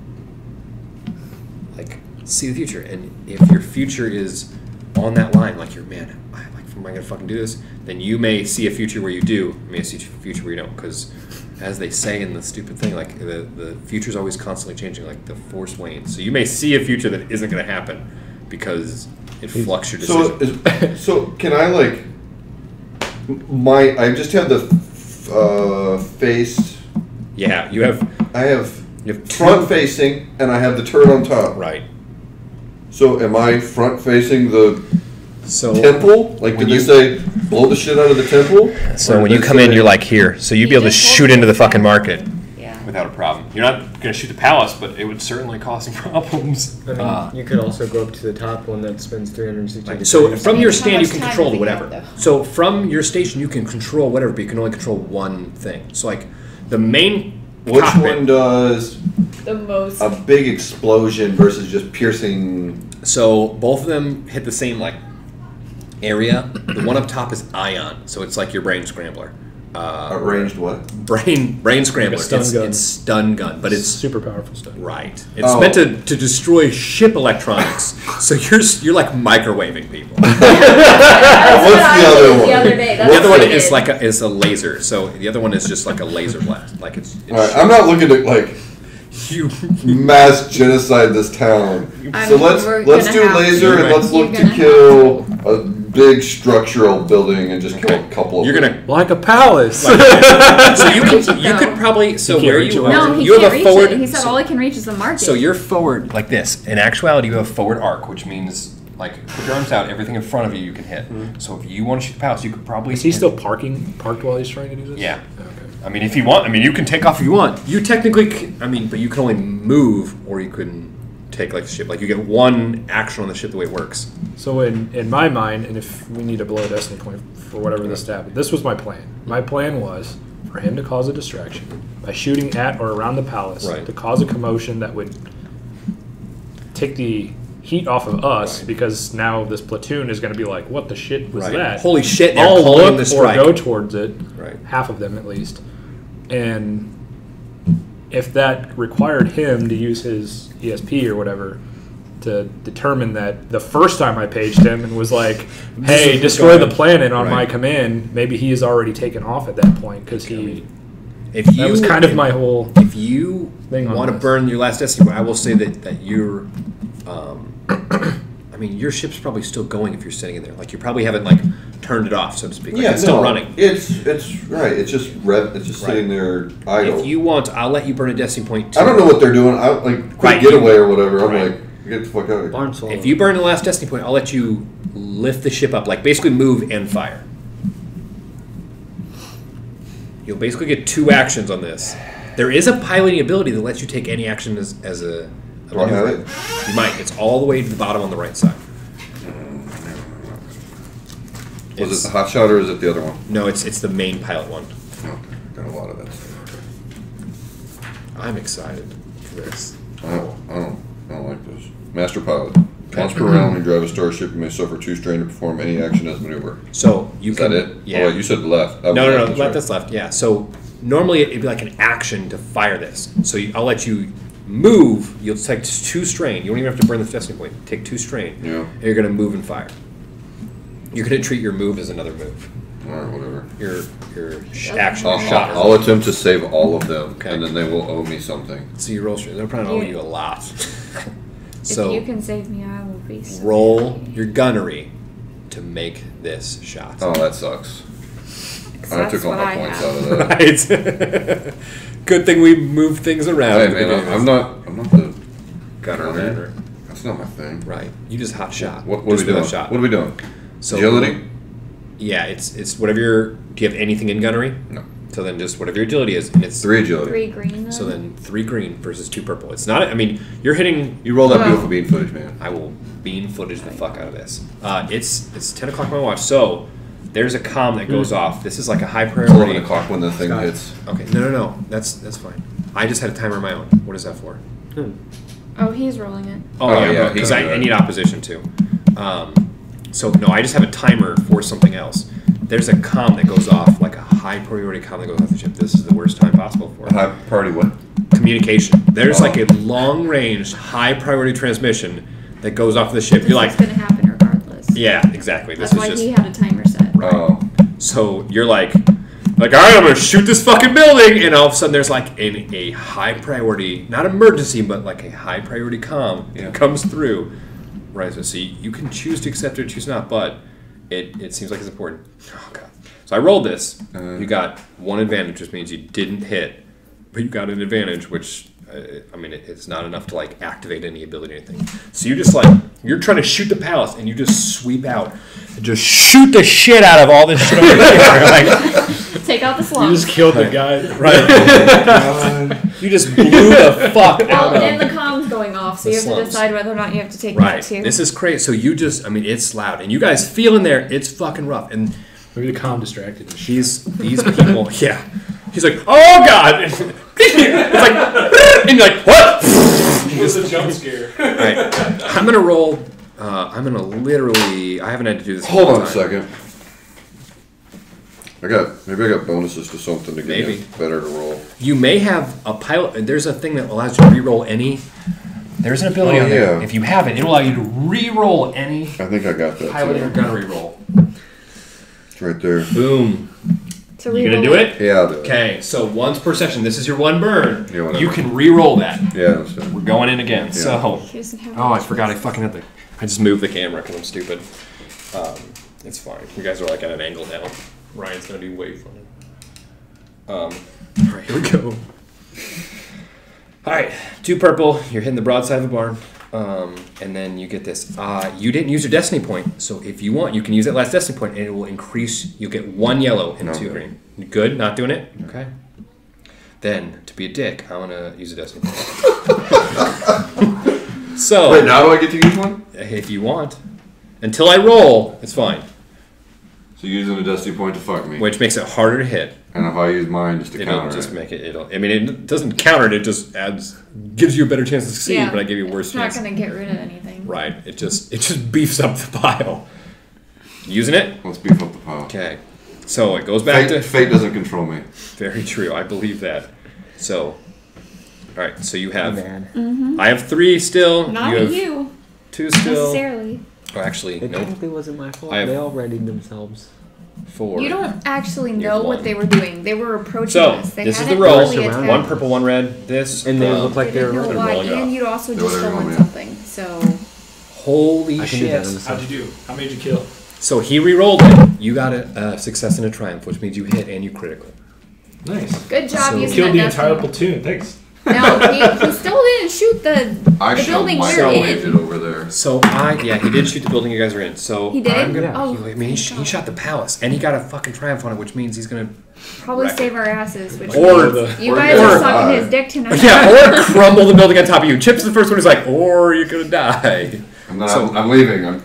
like see the future, and if your future is on that line, like you're man, am I gonna fucking do this? Then you may see a future where you do. You may see a future where you don't, because as they say in the stupid thing, like the future is always constantly changing, like the force wanes. So you may see a future that isn't going to happen because it flux your decision. So can I like I just have the face. Yeah, you have two, front facing, and I have the turret on top. right. So am I front facing the So temple? Like, when did they you- say blow the shit out of the temple? So Or when did you they come in, say- you're like here. So you'd be You able to just shoot hold into the it fucking down. market Yeah. without a problem. You're not going to shoot the palace, but it would certainly cause some problems. I mean, you could also go up to the top one that spins 360 degrees. So from your How stand, you much can time control do we whatever. have, though? So from your station, you can control whatever, but you can only control one thing. So like the main Which cockpit- one does The most. a big explosion versus just piercing? So both of them hit the same like area. The one up top is ion, so it's like your brain scrambler. Ranged what? brain scrambler. stun gun. It's stun gun, but it's super powerful stuff. right. It's meant to destroy ship electronics. So you're like microwaving people. What's the other one? The other day. That's The other what one I is did. like is a laser. So the other one is just like a laser blast. Like it's All right, I'm not looking to like you. mass genocide this town. So we're let's gonna do have laser to. and let's You're look to gonna kill a big structural building and just kill Okay. a couple of You're them. gonna. Like a palace. So you reach could it, you though. could probably so can't where reach you it. are No, he you can't have a reach forward. it. He said so, all he can reach is the market. so you're forward like this. In actuality, you have a forward arc, which means like put your arms out, everything in front of you can hit. So if you want to shoot the palace, you could probably. Is he still parked while he's trying to do this? Yeah. Okay. I mean, if you want, you can take off if you want. You technically, but you can only move, or you can take like the ship. Like you get one action on the ship the way it works. So in my mind, and if we need to blow a destiny point for whatever this happened, this was my plan. My plan was for him to cause a distraction by shooting at or around the palace Right. to cause a commotion that would take the heat off of us because now this platoon is going to be like, what the shit was that? Holy shit! They're All calling look the or strike. go towards it. Right. Half of them at least. And if that required him to use his ESP or whatever to determine that the first time I paged him and was like, hey, destroy the planet on my Right. command, maybe he is already taken off at that point because If you that was kind of my whole if you thing on want to this. burn your last destiny, I will say that you're. Your ship's probably still going if you're sitting in there. Like you probably haven't like turned it off, so to speak. Like, it's still running. It's right. It's just sitting there idle. If you want, I'll let you burn a destiny point too. I don't know what they're doing. I like quick Right, getaway or whatever. I'm right. like, get the fuck out of here. Barn swallow. If you burn the last destiny point, I'll let you lift the ship up, like basically move and fire. You'll basically get 2 actions on this. There is a piloting ability that lets you take any action as a Do I have maneuver. it? You might. It's all the way to the bottom on the right side. Was it the hot shot or is it the other one? No, it's the main pilot one. Okay, got a lot of that stuff. I'm excited for this. I don't like this. Master pilot. Once per round, when you drive a starship, you may suffer 2 strain to perform any action as maneuver. So you Is can. that it? Yeah. Oh, wait, you said left. That was No, left, right. that's left. Yeah. So normally it'd be like an action to fire this. So I'll let you move. You'll take 2 strain. You don't even have to burn the destiny point. Take 2 strain. Yeah. And you're gonna move and fire. You're gonna treat your move as another move. Alright, whatever. Your action shot. I'll attempt to save all of them, Okay. and then they will owe me something. So you roll straight. They're probably owe you a lot. So if you can save me, I will be. So roll your gunnery to make this shot. Oh, that sucks. I that's took all what my I points have. out of that. Right. Good thing we moved things around. Hey at the man, beginning of I'm this. not the Gunner. gunner. That's not my thing. Right. You just hot shot. What are Just we doing? with a shot. What are we doing? So Agility? Yeah, it's whatever your. Do you have anything in gunnery? No. So then just whatever your agility is, and it's 3 agility. 3 green. So then 3 green versus 2 purple. It's not. I mean, you're hitting. You roll that Wow. beautiful bean footage, man. I will bean footage the fuck out of this. It's 10 o'clock on my watch. So there's a comm that goes off. This is like a high It's 11 priority. o'clock when the thing hits. Okay, no. That's fine. I just had a timer of my own. What is that for? Oh, he's rolling it. Oh, Oh, yeah, yeah, because he I can do it. need opposition too. So no, I just have a timer for something else. There's a comm that goes off, like a high priority comm that goes off the ship. This is the worst time possible for it. High party what? Communication. There's Oh. like a long range, high priority transmission that goes off the ship. You're like, It's gonna happen regardless. yeah, exactly. This That's is why just he had a timer set. Oh. so you're like, all right, I'm gonna shoot this fucking building, and all of a sudden there's like a high priority, not emergency, but like a high priority comm Yeah. comes through. Right, so you can choose to accept it or choose not, but it seems like it's important. Oh god. So I rolled this. You got 1 advantage, which means you didn't hit, but you got an advantage, which it's not enough to like activate any ability or anything. So you just like you're trying to shoot the palace, and you just sweep out and just shoot the shit out of all this shit over here. Like, Take out the You slums. just killed the guy. right. You just blew the fuck Well, out and the of. comm's going off, so The you have to slums. decide whether or not you have to take Right. that too. This is crazy. So you just, it's loud, and you guys feel in there. It's fucking rough, and Maybe the comm distracted me. these people, yeah. He's like, oh god. It's like, and you're like, what? It's a jump scare. All right. I'm gonna roll. I'm gonna literally. I haven't had to do this. in Hold long on a time. second. Maybe I got bonuses to something to get Maybe. me better to roll. You may have a pilot. There's a thing that allows you to re-roll any. There's an ability on there. yeah. If you have it, it'll allow you to re-roll any I think I got that. pilot too. or gunnery roll. It's right there. Boom. So You gonna do it? Yeah, I'll do it. Okay, so once per session, this is your one burn. Yeah, whatever. You can re-roll that. Yeah, that's it. We're going in again. So, He doesn't have oh, I forgot. I fucking had the. I just moved the camera because I'm stupid. It's fine. You guys are like at an angle now. Ryan's gonna be way funny. All right, here we go. All right, 2 purple. You're hitting the broadside of the barn, and then you get this. You didn't use your destiny point, so if you want, you can use that last destiny point, and it will increase. You'll get 1 yellow and 2 green. You good? Not doing it? Okay. Then, to be a dick, I want to use a destiny point. So, Wait, now do I get to use one? if you want, until I roll, it's fine. So using a destiny point to fuck me. Which makes it harder to hit. And if I use mine just to It'll counter just it. make it. I mean, it doesn't counter it. It just gives you a better chance to succeed. Yeah, but I give you a worse it's not chance. gonna get rid of anything. Right. It just beefs up the pile. Using it. Let's beef up the pile. Okay. So it goes back to Fate doesn't control me. very true. I believe that. So, all right. So you have. Mm-hmm. I have 3 still. Not you have you 2 still. necessarily. Oh, actually, It nope. technically wasn't my fault. I have- They all readied themselves. 4. You don't actually You know have what 1. they were doing. They were approaching So us. They this is the hadn't roll. fully attacked. 1 purple, 1 red. This. And they look like They they were didn't know ready. why, rolling off. and you'd also They just were stolen rolling. something. So Holy I can do that shit. in a How'd you do? How many did you kill? So he re-rolled it. You got a success and a triumph, which means you hit and you critical. Nice. good job So- using Killed the that entire destiny. platoon. Thanks. No, he still didn't shoot the building my we're it in. over there. So he did shoot the building you guys are in. So He did? I'm gonna, Yeah. Oh, I mean, he shot the palace, and he got a fucking triumph on it, which means he's gonna. probably wreck save it. our asses. Which Or means the- you or guys the- are or sucking die. his dick tonight. Yeah, or crumble the building on top of you. Chip's the first one who's like, or you're gonna die. I'm not. So- I'm leaving. I'm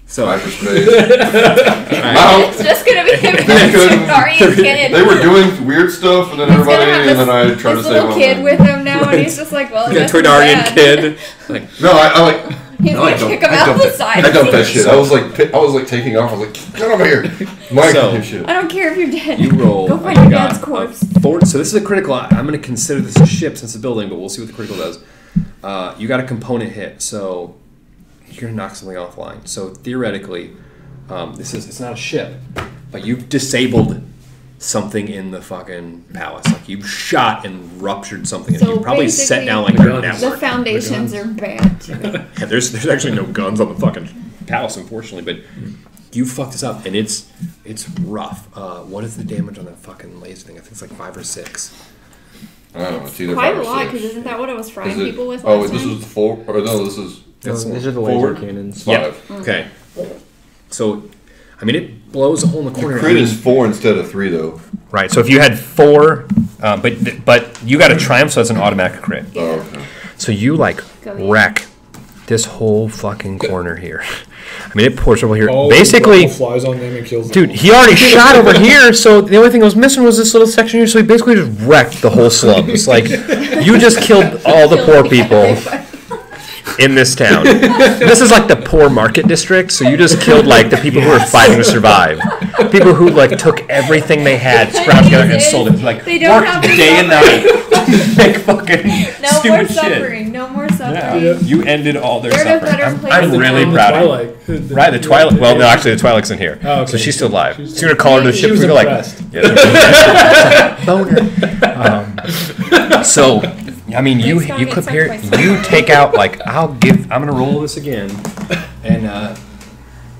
So hyperspace. It's just gonna be him They couldn't- Aryan kid. They were doing weird stuff, and then He's everybody, gonna have and then I tried to this save little them. kid with him now, and he's just like, well, I you got a guess Toy he's Darian bad. kid. Like, No, I like. He's I gonna like kick dump- him I out dumped the it. side. I dumped that shit. I was like taking off. I was like, get over here. My So- shit. I don't care if you're dead. you roll. Go find and your you got dad's corpse. a 4. So this is a critical. I'm gonna consider this a ship since it's a building, but we'll see what the critical does. You got a component hit, so you're gonna knock something offline. So theoretically, it's not a ship, but you've disabled something in the fucking palace. Like you shot and ruptured something, and So you probably set basically- down like The a guns. The network. foundations are bad. Too. Yeah, there's actually no guns on the fucking palace, unfortunately, but you fucked this up, and it's rough. What is the damage on that fucking laser thing? I think it's like 5 or 6. I don't know. It's either Quite 5 a or lot, 6. because isn't that what I was frying Is it- people with Oh, last this time? is the 4. Or no, this is. That's These are the laser forward. cannons. Yeah. 5. Okay. So, I mean, it blows a hole in the corner. Crit is 4 instead of 3, though. Right. So if you had 4, but you got a triumph, so it's an automatic crit. Yeah. Oh, okay. So you like Go in. wreck this whole fucking corner here. I mean, it pours over here. Oh, Basically, the flies on them and kills dude, them. he already shot over here, so the only thing that was missing was this little section here. So he basically just wrecked the whole slums. Like, you just killed all the poor people in this town. This is like the poor market district, so you just killed like the people who were fighting to survive. People who like took everything they had, scrounged together, and sold it. Like They don't worked have to day and night to make fucking No more stupid shit. suffering. No more suffering. Yeah. You ended all their They're in a suffering. better I'm, place I'm than really now. proud of you. Twilight. Right, the Twilight. Well, no, actually, the Twilight's in here, Oh, okay. so she's still alive. So you're gonna call her to the She ship. was We're like, impressed. yeah, boner. So, I mean, you Next time you it's clip here. like my You take out like I'm gonna roll this again, and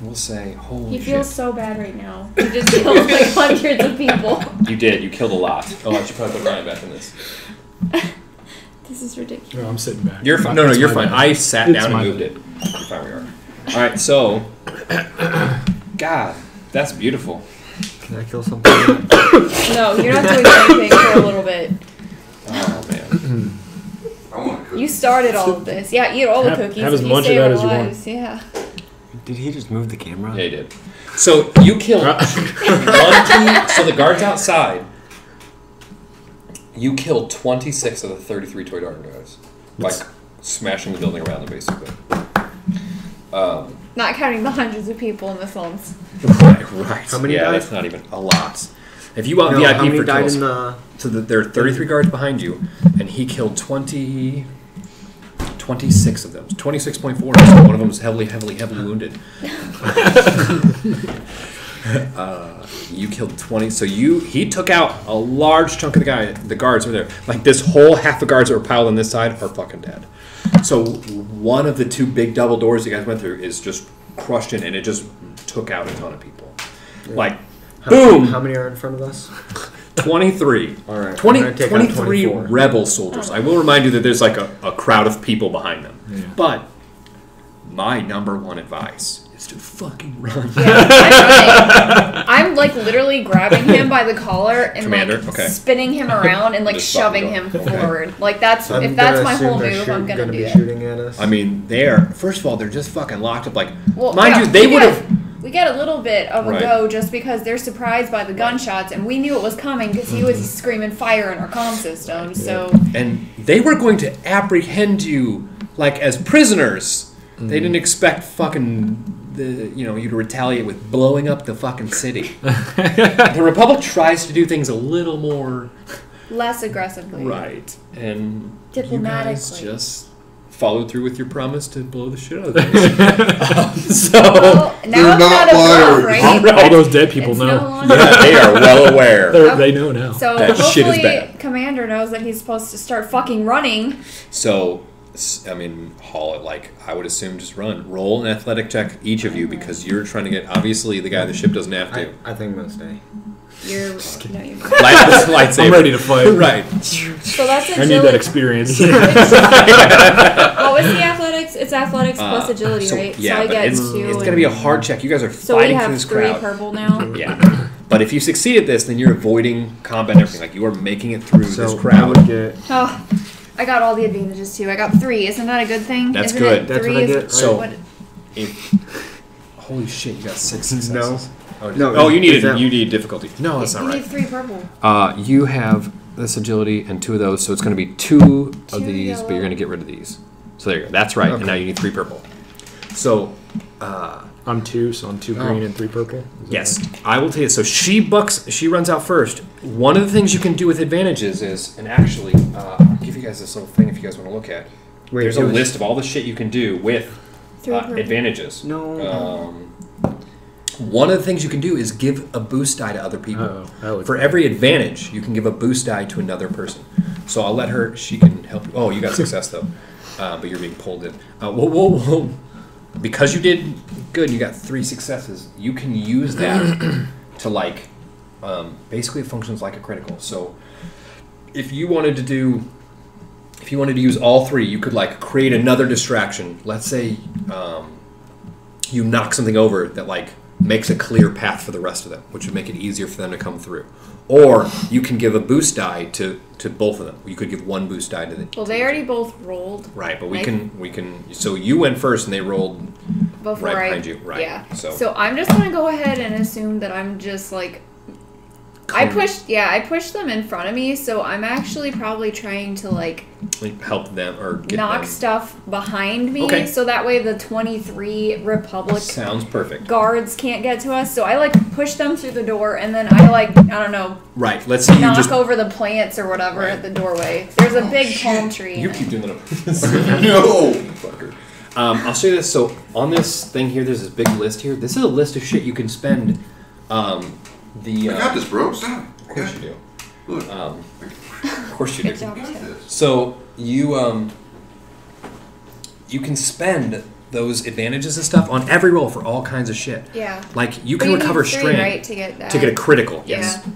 we'll say, holy He shit. feels so bad right now. He just killed like hundreds of people. You did. You killed a lot. Oh, I should probably put Ryan back in this. This is ridiculous. No, I'm sitting back. You're fine. No, It's you're my fine. bad. I sat It's down and my moved bad. it. You're fine. We are. All right. So, God, that's beautiful. Can I kill something? No, you're not doing anything for a little bit. Oh man. I want to cook. You started all of this. Yeah, eat all the Have- cookies. have as You much of saved that our as you want. lives. Yeah. Did he just move the camera? Yeah, he did. So you killed 20. So the guards outside. You killed 26 of the 33 Toy Dart guys, like smashing the building around them, basically. Not counting the hundreds of people in the slums. Right. How many Yeah, died? that's not even a lot. If you want No, VIP how many for died kills, in the? so there are 33 guards behind you, and he killed 26 of them. 26.4. So one of them is heavily wounded. You killed 20. So he took out a large chunk of the guards over there. Like this whole half the guards that were piled on this side are fucking dead. So one of the two big double doors you guys went through is just crushed in, and it just took out a ton of people. Yeah. Like, boom! How many are in front of us? 23. All right. 23 rebel soldiers. I will remind you that there's like a crowd of people behind them. Yeah. But my number one advice is to fucking run. Yeah, I'm like literally grabbing him by the collar and Commander, like okay. spinning him around and like Just shoving him forward. Like that's if that's my whole move, I'm gonna do be that. Shooting at us. I mean, first of all, they're just fucking locked up. Like, Well, mind yeah, you, they would have. We get a little bit of a Right. go just because they're surprised by the gunshots, and we knew it was coming because he was screaming fire in our comm system. So And they were going to apprehend you like as prisoners. They didn't expect fucking you to retaliate with blowing up the fucking city. The Republic tries to do things a little more less aggressively, right, and diplomatically. you guys just followed through with your promise to blow the shit out of things. So Well, now it's not a bluff, right? All those dead people It's know. no longer- yeah, they are well aware. They know now. So That shit is hopefully, bad. Commander knows that he's supposed to start fucking running. So, I mean, haul it like I would assume just run. Roll an athletic check, each of you, because you're trying to get. Obviously, the guy on the ship doesn't have to. I think I'm gonna stay. You're no, you're not. Lightsaber. I'm ready to fight. Right. So that's I agility. need that experience. What was the athletics? It's athletics plus agility, right? Yeah, so I but get it's 2. going to be a hard check. You guys are So we fighting through have this 3 crowd. purple now. Yeah. But if you succeed at this, then you're avoiding combat and everything. Like, you are making it through So this I crowd. would get. Oh, I got all the advantages too. I got 3. Isn't that a good thing? That's Isn't good. It That's 3 what I is get. So- what- Holy shit, you got 6 successes. No. Oh, No, oh you is that- need difficulty. No, that's you not need right. 3 purple. You have this agility and 2 of those, so it's going to be 2 of Two these, but yellow. you're going to get rid of these. So there you go. That's right. And Okay. now you need 3 purple. So, I'm 2, so I'm 2 green and 3 purple. Is that yes, right? I will tell you. So she runs out first. One of the things you can do with advantages is, and actually, I'll give you guys this little thing if you guys want to look at. Wait, There's a it was- list of all the shit you can do with 3 purple. advantages. No. One of the things you can do is give a boost die to other people. Oh, I would- For every advantage, you can give a boost die to another person. So I'll let her. She can help you. Oh, you got success though, but you're being pulled in. Whoa. Because you did good, you got 3 successes. You can use that to like, basically it functions like a critical. So if you wanted to use all 3, you could like create another distraction. Let's say you knock something over that like makes a clear path for the rest of them, which would make it easier for them to come through. Or you can give a boost die to both of them. You could give 1 boost die to the. Well, they already both rolled. Right, but we Nice. can. So you went first, and they rolled Before right behind you. Right. Yeah. So I'm just gonna go ahead and assume that I'm just like. I pushed them in front of me, so I'm actually probably trying to like help them or get knock them. stuff behind me, Okay. so that way the 23 Republic Sounds perfect. guards can't get to us. So I like push them through the door, and then I like, I don't know, Right. Let's say you knock just. over the plants or whatever Right. at the doorway. There's a big palm tree. You in keep it. doing that on purpose. No. Fucker. I'll show you this. So on this thing here, there's this big list here. This is a list of shit you can spend. I got this, bro. Stop. Of course you do. Look. Of course you Good do. job, I got Tim. this. So you can spend those advantages and stuff on every roll for all kinds of shit. Yeah. Like you But can you recover need 3, strain right, to get that. to get a critical. Yes. Yeah.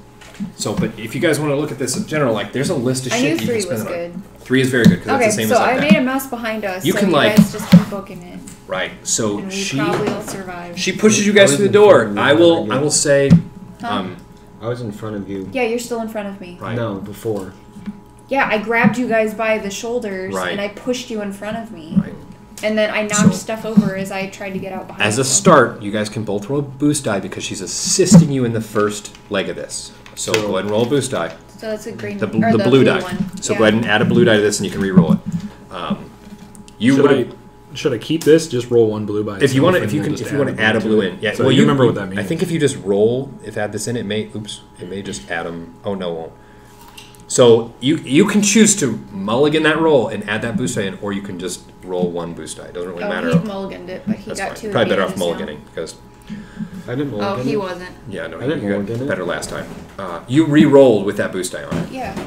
So, but if you guys want to look at this in general, like there's a list of I shit knew you can 3 spend was it on. good. 3 is very good because Okay, it's the same so as like I that. made a mess behind us. You so can, you like- guys just keep booking it, Right. So and we she probably will survive. she pushes you guys through the door. I will say, I was in front of you. Yeah, you're still in front of me. right. No, before. Yeah, I grabbed you guys by the shoulders Right. and I pushed you in front of me. Right. And then I knocked So- stuff over as I tried to get out behind As a you. start, you guys can both roll a boost die because she's assisting you in the first leg of this. So go ahead and roll a boost die. So that's a green The or blue die. one. So Yeah. go ahead and add a blue die to this, and you can re-roll it. You Should would I have. should I keep this? Just roll 1 blue by itself. If you want to, and we'll just if you want to add a to blue it. in, yeah. So well, you remember what that means. I think if you just roll, add this in, it may just add them. Oh no, it won't. So you can choose to mulligan that roll and add that boost die in, or you can just roll 1 boost die. It doesn't really matter. He mulliganed it, but he That's got fine. 2 Probably better off advantages now. mulliganing because I didn't Oh, mulligan he it. wasn't. yeah, no, I didn't you got mulligan it. better last time. You re-rolled with that boost die on it, Yeah.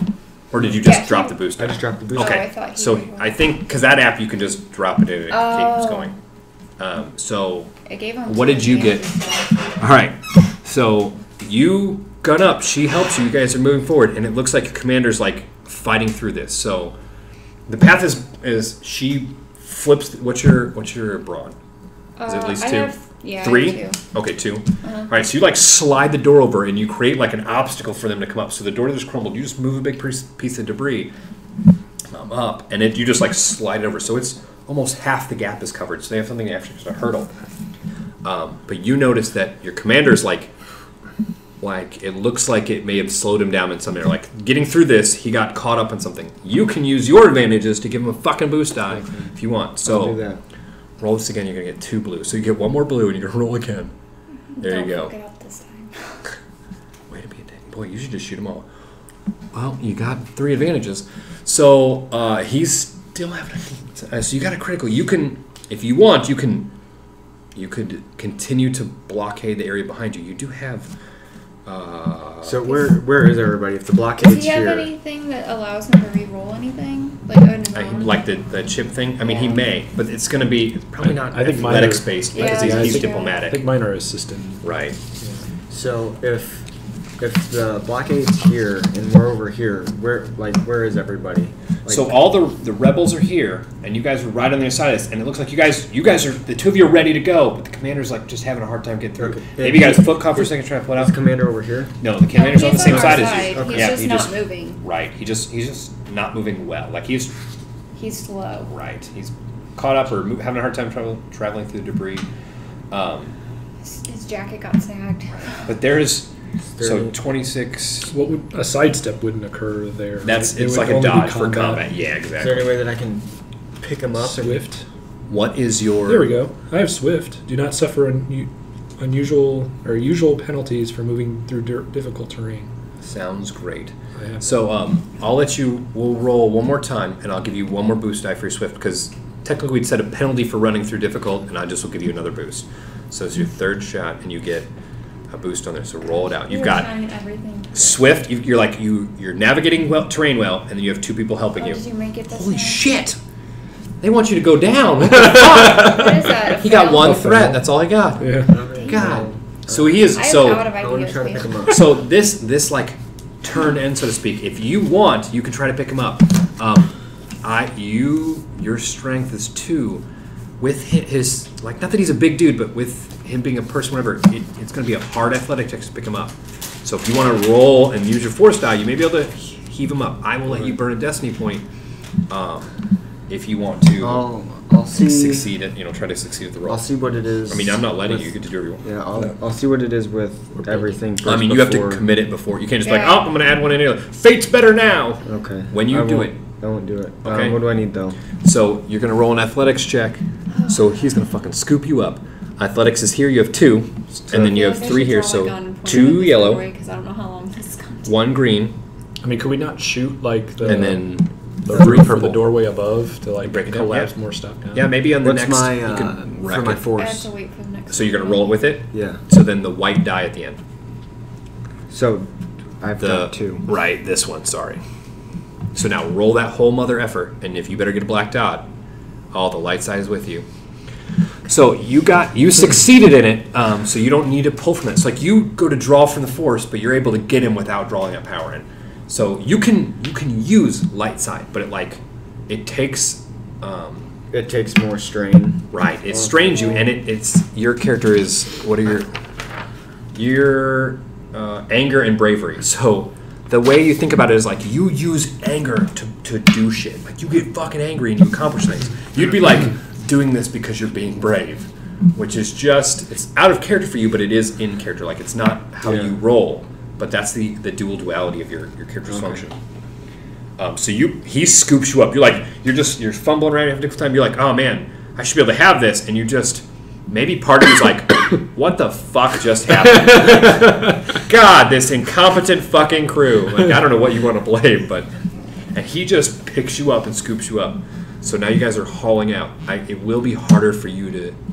or did you just Yeah, drop he- the boost die? I just dropped the boost. Oh, Okay, I thought he so re-rolled. I think because that app you can just drop it in and it keeps Oh. going. So It gave him what 2 did you get? advantages, All right, so you gun up. She helps you. You guys are moving forward, and it looks like your commander's like fighting through this. So the path is she flips. What's your brawn? though. Is it at least I 2? have- yeah, I 3? have 2. Okay, 2. All right, so you like slide the door over, and you create like an obstacle for them to come up. So the door just crumbled. You just move a big piece of debris up, and you just like slide it over. So it's almost half the gap is covered. So they have something actually just a hurdle. But you notice that your commander's like it looks like it may have slowed him down in some area. Like getting through this, he got caught up in something. You can use your advantages to give him a fucking boost die if you want. I'll do So that. roll this again. You're gonna get 2 blue. So you get 1 more blue, and you're gonna roll again. There Don't you go. fuck it up this time. Way to be a dick. Boy, you should just shoot them all. Well, you got 3 advantages. So he's still having. So you got a critical. You can, if you want, you could continue to blockade the area behind you. You do have. So where is everybody? If the Does blockade's he have here, anything that allows him to re-roll anything? Like unknown? Like the chip thing. I mean, he Yeah. may, but it's going to be probably not. I think mine athletics are- based Yeah, because I he's think- I diplomatic. think mine are assistant. Right. so if the blockade's here and we're over here, where is everybody? Like, So all the rebels are here, and you guys are right on the other side of this, and it looks like you guys are the 2 of you are ready to go, but the commander's like just having a hard time getting through. Okay. Maybe you guys foot caught for a second trying to pull it is out. the commander over here? No, the No, commander's on the he's same our side as side. you. He's Yeah, just he not moving. Right. He's just not moving well. Like he's He's slow. right. He's caught up or having a hard time traveling through the debris. His jacket got sagged. But there's so 30. 26. What would a sidestep wouldn't occur there? That's It it's would like a only be dodge for combat. Yeah, Is there exactly. any way that I can pick him up? Swift. What is your? There we go. I have Swift. Do not suffer unusual or usual penalties for moving through difficult terrain. Sounds great. I have. So I'll let you. We'll roll 1 more time, and I'll give you 1 more boost die for your Swift because technically we'd set a penalty for running through difficult, and I just will give you another boost. So it's your 3rd shot, and you get a boost on there. So roll it out. You've got Everything. Swift. You're navigating terrain well, and then you have 2 people helping Oh, you. did you make it this Holy time? shit! They want you to go down. What the fuck? What is that? a He got fail? 1 Oh, threat. fail. That's all I got. Yeah. God. So he is I have so. out of I want to ideas. try to man. pick him up. So this like turn in, so to speak. If you want, you can try to pick him up. Your strength is 2. With his like, not that he's a big dude, but with him being a person, whatever, it's going to be a hard athletic check to pick him up. So if you want to roll and use your force die, you may be able to heave him up. I will let you burn a destiny point if you want to I'll see. succeed at try to succeed at the roll. I'll see what it is. I mean, I'm not letting with- you. You get to do whatever you want. Yeah, I'll see what it is with everything. First I mean, you have to before- commit it before. You can't just be like, Yeah. oh, I'm going to add 1 in here. Fate's better now. Okay. When you I do won't- it. I won't do it. Okay. What do I need though? So you're going to roll an athletics check. So he's going to fucking scoop you up. Athletics is here. You have 2, and then you have 3 here. So 2 yellow, Because I don't know how long this is going to 1 green, I mean, could we not shoot like the and then the 3 roof or purple. the doorway above to like Break it down, collapse yeah. more stuff down? Yeah, maybe on the What's next. my you can for wreck my it. I have force? to wait for the next So you're going to roll it with it. Yeah. So then the white die at the end. So I've The got 2. right, this one. Sorry. So now roll that whole mother effort, and if you better get a black dot, all the light side is with you. So you succeeded in it. So you don't need to pull from it. It's like you go to draw from the force, but you're able to get him without drawing that power in. So you can use light side, but it takes It takes more strain. right. It strains you, and it's your character is what are your anger and bravery. So the way you think about it is like you use anger to do shit. Like you get fucking angry and you accomplish things. You'd be like doing this because you're being brave, which is just it's out of character for you, but it is in character. Like it's not how Yeah. you roll, but that's the dual duality of your character's function. So he scoops you up. You're fumbling around, having a difficult time. You're like, oh man, I should be able to have this, and you just maybe part of you's like, what the fuck just happened? God, this incompetent fucking crew. Like, I don't know what you want to blame, but and he just picks you up and scoops you up. So now you guys are hauling out. It will be harder for you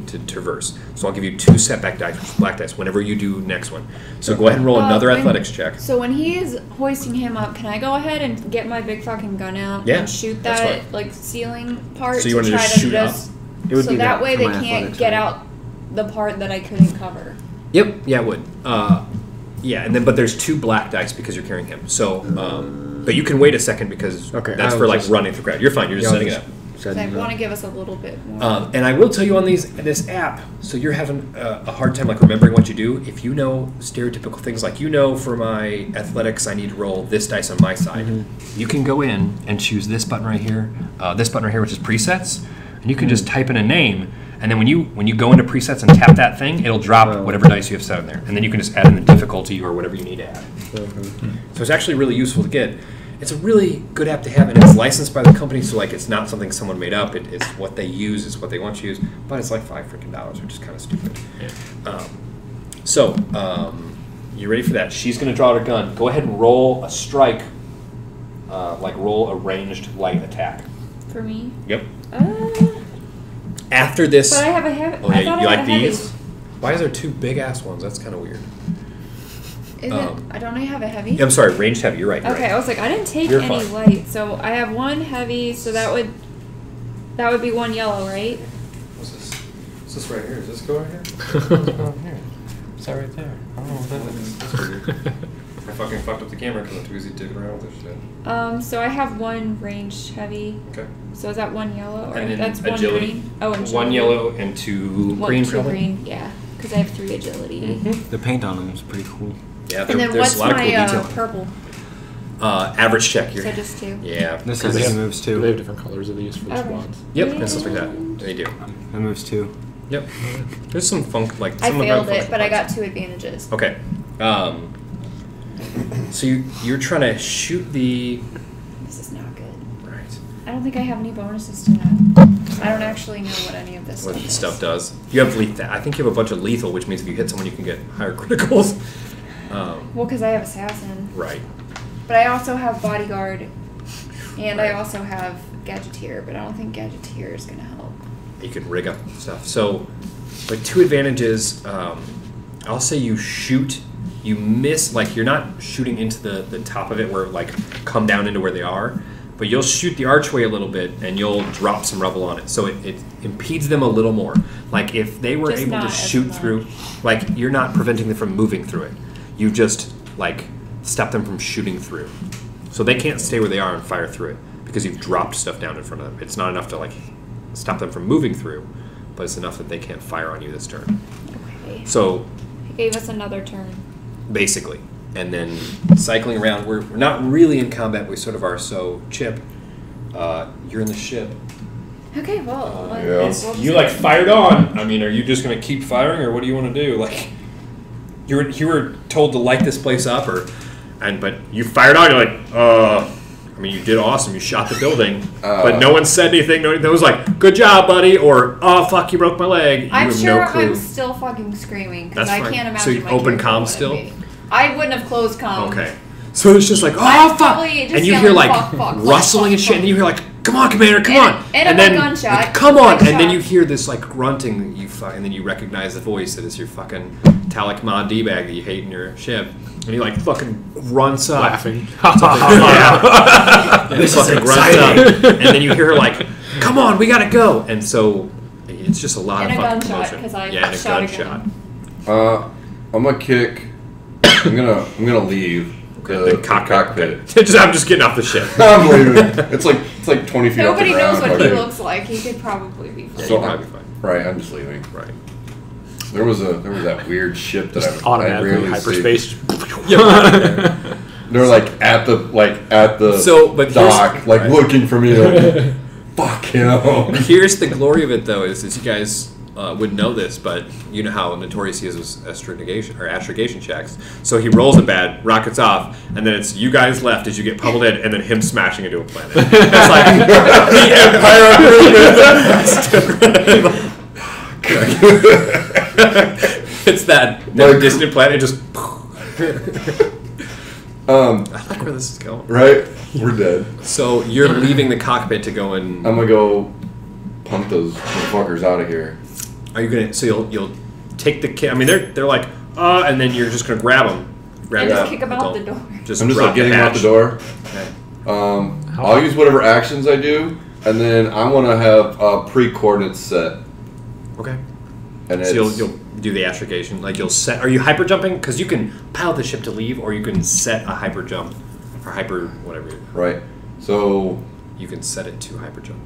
to traverse. So I'll give you 2 setback dice, which is black dice, whenever you do next one. So go ahead and roll another athletics check. So when he is hoisting him up, can I go ahead and get my big fucking gun out and shoot that's that fine. like ceiling part So you want to just shoot up? It would so be that way for they my can't athletics, get right? out the part that I couldn't cover. Yep. Yeah, it would. Yeah, and then but there's 2 black dice because you're carrying him. So, but you can wait a second because Okay, that's I for was like just- running through crowd. You're fine. You're just setting it up. So I want to give us a little bit more. And I will tell you on this app, so you're having a hard time like remembering what you do. If you know stereotypical things like for my athletics, I need to roll this dice on my side. You can go in and choose this button right here, which is presets, and you can just type in a name. And then when you go into presets and tap that thing, it'll drop whatever dice you have set in there, and then you can just add in the difficulty or whatever you need to add. So it's actually really useful to get. It's a really good app to have, and it's licensed by the company, so like it's not something someone made up. It's what they use, it's what they want you to use, but it's like $5 freaking, which is kind of stupid. Yeah. You ready for that? She's going to draw her gun. Go ahead and roll a strike, roll a ranged light attack. For me? Yep. After this, But I have a heavy. oh yeah, you like heavy. these? Why is there 2 big ass ones? That's kind of weird. Is it? I don't have a heavy. I'm sorry, ranged heavy. You're right. You're Okay, right. I was like, I didn't take You're any fine. light, so I have 1 heavy, so that would be 1 yellow, right? What's this? What's this right here? Does this go right here? Is that right there? I don't know what that is. That's weird. I fucking fucked up the camera because I'm too busy digging around with this shit. So I have 1 ranged heavy. Okay. So is that 1 yellow? Or And then that's 1 agility. green? Oh, and 1 yellow and 2 green, 2 probably. green, yeah. Because I have 3 agility. The paint on them is pretty cool. Yeah, And then there's what's a lot of cool my detail. purple? Average check. So just 2. Yeah. This Because is they moves They too. have different colors of these for the Okay. squads. Yep, and stuff like that. They do. That moves too. Yep. There's some funk, like I some of failed them it, but I function got 2 advantages. parts. Okay. So you're trying to shoot the. This is not good. Right. I don't think I have any bonuses to that. I don't actually know what any of this What stuff the is. stuff does. You have lethal. I think you have a bunch of lethal, which means if you hit someone, you can get higher criticals. Well, because I have assassin. Right. But I also have bodyguard. And I also have gadgeteer, but I don't think gadgeteer is going to help. You can rig up stuff. So, like 2 advantages. I'll say you shoot. You miss, like you're not shooting into the top of it where like come down into where they are, but you'll shoot the archway a little bit and you'll drop some rubble on it. So it impedes them a little more. Like if they were Just able to not as shoot much. through, like you're not preventing them from moving through it. You just like stop them from shooting through. So they can't stay where they are and fire through it because you've dropped stuff down in front of them. It's not enough to like stop them from moving through, but it's enough that they can't fire on you this turn. Okay. So He gave us another turn. basically, and then cycling around. We're not really in combat. We sort of are. So Chip, you're in the ship. Okay, well, Yeah. You like fired on. I mean, are you just gonna keep firing, or what do you want to do? Like, you were told to light this place up, but you fired on. You're like, I mean, you did awesome. You shot the building, but no one said anything. No one was like, "Good job, buddy," or "Oh fuck, you broke my leg." You I'm have sure no clue. I'm still fucking screaming because That's I fine. can't imagine. So you my open character comms wouldn't still? be. I wouldn't have closed comms. Okay. So it's just like, I'm oh fuck, probably just and you yelling, hear like fuck, fuck, fuck, rustling fuck, and shit, fuck. and then you hear like, come on, Commander, come And- on, and then a gunshot, like, come on, gunshot. and then you hear this like grunting, and then you recognize the voice that is your fucking Talik Ma D-bag that you hate in your ship, and he like fucking grunts up, Laughing. yeah, this fucking grunts up, and then you hear her like, come on, we gotta go, and so it's just a lot And of a fucking gunshot, commotion. 'cause I yeah, and a shot a gunshot. gun. I'm gonna kick. I'm gonna leave the cockpit. I'm just getting off the ship. I'm leaving. It's like 20 feet off the Nobody knows ground. what he Okay. looks like. He could probably be fine. Yeah, So you'd probably be fine. Right, I'm just leaving. Right. There was that weird ship that I Automatically rarely see. hyperspace. They're like at the So, but here's- dock, like right. looking for me. Like, fuck, you know. Here's the glory of it, though, is you guys would know this, but you know how notorious he is with astrogation checks. So he rolls a bad, rockets off, and then it's you guys left as you get pummeled in, and then him smashing into a planet. That's like the Empire. It's that distant planet just. I like where this is going. Right? We're dead. So you're leaving the cockpit to go and. I'm gonna go pump those fuckers out of here. Are you gonna? So you'll take the kid. I mean, they're like, and then you're just gonna grab them. And just kick them out the door. I'm just like getting out the door. Okay. I'll use whatever actions I do, and then I want to have pre-coordinates set. Okay. And so you'll do the astrogation. Like you'll set. Are you hyper jumping? Because you can pilot the ship to leave, or you can set a hyper jump, or hyper whatever. Right. So you can set it to hyper jump.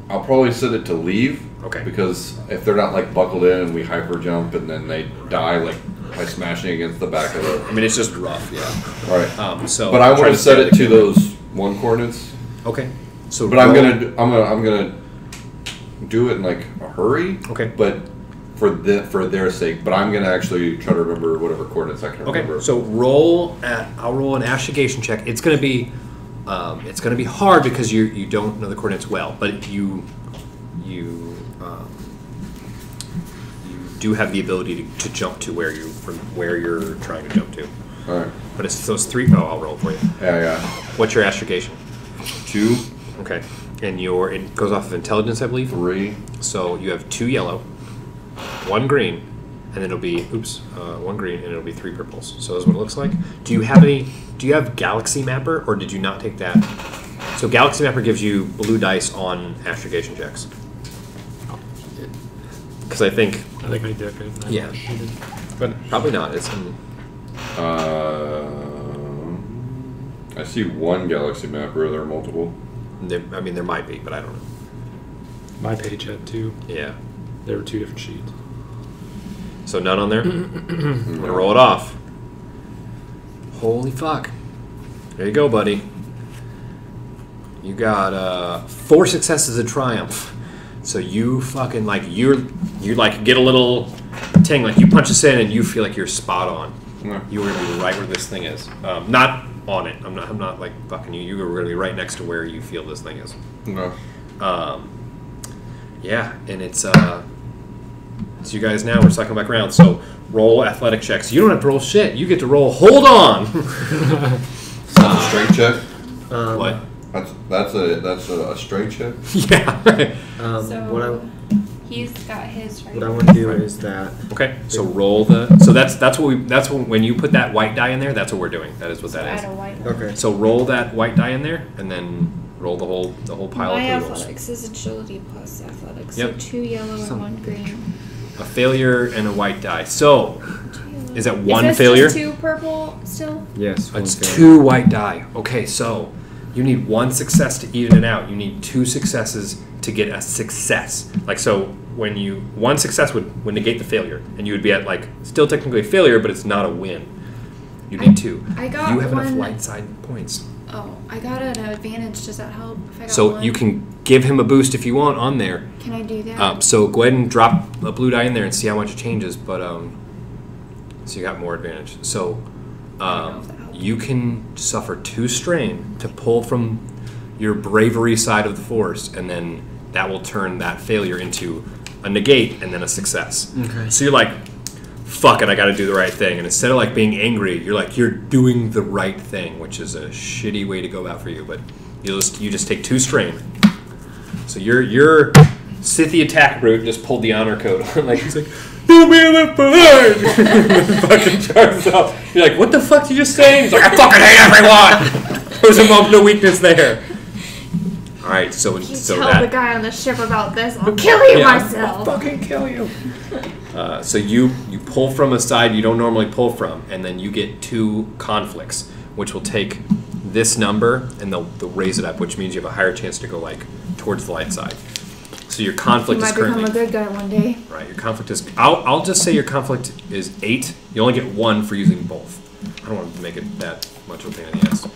I'll probably set it to leave. Okay. Because if they're not like buckled in and we hyper jump and then they die like by smashing against the back of the. I mean, it's just rough, yeah. All right. So. But I want to set it to those 1 coordinates. Okay. So. But I'm gonna do it in like a hurry. Okay. But for their sake. But I'm gonna actually try to remember whatever coordinates I can remember. Okay. So I'll roll an astrogation check. It's gonna be hard because you don't know the coordinates well, but you do have the ability to jump to where you're trying to jump to. All right. But it's those 3. Oh, I'll roll for you. Yeah. What's your astrogation? 2. Okay. And it goes off of intelligence, I believe. 3. So you have 2 yellow, 1 green, and then it'll be 1 green, and it'll be 3 purples. So that's what it looks like. Do you have Galaxy Mapper, or did you not take that? So Galaxy Mapper gives you blue dice on astrogation checks. Because I think I did. Yeah. But probably not. It's I see 1 galaxy mapper. Are there multiple? there might be, but I don't know. My page had 2. Yeah. There were 2 different sheets. So none on there? I'm gonna roll it off. Holy fuck. There you go, buddy. You got 4 successes of triumph. So you fucking you get a little ting, like you punch this in and you feel like you're spot on. Yeah. You were gonna be right where this thing is. Not on it. I'm not like fucking you. You were gonna be right next to where you feel this thing is. No. Yeah, and it's you guys now we're cycling back around. So roll athletic checks. You don't have to roll shit. You get to roll. Hold on. That's a strength check. What? That's a strength check. Yeah. He's got his right. What I want to do is that. Okay. So roll the. So that's when you put that white die in there. That's what we're doing. That is what that Add is. a white. Okay. So roll that white die in there, and then roll the whole pile My of poodles. athletics is agility plus athletics. Yep. So 2 yellow and 1 green. A failure and a white die. So is that 1 is this failure? Just 2 purple still? Yes. It's 2 white die. Okay, so you need 1 success to even it out. You need 2 successes to get a success. Like so, when 1 success would negate the failure, and you would be at still technically a failure, but it's not a win. You need 2. I got You have enough 1. light side points. Oh, I got an advantage. Does that help? If I got So 1? you can give him a boost if you want on there. Can I do that? So go ahead and drop a blue die in there and see how much it changes. But so you got more advantage. So you can suffer 2 strain to pull from your bravery side of the force, and then that will turn that failure into a negate and then a success. Okay. So you're like, fuck it, I got to do the right thing. And instead of being angry, you're doing the right thing, which is a shitty way to go about for you. But you just take 2 strain. So your Scythy attack brute just pulled the honor code. He's like, don't be left behind. Fucking charges up. You're like, what the fuck did you just say? He's like, I fucking hate everyone. There's a moment of weakness there. All right, so you so tell that the guy on the ship about this. I'll kill you myself. I'll fucking kill you. So you pull from a side you don't normally pull from, and then you get 2 conflicts, which will take this number and they'll raise it up, which means you have a higher chance to go towards the light side. So your conflict You is might become currently a good guy one day. right. Your conflict is. I'll just say your conflict is 8. You only get 1 for using both. I don't want to make it that much of a pain in the ass.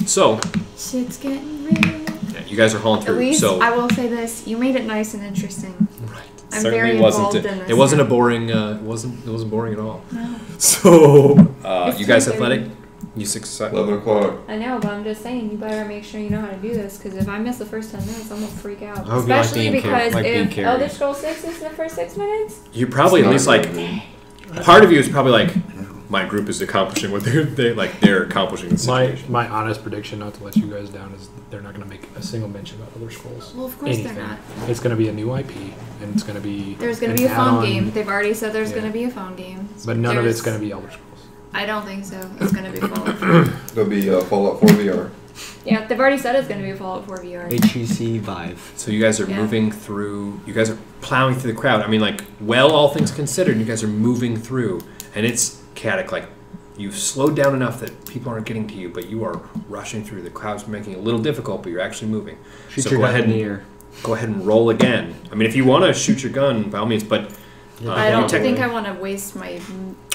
So Shit's getting real. okay, again, you guys are hauling At through. least So I will say this: you made it nice and interesting. right. I'm Certainly very wasn't involved in this. It wasn't a now. boring. It wasn't boring at all. No. So It's you guys 10:30. athletic? You success. 11 o'clock. I know, but I'm just saying you better make sure you know how to do this because if I miss the first 10 minutes, I'm gonna freak out. I hope you like Especially being because being if carried. Elder Scrolls 6 is in the first 6 minutes, You probably at It's least not like good. part of you is probably like my group is accomplishing what they're accomplishing the situation. My honest prediction, not to let you guys down, is they're not going to make a single mention about Elder Scrolls. well, of course Anything. they're not. It's going to be a new IP, and it's going to be There's gonna an be a phone add-on, game. They've already said there's Yeah. gonna be a phone game. but none of it's There's- going to be Elder Scrolls. I don't think so. It's gonna be Fallout. There'll be Fallout 4 VR. Yeah, they've already said it's gonna be a Fallout 4 VR. HEC Vive. So you guys are Yeah. moving through. You guys are plowing through the crowd. I mean, like, well, all things considered, you guys are moving through, and it's chaotic. Like, you've slowed down enough that people aren't getting to you, but you are rushing through. The crowd's making it a little difficult, but you're actually moving. Shoot So your go gun ahead in the and air. go ahead and roll again. I mean, if you want to shoot your gun, by all means, but I don't technically- think I want to waste my.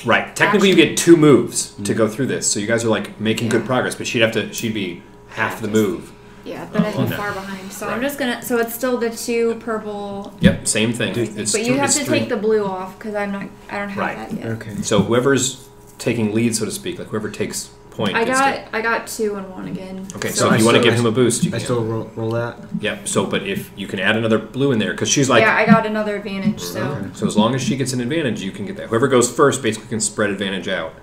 Right. Technically, you get 2 moves to go through this, so you guys are like making Yeah. good progress. But she'd be half the move. Yeah, but I'd Oh, be no. far behind. So Right. I'm just gonna. So it's still the 2 purple. Yep, same thing. It's But you have it's to 3. take the blue off because I don't have Right. that yet. Okay. So whoever's taking lead, so to speak, like whoever takes point. I gets got 2 and 1 again. Okay, So so I if you want to still- give him a boost, you I can. still roll that. Yep. So, but if you can add another blue in there, because she's like. yeah, I got another advantage. So Okay. So as long as she gets an advantage, you can get that. Whoever goes first basically can spread advantage out.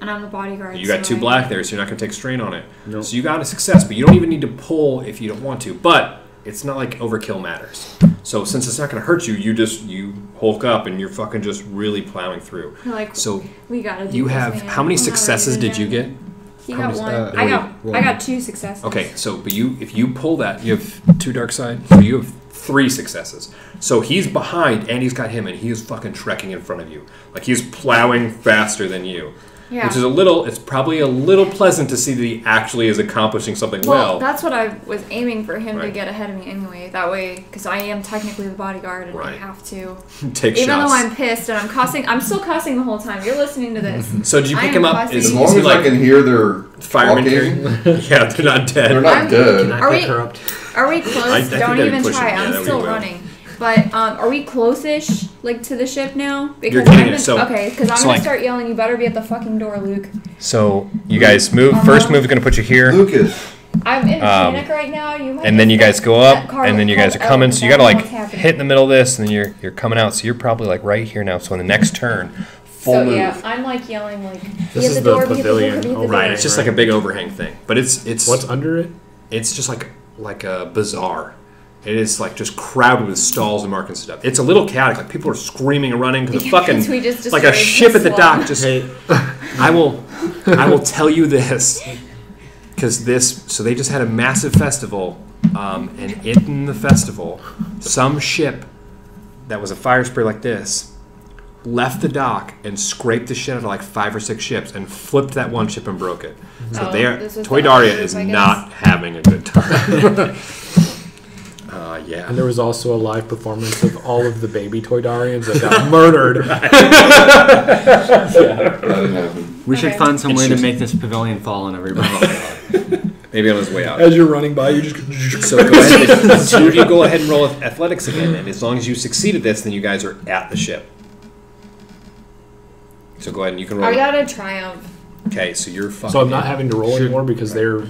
and I'm the bodyguard. You got so 2 black there, so you're not going to take strain on it. Nope. So you got a success, but you don't even need to pull if you don't want to. But it's not like overkill matters. So since it's not going to hurt you, you hulk up and you're fucking just really plowing through. You're like, So we gotta do you this, have man. how many I'm not successes ready did to you die. get? He How got many- 1. one. I got 2 successes. Okay, so but if you pull that, you have 2 dark side, so you have 3 successes. So he's behind, and he's got him, and he is fucking trekking in front of you, like he's plowing faster than you. Yeah. Which is it's probably a little pleasant to see that he actually is accomplishing something Well, well. that's what I was aiming for him to Right. get ahead of me anyway. That way, because I am technically the bodyguard and I Right. have to. Take Even shots. though I'm pissed and I'm cussing, I'm still cussing the whole time. You're listening to this. So did you I pick am him up? fussy. Is, As is long he as like I can hear their fireman talking, carrying? Yeah, they're not dead. they're not I'm- dead. Can I Are pick we- her up? Are we close? I think Don't that'd even push try. him. Yeah, I'm that would still be well. running. But are we close-ish, like to the ship now? You're Because getting I'm it, gonna, so- okay, because I'm so gonna like- start yelling. You better be at the fucking door, Luke. So you guys move. First move is going to put you here. Lucas, I'm in panic right now. You might. And then just you guys get go that up, car and then you guys are pulled coming. out, So you got to because I like don't know what's hit in the middle of this, and then you're coming out. So you're probably like right here now. So in the next turn, full So move. yeah, I'm like yelling like. This be is at the the door, be at the door, pavilion be at the over Right, door. it's just like a big overhang thing, but it's What's under it? it's just like a bazaar. It is like just crowded with stalls and markets and stuff. It's a little chaotic. Like people are screaming and running because the fucking Because we just like a destroyed ship at the this dock. one. Just Hey, I will tell you this because so they just had a massive festival, and in the festival, some ship that was a fire spray like this left the dock and scraped the shit out of like 5 or 6 ships and flipped that one ship and broke it. So Oh, they are this was Toy the Daria other is group, I guess. not having a good time. Yeah. And there was also a live performance of all of the baby Toydarians that got murdered. that didn't happen. we should Okay. find some It's way to just- make this pavilion fall on everybody. Maybe on his way out. As you're running by, you just. So go ahead. The 2 of you go ahead and roll with athletics again, and as long as you succeeded this, then you guys are at the ship. So go ahead and you can roll. I got a triumph. Okay, so you're fucking. So I'm not having to roll anymore because they're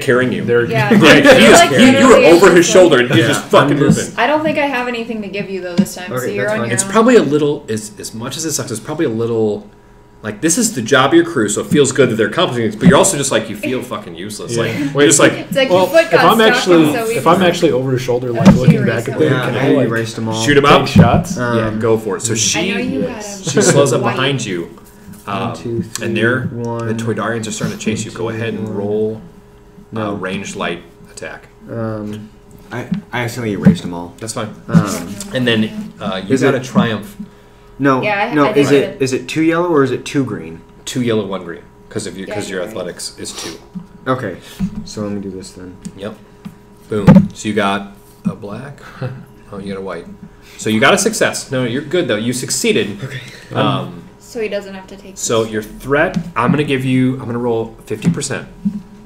carrying you. Yeah. Like, Like, you were literally, over it's his just shoulder like- and he's just fucking I'm just- moving. I don't think I have anything to give you though this time. So Okay, you're that's on fine. your It's own. probably a little, as much as it sucks, it's probably a little, like, this is the job of your crew, so it feels good that they're accomplishing it, but you're also just like, you feel fucking useless. Like, Yeah. you're just like, It's like well. your foot If got I'm stuck, actually and so we if I'm just- actually over his shoulder, like Oh, she looking back erased at them. them, Yeah, can I I like erased them all. shoot him take up? shots? Yeah, go for it. So I know you had a. she slows up white- behind you, 1, 2, 3, and the 1, Toydarians are starting to chase you. Go ahead and roll No. ranged light attack. I accidentally erased them all. That's fine. Um, And then you Is got it- a triumph. no, Yeah, no. I Is did it it. is it 2 yellow or is it 2 green? 2 yellow, 1 green, because Yeah, your you're right. athletics is 2. Okay, so let me do this then. Yep. Boom. So you got a black. Oh, you got a white. So you got a success. No, you're good though. You succeeded. Okay. So he doesn't have to take. So your threat, I'm gonna roll 50%.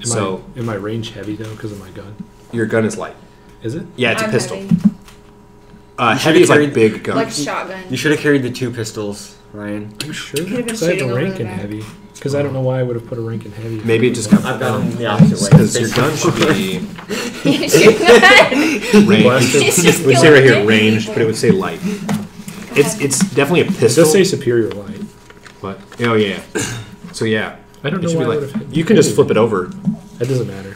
So am I range heavy though because of my gun? Your gun is light. Is it? Yeah, it's a I'm pistol. heavy. Heavy is like carried- big guns. Like shotgun. You should have carried the 2 pistols, Ryan. You sure? Could've been Because I have shooting a over rank the in back. heavy. Because I don't know why I would have put a rank in heavy. Maybe it just comes. I've got them the opposite way. Because your gun should be Blaster. It's range. just It would say right here killing ranged, people. but it would say light. It's definitely a It pistol. does say superior light. But oh yeah. So yeah. I don't It know should why be I like- would have hit. You can just flip it over It doesn't matter.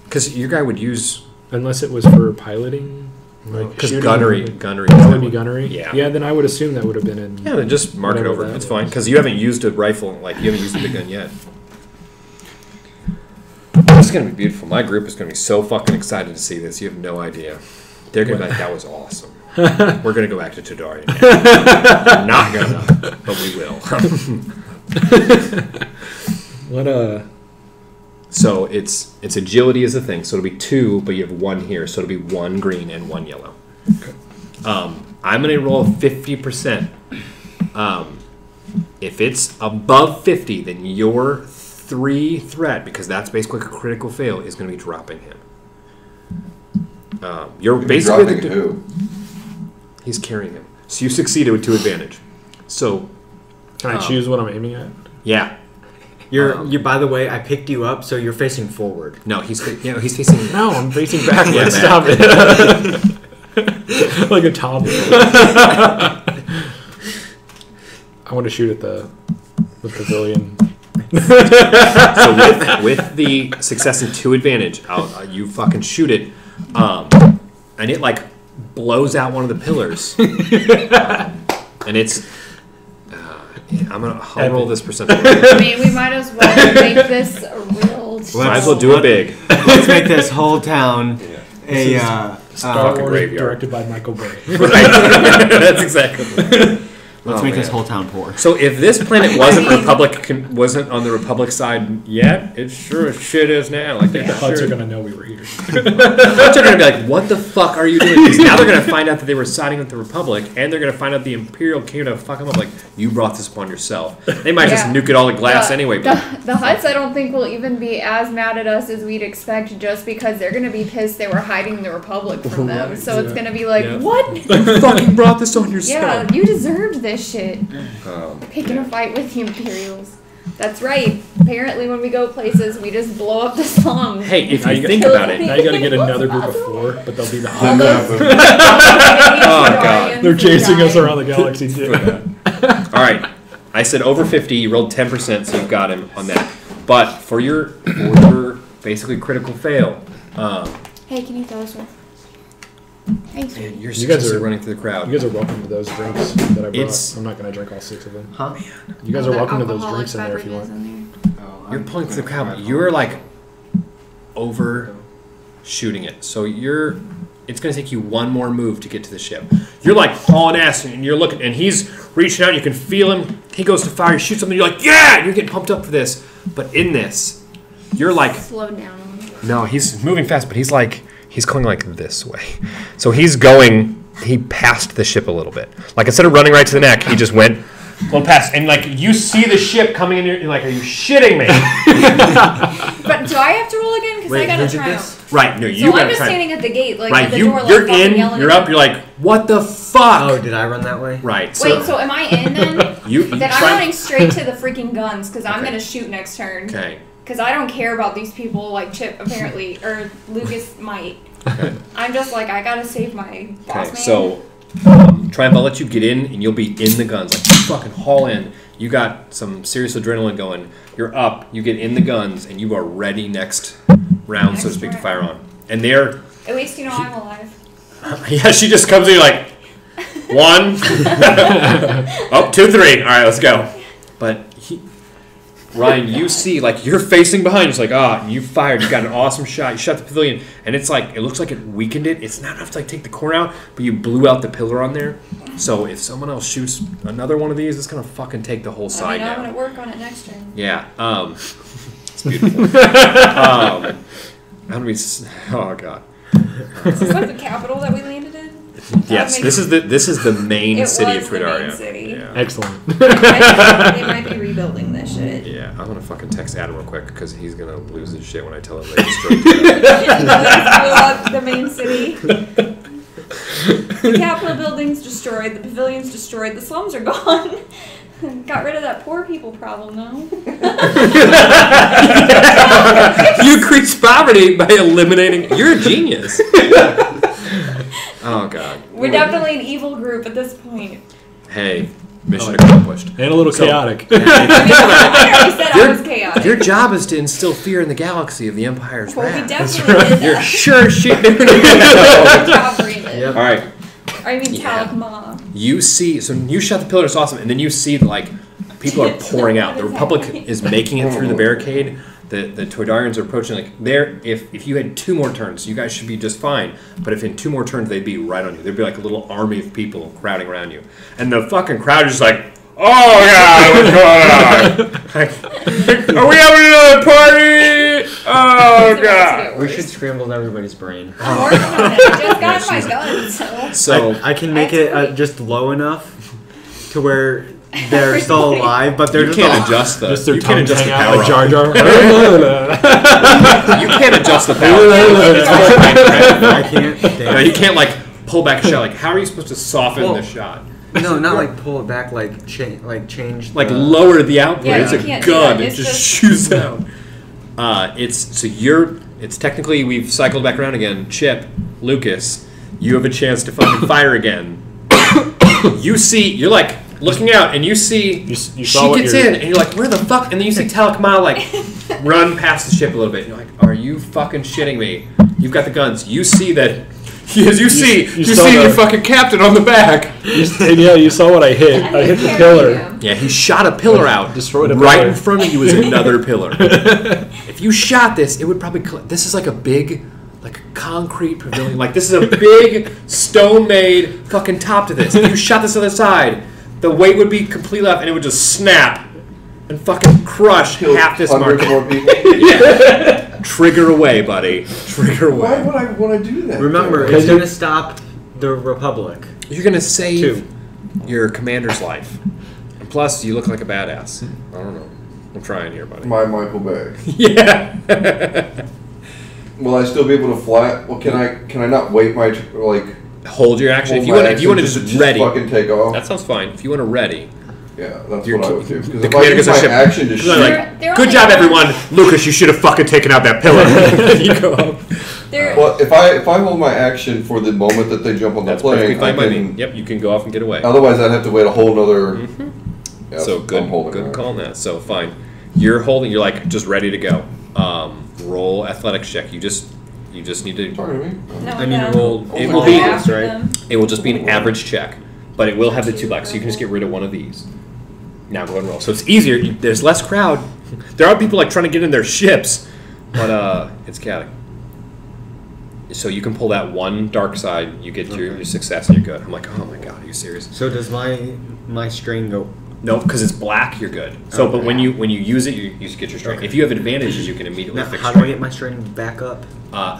because your guy would use Unless it was for piloting. Like because shooting gunnery. or- Gunnery. That would be gunnery? Yeah. Yeah, then I would assume that would have been in. Yeah, then just mark it Whatever over. that It's was. fine because you haven't used a rifle. Like you haven't used a big gun yet. This is gonna be beautiful. My group is gonna be so fucking excited to see this. You have no idea. They're gonna be like, "That was awesome." We're gonna go back to Todari now. We're not gonna, but we will. What So it's agility is the thing. So it'll be 2, but you have 1 here. So it'll be 1 green and 1 yellow. I'm gonna roll 50%. If it's above 50, then your 3 threat, because that's basically a critical fail, is gonna be dropping him. You're basically dropping who? He's carrying him. So you succeeded with 2 advantage. So can I choose what I'm aiming at? yeah. You. By the way, I picked you up, so you're facing forward. No, he's facing. No, I'm facing backwards. Yeah, Stop it. Like a toddler. I want to shoot at the pavilion. So with the success and 2 advantage, you fucking shoot it, and it like blows out one of the pillars, and it's. I'll roll this percentage. I mean, we might as well make this a real. Might as well do it big. Let's make this whole town a Star fucking Wars graveyard. directed by Michael Bay. That's exactly. let's Oh, make this man. whole town poor. So if this planet wasn't wasn't on the Republic side yet, it sure as shit is now. Like The they're Huts sure. are gonna know we were here. The Huts are gonna be like, "What the fuck are you doing?" Because now they're gonna find out that they were siding with the Republic, and they're gonna find out the Imperial came to fuck them up. Like, you brought this upon yourself. They might just Yeah. nuke it all to glass anyway. But The Huts, I don't think will even be as mad at us as we'd expect, just because they're gonna be pissed they were hiding the Republic from them. So it's gonna be like, Yeah. what? you fucking brought this on yourself. Yeah, you deserved this shit. Picking yeah. a fight with the Imperials. That's right. Apparently, when we go places, we just blow up the slums. Hey, if Now you you think got- about it, Now you gotta get another group of 4, but they'll be the All Huts. those God. They're chasing us around the galaxy too. all right. I said over 50. You rolled 10%, so you've got him on that. But for your basically critical fail, Hey, can you throw us one? Thanks. man, you're You guys successfully are- running through the crowd. You guys are welcome to those drinks that I brought. It's- I'm not gonna drink all 6 of them. Huh? You guys are welcome to those drinks in there if you want. You're pulling through the crowd, but you're like overshooting it. So it's going to take you one more move to get to the ship. You're like hauling ass, and you're looking, and he's reaching out. You can feel him. He goes to fire, he shoots something. You're like, yeah! And you're getting pumped up for this. But in this, you're like, Slow down on me. no, he's moving fast, but he's going like this way. So he passed the ship a little bit. Like instead of running right to the neck, he just went a little past. And like you see the ship coming in, you're like, are you shitting me? But do I have to roll again? Because I gotta try 'em. Right, no, So you I'm gotta just try. standing at the gate, like Right, at the you're door, like fucking in, yelling you're at up, you're like, what the fuck? Oh, did I run that way? Right. Wait, so am I in then? you Then I'm try- running straight to the freaking guns because I'm Okay. gonna shoot next turn. Okay. Because I don't care about these people like Chip apparently or Lucas might. Okay. I'm just like I gotta save my boss Okay. man. So, Triumph, I'll let you get in, and you'll be in the guns. Like you fucking haul in. You got some serious adrenaline going. You're up. You get in the guns, and you are ready next round, so to speak, to fire on. And they're at least you know I'm alive. yeah. She just comes in like 1, 2, 3. All right, let's go. But Ryan, you see, like, you're facing behind. It's like, you fired. You got an awesome shot. You shot the pavilion. And it's like, it looks like it weakened it. It's not enough to, like, take the core out, but you blew out the pillar on there. So if someone else shoots another one of these, it's going to fucking take the whole I side mean, I'm down. gonna work on it next turn. Yeah. It's beautiful. How do we... Oh, God. Is this like the capital that we landed in? Yes, makes- this is the main It city of was the main Twidaria. city. Yeah. Excellent. It might be rebuilding this shit. Yeah, I'm gonna fucking text Adam real quick because he's gonna lose his shit when I tell him they destroyed Blew up the main city. The Capitol building's destroyed. The pavilion's destroyed. The slums are gone. Got rid of that poor people problem, though. You increase poverty by eliminating. You're a genius. Oh God. We're definitely an evil group at this point. Hey, mission accomplished. And a little chaotic. I already said I was chaotic. Your job is to instill fear in the galaxy of the Empire's Well, we wrath. definitely did You're that. sure shit. Yep. All right. I mean, Yeah. Talakma. You see, so you shot the pillar, it's awesome, and then you see that, like, people are pouring out. The Republic is making it through the barricade. The Toydarians are approaching. Like, if you had 2 more turns, you guys should be just fine. But if in 2 more turns, they'd be right on you. There'd be like a little army of people crowding around you, and the fucking crowd is just like, "Oh God, what's going on? Like, are we having another party? Oh God!" We should scramble everybody's brain. I'm working on it. I just got my gun, so. So I can make it just low enough to where they're still alive, but they're you just can't all- adjust the. Just their You can't tongues adjust the hang out power. like Jar Jar. You can't adjust the power. I can't. No, you can't like pull back a shot. Like, how are you supposed to soften the shot? No, not like pull it back, like change. Like the- lower the output. Yeah, It's you a can't do gun. that. It It's just just- shoots out. It's technically we've cycled back around again. Chip, Lucas, you have a chance to fucking fire again. You're like looking out and you see You she saw what gets you're- in and you're like, where the fuck? And then you see Talakma like run past the ship a little bit. And you're like, are you fucking shitting me? You've got the guns. You see that. As you see saw your the- fucking captain on the back. And yeah, you saw what I hit. I hit the pillar. Yeah, he shot a pillar out. Destroyed a right pillar. in front of you is another pillar. If you shot this, it would probably. This is like a big, like concrete pavilion. Like this is a big stone-made fucking top to this. If you shot this other side, the weight would be completely off, and it would just snap and fucking crush half this Hundreds market. more people. Yeah. Trigger away, buddy. Trigger Why away. would I want to do that? Remember, though? it's gonna stop the Republic. You're gonna save 2. your commander's life. And plus, you look like a badass. I don't know. I'm trying here, buddy. My Michael Bay. Yeah. Will I still be able to fly? Well, can I not wait my like? Hold your action. hold If you want to action just ready, fucking take off. that sounds fine. If you want to ready, Yeah, that's You're what I ki- would do. Because the if I commander use gets a my ship- action to They're shoot, like, They're good only job, one- everyone. Lucas, you should have fucking taken out that pillar. You go up. They're, well, if I hold my action for the moment that they jump on the That's perfectly plane, I fine by me. can. Yep, you can go off and get away. Otherwise, I'd have to wait a whole nother. Yeah, So good, I'm holding good that. call on that. So fine, you're holding. You're like just ready to go. Roll athletics check. You just need to. Talking to me? no, I need no. to roll. It Go will be. after right? them. It will just be an average check, but it will have the 2 blacks. So you can just get rid of one of these. Now go ahead and roll. So it's easier. There's less crowd. There are people like trying to get in their ships, but it's chaotic. So you can pull that one dark side. You get your success and you're good. I'm like, oh my god, are you serious? So does my strain go? No, because it's black. You're good. So, but Okay. when you use it, you get your strength. Okay. If you have advantages, you can immediately Now, fix how do I strength. get my strain back up?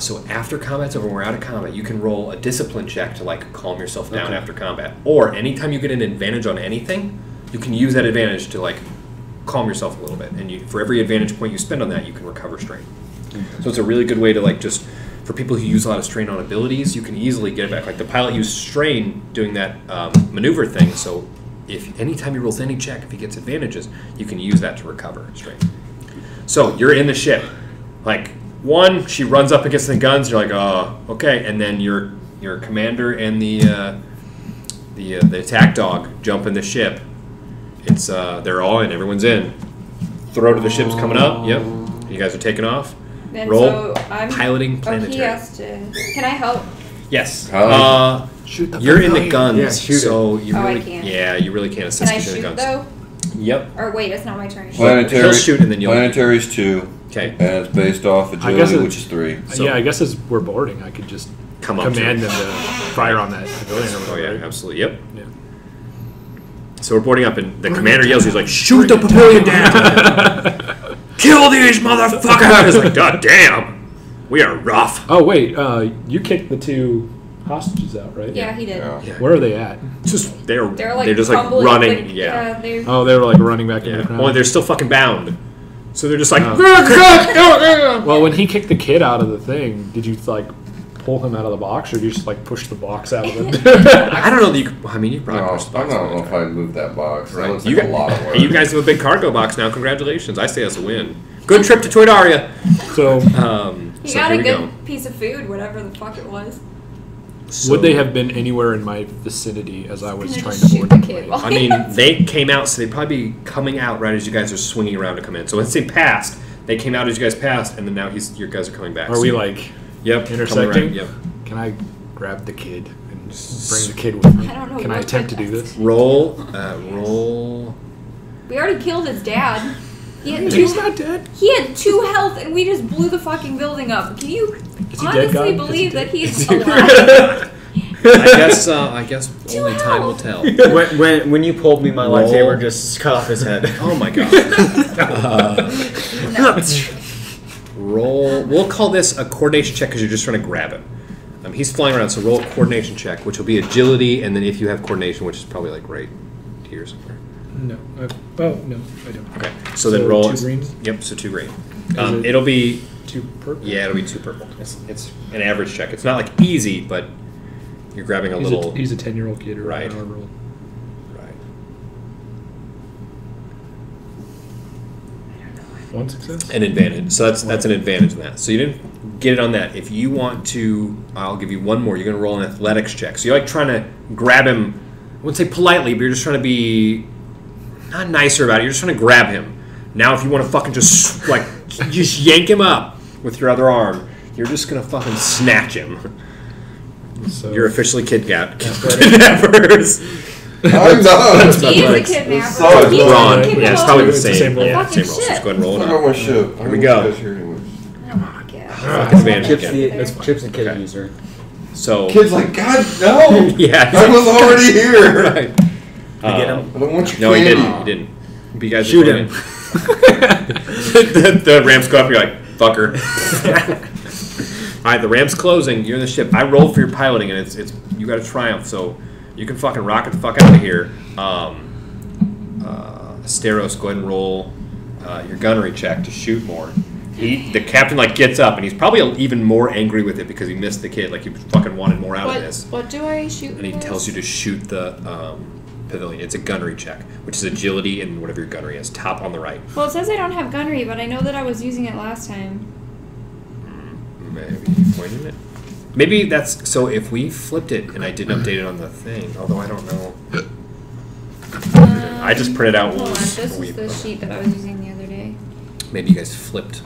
So after combat's over, when we're out of combat, you can roll a discipline check to like calm yourself down Okay. after combat. Or anytime you get an advantage on anything, you can use that advantage to like calm yourself a little bit. And for every advantage point you spend on that, you can recover strain. So it's a really good way to like just for people who use a lot of strain on abilities, you can easily get it back. Like the pilot used strain doing that maneuver thing. So if anytime he rolls any check, if he gets advantages, you can use that to recover strain. So you're in the ship, like. One, she runs up against the guns. You're like, oh, okay, and then your commander and the attack dog jump in the ship. It's they're all in. Everyone's in. Throw to the ship's coming up. Yep, you guys are taking off. And Roll so I'm, piloting Oh, planetary. he has to. Can I help? Yes. Shoot the You're in the pavilion. guns, Yeah, shoot it. so you Oh, I really can't. yeah, you really can't assist Can I in the shoot guns. though? Yep. Or wait, it's not my turn. Planetary. He'll shoot and then you'll- Planetary's 2, Okay. and it's based off I guess agility, it- which is 3. So- yeah, I guess as we're boarding, I could just Come up to command it. them to fire on that pavilion or Oh whatever. yeah, absolutely. Yep. Yeah. So we're boarding up, and the commander yells, he's like, shoot the pavilion down! Kill these motherfuckers! It's like, god damn! We are rough. Oh wait, you kicked the 2 hostages out, right? Yeah, he did. Yeah. Yeah. Where are they at? They're They're just like crumbling, running. like, yeah. they're Oh, they were like running back into Yeah. the crowd. Only they're still fucking bound. So they're just like. Well, when he kicked the kid out of the thing, did you like pull him out of the box, or did you just like push the box out of him? I don't know that you. I mean, you probably No, pushed the I box. don't know if I'd move that box. That Right. looks You, like a lot of work. you guys have a big cargo box now. Congratulations! I say that's a win. Good trip to Toydaria. So, He So got here a we good go. piece of food, whatever the fuck it was. So- would they have been anywhere in my vicinity as I was Gonna trying just to shoot board the the kid plane? while- I mean, they came out, so they'd probably be coming out right as you guys are swinging around to come in. So once they passed, they came out as you guys passed, and then now your guys are coming back. Are So we you- like Yep, coming intersecting? right, yep. Can I grab the kid and bring the kid with me? I don't know Can I what attempt to that- do this? Roll. We already killed his dad. He had He's two, not dead. he had 2 health, and we just blew the fucking building up. Can you Is he dead, honestly God? Is he believe dead? that he's Is he- alive? I guess only time will tell. When you pulled me, my Roll. lightsaber just cut off his head. Oh my god. Roll. We'll call this a coordination check because you're just trying to grab him. He's flying around, so roll a coordination check, which will be agility, and then if you have coordination, which is probably like right here somewhere. No. No, I don't. Okay. So then So roll. 2 green? Yep. So 2 green. it- It'll be 2 purple. yeah. It'll be 2 purple. It's an average check. It's not like easy, but you're grabbing a little. He's a 10-year-old kid, or Right. however old. Right. 1 success. An advantage. So that's an advantage in that. So you didn't get it on that. If you want to, I'll give you one more. You're going to roll an athletics check. So you're like trying to grab him. I wouldn't say politely, but you're just trying to be not nicer about it. You're just trying to grab him. Now, if you want to fucking just like just yank him up with your other arm, you're just going to fucking snatch him. So You're officially kidnappers. I'm not. He is a Athletics. kidnapper. So it's He's Brawn. kidnapping Yeah, it's all probably the It's the same. same roll. Yeah, Fucking same roll. So just shit. go ahead and roll I it got up. my ship. I don't we know go. what you guys here anyways. Oh my god. Fuck advantage Chip's again. That's fine. Chip's the kid Okay. user. So Kid's like, God, no! yeah, I was already here! right. get him? I don't want your No, he candy. didn't. He didn't. But you guys Shoot are him. the ramps go up. You're like, fucker. All right, the ramp's closing. You're in the ship. I rolled for your piloting, and it's you got a triumph, so you can fucking rocket the fuck out of here. Asteros, go ahead and roll your gunnery check to shoot more. The captain like gets up, and he's probably even more angry with it because he missed the kid. Like he fucking wanted more out of this. What do I shoot? And he tells you to shoot the pavilion. It's a gunnery check, which is agility and whatever your gunnery is. Top on the right. Well, it says I don't have gunnery, but I know that I was using it last time. Maybe pointing it. Maybe that's so. If we flipped it and I didn't update it on the thing, although I don't know. I just printed out Hold on, what this we- is the sheet that I was using the other day. Maybe you guys flipped.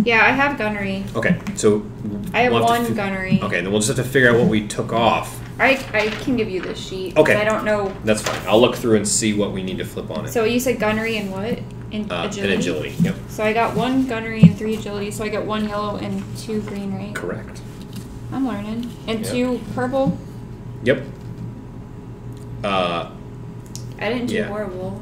Yeah, I have gunnery. Okay, so I have we'll one to gunnery. Okay, then we'll just have to figure out what we took off. I can give you this sheet. 'cause Okay. I don't know. That's fine. I'll look through and see what we need to flip on it. So you said gunnery and what? And agility? And agility. Yep. So I got 1 gunnery and 3 agility, so I got 1 yellow and 2 green, right? Correct. I'm learning. And Yeah. 2 purple. Yep. I didn't do Yeah. horrible.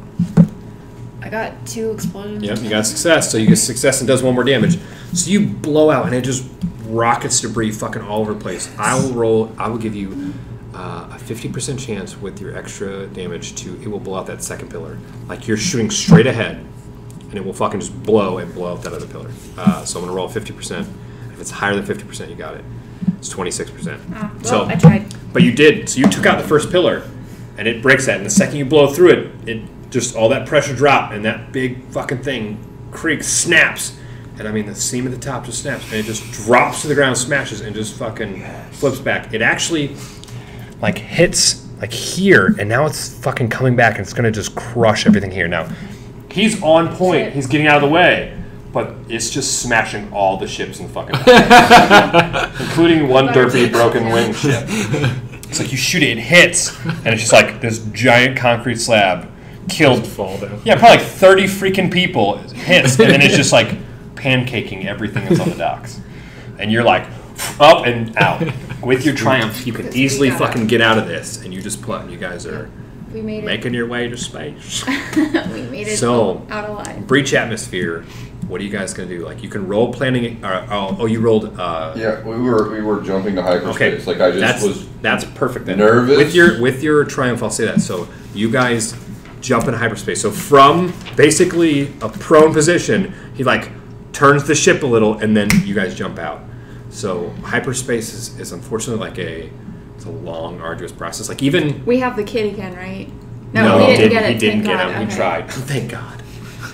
I got 2 explosions. Yep, you got success. So you get success and does 1 more damage. So you blow out and it just rockets debris fucking all over the place. I will give you a 50% chance with your extra damage it will blow out that second pillar. Like you're shooting straight ahead and it will fucking just blow out that other pillar. So I'm going to roll 50%. If it's higher than 50%, you got it. It's 26%. Well, So I tried. But you did. So you took out the first pillar, and it breaks that. And the second you blow through it just all that pressure dropped, and that big fucking thing creaks, snaps. And I mean, the seam at the top just snaps, and it just drops to the ground, smashes, and just fucking flips back. It actually like hits like here, and now it's fucking coming back, and it's gonna just crush everything here. Now he's on point. He's getting out of the way. But it's just smashing all the ships in the fucking including one derpy broken wing ship. It's like you shoot it, it hits, and it's just like this giant concrete slab killed. Fall down. Yeah, probably like 30 freaking people. It hits, and then it's just like pancaking everything that's on the docks. And you're like up and out. With your triumph, you can easily fucking get out of this, and you just pull out, and you guys are We made it. Making your way to space. We made it So, out alive. breach atmosphere. What are you guys gonna do? Like, you can roll planning. You rolled. Yeah, we were jumping to hyperspace. Okay, Like I just that's perfect. Then nervous. with your triumph, I'll say that. So you guys jump into hyperspace. So from basically a prone position, he like turns the ship a little, and then you guys jump out. So hyperspace is unfortunately like it's a long, arduous process. Like even We have the kid again, right? no, we didn't get it. He didn't thank get God. him. Okay. He tried. Thank God.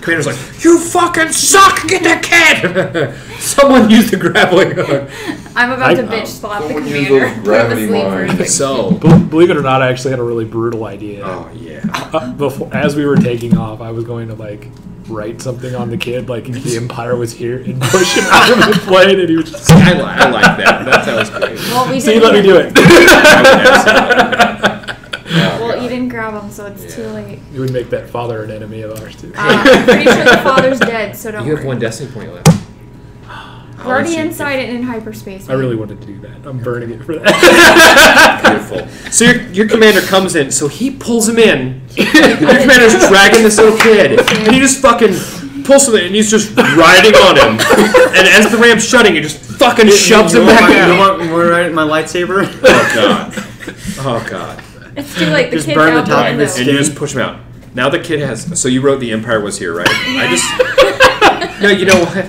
Commander's like, you fucking suck! Get the kid! Someone use the grappling hook. I'm about to bitch slap the someone use commander. those gravity Put him asleep for a mines. So, Believe it or not, I actually had a really brutal idea. oh yeah. Before, as we were taking off, I was going to like write something on the kid, like the Empire was here, and push him out of the plane, and he was just. I like that. That sounds great. Well, we See, didn't let me do it. Well, you didn't grab him, so it's too late. You would make that father an enemy of ours too. I'm pretty sure the father's dead, so don't You have worry. one destiny point left. We're already inside it in hyperspace. I really wanted to do that. I'm burning it for that. Beautiful. So your commander comes in, so he pulls him in. Your commander's dragging this little kid, and he just fucking pulls him in, and he's just riding on him. And as the ramp's shutting, he just fucking shoves him back You out. want to ride my lightsaber? Oh god. Oh god. It's too late. The Just kid's burn the out top the of window. his And you just push him out. Now the kid has. So you wrote the Empire was here, right? I just. No, you know what?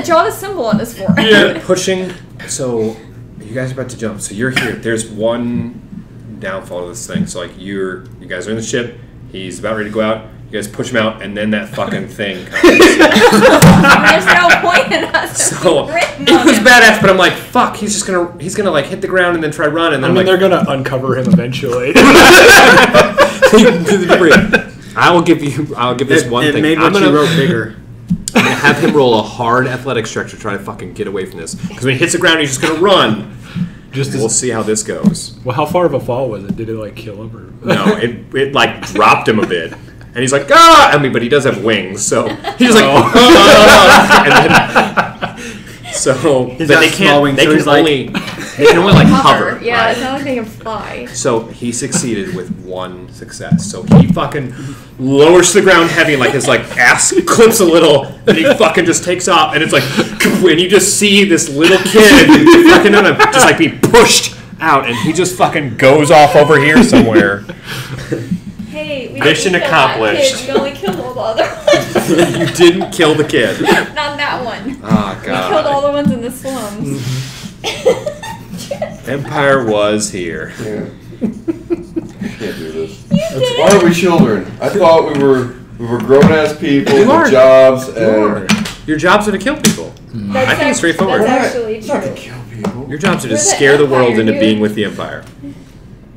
Draw the symbol on his forehead. You're pushing. So you guys are about to jump. So you're here. There's one downfall to this thing. So like you guys are in the ship. He's about ready to go out. You guys push him out, and then that fucking thing comes. There's no point in us. So it was badass, but I'm like, fuck. He's gonna like hit the ground and then try run, and I then mean, I'm they're like, gonna uncover him eventually. I'll give this one It thing. made I'm what you wrote bigger. I'm gonna have him roll a hard athletics check to try to fucking get away from this. Because when he hits the ground, he's just gonna run. We'll see how this goes. Well, how far of a fall was it? Did it like kill him or? No, it like dropped him a bit, and he's like, ah! I mean, but he does have wings, so he's like, and then, so He's but got they small can't. wings, They so can he's like- only they can only like hover. Yeah, right? it's not like they can fly. So he succeeded with one success. So he fucking lowers to the ground heavy, like his like ass clips a little, and he fucking just takes off, and it's like, and you just see this little kid fucking just like being pushed out, and he just fucking goes off over here somewhere. Hey, we Mission didn't kill that accomplished. kid. We only killed all the other ones. You didn't kill the kid. Not that one. Oh We killed all god. the ones in the slums. Empire was here. Yeah. I can't do this. Why are we children? I thought we were grown ass people You are. with jobs and Your jobs are to kill people. I think it's straightforward. That's actually It's not to true. kill people. Your jobs are to We're the scare the world Empire, into dude. being with the Empire.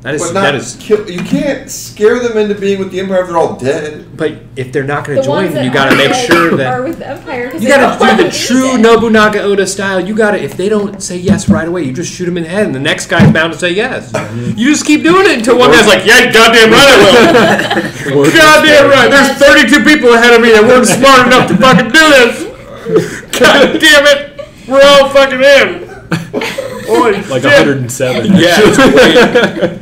That is But not that is. kill. You can't scare them into being with the Empire if they're all dead. But if they're not going The to ones join, that you got to are make dead sure are that with the Empire. 'cause you they got don't to do wanna the be true dead. Nobunaga Oda style. You got to if they don't say yes right away, you just shoot them in the head, and the next guy's bound to say yes. You just keep doing it until one guy's like, "Yeah, goddamn right I will." Goddamn right. There's 32 people ahead of me that weren't smart enough to fucking do this. God damn it, we're all fucking in. Holy Like shit. 107. Yeah,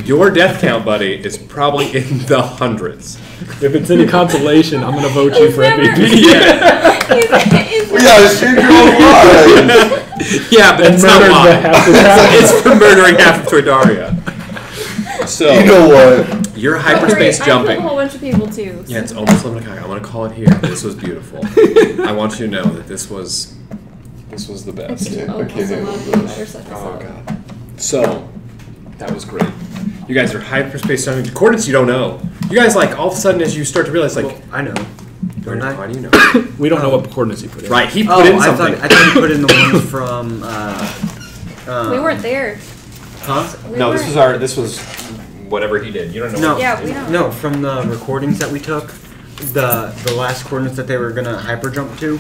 your death count, buddy, is probably in the hundreds. If it's any consolation, I'm gonna vote you He's for never- MVP. Yeah, He's We gotta change your own lives. yeah, but it's not Murdered why. the half the town. It's for murdering half of Toydaria. So You know what? you're Don't worry, hyperspace I killed a jumping. whole bunch of people too. Yeah, it's almost 11 o'clock. I'm gonna call it here. This was beautiful. I want you to know that this was the best. Yeah, I Oh, can't also handle love this. better set this Oh up. god. So that was great. You guys are hyperspace jumping to coordinates you don't know. You guys like all of a sudden as you start to realize like I know. Don't I? how do you know? We don't know what coordinates you put in. Right, he put Oh, in I something. thought you put in the ones from. We weren't there. Huh? We No, weren't. this was whatever he did. You don't know. No. what Yeah, he we did. don't. No, from the recordings that we took, the last coordinates that they were gonna hyper jump to.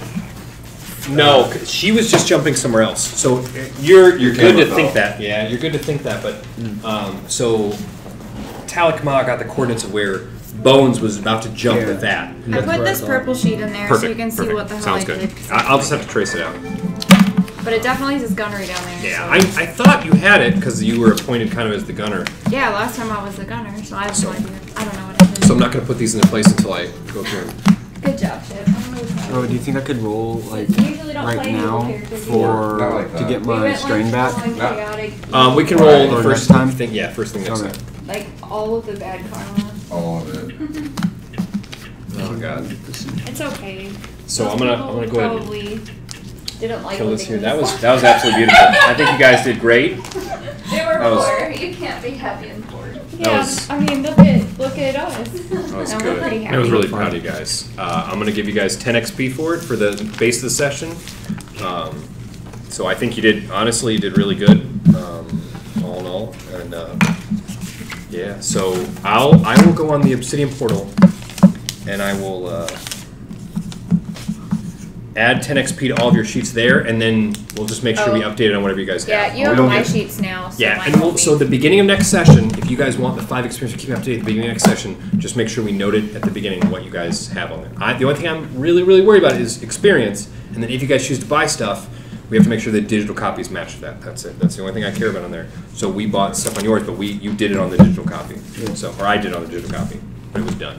No, 'cause she was just jumping somewhere else. So you're good camera to think fell. that. Yeah, you're good to think that. But so Talikma got the coordinates of where Bones was about to jump Yeah. with that. I put this purple sheet in there so you can see what the hell Sounds I good. did. 'cause I'll just have to trace it out. But But it definitely says gunnery down there. Yeah, so. I thought you had it because you were appointed kind of as the gunner. Yeah, last time I was the gunner, so I have So- no idea. I don't know what it is. So I'm not going to put these into place until I go through them. Good job, Chip. I'm really proud Oh, of do you. you think I could roll like We usually don't right play now characters for Not like to that. get We my went, strain like, back? full-on No. chaotic, We can roll Or the first next time? thing. Yeah, first thing next Okay. time. like all of the bad karma. All of it. Oh god. It's okay. So Most I'm gonna people go ahead and probably didn't like kill what this they here. That saw. was absolutely beautiful. I think you guys did great. They were That was- poor. You can't be happy and poor. Yeah, was- I mean, look at us. That was And good. we're pretty happy. I was really proud of you guys. I'm gonna give you guys 10 XP for it for the base of the session. So I think you did. Honestly, you did really good. All in all, and yeah. So I will go on the Obsidian portal, and I will add 10 XP to all of your sheets there, and then we'll just make sure we Oh. update it on whatever you guys have. Yeah, you We have don't my get- sheets now. So Yeah, mine and won't so be. the beginning of next session, if you guys want the 5 experience to keep up to date at the beginning of next session, just make sure we note it at the beginning what you guys have on there. The only thing I'm really, really worried about is experience, and then if you guys choose to buy stuff, we have to make sure the digital copies match that. That's it. That's the only thing I care about on there. So we bought stuff on yours, but you did it on the digital copy. So, or I did it on the digital copy, but it was done.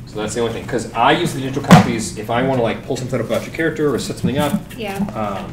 So that's the only thing. Because I use the digital copies if I want to like pull something up about your character or set something up. Yeah.